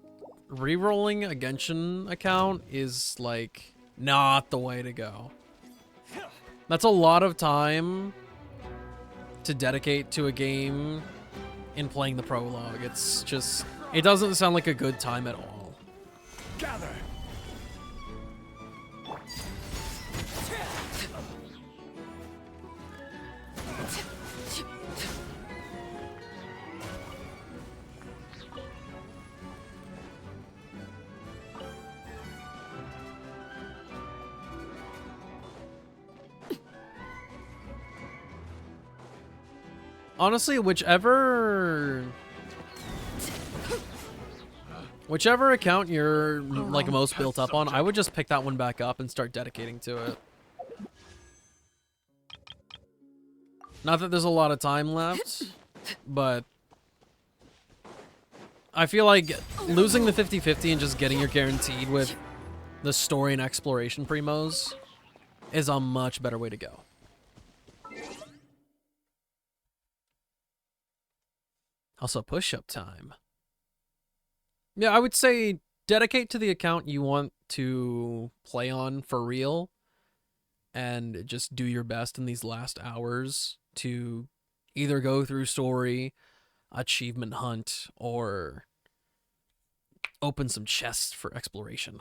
re-rolling a Genshin account is like not the way to go. That's a lot of time to dedicate to a game in playing the prologue. It's just, it doesn't sound like a good time at all. Gather. Honestly, whichever account you're like most built up on, I would just pick that one back up and start dedicating to it. Not that there's a lot of time left, but I feel like losing the 50-50 and just getting your guaranteed with the story and exploration primos is a much better way to go. Also, push-up time. Yeah, I would say dedicate to the account you want to play on for real and just do your best in these last hours to either go through story, achievement hunt, or open some chests for exploration.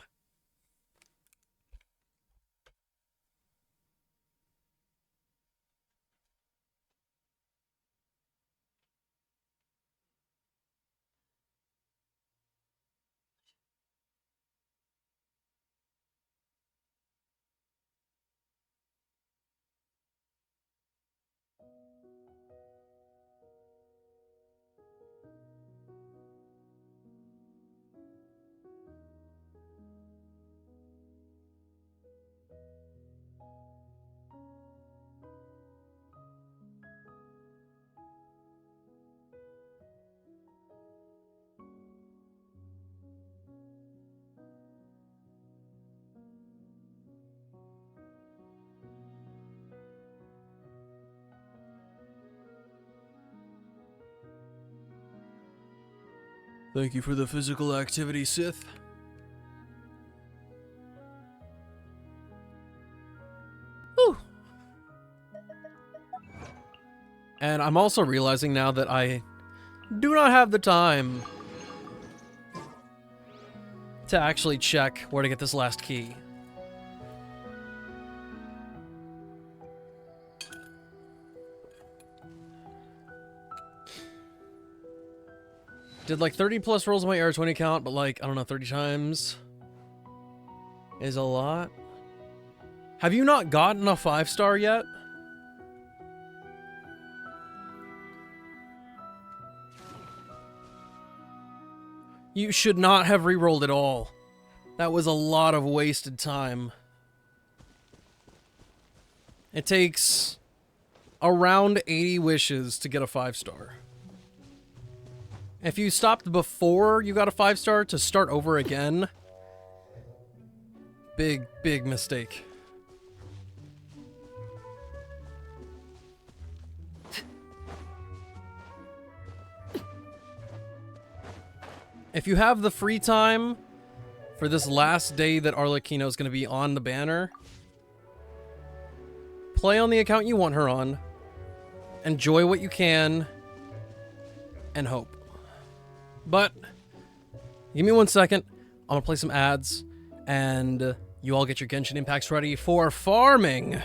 Thank you for the physical activity, Sith. Whew. And I'm also realizing now that I do not have the time to actually check where to get this last key. Did like 30 plus rolls on my R20 count, but like, I don't know, 30 times is a lot. Have you not gotten a 5-star yet? You should not have re-rolled at all. That was a lot of wasted time. It takes around 80 wishes to get a 5-star. If you stopped before you got a 5-star to start over again, big mistake. If you have the free time for this last day that Arlecchino is going to be on the banner, play on the account you want her on, enjoy what you can, and hope. But, give me 1 second, I'm going to play some ads, and you all get your Genshin Impacts ready for farming!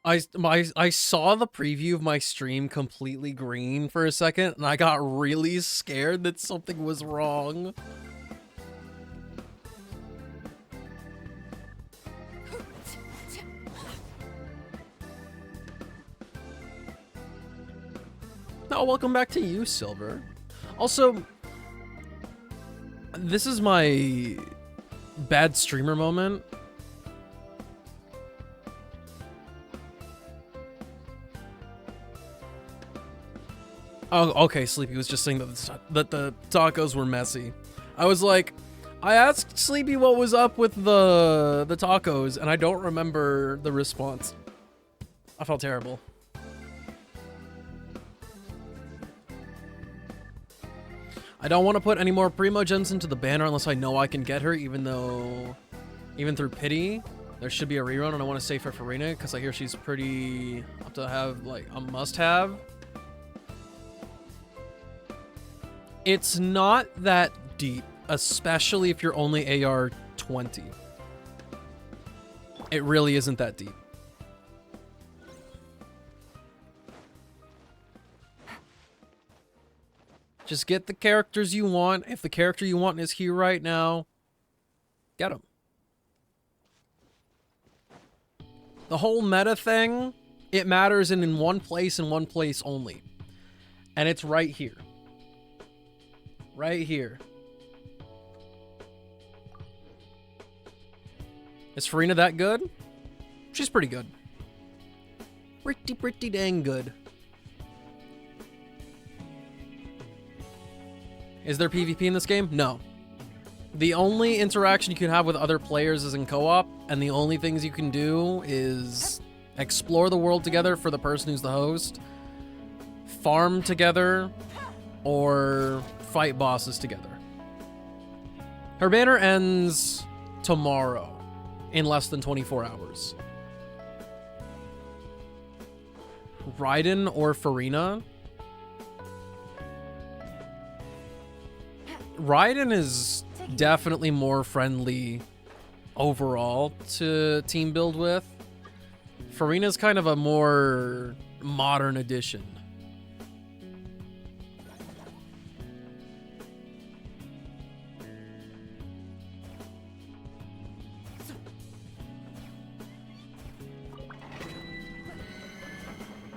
I saw the preview of my stream completely green for a second, and I got really scared that something was wrong. Oh, welcome back to you, Silver. Also, this is my bad streamer moment. Oh, okay, Sleepy was just saying that the tacos were messy. I was like, I asked Sleepy what was up with the tacos, and I don't remember the response. I felt terrible. I don't want to put any more Primo gems into the banner unless I know I can get her, even through pity. There should be a rerun, and I want to save her for Farina, because I hear she's pretty up to have, like, a must-have. It's not that deep, especially if you're only AR 20. It really isn't that deep. Just get the characters you want. If the character you want is here right now, get him. The whole meta thing, it matters in one place and one place only. And it's right here. Right here. Is Farina that good? She's pretty good. Pretty dang good. Is there PvP in this game? No. The only interaction you can have with other players is in co-op, and the only things you can do is explore the world together for the person who's the host, farm together, or fight bosses together. Her banner ends tomorrow in less than 24 hours. Raiden or Farina? Raiden is definitely more friendly overall to team build with. Farina's kind of a more modern addition.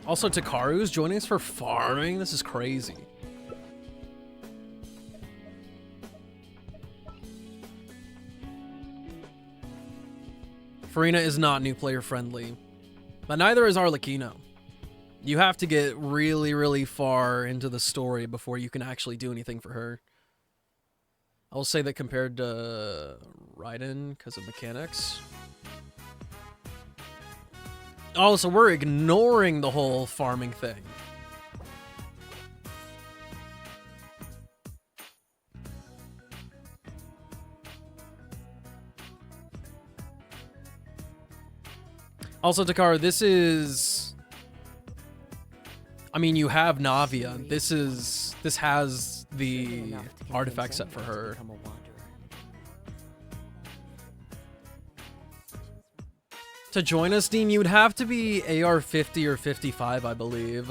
Also, Takaru's joining us for farming. This is crazy. Farina is not new player friendly, but neither is Arlecchino. You have to get really, really far into the story before you can actually do anything for her. I will say that compared to Raiden, because of mechanics. Oh, so we're ignoring the whole farming thing. Also, Takaru, this is... I mean, you have Navia. This has the artifact set for her. To join us, Dean, you'd have to be AR 50 or 55, I believe.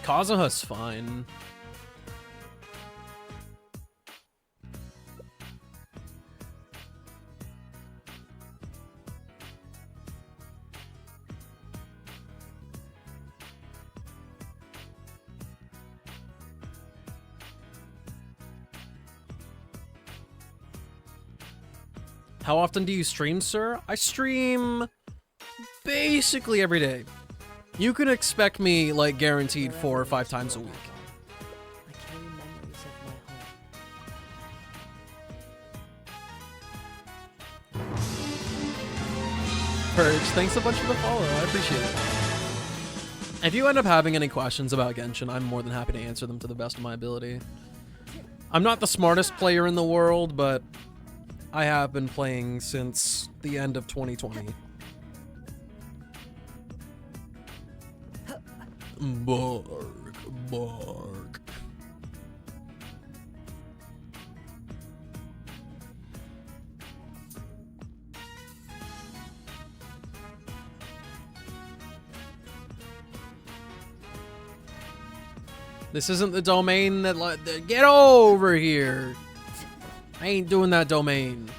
Kazuha's fine. How often do you stream, sir? I stream basically every day. You can expect me, like, guaranteed 4 or 5 times a week. Purge, thanks a bunch for the follow. I appreciate it. If you end up having any questions about Genshin, I'm more than happy to answer them to the best of my ability. I'm not the smartest player in the world, but I have been playing since the end of 2020. Borg. Mark. This isn't the domain that get over here. I ain't doing that domain.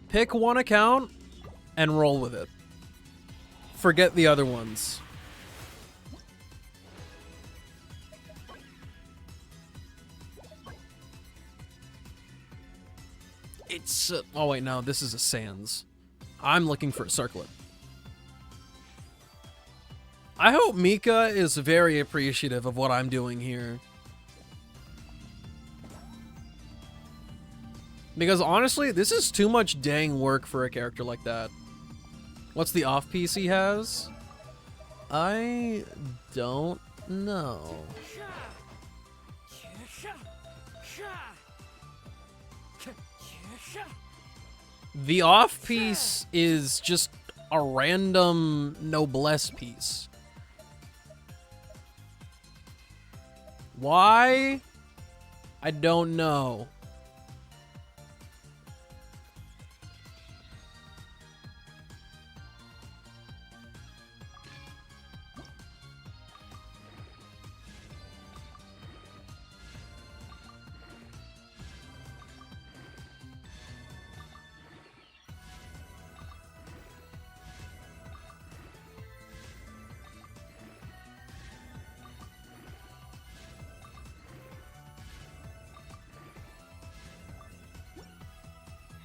Pick one account and roll with it. Forget the other ones. It's oh wait, no, this is a Sans. I'm looking for a circlet. I hope Mika is very appreciative of what I'm doing here. Because honestly, this is too much dang work for a character like that. What's the off-piece he has? I don't know. The off-piece is just a random noblesse piece. Why? I don't know.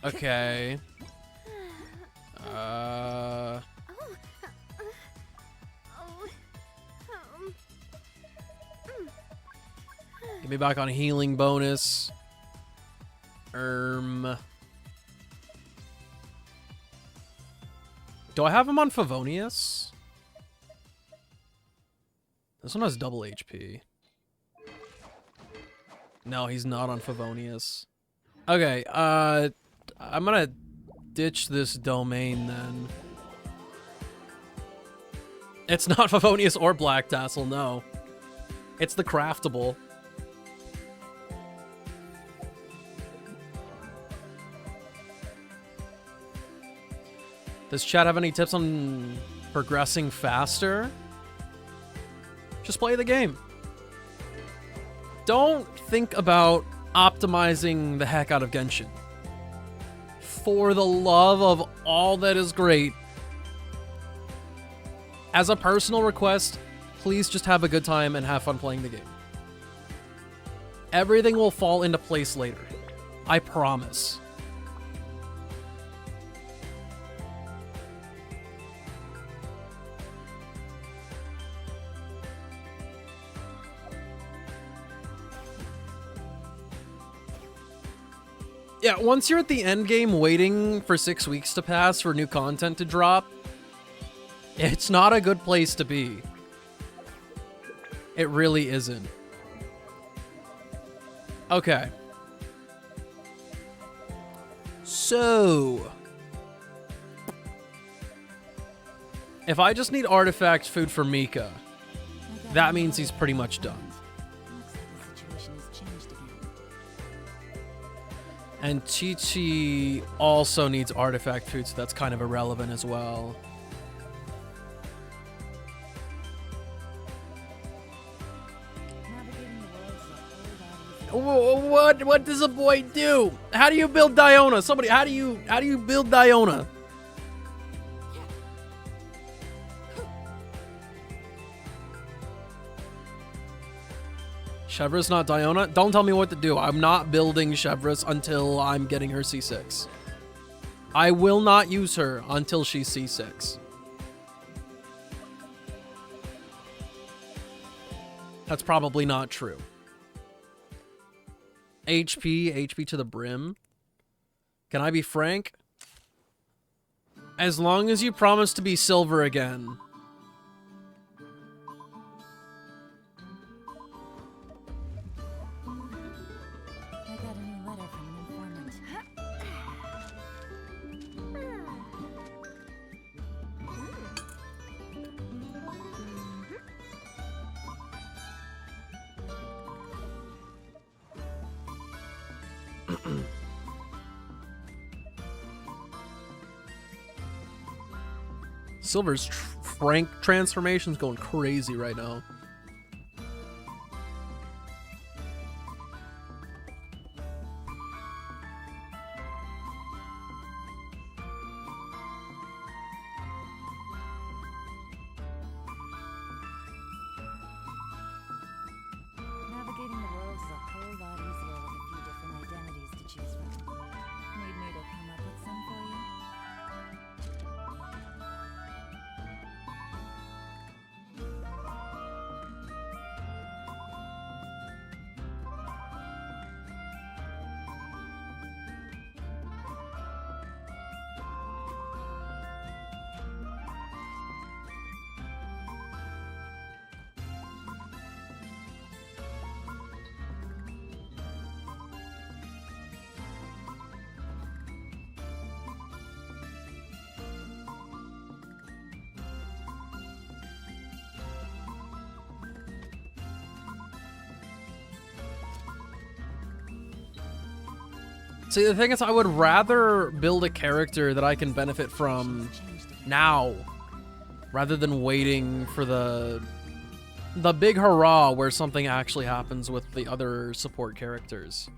Okay. Get me back on healing bonus. Do I have him on Favonius? This one has double HP. No, he's not on Favonius. Okay, I'm gonna ditch this domain then. It's not Favonius or Black Tassel, no. It's the craftable. Does chat have any tips on progressing faster? Just play the game. Don't think about optimizing the heck out of Genshin. For the love of all that is great. As a personal request, please just have a good time and have fun playing the game. Everything will fall into place later. I promise. Yeah, once you're at the end game waiting for 6 weeks to pass for new content to drop, it's not a good place to be. It really isn't. Okay. So, if I just need artifact food for Mika, that means he's pretty much done. And Chi-Chi also needs artifact food, so that's kind of irrelevant as well. What does a boy do? How do you build Diona? Somebody, how do you build Diona? Chevra's not Diona? Don't tell me what to do. I'm not building Chevra's until I'm getting her C6. I will not use her until she's C6. That's probably not true. HP to the brim. Can I be frank? As long as you promise to be silver again. I got a new letter from an informant. Silver's frank transformation's going crazy right now. Navigating the world is a whole lot easier with a few different identities to choose from. Need me to come up with some for you? See, the thing is, I would rather build a character that I can benefit from now, rather than waiting for the big hurrah where something actually happens with the other support characters.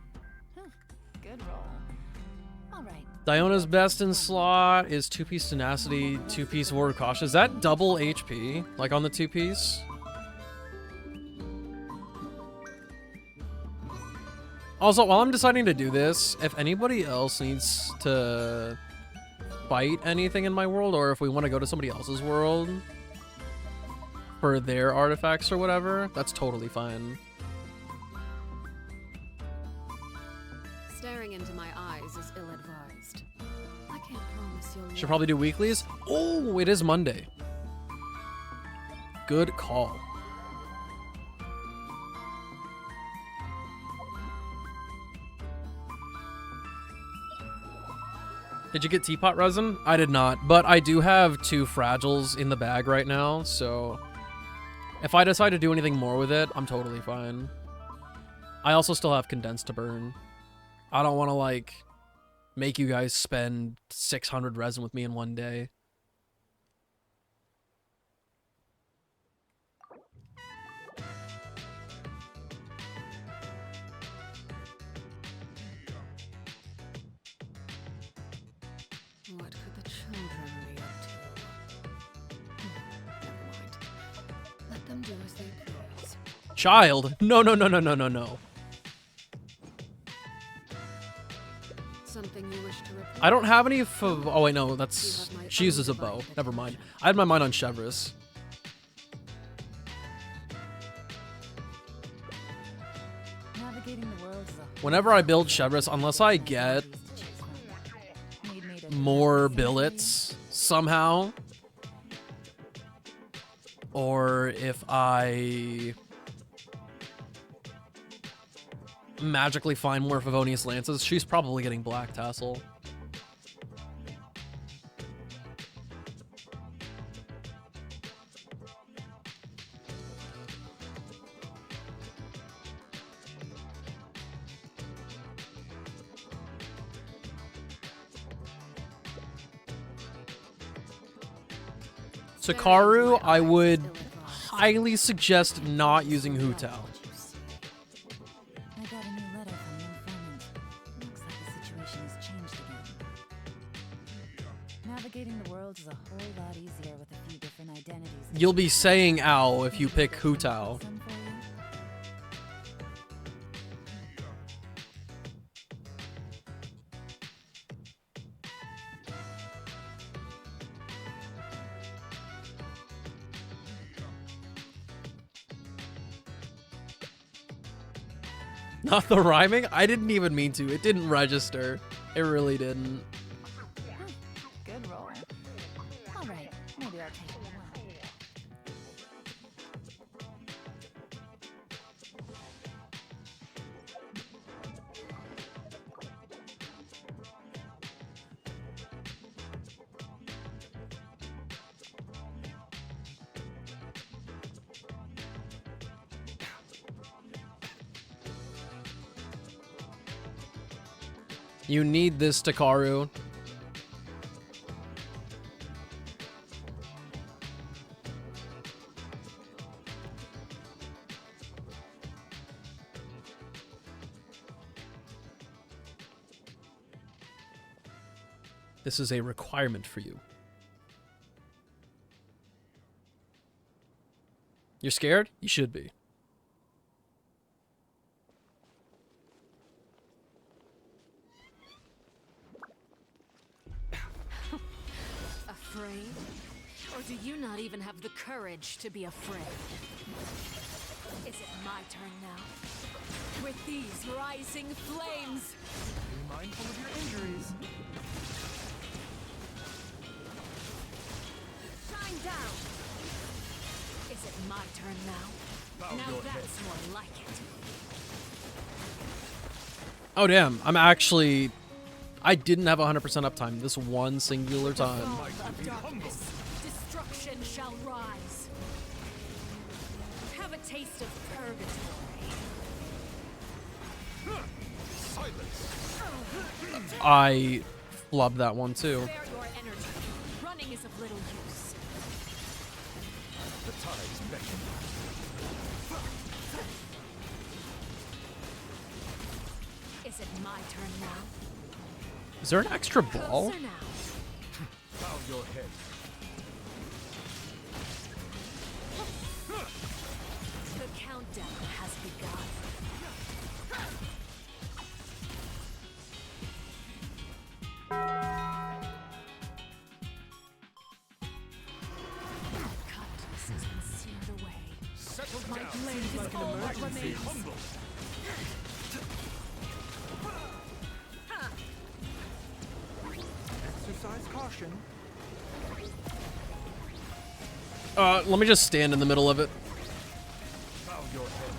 Good roll. All right. Diona's best in slot is 2-piece tenacity, 2-piece ward caution. Is that double HP, like on the 2-piece? Also, while I'm deciding to do this, if anybody else needs to fight anything in my world, or if we want to go to somebody else's world for their artifacts or whatever, that's totally fine. Staring into my eyes is ill-advised. I can't promise you'll Should probably do weeklies. Oh, it is Monday. Good call. Did you get teapot resin? I did not, but I do have 2 fragiles in the bag right now, so if I decide to do anything more with it, I'm totally fine. I also still have condensed to burn. I don't want to, like, make you guys spend 600 resin with me in one day. What could the children be up to? Never mind. Let them do as they please. Child? No, no, no, no, no, no, no. Something you wish to report? I don't have any oh wait, no, that's... She uses a bow. Never mind. I had my mind on Chevrolet. Navigating the world is a Whenever I build Chevrolet, unless I get more billets somehow, or if I magically find more Favonius Lances, she's probably getting Black Tassel. Sakaru, I would highly suggest not using Hu Tao. I got a new letter from an informant. Looks like the situation has changed again. Navigating the world is a whole lot easier with a few different identities. You'll be saying ow if you pick Hu Tao. Some for you? Not the rhyming? I didn't even mean to. It didn't register. It really didn't. Good roll. All right, maybe I'll take it. You need this, Takaru. This is a requirement for you. You're scared? You should be. Afraid? Or do you not even have the courage to be afraid? Is it my turn now? With these rising flames! Be mindful of your injuries. Shine down! Is it my turn now? Bow Now your that's head. more like it. Oh, damn. I'm actually... I didn't have 100% uptime this one singular time. Of darkness, destruction shall rise. Have a taste of purgatory. Silence. I flubbed that one, too. Spare your energy. Running is of little use. The tides beckon. Is it my turn now? Is there an extra ball? Closer now. Bow your head. The countdown has begun. Kindness has been sealed away. Settle My down. blade Seems is like an all that emergency. remains. Humble. Exercise caution. Let me just stand in the middle of it. Bow your head.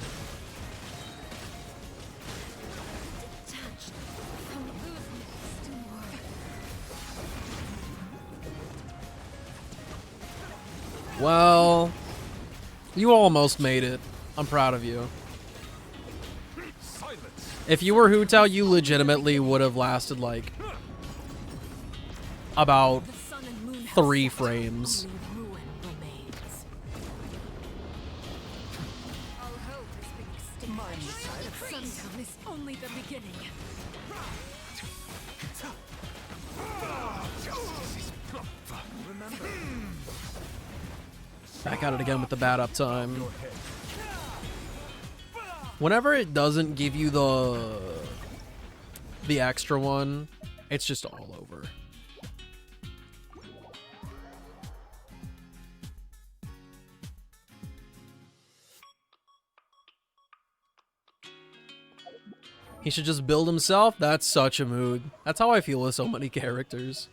Detached from movements to war. Well, you almost made it. I'm proud of you. Silence. If you were Hu Tao, you legitimately would have lasted like about The sun and moon have 3 set. frames. Only ruin remains. All hope has been extinguished. Sundown is only the beginning. Remember. Back at it again with the bad uptime. Whenever it doesn't give you the extra one, it's just all over. He should just build himself? That's such a mood. That's how I feel with so many characters.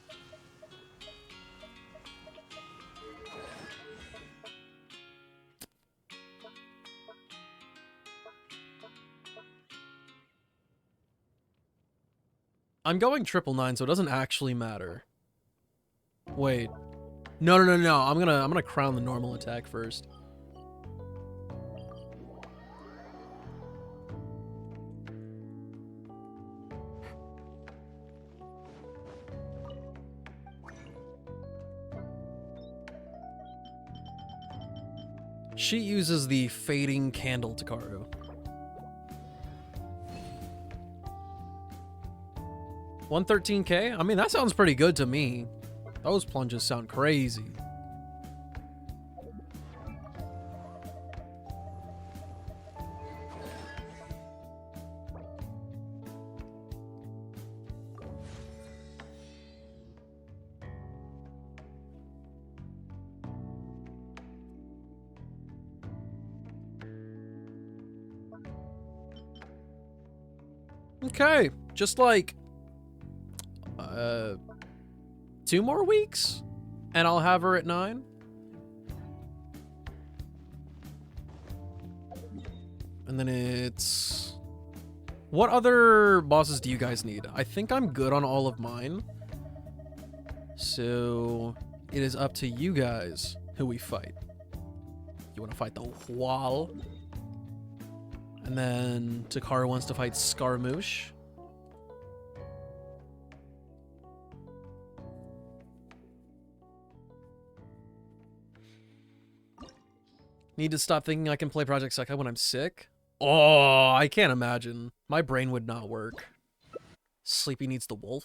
I'm going 999, so it doesn't actually matter. Wait. No. I'm gonna crown the normal attack first. She uses the fading candle Takaru. $113K? I mean, that sounds pretty good to me. Those plunges sound crazy. Okay, just like 2 more weeks, and I'll have her at 9. And then it's... What other bosses do you guys need? I think I'm good on all of mine. So it is up to you guys who we fight. You want to fight the Wall? And then Takara wants to fight Scaramouche. Need to stop thinking I can play Project Sekai when I'm sick? Oh, I can't imagine. My brain would not work. Sleepy needs the wolf.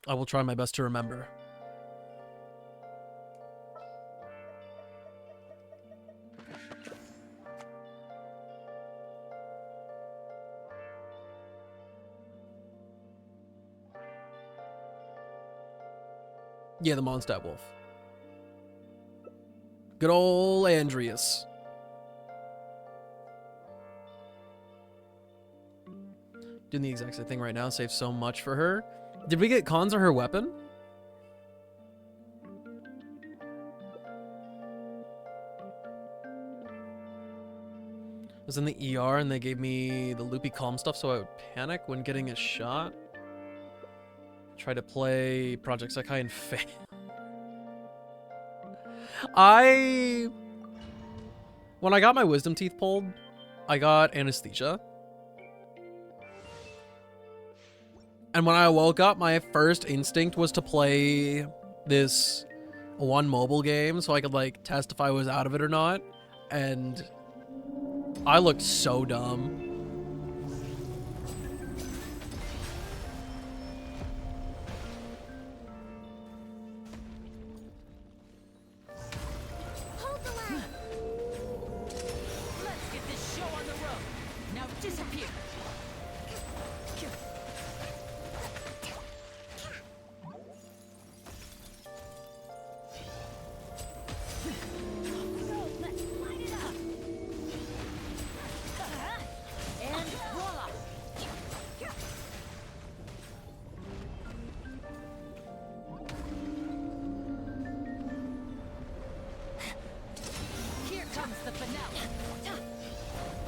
I will try my best to remember. Yeah, the Mondstadt wolf. Good old Andreas. Doing the exact same thing right now. Save so much for her. Did we get cons or her weapon? I was in the ER and they gave me the loopy calm stuff so I would panic when getting a shot. Try to play Project Sekai and fail. When I got my wisdom teeth pulled, I got anesthesia. And when I woke up, my first instinct was to play this one mobile game so I could like test if I was out of it or not. And I looked so dumb.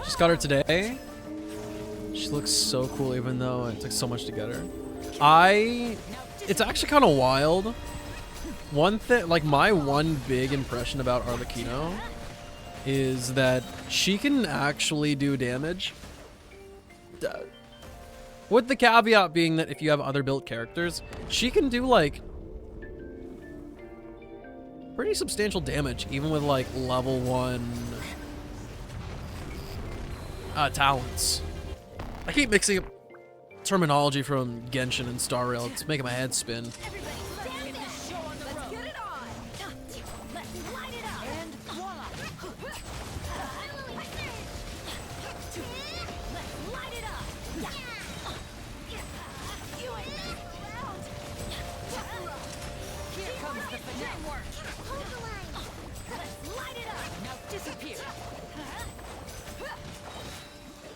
Just got her today. She looks so cool even though it took so much to get her. It's actually kind of wild. One thing, like my one big impression about Arlecchino is that she can actually do damage. With the caveat being that if you have other built characters, she can do like pretty substantial damage even with like level 1 talents. I keep mixing up terminology from Genshin and Star Rail. It's making my head spin.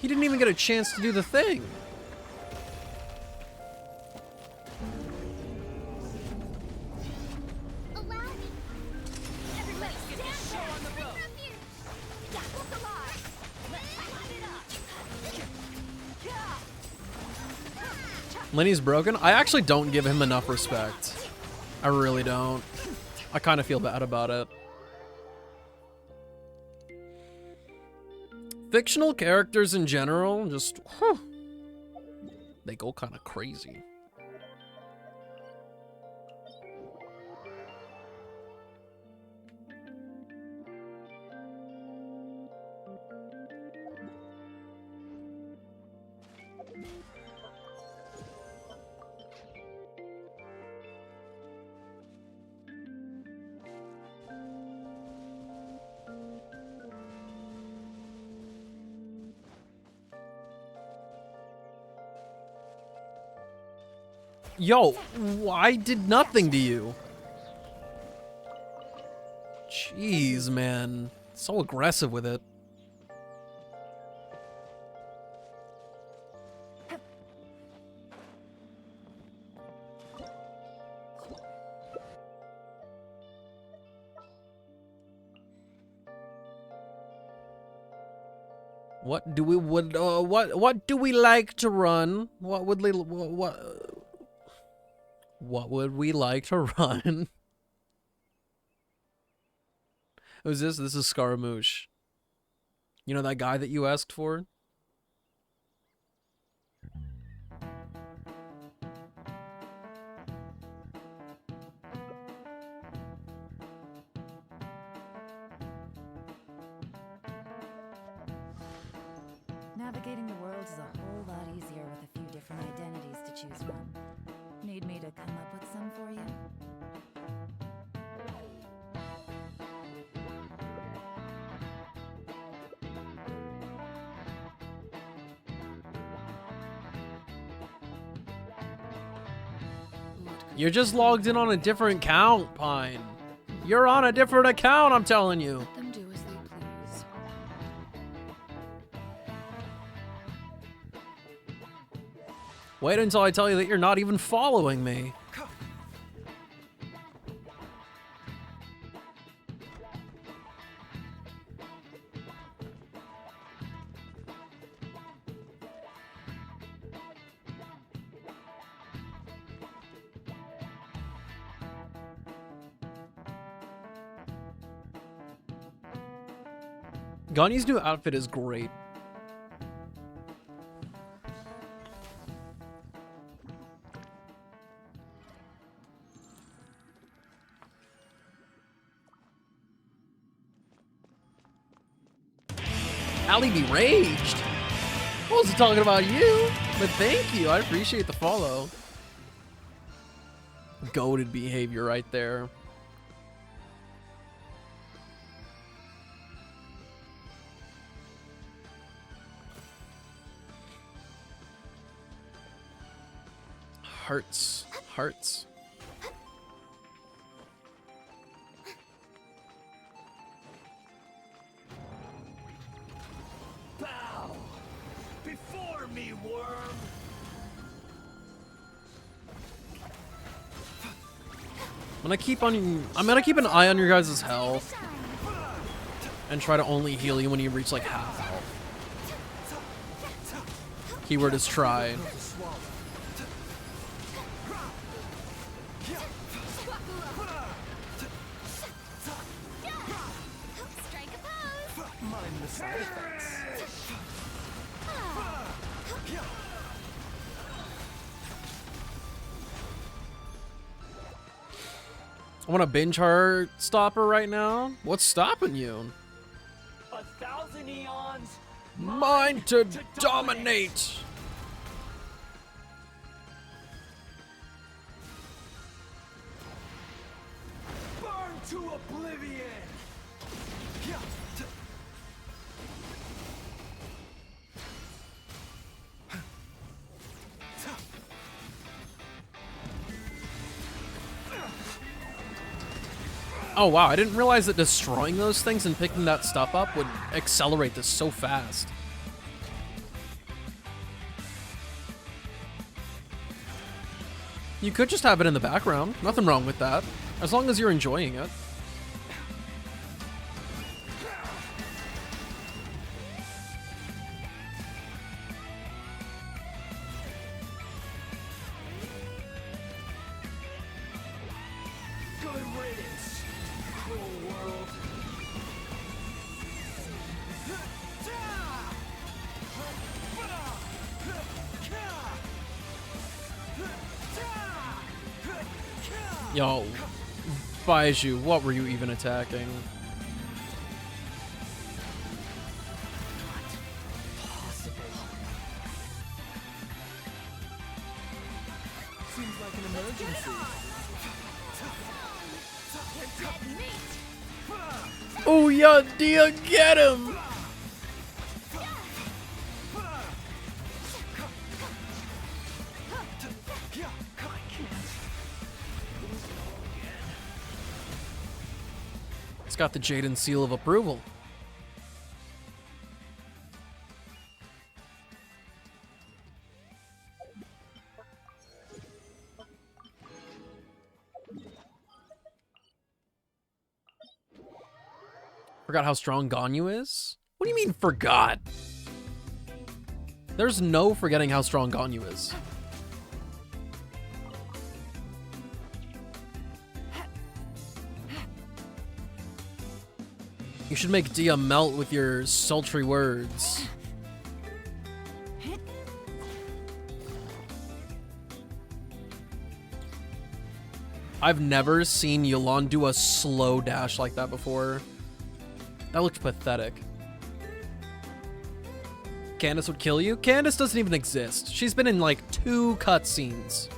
He didn't even get a chance to do the thing. Lenny's broken? I actually don't give him enough respect. I really don't. I kind of feel bad about it. Fictional characters in general, just, they go kind of crazy. Yo, I did nothing to you. Jeez, man. So aggressive with it. What do we what do we like to run? What would we like to run? Who's this? This is Scaramouche. You know that guy that you asked for? Navigating the world is a whole lot easier with a few different identities to choose from. Need me to come up with some for you? You're just logged in on a different account, Pine. You're on a different account, I'm telling you. Let them do as they please. Wait until I tell you that you're not even following me. Ganya's new outfit is great. Ali be raged. I wasn't talking about you, but thank you. I appreciate the follow. Goated behavior right there. Hearts. Hearts. Bow before me, worm. I'm gonna keep an eye on your guys' health and try to only heal you when you reach like half health. Keyword is try. I want a binge heart stopper right now. What's stopping you? 1,000 eons. Mine to dominate. Burn to oblivion. Oh wow, I didn't realize that destroying those things and picking that stuff up would accelerate this so fast. You could just have it in the background. Nothing wrong with that. As long as you're enjoying it. Good riddance, cruel world. Yo, Baiju, what were you even attacking? Seems like an emergency. Oh yeah, dear, get him! It's got the Jaden seal of approval. Forgot how strong Ganyu is? What do you mean, forgot? There's no forgetting how strong Ganyu is. You should make Dia melt with your sultry words. I've never seen Yolande do a slow dash like that before. That looked pathetic. Candace would kill you? Candace doesn't even exist. She's been in like 2 cutscenes.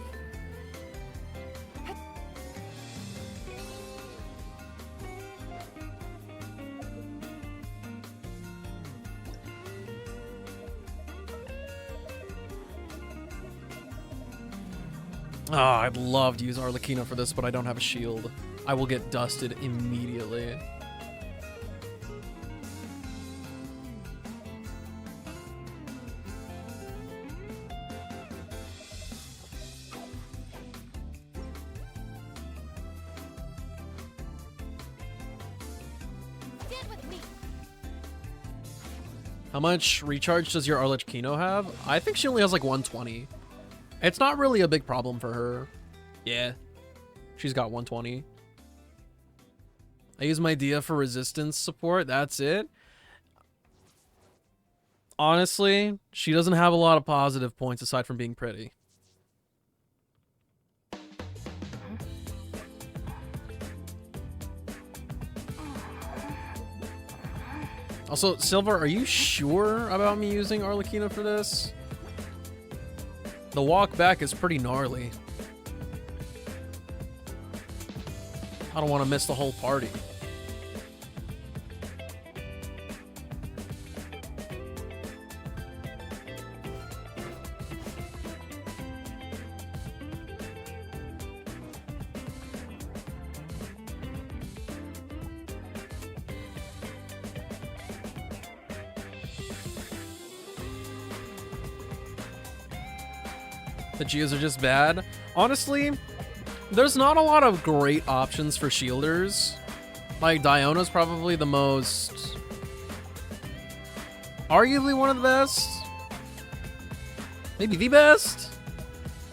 Oh, I'd love to use Arlecchino for this, but I don't have a shield. I will get dusted immediately. How much recharge does your Arlecchino have? I think she only has like 120. It's not really a big problem for her. Yeah. She's got 120. I use my Dia for resistance support. That's it. Honestly, she doesn't have a lot of positive points aside from being pretty. Also, Silver, are you sure about me using Arlecchino for this? The walk back is pretty gnarly. I don't want to miss the whole party. The Gias are just bad. Honestly, there's not a lot of great options for shielders. Like, Diona's probably the most... arguably one of the best? Maybe the best?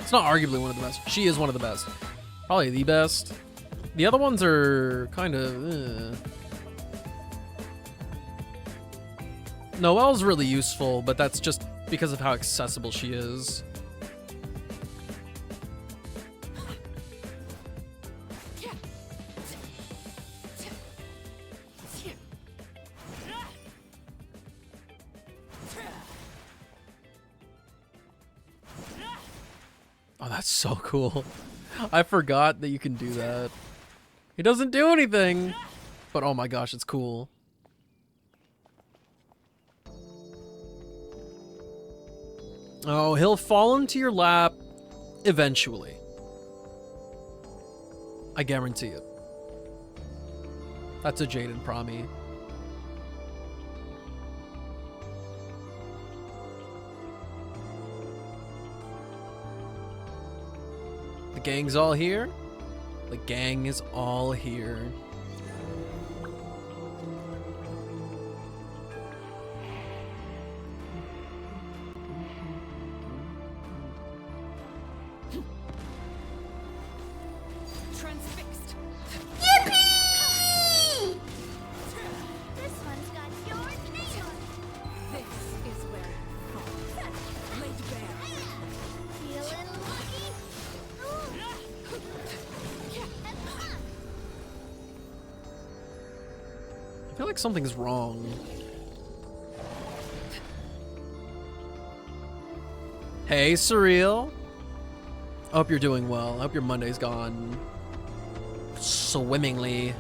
It's not arguably one of the best. She is one of the best. Probably the best. The other ones are kind of... Noelle's really useful, but that's just because of how accessible she is. Oh, that's so cool. I forgot that you can do that. He doesn't do anything, but oh my gosh, it's cool. Oh, he'll fall into your lap eventually. I guarantee it. That's a Jaden Promi. The gang's all here? The gang is all here. Transfixed. Yippee! This one's got your name on it. This is where it falls. Laid bare. Feeling lucky? I feel like something's wrong. Hey, Surreal. I hope you're doing well. I hope your Monday's gone swimmingly.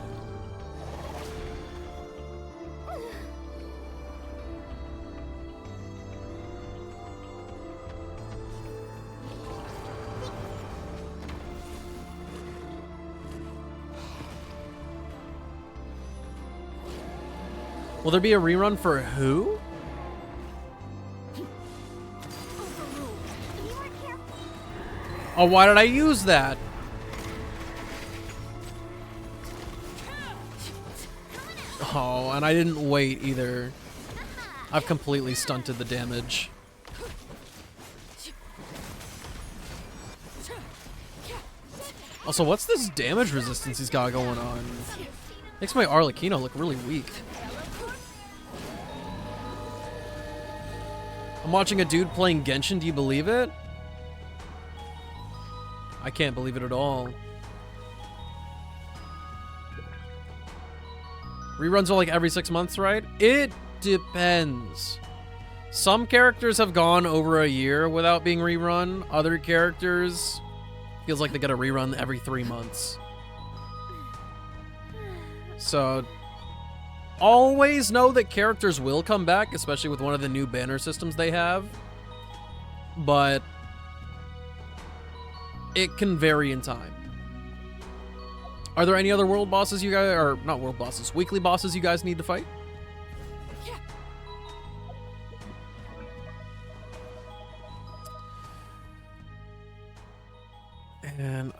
Will there be a rerun for who? Oh, why did I use that? Oh, and I didn't wait either. I've completely stunted the damage. Also, what's this damage resistance he's got going on? Makes my Arlecchino look really weak. I'm watching a dude playing Genshin, do you believe it? I can't believe it at all. Reruns are like every 6 months, right? It depends. Some characters have gone over a year without being rerun. Other characters feels like they get a rerun every 3 months. So always know that characters will come back, especially with one of the new banner systems they have. But it can vary in time. Are there any other world bosses you guys, or not world bosses, weekly bosses you guys need to fight? And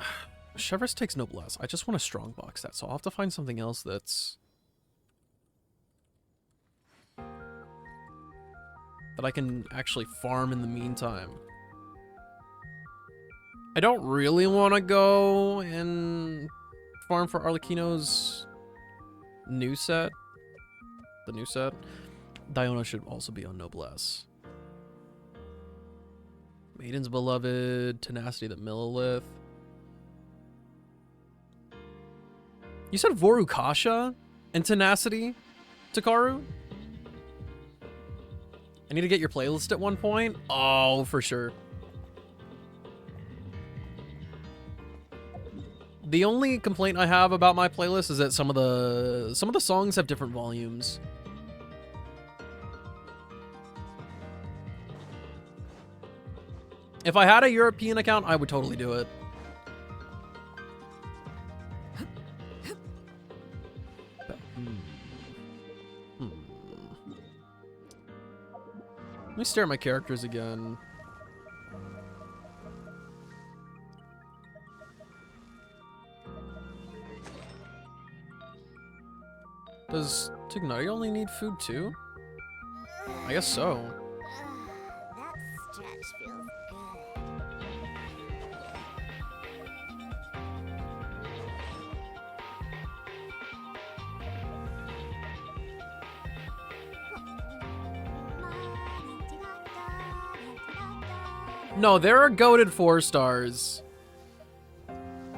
Chevreuse takes Noblesse. I just want a strong box that, so I'll have to find something else that's that I can actually farm in the meantime. I don't really want to go and farm for Arlecchino's new set. The new set. Diona should also be on Noblesse. Maiden's Beloved, Tenacity the Millilith. You said Vorukasha and Tenacity, Takaru? I need to get your playlist at one point. Oh, for sure. The only complaint I have about my playlist is that some of the songs have different volumes. If I had a European account, I would totally do it. Let me stare at my characters again. Does Tignari only need food too? I guess so. That stretch feels good. No, there are goated 4 stars.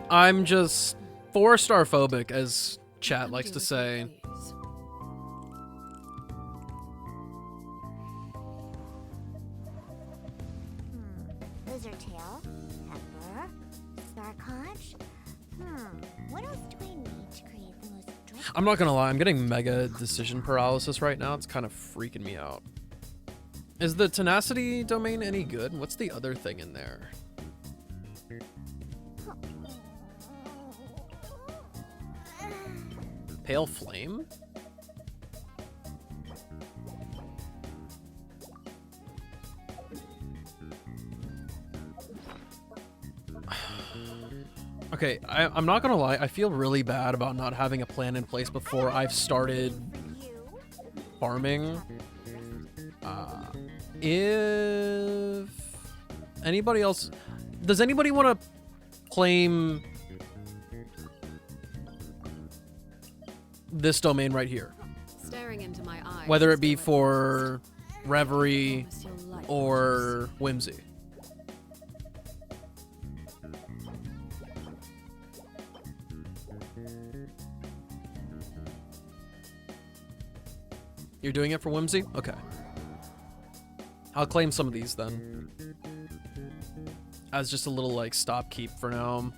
I'm just 4-star phobic, as chat likes to say. Lizardtail, Pepper, Star Conch. What else do I need to create the most dramatic? I'm not gonna lie, I'm getting mega decision paralysis right now. It's kind of freaking me out. Is the Tenacity domain any good? What's the other thing in there? Pale Flame? Okay, I'm not gonna lie, I feel really bad about not having a plan in place before I've started farming. If anybody else... Does anybody want to claim this domain right here? Staring into my eyes, whether it be for Reverie or Whimsy. You're doing it for Whimsy? Okay. I'll claim some of these then. As just a little, like, stop keep for now.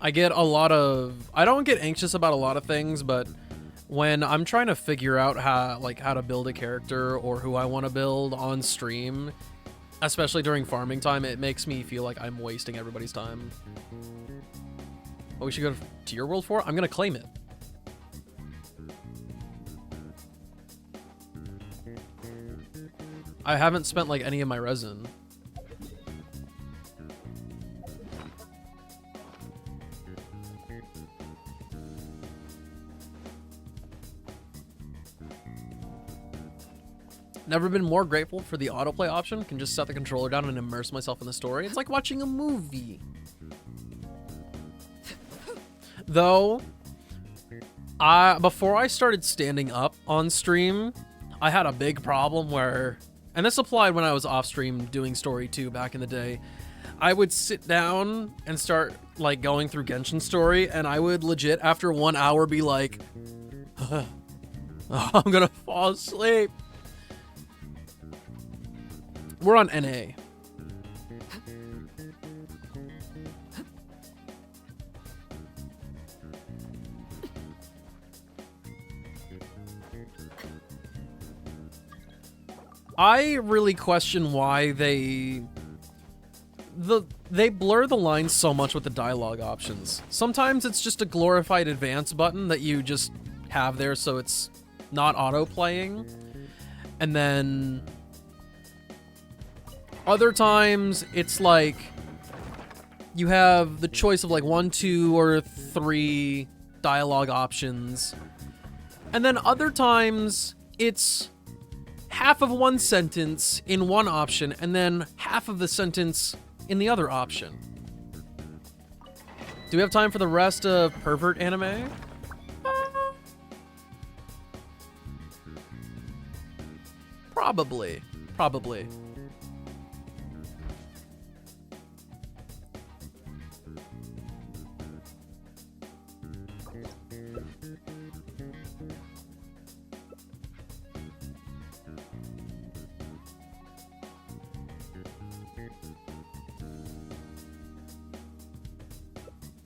I get a lot of... I don't get anxious about a lot of things, but when I'm trying to figure out how to build a character or who I want to build on stream, especially during farming time, it makes me feel like I'm wasting everybody's time. Oh, we should go to your world 4? I'm gonna claim it. I haven't spent like any of my resin. Never been more grateful for the autoplay option. Can just set the controller down and immerse myself in the story. It's like watching a movie. Though, before I started standing up on stream, I had a big problem where, and this applied when I was off stream doing story too back in the day, I would sit down and start like going through Genshin story, and I would legit after 1 hour be like, I'm gonna fall asleep. We're on NA. I really question why they blur the lines so much with the dialogue options. Sometimes it's just a glorified advance button that you just have there so it's not auto-playing. And then other times it's like you have the choice of like 1, 2, or 3 dialogue options. And then other times it's half of one sentence in one option and then half of the sentence in the other option. Do we have time for the rest of pervert anime? Probably.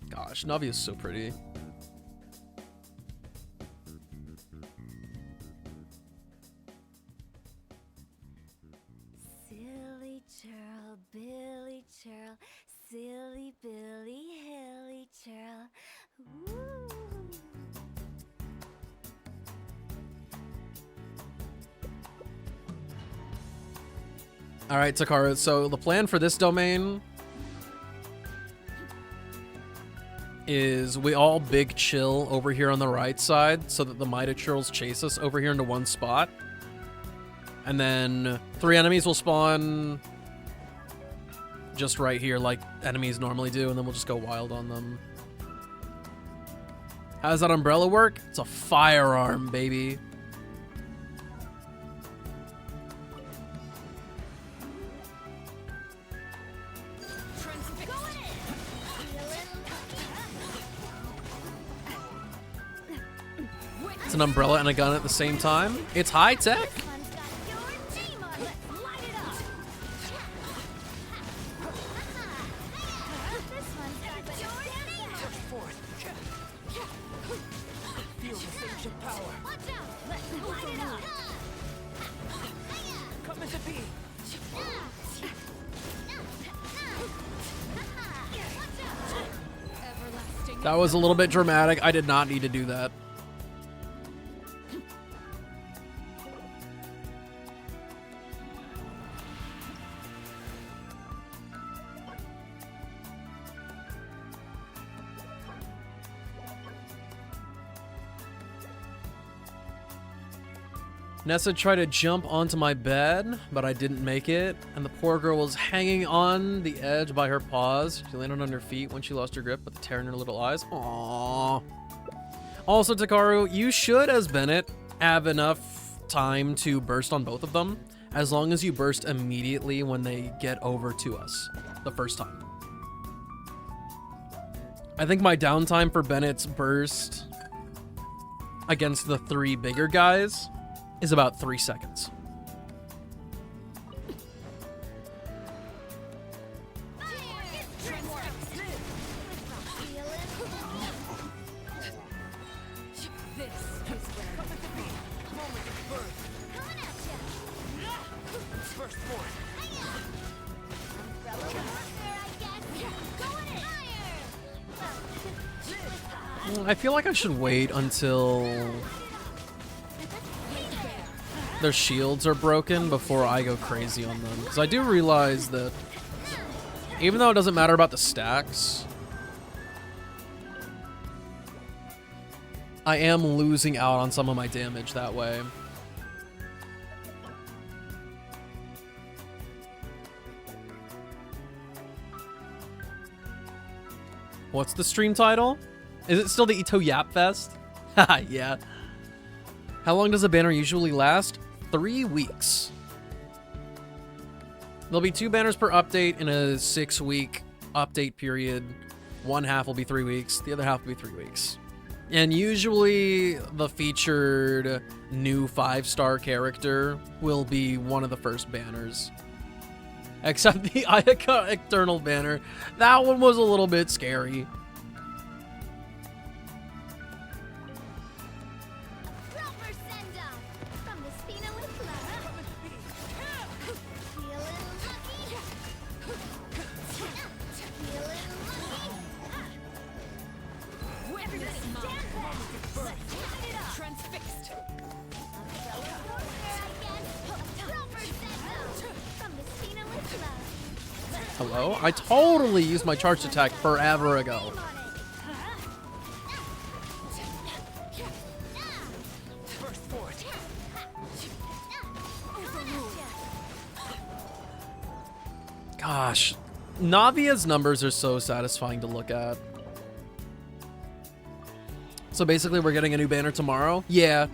Gosh, Navi is so pretty. Silly churl, Billy churl, silly Billy, hilly churl. Ooh. All right, Takaru, so the plan for this domain is we all big chill over here on the right side so that the Mitochurls chase us over here into one spot. And then 3 enemies will spawn just right here like enemies normally do, and then we'll just go wild on them. How does that umbrella work? It's a firearm, baby. It's an umbrella and a gun at the same time. It's high tech. That was a little bit dramatic. I did not need to do that. Nessa tried to jump onto my bed, but I didn't make it, and the poor girl was hanging on the edge by her paws. She landed on her feet when she lost her grip with a tear in her little eyes. Aww. Also, Takaru, you should, as Bennett, have enough time to burst on both of them, as long as you burst immediately when they get over to us the first time. I think my downtime for Bennett's burst against the 3 bigger guys is about 3 seconds. I feel like I should wait until their shields are broken before I go crazy on them. Because I do realize that even though it doesn't matter about the stacks, I am losing out on some of my damage that way. What's the stream title? Is it still the Ito Yap Fest? Haha, yeah. How long does a banner usually last? 3 weeks. There'll be 2 banners per update in a 6-week update period. One half will be 3 weeks. The other half will be 3 weeks. And usually the featured new 5-star character will be one of the first banners. Except the Ayaka Eternal banner. That one was a little bit scary. Hello? I totally used my charged attack forever ago. Gosh, Navia's numbers are so satisfying to look at. So basically we're getting a new banner tomorrow? Yeah.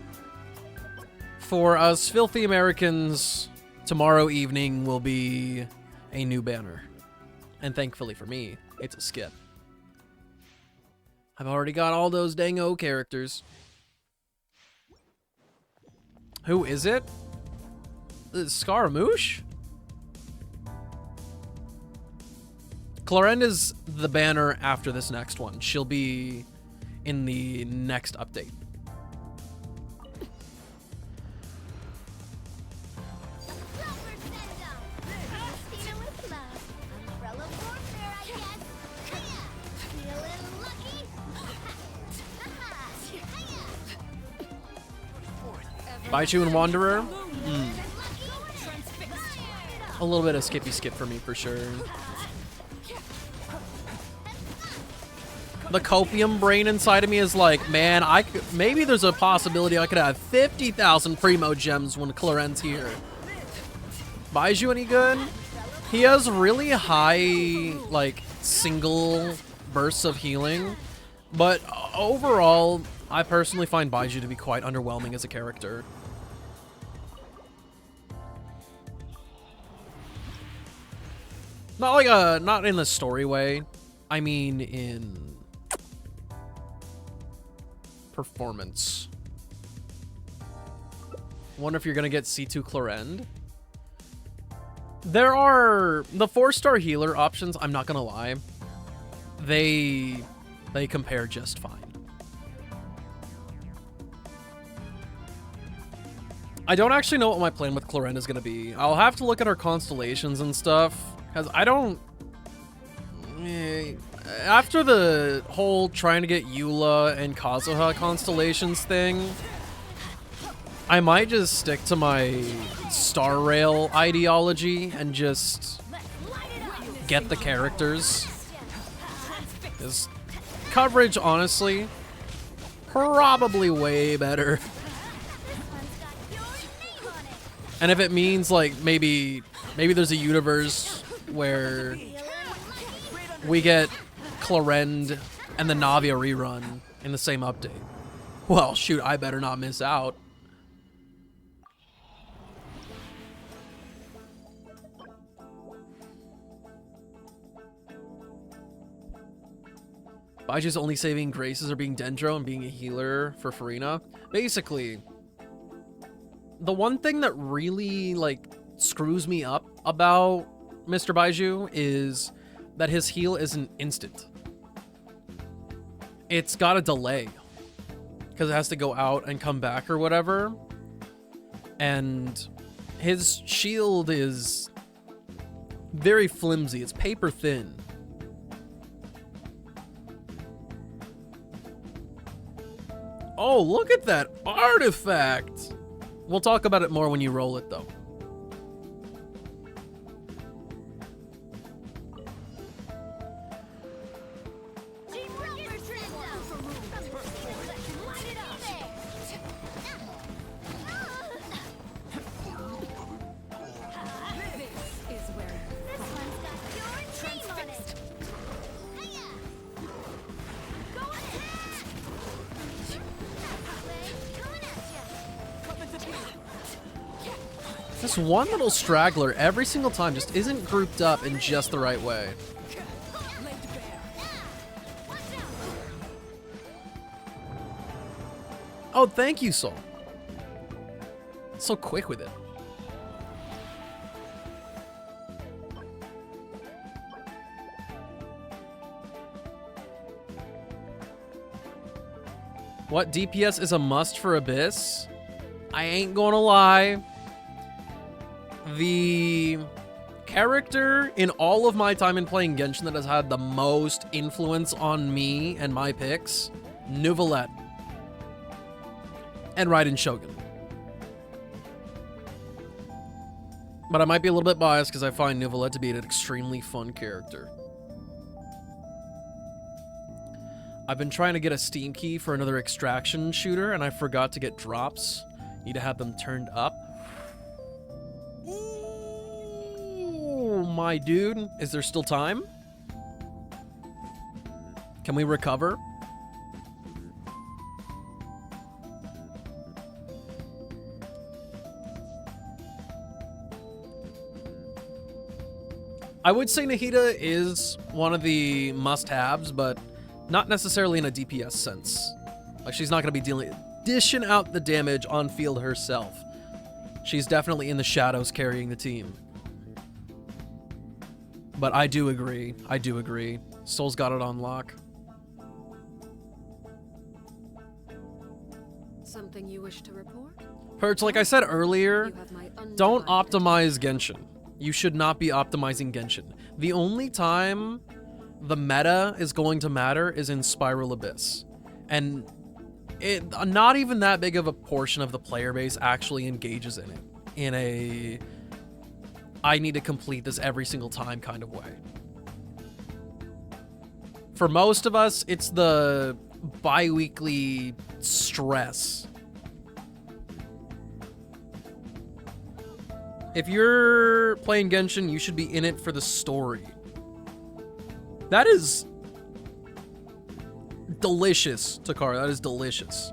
For us filthy Americans, tomorrow evening will be a new banner. And thankfully for me, it's a skip. I've already got all those dang O characters. Who is it? Scaramouche? Clorinde is the banner after this next one. She'll be in the next update. Baichu and Wanderer? A little bit of skippy skip for me for sure. The copium brain inside of me is like, man, maybe there's a possibility I could have 50,000 Primo gems when Clorinde's here. Baichu any good? He has really high, like, single bursts of healing, but overall, I personally find Baichu to be quite underwhelming as a character. Not like not in the story way. I mean in performance. Wonder if you're gonna get C2 Clorinde. There are the 4-star healer options, I'm not gonna lie. They compare just fine. I don't actually know what my plan with Clorinde is gonna be. I'll have to look at our constellations and stuff, because I don't... After the whole trying to get Eula and Kazuha constellations thing, I might just stick to my Star Rail ideology and just get the characters. Because coverage, honestly, probably way better. And if it means, like, maybe there's a universe where we get Clorinde and the Navia rerun in the same update, well, shoot, I better not miss out. Baiju's only saving graces are being Dendro and being a healer for Farina. Basically, the one thing that really, like, screws me up about Mr. Baiju is that his heal isn't instant. It's got a delay because it has to go out and come back or whatever. And his shield is very flimsy. It's paper thin. Oh, look at that artifact! We'll talk about it more when you roll it, though. This one little straggler every single time just isn't grouped up in just the right way. Oh, thank you, Soul. So quick with it. What DPS is a must for Abyss? I ain't gonna lie. The character in all of my time in playing Genshin that has had the most influence on me and my picks, Neuvillette and Raiden Shogun. But I might be a little bit biased because I find Neuvillette to be an extremely fun character. I've been trying to get a Steam key for another extraction shooter, and I forgot to get drops. Need to have them turned up. Ooh, my dude. Is there still time? Can we recover? I would say Nahida is one of the must-haves, but not necessarily in a DPS sense. Like, she's not going to be dishing out the damage on field herself. She's definitely in the shadows carrying the team. But I do agree. I do agree. Soul's got it on lock. Something you wish to report? Perch, like I said earlier, don't optimize Genshin. You should not be optimizing Genshin. The only time the meta is going to matter is in Spiral Abyss. And not even that big of a portion of the player base actually engages in it in a I need to complete this every single time kind of way. For most of us, it's the bi-weekly stress. If you're playing Genshin, you should be in it for the story. That is delicious, Takara. That is delicious.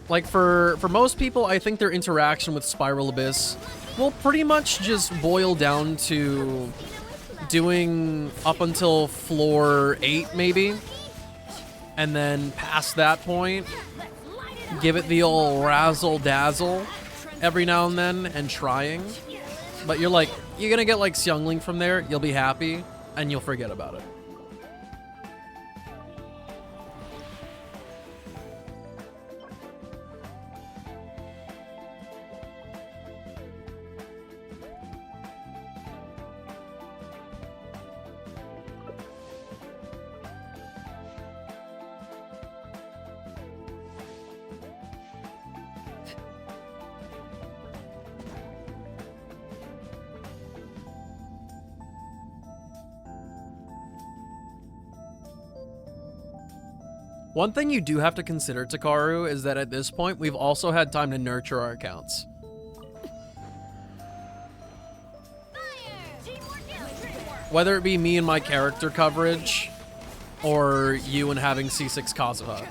Like, for most people, I think their interaction with Spiral Abyss will pretty much just boil down to doing up until floor 8, maybe. And then past that point, give it the old razzle-dazzle every now and then and trying. But you're gonna get like Xiangling from there, you'll be happy, and you'll forget about it. One thing you do have to consider, Takaru, is that at this point, we've also had time to nurture our accounts. Whether it be me and my character coverage, or you and having C6 Kazuha.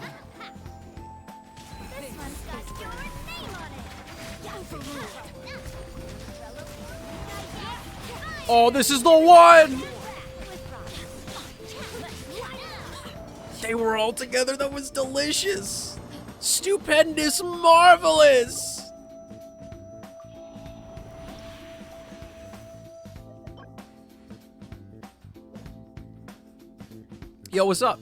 Oh, this is the one! They were all together. That was delicious. Stupendous, marvelous. Yo, what's up?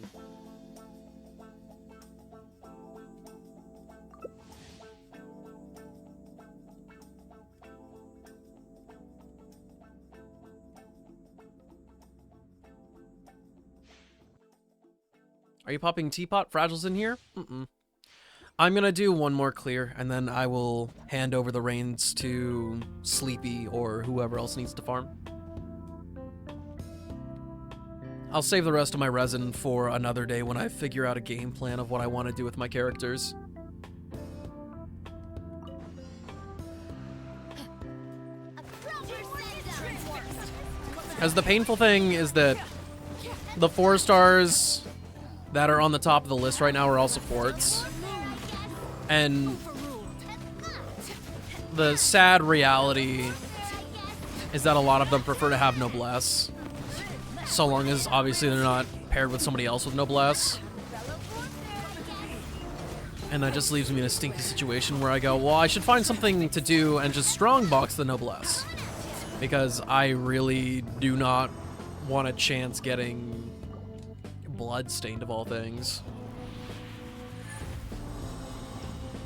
Are you popping Teapot? Fragile's in here? Mm-mm. I'm gonna do one more clear, and then I will hand over the reins to Sleepy or whoever else needs to farm. I'll save the rest of my resin for another day when I figure out a game plan of what I want to do with my characters. As the painful thing is that the 4 stars that are on the top of the list right now are all supports. And the sad reality is that a lot of them prefer to have noblesse. So long as, obviously, they're not paired with somebody else with noblesse. And that just leaves me in a stinky situation where I go, well, I should find something to do and just strongbox the noblesse. Because I really do not want a chance getting bloodstained of all things.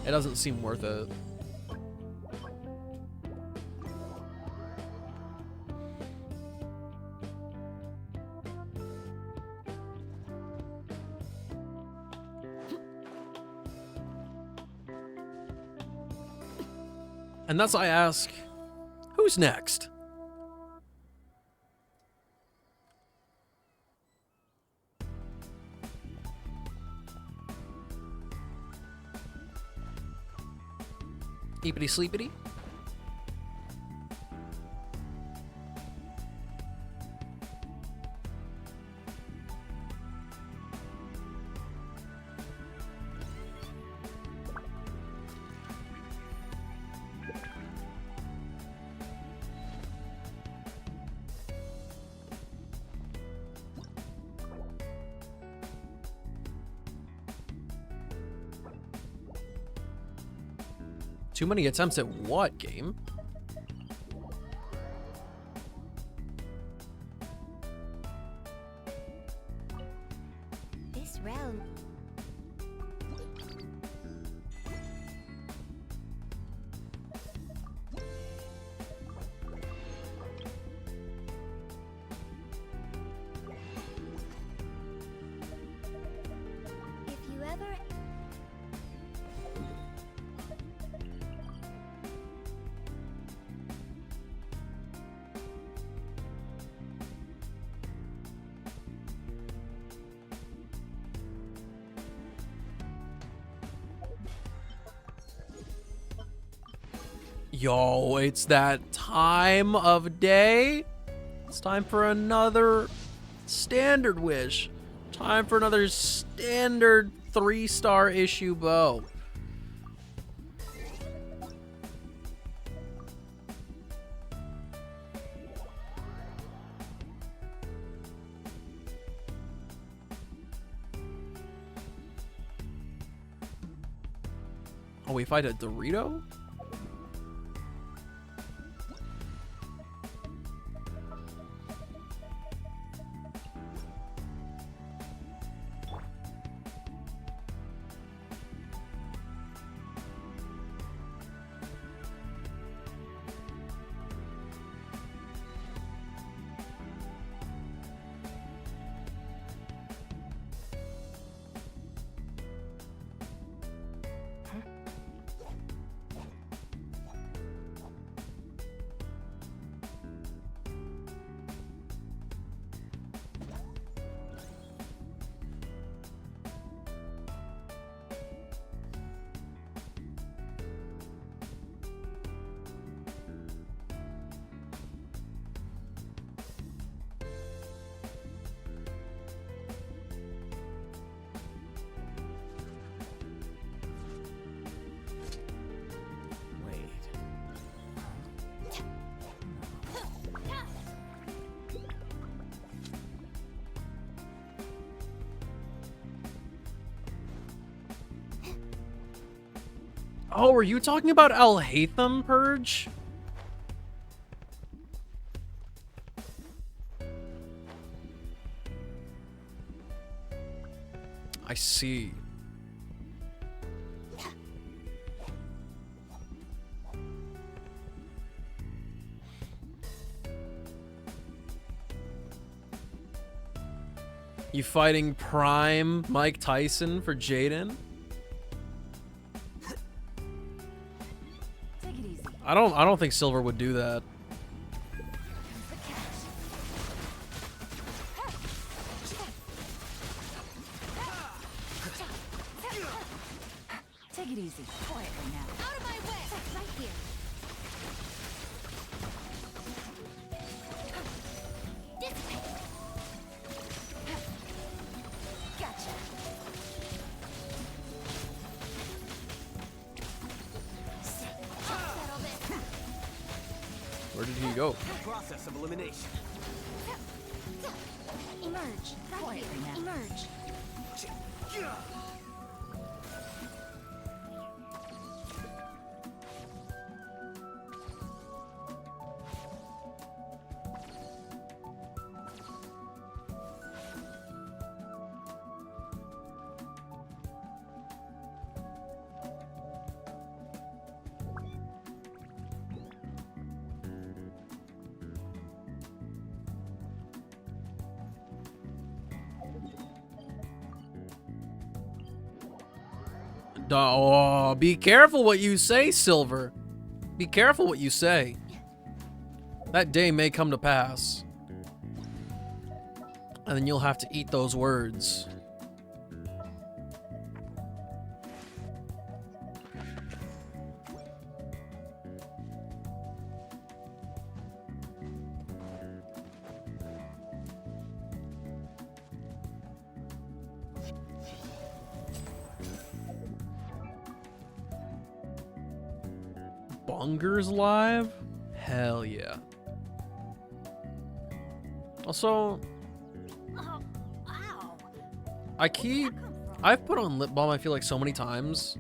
It doesn't seem worth it. And thus I ask, who's next? Eepity sleepity? Too many attempts at what, game? This realm. If you ever... Yo, it's that time of day. It's time for another standard wish. Time for another standard 3-star issue bow. Oh, we fight a Dorito? Oh, are you talking about Al Hatham, Purge? I see. You fighting Prime Mike Tyson for Jaden? I don't think Silver would do that. Take it easy. Quietly now. Out of my way! Right here. Where did he go? Process of elimination. Emerge. Right here. Emerge. Oh, be careful what you say, Silver. Be careful what you say. That day may come to pass. And then you'll have to eat those words. Bungers live? Hell yeah. Also, I've put on lip balm, I feel like, so many times,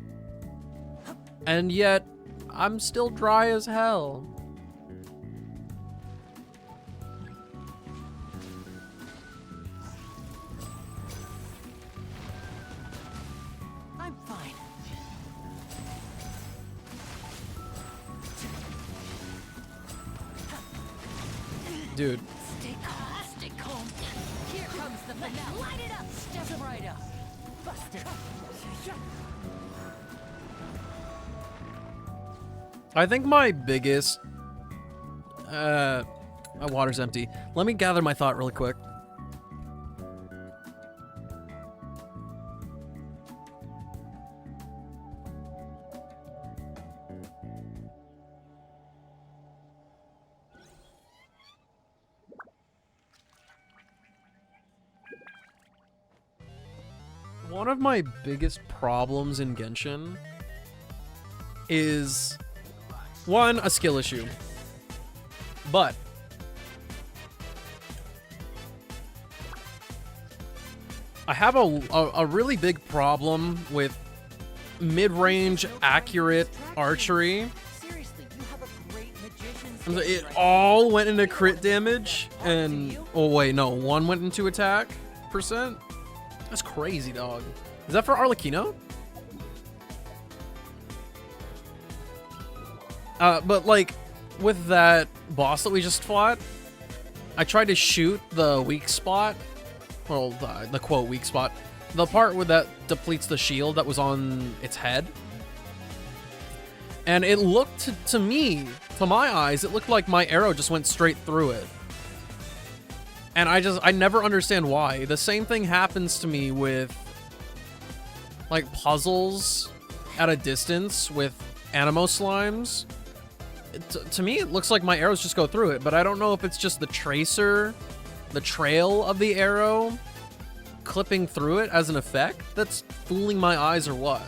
and yet I'm still dry as hell. I'm fine. Dude. Stay calm, stay calm. Here comes the finale. Light it up, step right up. Buster. I think my biggest... my water's empty. Let me gather my thought really quick. One of my biggest problems in Genshin is, one, a skill issue, but I have a really big problem with mid-range accurate archery. It all went into crit damage, and oh wait, no, one went into attack percent. That's crazy, dog. Is that for Arlecchino? But like, with that boss that we just fought, I tried to shoot the weak spot. Well, the quote weak spot. The part where that depletes the shield that was on its head. And it looked, to me, to my eyes, it looked like my arrow just went straight through it. And I never understand why. The same thing happens to me with, like, puzzles at a distance with Anemo slimes. To me, it looks like my arrows just go through it, but I don't know if it's just the tracer, the trail of the arrow clipping through it as an effect that's fooling my eyes or what.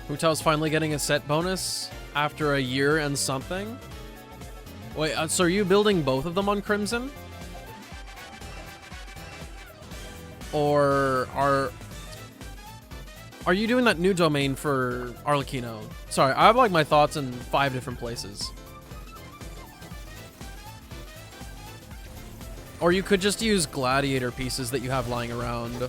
Hutao's finally getting a set bonus after a year and something. Wait, so are you building both of them on Crimson? Or are you doing that new domain for Arlecchino? Sorry, I have like my thoughts in 5 different places. Or you could just use gladiator pieces that you have lying around.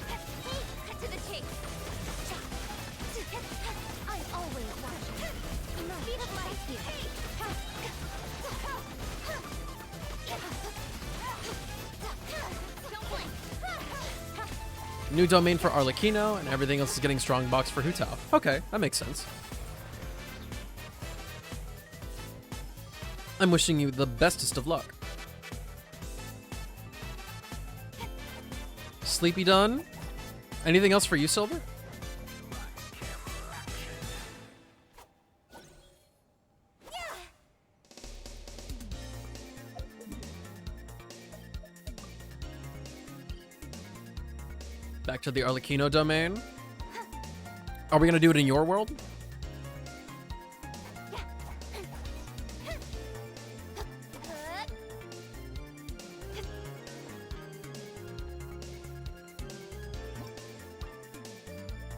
New domain for Arlecchino, and everything else is getting strong box for Hu Tao. Okay, that makes sense. I'm wishing you the bestest of luck. Sleepy done? Anything else for you, Silver? Back to the Arlecchino domain. Are we gonna do it in your world?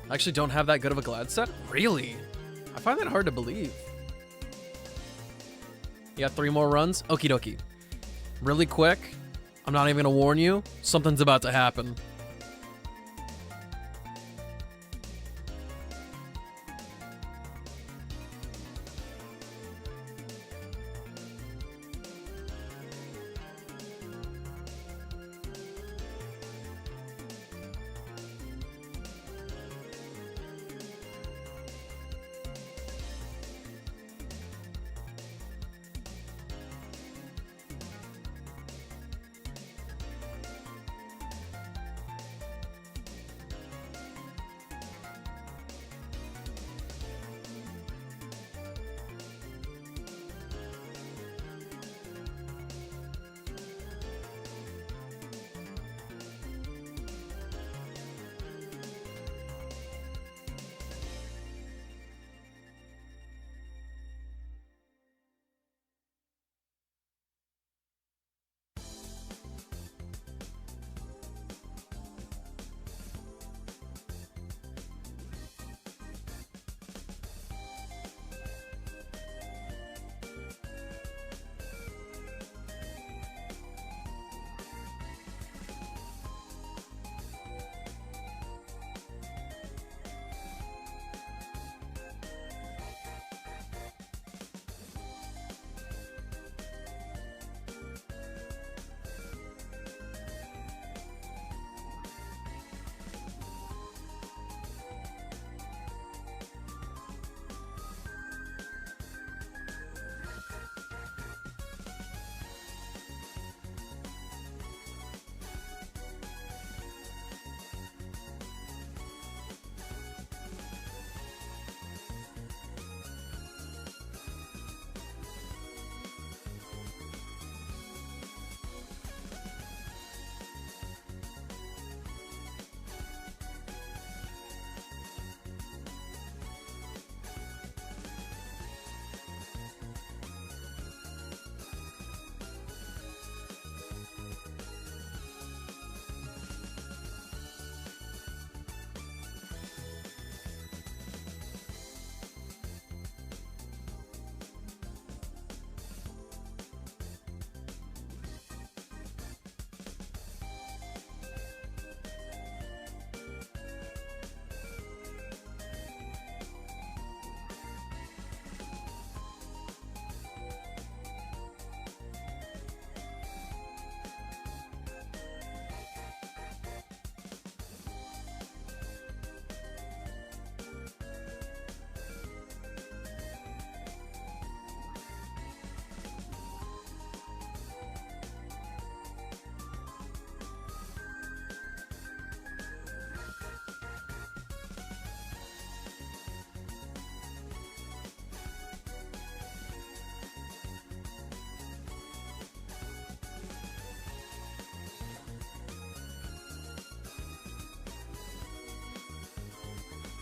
I actually don't have that good of a Glad set? Really? I find that hard to believe. You got 3 more runs? Okie dokie. Really quick, I'm not even gonna warn you, something's about to happen.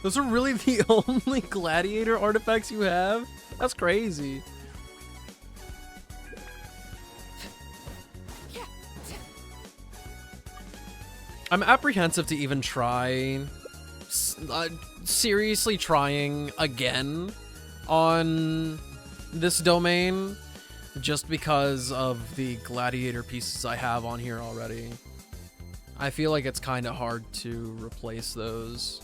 Those are really the only gladiator artifacts you have? That's crazy. I'm apprehensive to even try, seriously trying again on this domain, just because of the gladiator pieces I have on here already. I feel like it's kind of hard to replace those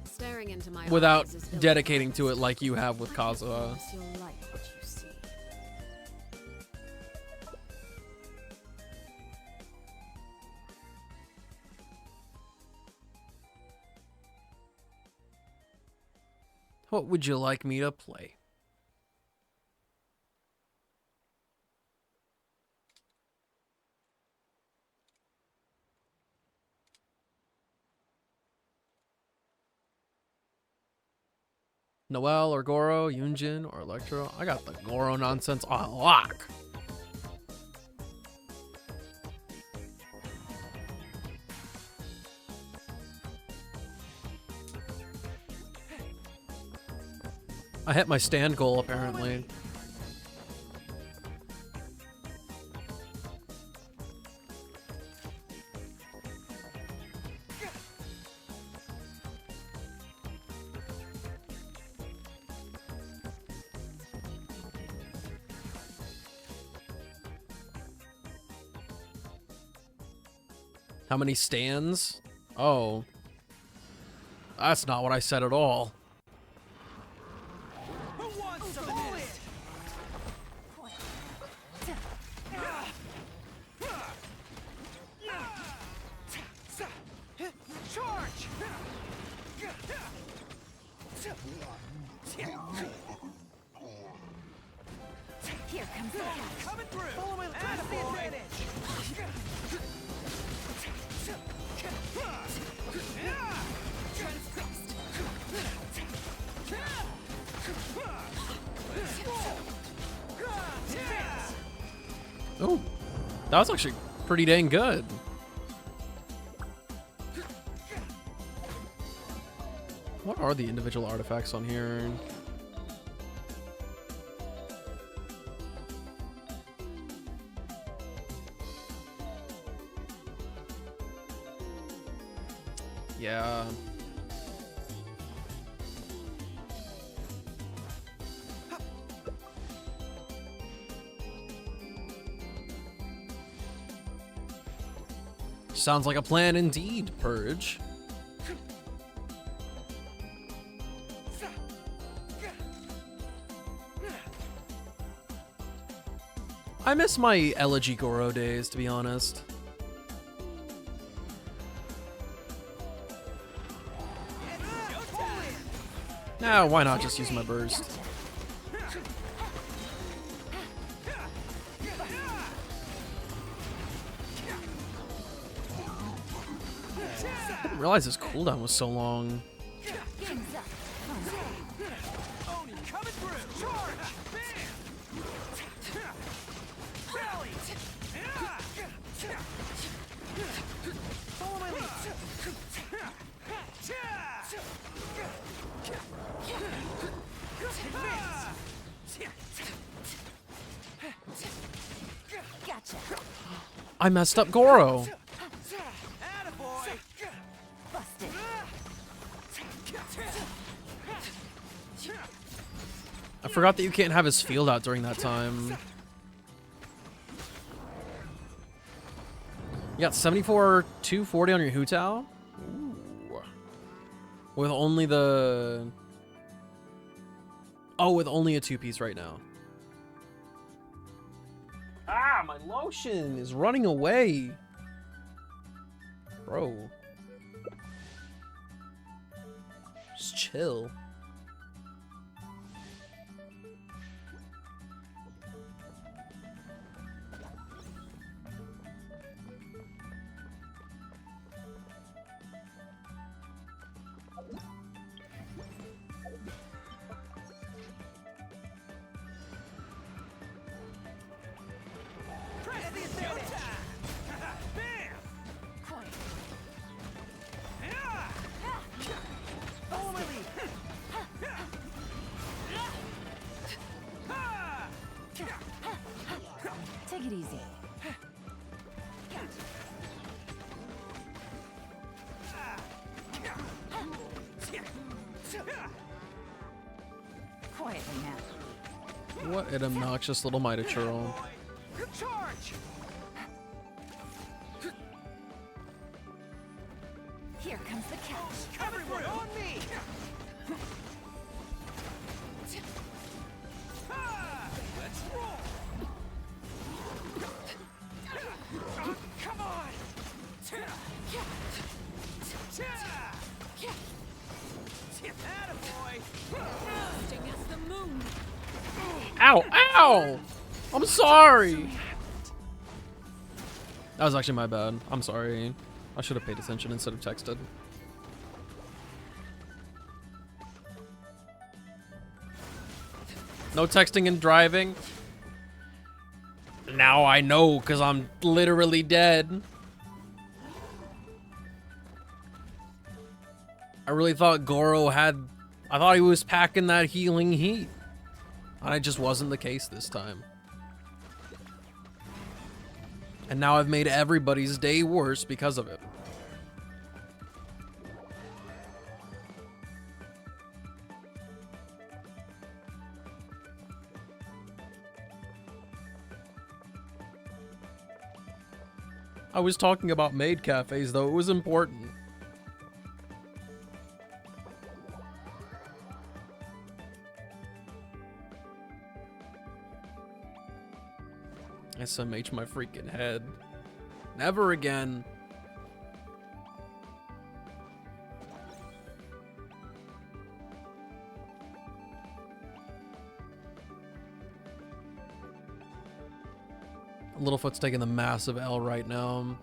Staring into my without eyes is dedicating to it like you have with Kazuha. You'll like what you see. What would you like me to play? Noelle or Goro, Yunjin or Electro. I got the Goro nonsense on lock. I hit my stand goal apparently. How many stands? Oh. That's not what I said at all. Who wants some of this? Charge! Here comes the catch. Coming through. Follow my That's the advantage. Oh, that was actually pretty dang good. What are the individual artifacts on here? Yeah. Sounds like a plan indeed, Purge. I miss my Elegy Goro days, to be honest. Now, why not just use my burst? I didn't realize his cooldown was so long. Oni coming through. Charge! Rally! Follow my lead. Gotcha. I messed up Goro. Busted. I forgot that you can't have his field out during that time. You got 74, 240 on your Hu Tao? Ooh. With only the... Oh, with only a 2-piece right now. Ah, my lotion is running away. Bro. Just chill. Take it easy. Quietly now. What an obnoxious little Mitochurl. Charge! Here comes the catch. Everyone on me! Let's roll! Come on! Attaboy! Ow! I'm sorry. That was actually my bad. I'm sorry. I should have paid attention instead of texted. No texting and driving. Now I know, because I'm literally dead. I really thought Goro had... I thought he was packing that healing heat. And it just wasn't the case this time. And now I've made everybody's day worse because of it. I was talking about maid cafes, though. It was important. SMH my freaking head. Never again. Littlefoot's taking the massive L right now.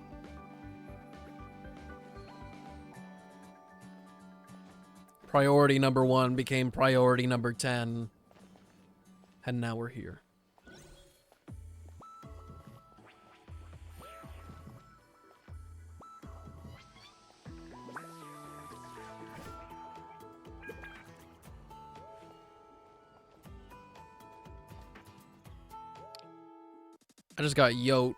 Priority number 1 became priority number 10. And now we're here. I just got yote.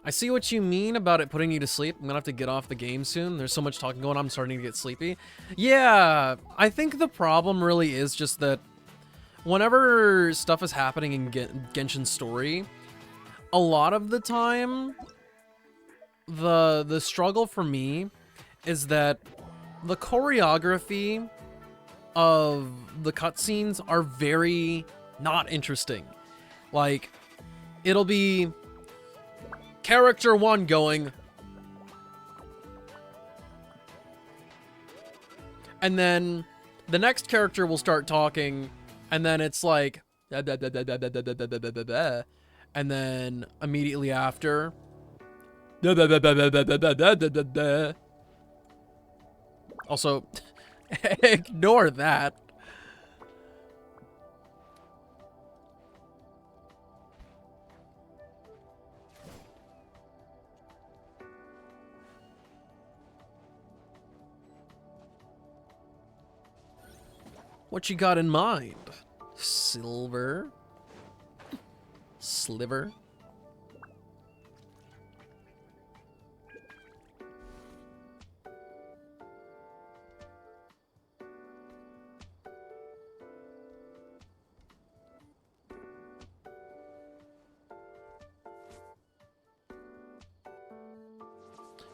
I see what you mean about it putting you to sleep. I'm gonna have to get off the game soon. There's so much talking going on, I'm starting to get sleepy. Yeah, I think the problem really is just that whenever stuff is happening in Genshin's story, a lot of the time, the struggle for me is that the choreography of the cutscenes are very not interesting. Like, it'll be character 1 going, and then the next character will start talking, and then it's like, and then immediately after, also, ignore that. What you got in mind? Silver? Sliver?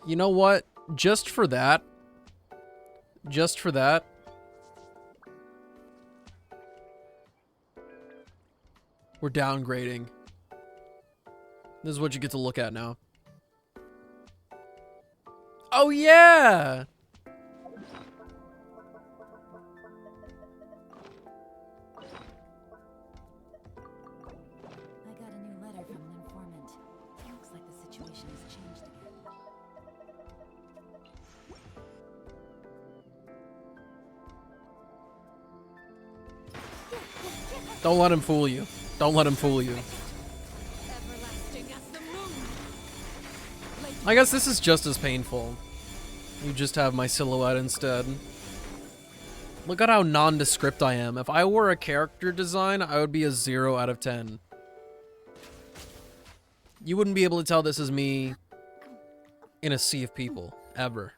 You know what? Just for that, we're downgrading. This is what you get to look at now. Oh, yeah! I got a new letter from an informant. Looks like the situation has changed again. Don't let him fool you. Don't let him fool you. I guess this is just as painful. You just have my silhouette instead. Look at how nondescript I am. If I were a character design, I would be a 0 out of 10. You wouldn't be able to tell this is me in a sea of people, ever.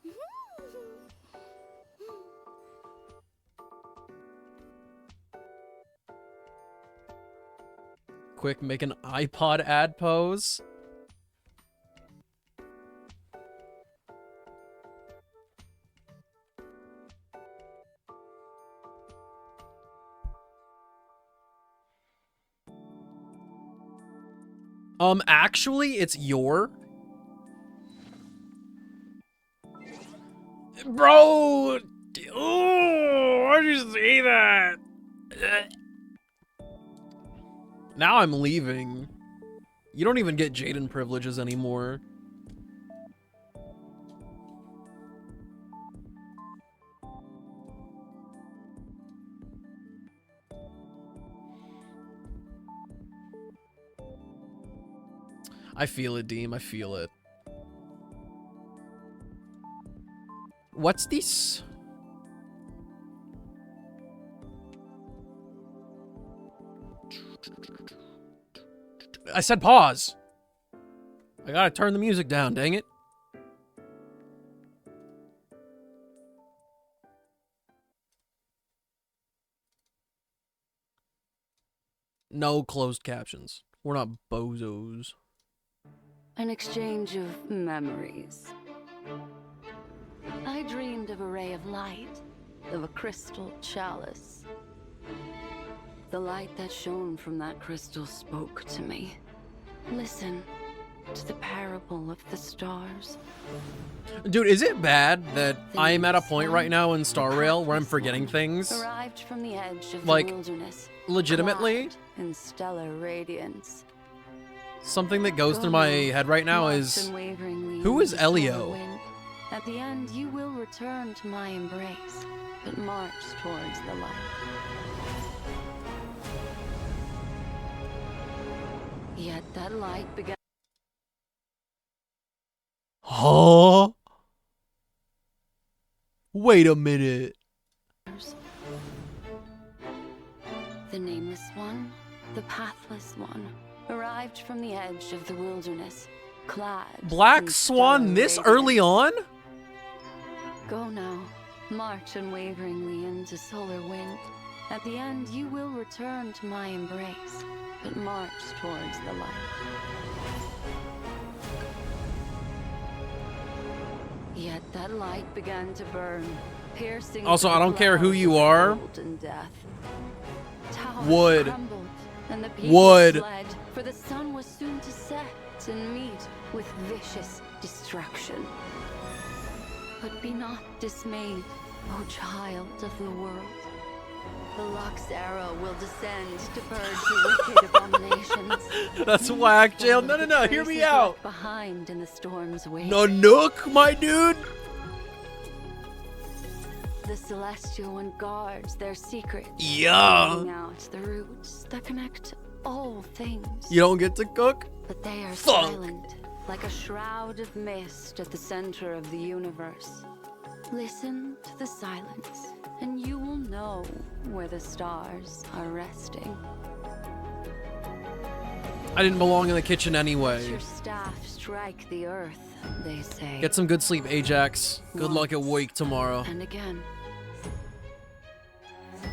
Quick, make an iPod ad pose. Actually, it's your. Bro! Oh, why'd you say that? Now I'm leaving. You don't even get Jaden privileges anymore. I feel it, Deem. I feel it. What's this? I said pause. I gotta turn the music down, dang it. No closed captions. We're not bozos. An exchange of memories. I dreamed of a ray of light, of a crystal chalice. The light that shone from that crystal spoke to me. Listen to the parable of the stars. Dude, is it bad that I am at a point right now in Star Rail where I'm forgetting things? Arrived from the edge of Like, the wilderness, legitimately? clad in stellar radiance. Something that goes through my head right now is, who is Elio? At the end, you will return to my embrace, but march towards the light. Yet that light began. Huh? Wait a minute. The nameless one, the pathless one, arrived from the edge of the wilderness, clad. Black in Swan stellar this radiance. early on? Go now, march unwaveringly into solar wind. At the end, you will return to my embrace, but march towards the light. Yet that light began to burn, piercing. Also, through I don't care who clouds you of are. gold and death. Towers Would. crumbled, and the people Would. fled, for the sun was soon to set and meet with vicious destruction. But be not dismayed, O child of the world. The Luck's arrow will descend to purge your wicked abominations. That's whack, Jail. No, no, no. Hear me out. Left behind in the storm's wake. No nook, my dude. The Celestial One guards their secret. Yeah. Bringing out the roots that connect all things. You don't get to cook? But they are Fuck. silent, like a shroud of mist at the center of the universe. Listen to the silence, and you will know where the stars are resting. I didn't belong in the kitchen Let anyway. your staff strike the earth, they say. Get some good sleep, Ajax. Good luck at wake tomorrow. And again.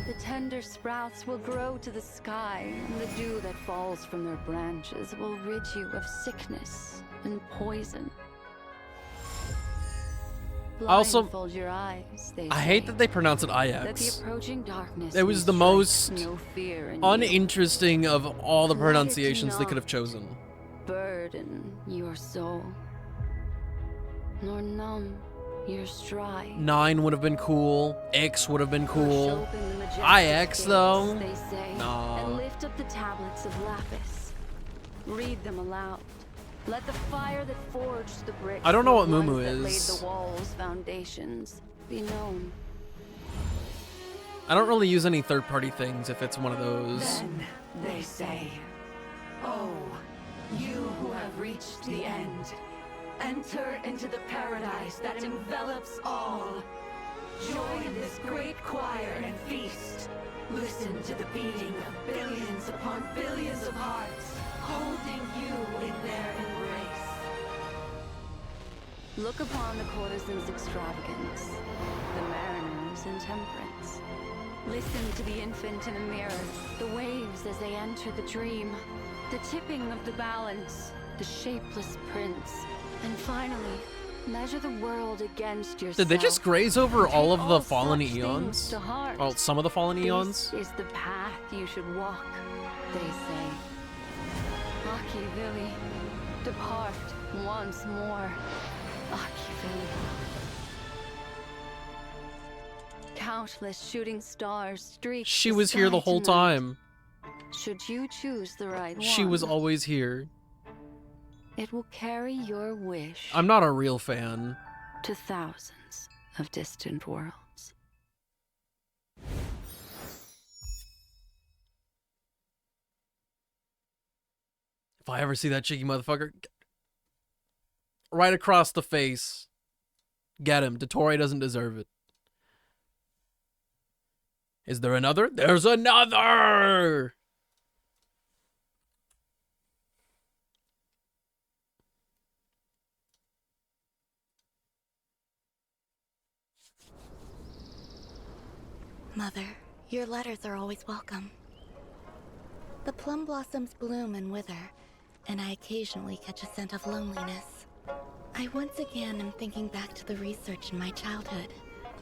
The tender sprouts will grow to the sky, and the dew that falls from their branches will rid you of sickness and poison. Also, Blindfold your eyes, they I hate say, that they pronounce it that the Ajax. approaching darkness It was may the strike most no fear in you. uninteresting of all the Let it pronunciations they not could have chosen. burden your soul, nor numb your stride. 9 would have been cool. X would have been cool. Open the majestic IX gates, though? they say, Nah. and lift up the tablets of lapis. Read them aloud. Let the fire that forged the bricks, I don't know the what Mumu ones that laid is. the walls' foundations, be known. I don't really use any third-party things if it's one of those. Then they say, "Oh, you who have reached the end, enter into the paradise that envelops all. Join this great choir and feast. Listen to the beating of billions upon billions of hearts, holding you in their embrace. Look upon the courtesan's extravagance, the mariner's intemperance. Listen to the infant in a mirror, the waves as they enter the dream, the tipping of the balance, the shapeless prince, and finally, measure the world against yourself. Did they just graze over all of the fallen such things eons? to heart. Oh, some of the fallen eons? This is the path you should walk, they say. Machiavelli, depart once more. Machiavelli. Countless shooting stars streak She the was here the sky whole tonight. time. Should you choose the right one, She was always here. it will carry your wish I'm not a real fan. to thousands of distant worlds. If I ever see that cheeky motherfucker, right across the face, get him. Dottore doesn't deserve it. Is there another? There's another! Mother, your letters are always welcome. The plum blossoms bloom and wither, and I occasionally catch a scent of loneliness. I once again am thinking back to the research in my childhood.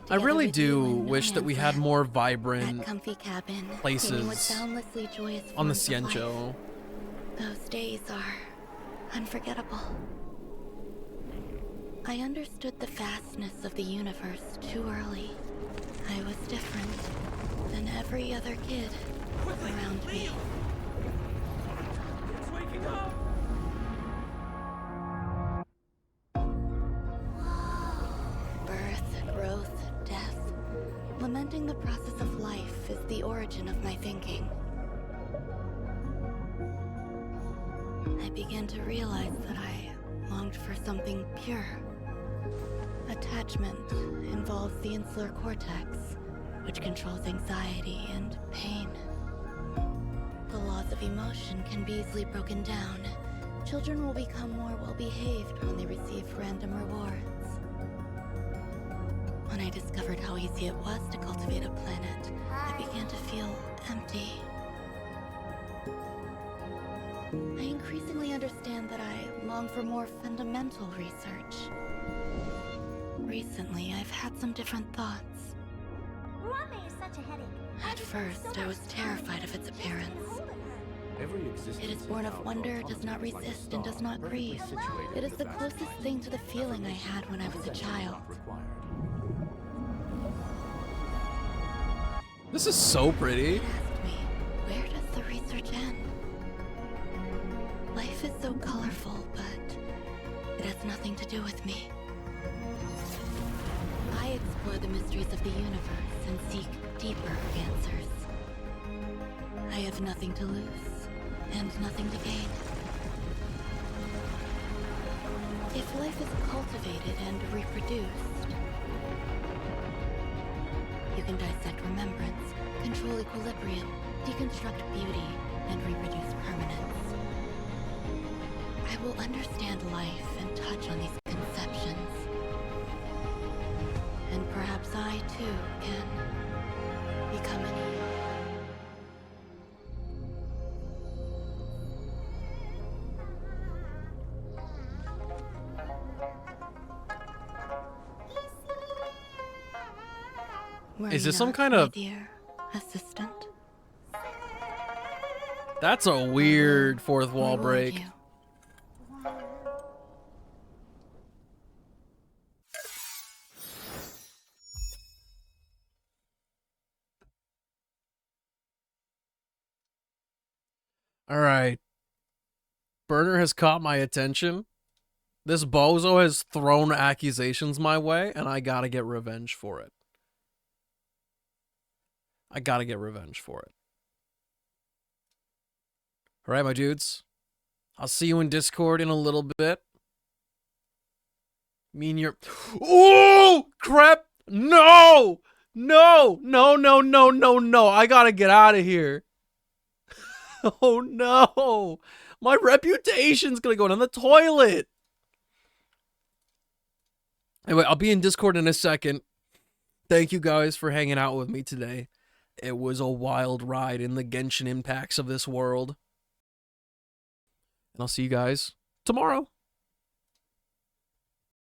I really Together with you do in No wish that we Man's had Land, more that vibrant comfy cabin, teeming with places boundlessly joyous on the forms of life. Ciencio. Those days are unforgettable. I understood the vastness of the universe too early. I was different than every other kid around me. It's waking up! Birth, growth, death. Lamenting the process of life is the origin of my thinking. I began to realize that I longed for something pure. Attachment involves the insular cortex, which controls anxiety and pain. The laws of emotion can be easily broken down. Children will become more well-behaved when they receive random rewards. When I discovered how easy it was to cultivate a planet, I began to feel empty. I increasingly understand that I long for more fundamental research. Recently, I've had some different thoughts. Rame is such a headache. At first, I was terrified of its appearance. It is born of wonder, does not resist, and does not grieve. It is the closest thing to the feeling I had when I was a child. This is so pretty. It asked me, where does the research end? Life is so colorful, but it has nothing to do with me. I explore the mysteries of the universe and seek deeper answers. I have nothing to lose and nothing to gain. If life is cultivated and reproduced, you can dissect remembrance, control equilibrium, deconstruct beauty, and reproduce permanence. I will understand life and touch on these conceptions. And perhaps I, too, can become an Eve. Is this some kind of... Dear assistant? That's a weird fourth wall I love break. you. All right. Burner has caught my attention. This bozo has thrown accusations my way, and I gotta get revenge for it. I gotta get revenge for it. All right, my dudes. I'll see you in Discord in a little bit. Me and your... Ooh! Crap! No! No! No, no, no, no, no. I gotta get out of here. Oh, no. My reputation's gonna go down the toilet. Anyway, I'll be in Discord in a second. Thank you guys for hanging out with me today. It was a wild ride in the Genshin Impacts of this world. And I'll see you guys tomorrow.